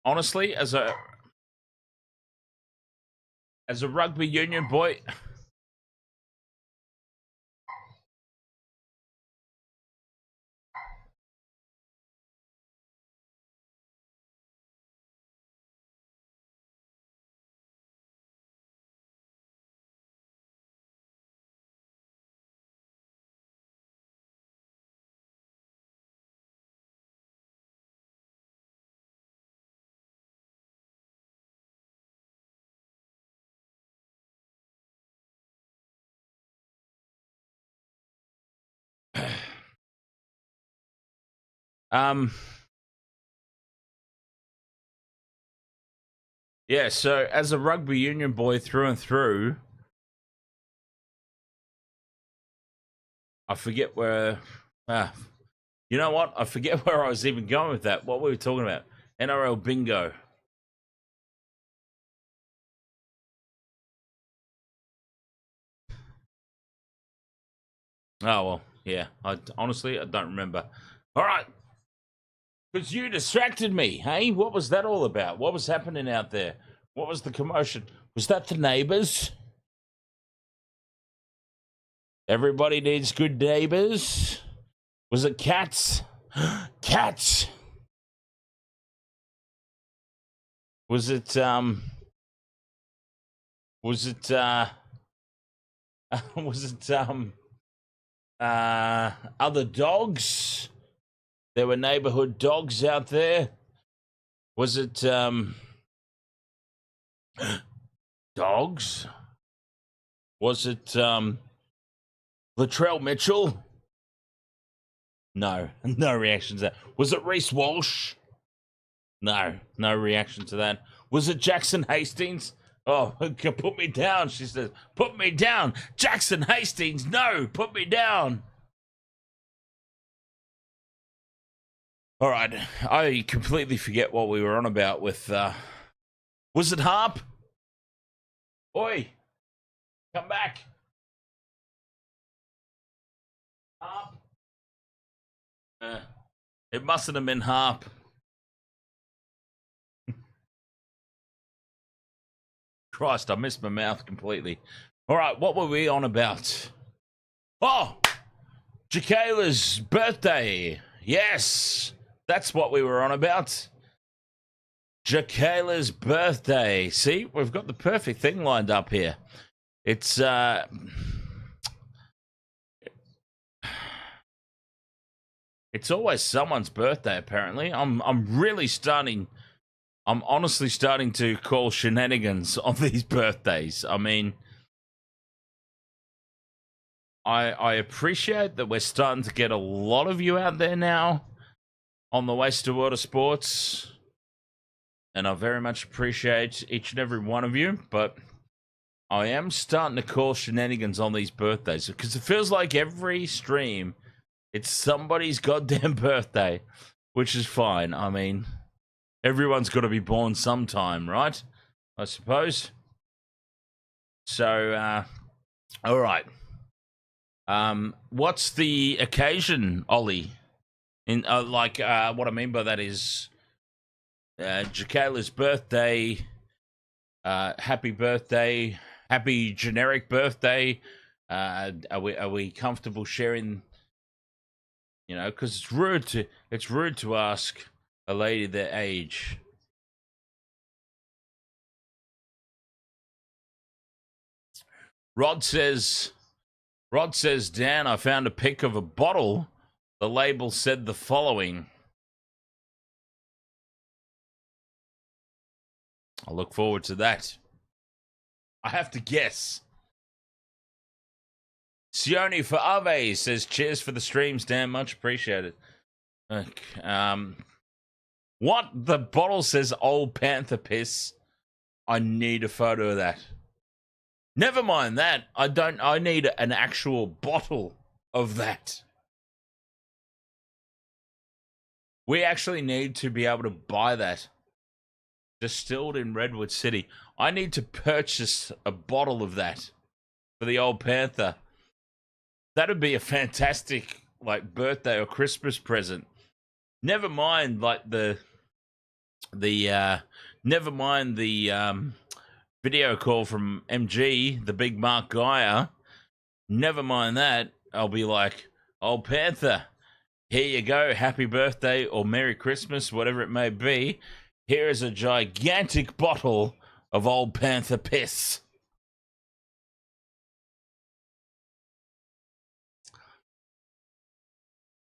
honestly, as a rugby union boy, yeah, so as a rugby union boy through and through, I forget where... you know what? I forget where I was even going with that. What were we talking about? NRL bingo. Oh, well, yeah. Honestly, I don't remember. All right. Because you distracted me, hey? What was that all about? What was happening out there? What was the commotion? Was that the neighbours? Everybody needs good neighbours. Was it cats? Cats! Was it, other dogs? There were neighborhood dogs out there. Was it, dogs? Was it, Latrell Mitchell? No, no reaction to that. Was it Reece Walsh? No, no reaction to that. Was it Jackson Hastings? Oh, put me down, she says. Put me down. Jackson Hastings, no, put me down. All right, I completely forget what we were on about with Was it Harp? Oi, come back. Harp. It mustn't have been Harp. Christ, I missed my mouth completely. All right, what were we on about? Oh, Jacayla's birthday. Yes, that's what we were on about. Jacayla's birthday. See, we've got the perfect thing lined up here. It's always someone's birthday, apparently. I'm honestly starting to call shenanigans on these birthdays. I mean, I appreciate that we're starting to get a lot of you out there now on the Waste of Water Sports. And I very much appreciate each and every one of you, but I am starting to call shenanigans on these birthdays because it feels like every stream, it's somebody's goddamn birthday, which is fine. I mean, everyone's got to be born sometime, right? I suppose. So, all right. What's the occasion, Ollie? What I mean by that is Jacayla's birthday, happy birthday, happy generic birthday. Are we comfortable sharing? You know, because it's rude to ask a lady their age. Rod says, Dan, I found a pic of a bottle. The label said the following. I look forward to that. I have to guess. Sione for Ave says, cheers for the streams, Dan. Much appreciated. What? The bottle says Old Panther piss. I need a photo of that. Never mind that. I need an actual bottle of that. We actually need to be able to buy that. Distilled in Redwood City. I need to purchase a bottle of that for the Old Panther. That'd be a fantastic, birthday or Christmas present. Never mind, never mind the video call from MG, the big Mark Geyer. Never mind that. I'll be like, Old Panther, here you go. Happy birthday or Merry Christmas, whatever it may be. Here is a gigantic bottle of Old Panther piss.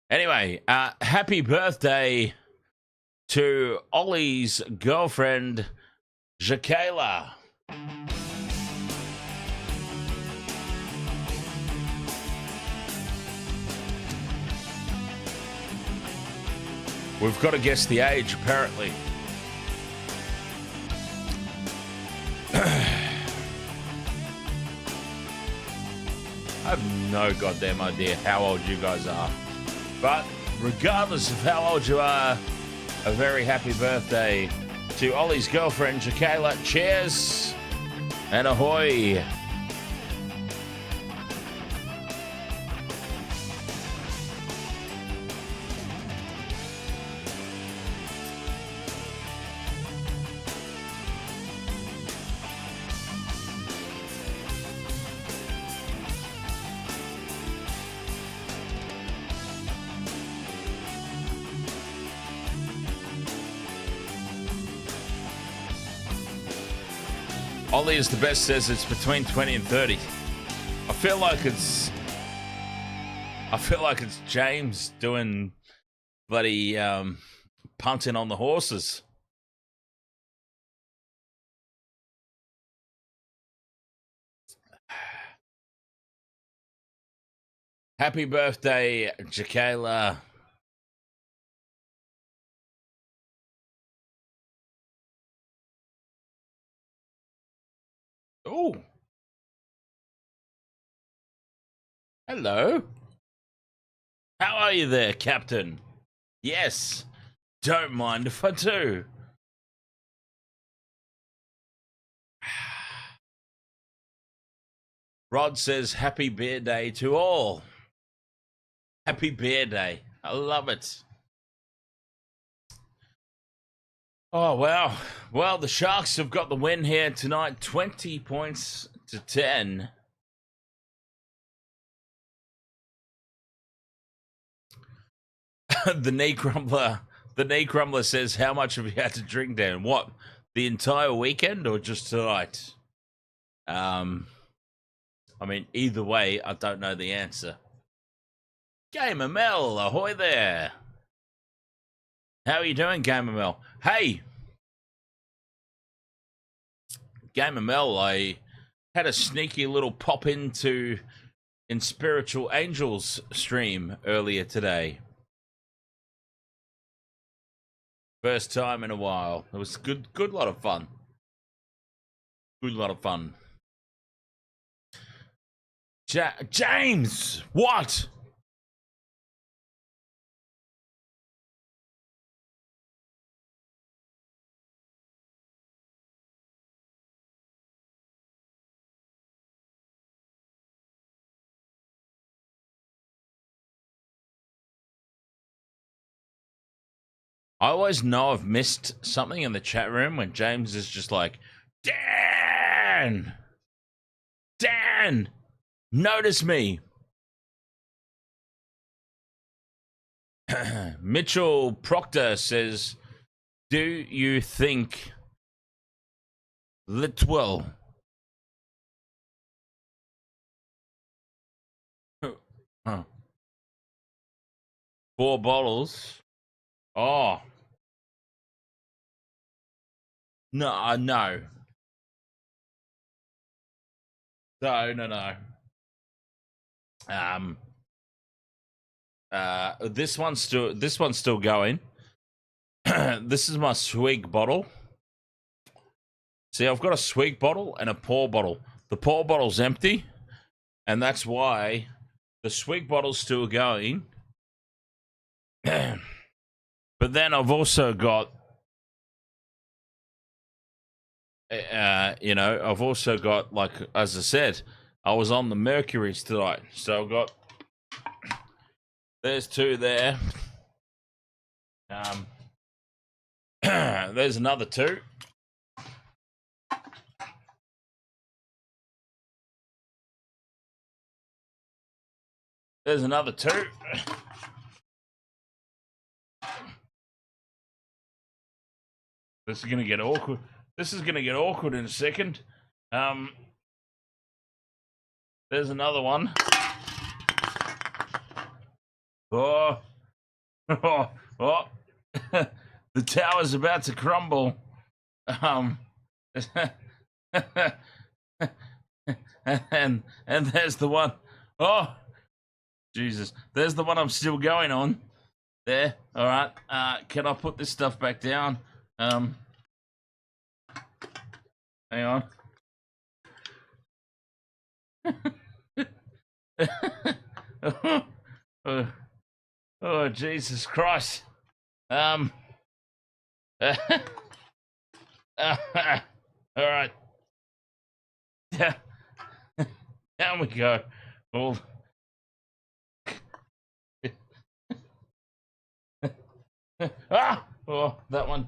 Anyway, happy birthday to Ollie's girlfriend, Jacayla. We've got to guess the age, apparently. I have no goddamn idea how old you guys are. But regardless of how old you are, a very happy birthday to Ollie's girlfriend, Jacayla. Cheers and ahoy. Ollie is the best, says it's between 20 and 30. I feel like it's James doing bloody punting on the horses. Happy birthday, Jacayla. Oh. Hello. How are you there, Captain? Yes. Don't mind if I do. Rod says, happy beer day to all. Happy beer day. I love it. Oh, wow. Well, the Sharks have got the win here tonight, 20 points to 10. The knee crumbler says, how much have you had to drink, Dan? What, the entire weekend or just tonight? I mean, either way, I don't know the answer. Gamer Mel, ahoy there. How are you doing, Gamer Mel? Hey, Gamer Mel, I had a sneaky little pop into in Spiritual Angels stream earlier today. First time in a while. It was good lot of fun. Good lot of fun. James, what? I always know I've missed something in the chat room when James is just like, Dan, notice me. Mitchell Proctor says, do you think Litwell huh. 4 bottles? Oh. No. No. This one's still going. This is my swig bottle. See, I've got a swig bottle and a pour bottle. The pour bottle's empty, and that's why the swig bottle's still going. But then I've also got, I've also got, like, as I said, I was on the Mercuries tonight. So I've got, there's 2 there. There's another 2. There's another 2. This is gonna get awkward. This is gonna get awkward in a second. There's another one. Oh. The tower's about to crumble. And there's the one. Oh, Jesus. There's the one I'm still going on. There. All right. Can I put this stuff back down? Hang on. Oh, Jesus Christ. All right. Down we go. Oh. Oh, that one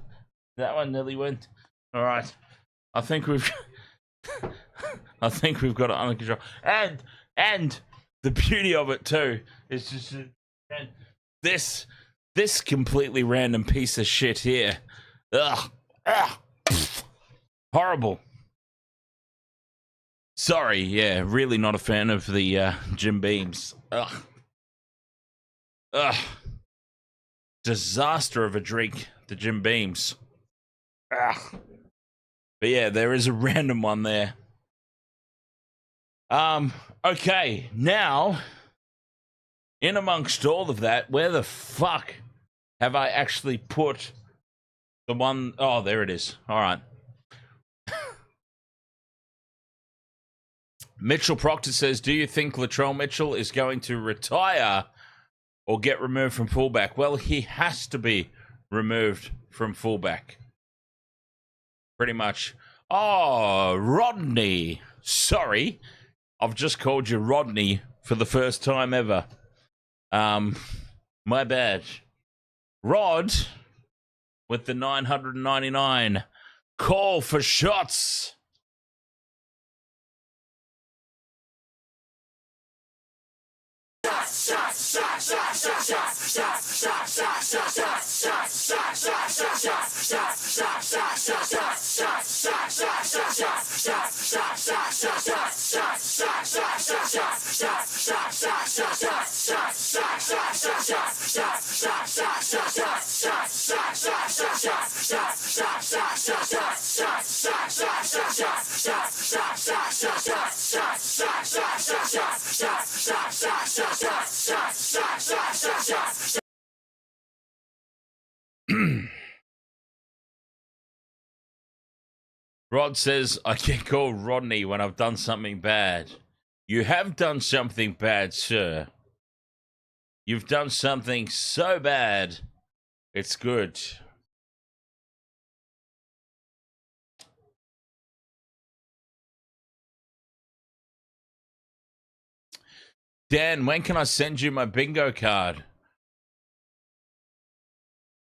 nearly went. All right. I think we've got it under control. And the beauty of it too is just this completely random piece of shit here. Ugh. Horrible. Sorry, yeah, really not a fan of the Jim Beams. Ugh. Disaster of a drink, the Jim Beams. Ugh. But yeah, there is a random one there. Okay, now, in amongst all of that, where the fuck have I actually put the one? Oh, there it is. All right. Mitchell Proctor says, do you think Latrell Mitchell is going to retire or get removed from fullback? Well, he has to be removed from fullback. Pretty much. Oh, Rodney. Sorry. I've just called you Rodney for the first time ever. My bad. Rod with the 999. Call for shots. Rod says, I get called Rodney when I've done something bad. You have done something bad, sir. You've done something so bad, it's good. Dan, when can I send you my bingo card?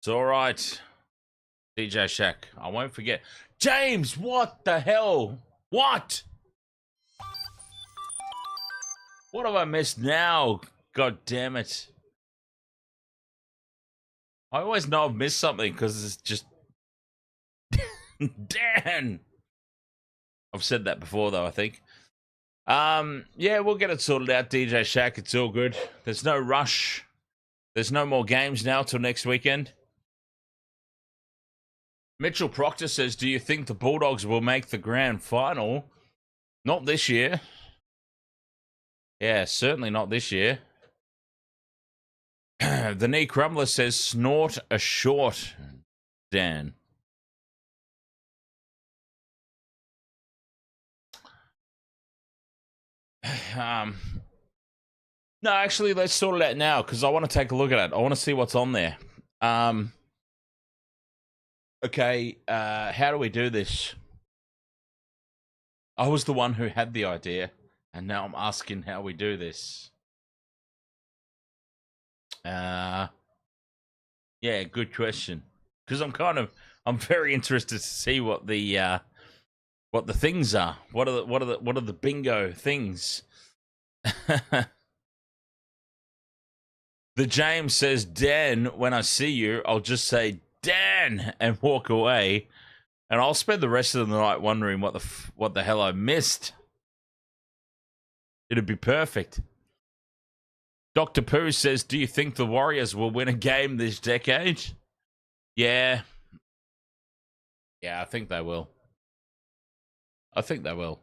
It's all right. DJ Shaq, I won't forget. James, what the hell? What? What have I missed now? God damn it. I always know I've missed something because it's just... Dan! I've said that before, though, I think. Yeah, we'll get it sorted out, DJ Shaq. It's all good. There's no rush. There's no more games now till next weekend. Mitchell Proctor says, do you think the Bulldogs will make the grand final? Not this year. Yeah, certainly not this year. The Knee Crumbler says, snort a short, Dan. No, actually, let's sort it out now because I want to take a look at it. I want to see what's on there. Okay, how do we do this? I was the one who had the idea, and now I'm asking how we do this. Yeah, good question. Because I'm very interested to see what the things are. What are the bingo things? The James says, Dan, when I see you, I'll just say Dan and walk away, and I'll spend the rest of the night wondering what the hell I missed. It'd be perfect. Dr. Pooh says, do you think the Warriors will win a game this decade? Yeah. Yeah, I think they will. I think they will.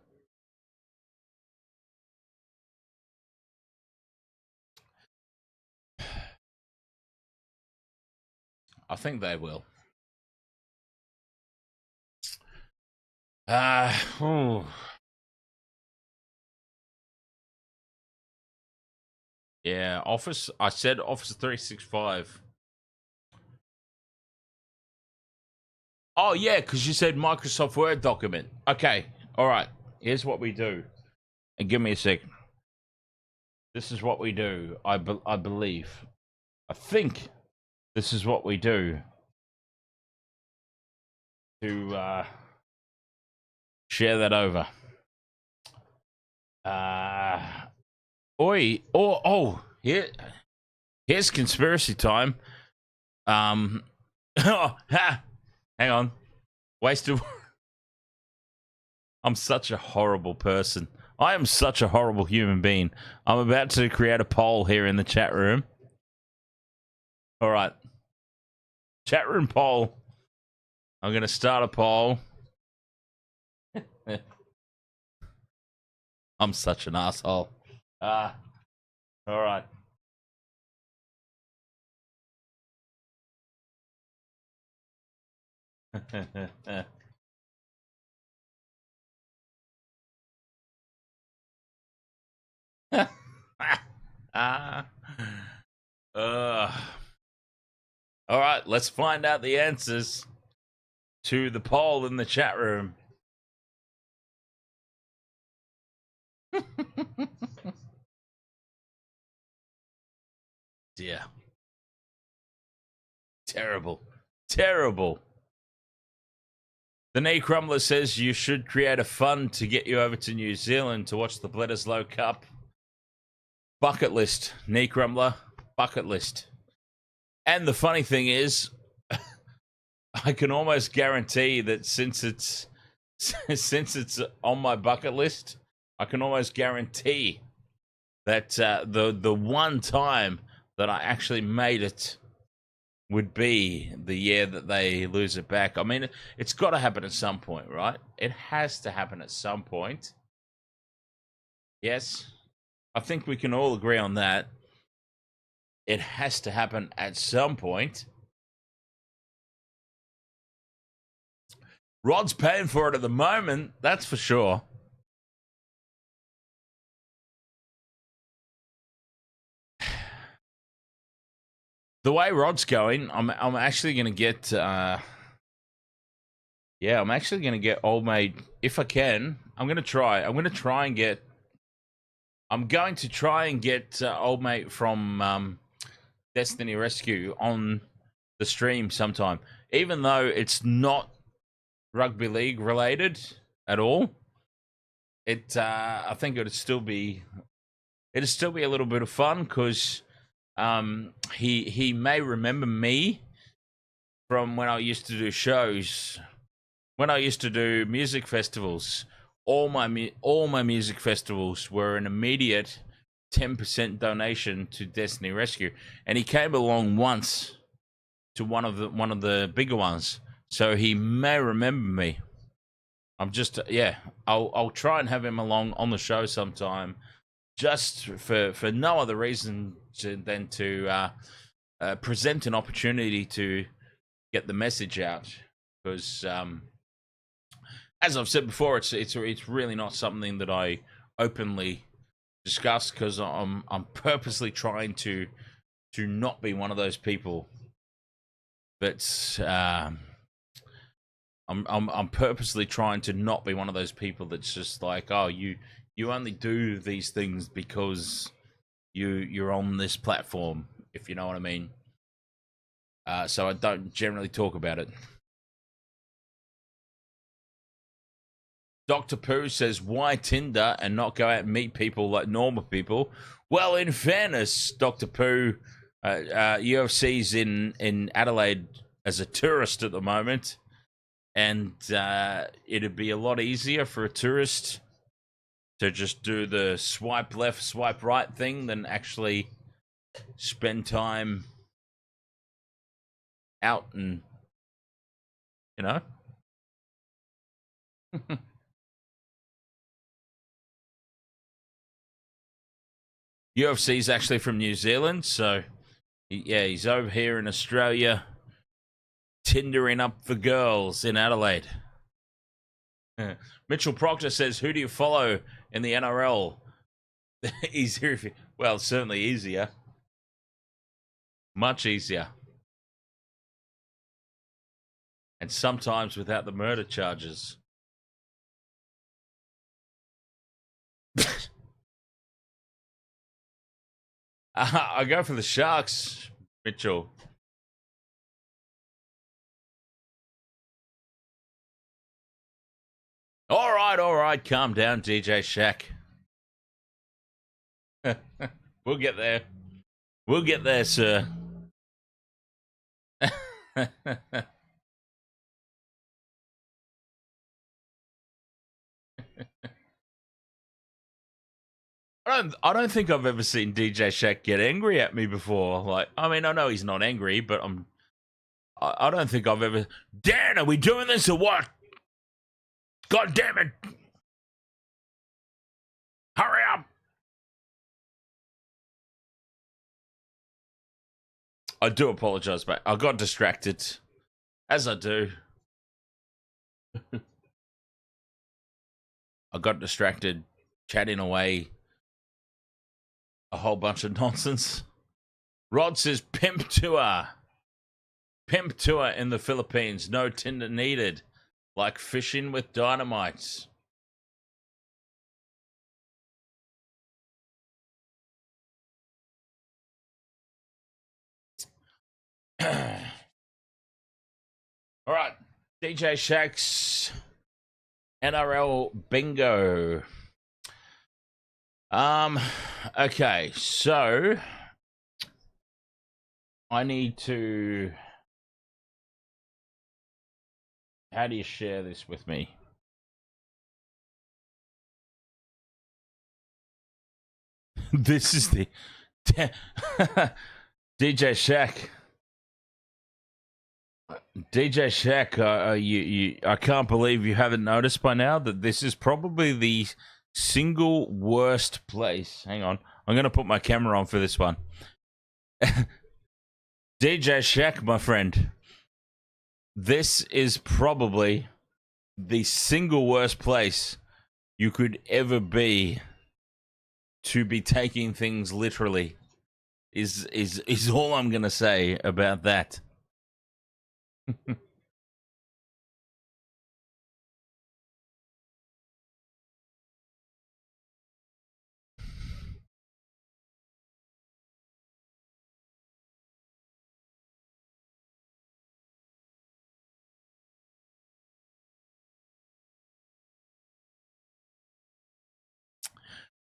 I think they will. Yeah, Office. I said Office 365. Oh, yeah, because you said Microsoft Word document. Okay, all right. Here's what we do. And give me a second. This is what we do, I believe. I think this is what we do to share that over. Here's conspiracy time. Hang on. Wasted. I'm such a horrible person. I am such a horrible human being. I'm about to create a poll here in the chat room. All right. Chat room poll. I'm going to start a poll. I'm such an asshole. All right. All right, let's find out the answers to the poll in the chat room. Dear. Terrible. Terrible. The Knee Crumbler says you should create a fund to get you over to New Zealand to watch the Bledisloe Cup. Bucket list, Knee Crumbler. Bucket list. And the funny thing is, I can almost guarantee that since it's on my bucket list, I can almost guarantee that the one time that I actually made it would be the year that they lose it back. I mean, it's got to happen at some point, right? It has to happen at some point. Yes, I think we can all agree on that. It has to happen at some point. Rod's paying for it at the moment, that's for sure. The way Rod's going, I'm actually going to get... I'm actually going to get Old Mate, if I can. I'm going to try and get Old Mate from Destiny Rescue on the stream sometime. Even though it's not rugby league related at all, I think it'd still be a little bit of fun because he may remember me from when I used to do shows, when I used to do music festivals. All my music festivals were an immediate 10% donation to Destiny Rescue, and he came along once to one of the bigger ones, so he may remember me. I'm just I'll try and have him along on the show sometime, just for no other reason than to present an opportunity to get the message out, because as I've said before, it's really not something that I openly discuss, because I'm purposely trying to not be one of those people that's I'm purposely trying to not be one of those people that's just like, oh, you only do these things because you're on this platform, if you know what I mean. So I don't generally talk about it. Dr. Pooh says, why Tinder and not go out and meet people like normal people? Well, in fairness, Dr. Pooh, UFC's in Adelaide as a tourist at the moment, and it'd be a lot easier for a tourist to just do the swipe left, swipe right thing than actually spend time out and, you know. UFC's actually from New Zealand, so yeah, he's over here in Australia Tindering up for girls in Adelaide. Mitchell Proctor says, who do you follow in the NRL? Easier if you... Well, certainly easier. Much easier. And sometimes without the murder charges. I go for the Sharks, Mitchell. All right. Calm down, DJ Shaq. We'll get there. We'll get there, sir. I don't think I've ever seen DJ Shaq get angry at me before. Like, I mean, I know he's not angry, but I don't think I've ever... Dan, are we doing this or what? God damn it! Hurry up! I do apologize, mate. I got distracted. As I do. I got distracted chatting away a whole bunch of nonsense. Rod says, pimp tour. Pimp tour in the Philippines. No Tinder needed. Like fishing with dynamites. All right, DJ Shack's NRL bingo. Okay, so I need to. How do you share this with me? This is the DJ Shack. DJ Shack, I can't believe you haven't noticed by now that this is probably the single worst place. Hang on, I'm going to put my camera on for this one. DJ Shack, my friend, this is probably the single worst place you could ever be to be taking things literally. Is all I'm going to say about that.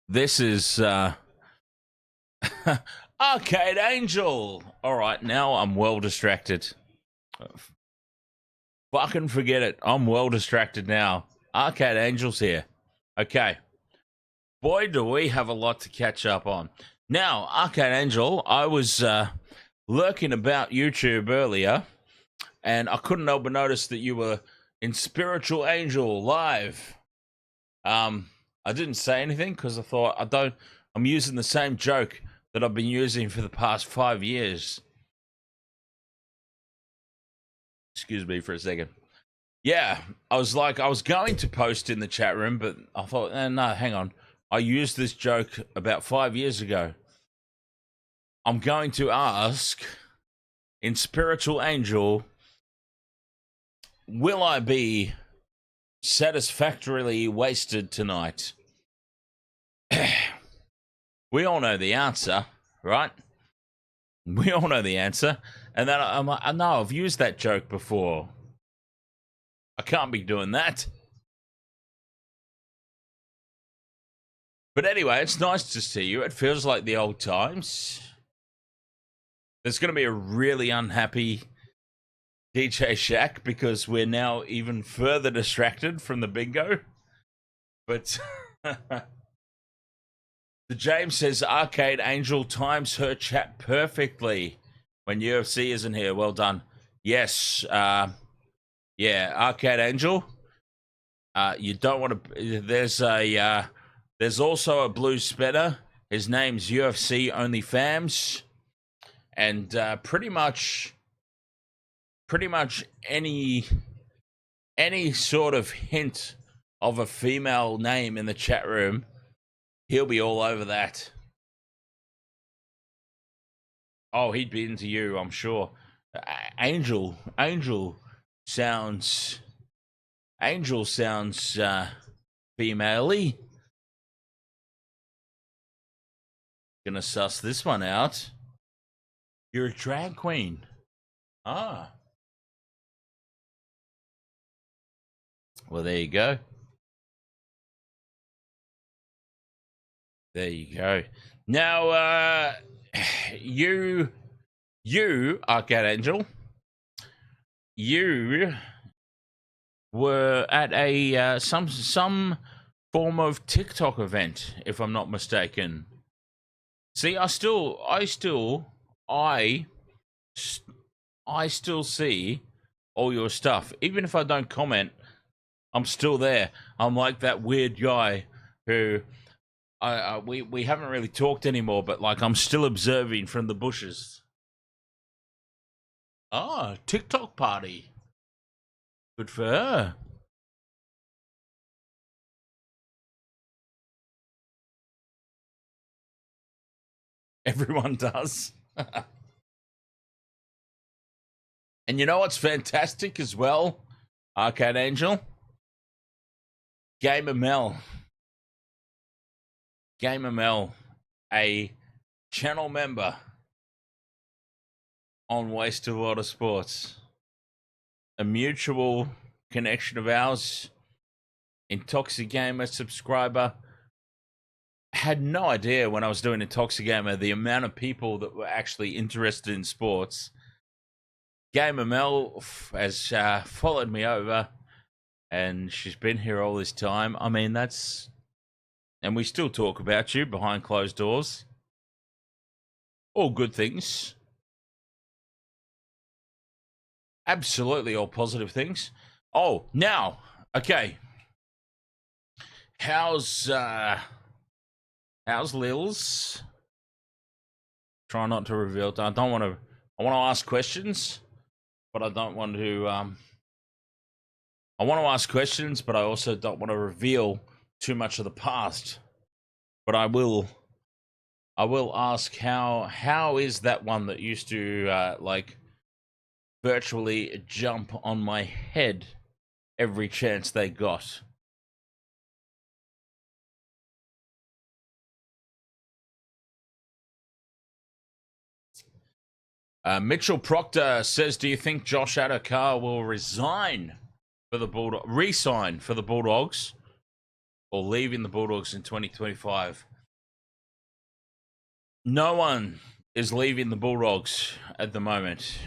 This is Arcade Angel. All right, now I'm well distracted. Fucking forget it. I'm well distracted now. Arcade Angel's here. Okay. Boy, do we have a lot to catch up on. Now, Arcade Angel, I was lurking about YouTube earlier, and I couldn't help but notice that you were in Spiritual Angel live. I didn't say anything because I thought I'm using the same joke that I've been using for the past 5 years. Excuse me for a second. Yeah, I was going to post in the chat room, but I thought, no, hang on. I used this joke about 5 years ago. I'm going to ask in Spiritual Angel, will I be satisfactorily wasted tonight? We all know the answer, right? We all know the answer. And then I'm like, I know I've used that joke before. I can't be doing that. But anyway, it's nice to see you. It feels like the old times. There's going to be a really unhappy DJ Shack because we're now even further distracted from the bingo. But the James says Arcade Angel times her chat perfectly when UFC isn't here. Well done. Yes. Yeah, Arcade Angel. You don't want to. There's also a blue spinner. His name's UFC Only Fams, and pretty much any sort of hint of a female name in the chat room, he'll be all over that. Oh, he'd be into you, I'm sure. Angel sounds female-y. Gonna suss this one out. You're a drag queen. Ah. Well, there you go. There you go. Now, you, Arcade Angel, you were at a some form of TikTok event, if I'm not mistaken. See, I still see all your stuff, even if I don't comment. I'm still there. I'm like that weird guy who we haven't really talked anymore, but like I'm still observing from the bushes. Ah, TikTok party. Good for her. Everyone does. And you know what's fantastic as well, Arcade Angel? Gamer Mel, a channel member on Waste of Water Sports. a mutual connection of ours, Intoxigamer subscriber. Had no idea when I was doing Intoxigamer the amount of people that were actually interested in sports. Gamer Mel has followed me over, and she's been here all this time. I mean, that's... And we still talk about you behind closed doors. All good things. Absolutely all positive things. Oh, now, okay. How's Lils? Try not to reveal. I want to ask questions, but I don't want to. I want to ask questions, but I also don't want to reveal too much of the past. But I will ask how is that one that used to like virtually jump on my head every chance they got? Mitchell Proctor says, do you think Josh Adokar will resign for the re-sign for the Bulldogs, or leaving the Bulldogs in 2025? No one is leaving the Bulldogs at the moment.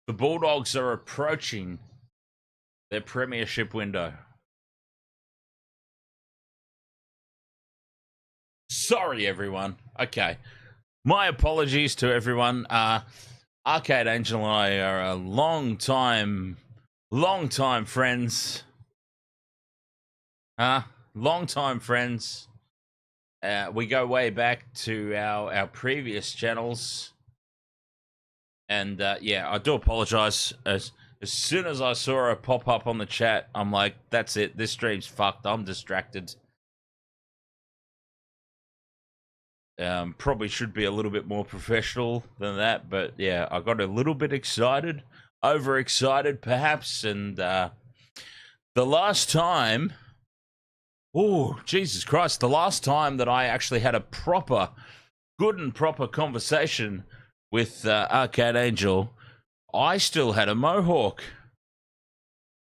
The Bulldogs are approaching their premiership window. Sorry, everyone. Okay. My apologies to everyone. Arcade Angel and I are a long time friends. Long time friends. We go way back to our previous channels. And, yeah, I do apologize. As soon as I saw her pop up on the chat, I'm like, that's it. This stream's fucked. I'm distracted. Probably should be a little bit more professional than that, but yeah, I got a little bit excited, overexcited perhaps, and the last time, oh Jesus Christ, the last time that I actually had a good and proper conversation with Arcade Angel, I still had a mohawk.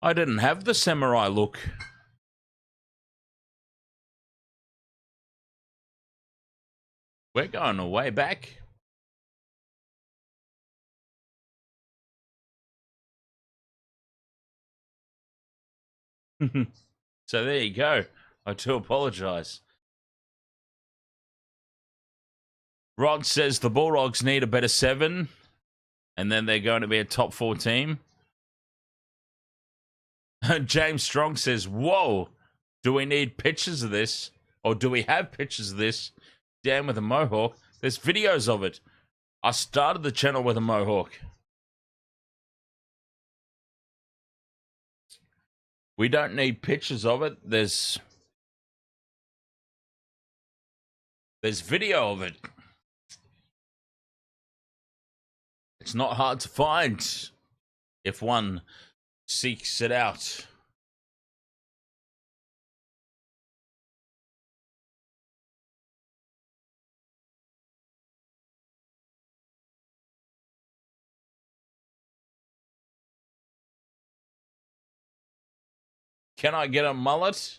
I didn't have the samurai look. We're going a way back. So there you go. I do apologize. Rod says the Bulldogs need a better 7, and then they're going to be a top 4 team. James Strong says, whoa, do we need pictures of this? Or do we have pictures of this? Dan with a mohawk. There's videos of it. I started the channel with a mohawk. We don't need pictures of it. There's video of it. It's not hard to find if one seeks it out. Can I get a mullet?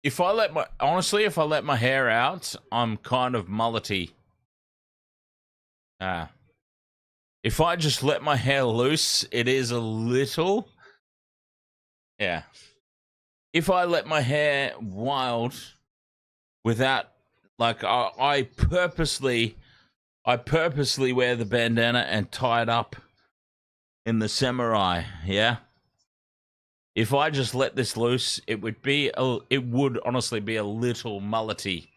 If I let my hair out, I'm kind of mullety. If I just let my hair loose, it is a little. Yeah. If I let my hair wild without, like, I purposely wear the bandana and tie it up in the samurai, yeah? If I just let this loose, it would honestly be a little mullety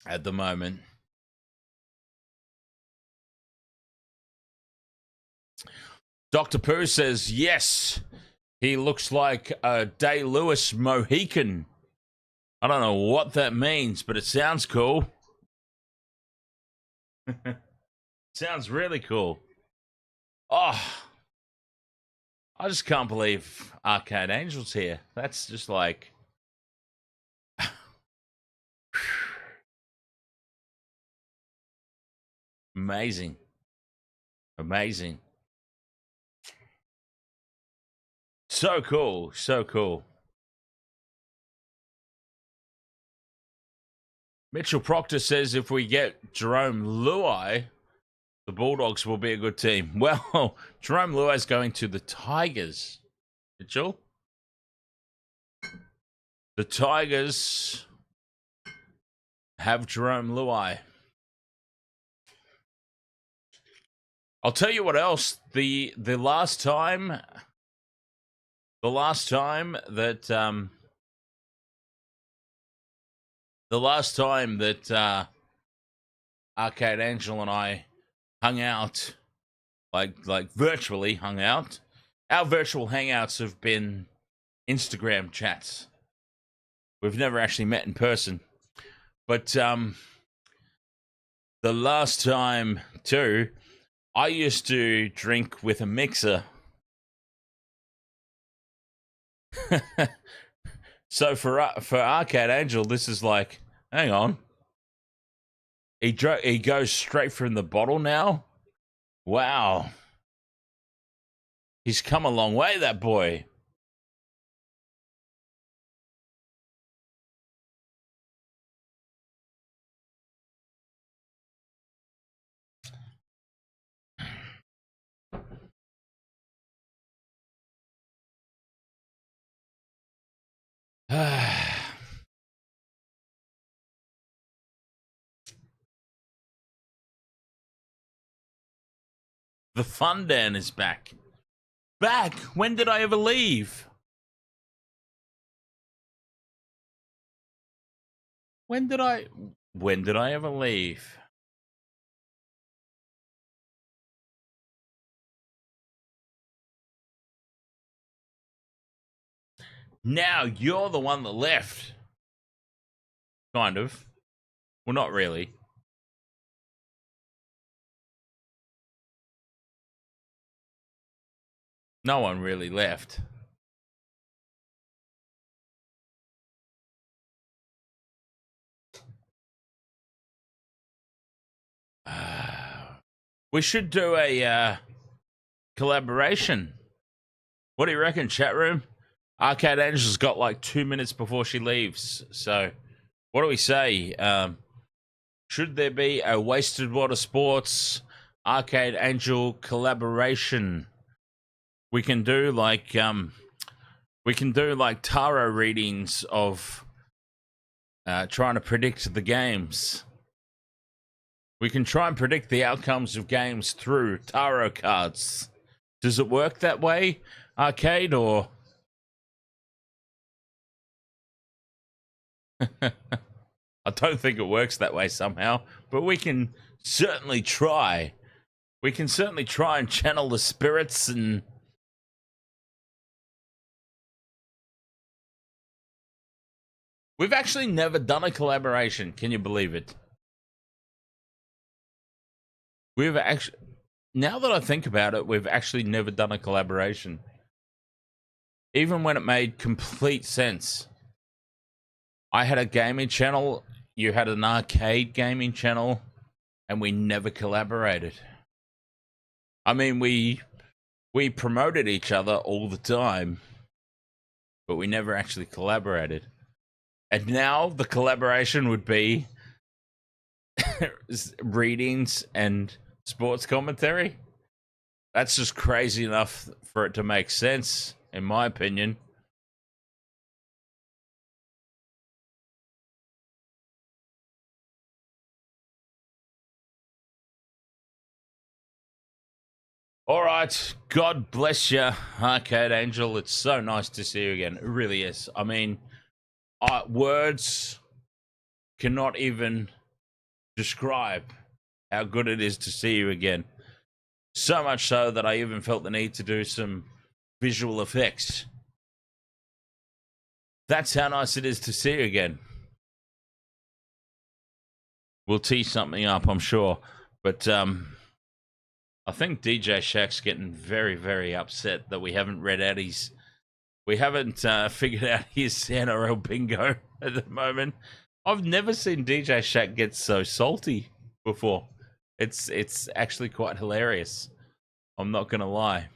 at the moment. Dr. Pooh says, yes, he looks like a Day Lewis Mohican. I don't know what that means, but it sounds cool. Sounds really cool. Oh, I just can't believe Arcade Angel's here. That's just like... Amazing. Amazing. So cool. So cool. Mitchell Proctor says if we get Jerome Luai, the Bulldogs will be a good team. Well, Jerome Luai's going to the Tigers. Mitchell? The Tigers have Jerome Luai. I'll tell you what else. The last time that Arcade Angel and I hung out, like virtually hung out. Our virtual hangouts have been Instagram chats. We've never actually met in person. But the last time too, I used to drink with a mixer. So for Arcade Angel, this is like, hang on. He goes straight from the bottle now. Wow. He's come a long way, that boy. The Fun Dan is back. Back? When did I ever leave? When did I ever leave? Now you're the one that left. Kind of. Well, not really. No one really left. We should do a collaboration. What do you reckon, chat room? Arcade Angel's got like 2 minutes before she leaves. So, what do we say? Should there be a Wasted Water Sports Arcade Angel collaboration? We can do like tarot readings of trying to predict the games. We can try and predict the outcomes of games through tarot cards. Does it work that way, Arcade, or? I don't think it works that way somehow, but we can certainly try. We can certainly try and channel the spirits and... We've actually never done a collaboration. Can you believe it? We've actually... Now that I think about it, we've actually never done a collaboration. Even when it made complete sense. I had a gaming channel, you had an arcade gaming channel, and we never collaborated. I mean, we promoted each other all the time, but we never actually collaborated. And now the collaboration would be readings and sports commentary. That's just crazy enough for it to make sense, in my opinion. All right, God bless you, Arcade Angel. It's so nice to see you again. It really is. I mean, words cannot even describe how good it is to see you again. So much so that I even felt the need to do some visual effects. That's how nice it is to see you again. We'll tee something up, I'm sure. But, I think DJ Shaq's getting very, very upset that we haven't read out his... We haven't figured out his NRL bingo at the moment. I've never seen DJ Shaq get so salty before. It's actually quite hilarious. I'm not gonna lie.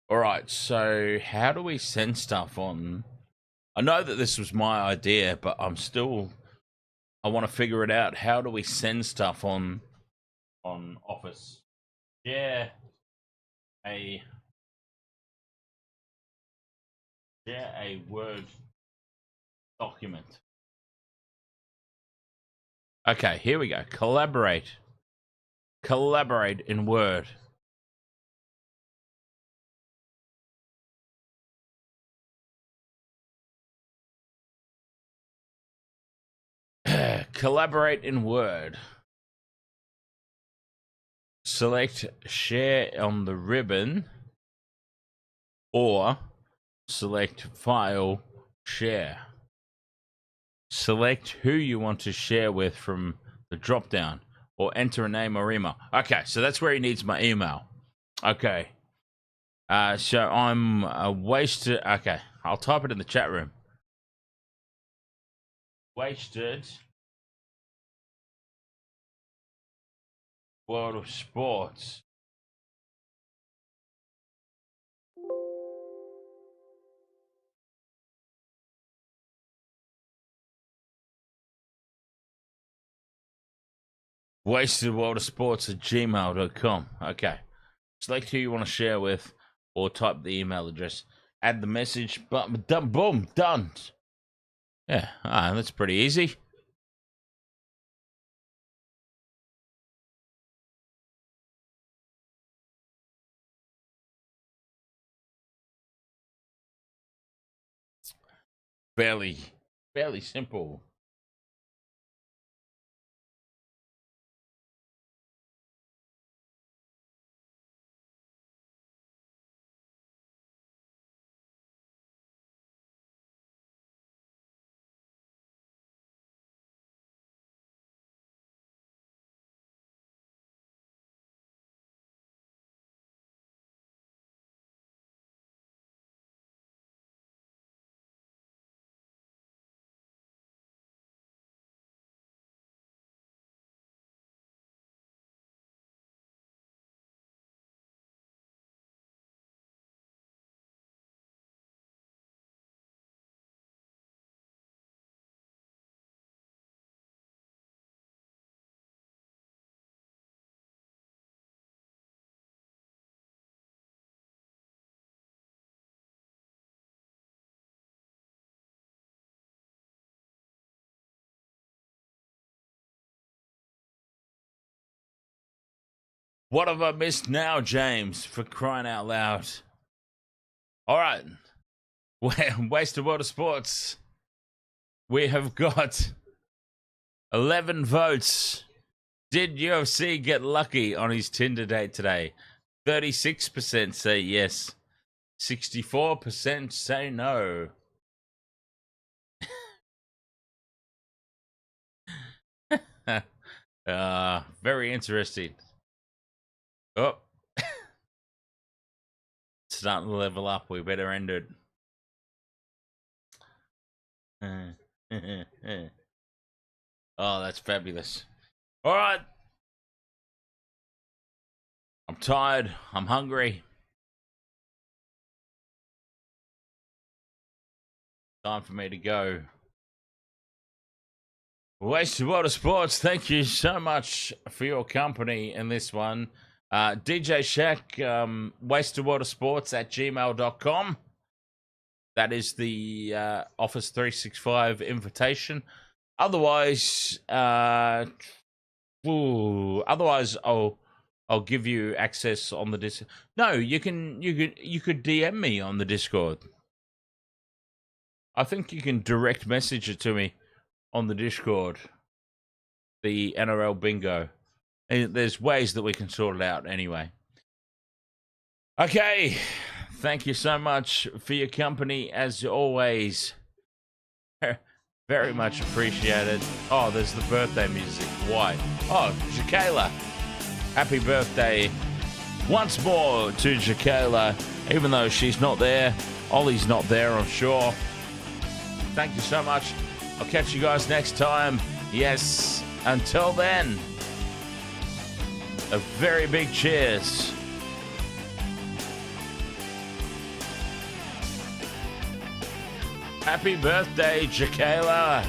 All right, so how do we send stuff on? I know that this was my idea, but I want to figure it out. How do we send stuff on Office? Yeah, a Word document. Okay, here we go. Collaborate in Word. Collaborate in Word. Select share on the ribbon or select file share. Select who you want to share with from the drop down or enter a name or email. Okay, so that's where he needs my email. Okay. So I'm wasted. Okay, I'll type it in the chat room. Wasted World of Sports. wastedworldofsports@gmail.com. Okay. Select who you want to share with or type the email address. Add the message button. Done. Boom. Done. Yeah, that's pretty easy. Fairly simple. What have I missed now, James? For crying out loud. All right. Wasted World of Sports. We have got 11 votes. Did UFC get lucky on his Tinder date today? 36% say yes. 64% say no. Very interesting. Oh. Starting to level up. We better end it. Oh, that's fabulous. All right. I'm tired. I'm hungry. Time for me to go. Wasted World of Sports, thank you so much for your company in this one. DJ Shack, Wasted World of Sports @gmail.com. That is the Office 365 invitation. Otherwise, I'll give you access on the Discord. No, you could DM me on the Discord. I think you can direct message it to me on the Discord. The NRL bingo. There's ways that we can sort it out anyway. Okay. Thank you so much for your company as always. Very much appreciated. Oh, there's the birthday music. Why? Oh, Shakayla. Happy birthday once more to Jaquela, even though she's not there. Ollie's not there, I'm sure. Thank you so much. I'll catch you guys next time. Yes, until then, a very big cheers. Happy birthday, Jaquela.